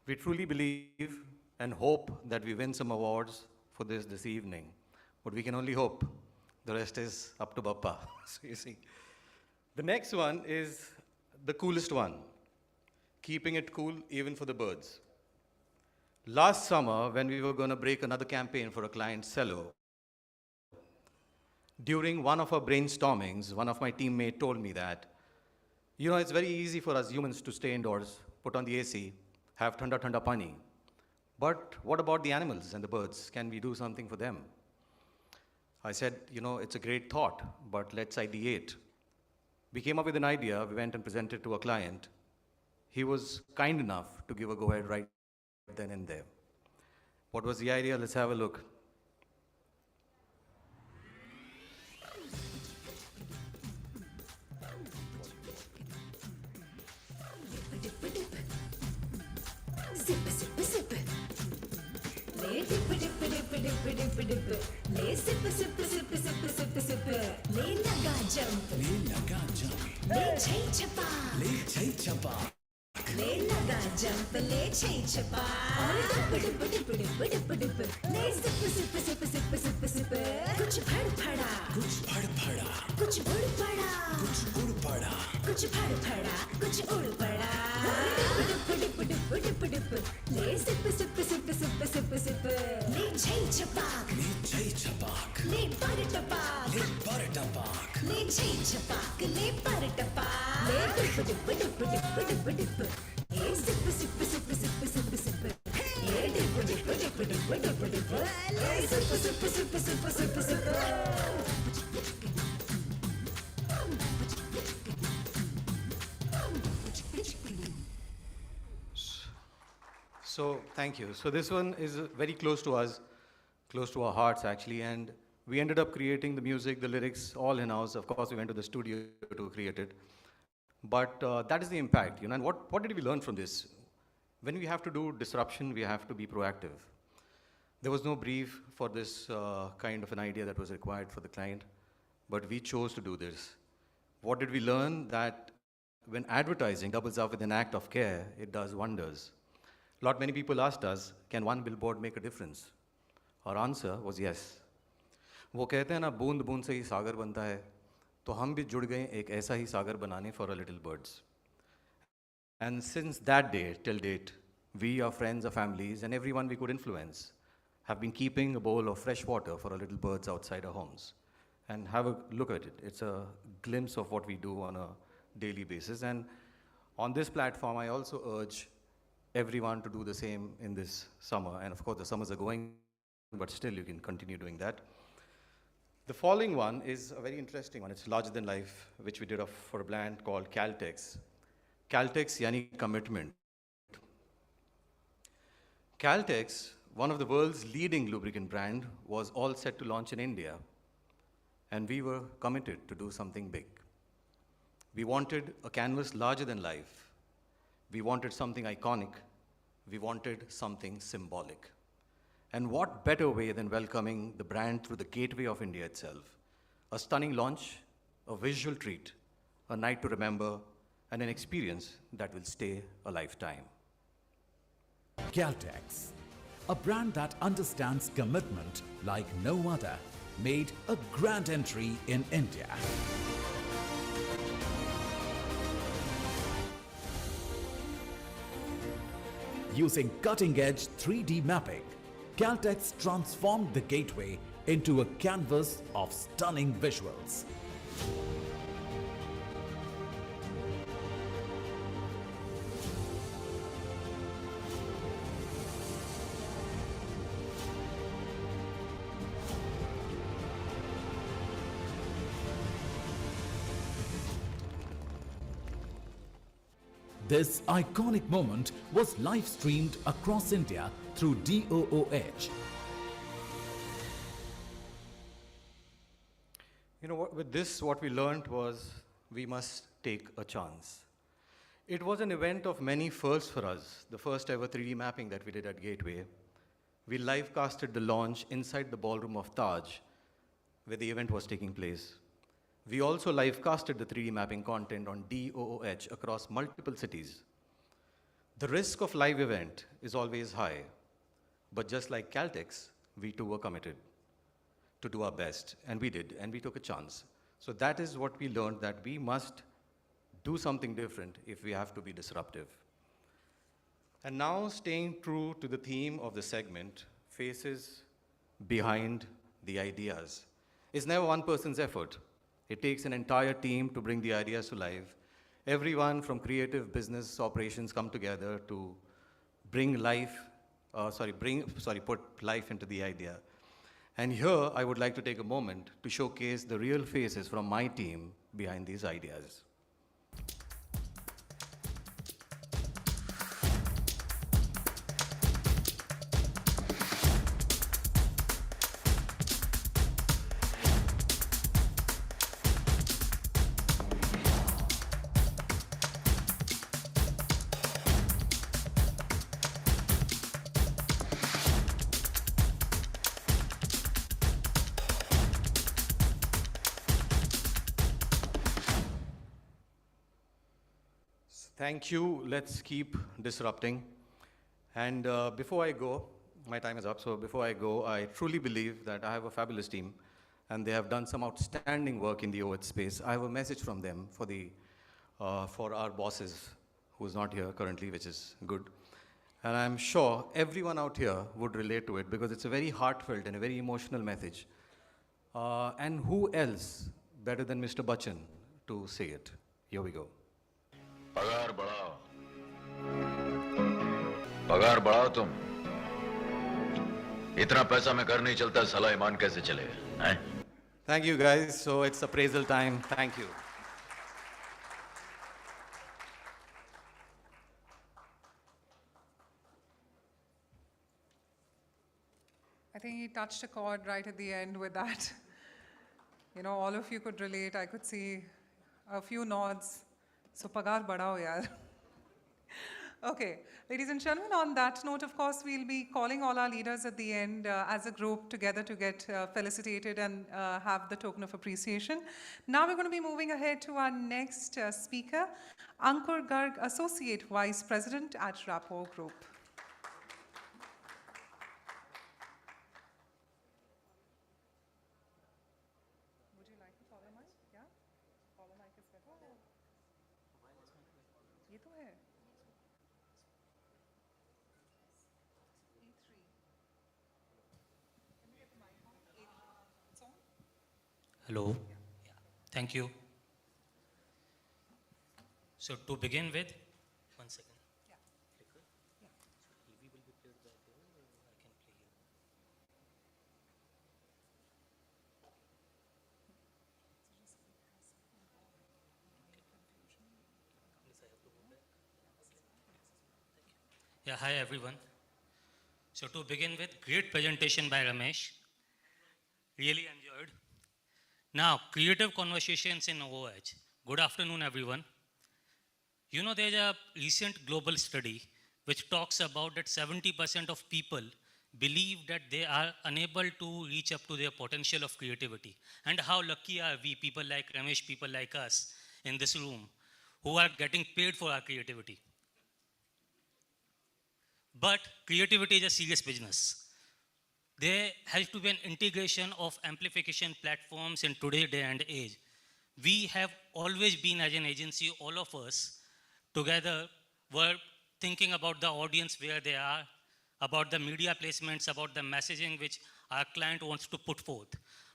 We truly believe and hope that we win some awards for this evening, but we can only hope. The rest is up to Bappa. So you see. The next one is the coolest one, keeping it cool even for the birds. Last summer, when we were going to break another campaign for a client, Cello, during one of our brainstormings, one of my teammates told me that, you know, it's very easy for us humans to stay indoors, put on the AC, have thanda pani. But what about the animals and the birds? Can we do something for them? I said, you know, it's a great thought, but let's ideate. We came up with an idea, we went and presented to a client. He was kind enough to give a go-ahead right then and there. What was the idea? Let's have a look. Le sip sip sip sip sip sip le laga jump le chai chapa le laga jump le chai chapa dip dip dip dip dip dip le sip sip sip sip sip sip kuch phad phada kuch ud pada kuch phad phada kuch ud pada dip dip dip le sip sip sip sip sip sip le chai chapak le par tapak le chai chapak le par tapak le dip dip dip dip le sip sip sip sip sip sip le dip dip dip dip le sip sip sip sip sip So, thank you. So this one is very close to us, close to our hearts actually, and we ended up creating the music, the lyrics, all in-house. Of course, we went to the studio to create it. But that is the impact, and what did we learn from this? When we have to do disruption, we have to be proactive. There was no brief for this kind of an idea that was required for the client, but we chose to do this. What did we learn? That when advertising doubles up with an act of care, it does wonders. Many people asked us, can one billboard make a difference? Our answer was yes. वो कहते हैं ना, बूंद बूंद से ही सागर बनता है, तो हम भी जुड़ गए एक ऐसा ही सागर बनाने for our little birds. And since that day till date, we, our friends, our families, and everyone we could influence have been keeping a bowl of fresh water for our little birds outside our homes. And have a look at it. It's a glimpse of what we do on a daily basis. And on this platform, I also urge everyone to do the same in this summer. And of course, the summers are going, but still you can continue doing that. The following one is a very interesting one. It's larger than life, which we did for a brand called Caltex. Caltex yani commitment. Caltex, one of the world's leading lubricant brand, was all set to launch in India. And we were committed to do something big. We wanted a canvas larger than life. We wanted something iconic. We wanted something symbolic. And what better way than welcoming the brand through the gateway of India itself? A stunning launch, a visual treat, a night to remember, and an experience that will stay a lifetime. Caltex, a brand that understands commitment like no other, made a grand entry in India. Using cutting-edge 3D mapping, Caltex transformed the gateway into a canvas of stunning visuals. This iconic moment was live-streamed across India through DOOH. With this, what we learned was we must take a chance. It was an event of many firsts for us, the first ever 3D mapping that we did at Gateway. We live-casted the launch inside the ballroom of Taj, where the event was taking place. We also live-casted the 3D mapping content on DOOH across multiple cities. The risk of live event is always high, but just like Caltex, we too were committed to do our best, and we did, and we took a chance. So that is what we learned, that we must do something different if we have to be disruptive. And now, staying true to the theme of the segment, faces behind the ideas. It's never one person's effort. It takes an entire team to bring the ideas to life. Everyone from creative business operations come together to bring put life into the idea. And here, I would like to take a moment to showcase the real faces from my team behind these ideas. Thank you. Let's keep disrupting. And before I go, my time is up, so before I go, I truly believe that I have a fabulous team, and they have done some outstanding work in the OH space. I have a message from them for our bosses, who's not here currently, which is good. And I'm sure everyone out here would relate to it, because it's a very heartfelt and a very emotional message. And who else better than Mr. Bachchan to say it? Here we go. पगार बढ़ाओ पगार बढ़ाओ तुम इतना पैसा में घर नहीं चलता साला ईमान कैसे चलेगा हैं? Thank you guys. So it's appraisal time. Thank you. I think he touched a chord right at the end with that. All of you could relate. I could see a few nods. So pagar badhao yaar. Okay, ladies and gentlemen, on that note, of course, we'll be calling all our leaders at the end as a group together to get felicitated and have the token of appreciation. Now we're going to be moving ahead to our next speaker, Ankur Garg, Associate Vice President at Rapport Group. Would you like to follow mic? Yeah? Follow mic is better. ये तो है. Hello. Yeah. Thank you. So to begin with, one second. Yeah. So EV will be played back there, or I can play here. Yeah, hi everyone. So to begin with, great presentation by Ramesh. Really enjoyed. Now, creative conversations in OH. Good afternoon, everyone. You know, there's a recent global study which talks about that 70% of people believe that they are unable to reach up to their potential of creativity. And how lucky are we, people like Ramesh, people like us in this room, who are getting paid for our creativity. But creativity is a serious business. There has to be an integration of amplification platforms in today's day and age. We have always been, as an agency, all of us together were thinking about the audience where they are, about the media placements, about the messaging which our client wants to put forth.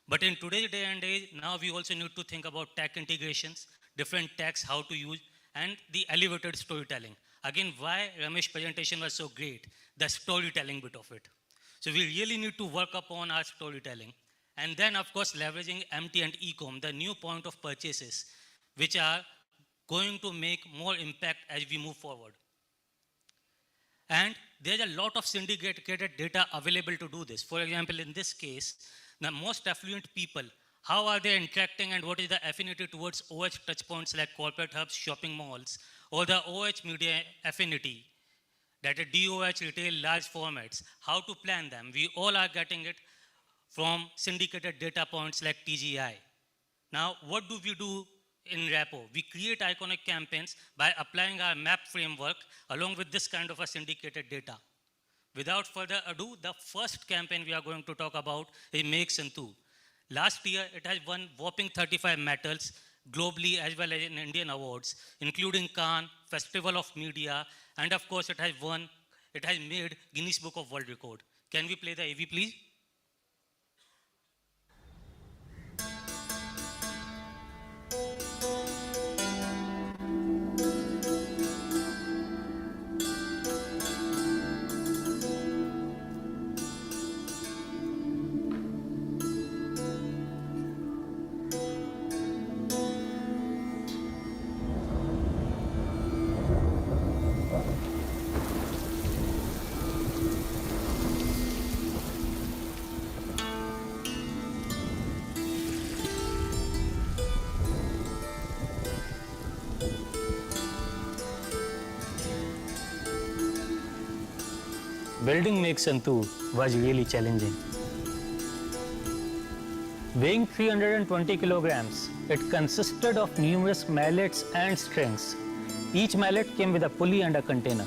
But in today's day and age, now we also need to think about tech integrations, different techs, how to use, and the elevated storytelling. Again, why Ramesh's presentation was so great, the storytelling bit of it. So we really need to work upon our storytelling. And then, of course, leveraging MT and e4m, the new point of purchases, which are going to make more impact as we move forward. And there's a lot of syndicated data available to do this. For example, in this case, the most affluent people, how are they interacting and what is the affinity towards OH touchpoints like corporate hubs, shopping malls, or the OH media affinity, that is DOH retail large formats, how to plan them. We all are getting it from syndicated data points like TGI. Now, what do we do in Rapport? We create iconic campaigns by applying our map framework along with this kind of a syndicated data. Without further ado, the first campaign we are going to talk about is Make Santhu. Last year, it has won whopping 35 medals globally as well as in Indian awards, including Cannes, Festival of Media, and of course it has made Guinness Book of World Record. Can we play the AV, please? Building Make Santhu was really challenging. Weighing 320 kilograms, it consisted of numerous mallets and strings. Each mallet came with a pulley and a container.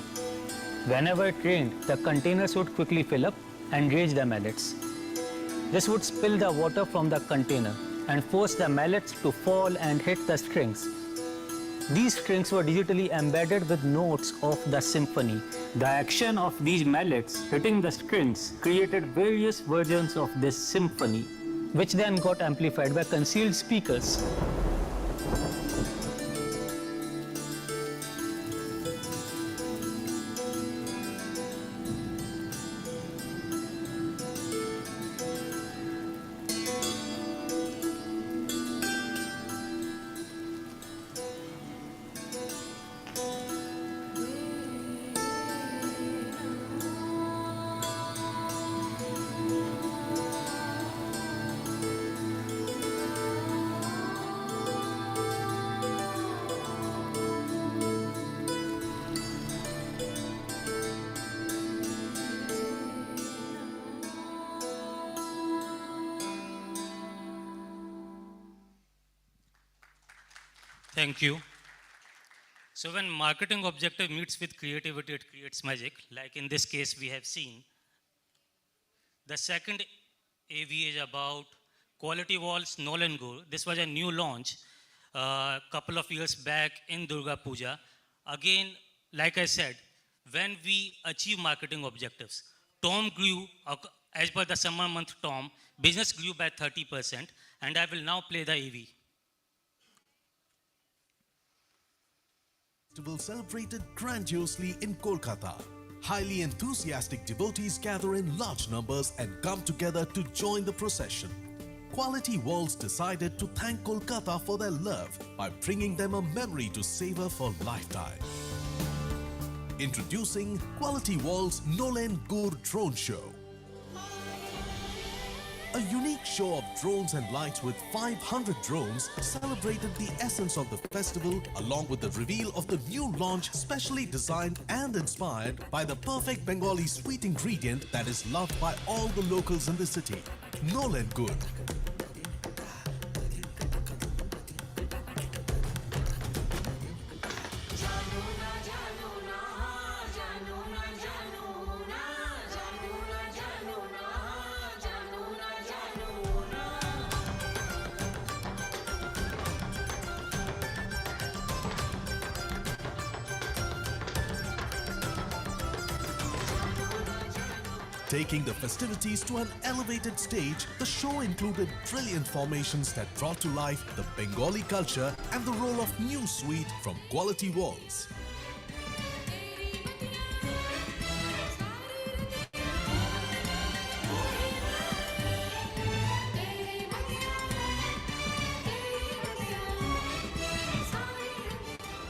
Whenever trained, the containers would quickly fill up and raise the mallets. This would spill the water from the container and force the mallets to fall and hit the strings. These strings were digitally embedded with notes of the symphony. The action of these mallets hitting the strings created various versions of this symphony, which then got amplified by concealed speakers. Thank you. So when marketing objective meets with creativity, it creates magic. Like in this case, we have seen. The second AV is about Quality Walls Nolan Gore. This was a new launch a couple of years back in Durga Puja. Again, like I said, when we achieve marketing objectives, Tom grew, as per the summer month Tom, business grew by 30%, and I will now play the AV. Festival celebrated grandiosely in Kolkata. Highly enthusiastic devotees gather in large numbers and come together to join the procession. Quality Walls decided to thank Kolkata for their love by bringing them a memory to savor for lifetime. Introducing Quality Walls Nolan Gore Drone Show. A unique show of drones and lights with 500 drones celebrated the essence of the festival along with the reveal of the new launch specially designed and inspired by the perfect Bengali sweet ingredient that is loved by all the locals in the city, Nolan Gore. Taking the festivities to an elevated stage, the show included brilliant formations that brought to life the Bengali culture and the role of new sweet from Quality Walls.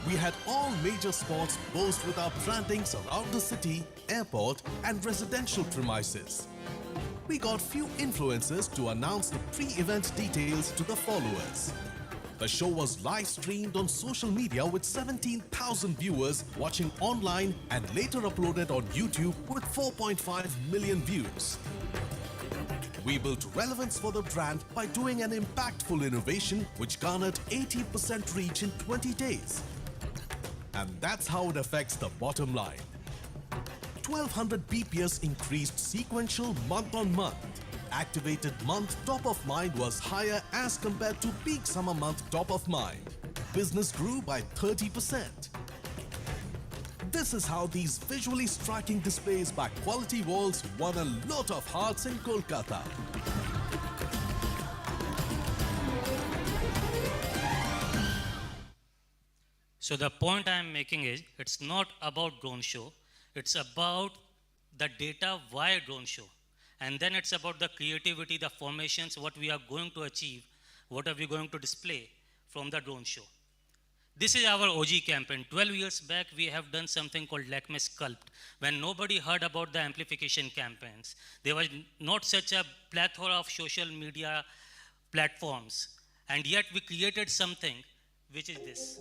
We had all major spots boast with our brandings around the city, airport and residential premises. We got few influencers to announce the pre-event details to the followers. The show was live streamed on social media with 17,000 viewers watching online and later uploaded on YouTube with 4.5 million views. We built relevance for the brand by doing an impactful innovation which garnered 80% reach in 20 days. And that's how it affects the bottom line. 1200 BPS increased sequential month on month. Activated month top of mind was higher as compared to peak summer month top of mind. Business grew by 30%. This is how these visually striking displays by Quality Walls won a lot of hearts in Kolkata. So the point I am making is, it's not about drone show, it's about the data why drone show. And then it's about the creativity, the formations, what we are going to achieve, what are we going to display from the drone show. This is our OG campaign. 12 years back, we have done something called Lakme Sculpt, when nobody heard about the amplification campaigns. There was not such a plethora of social media platforms. And yet we created something which is this.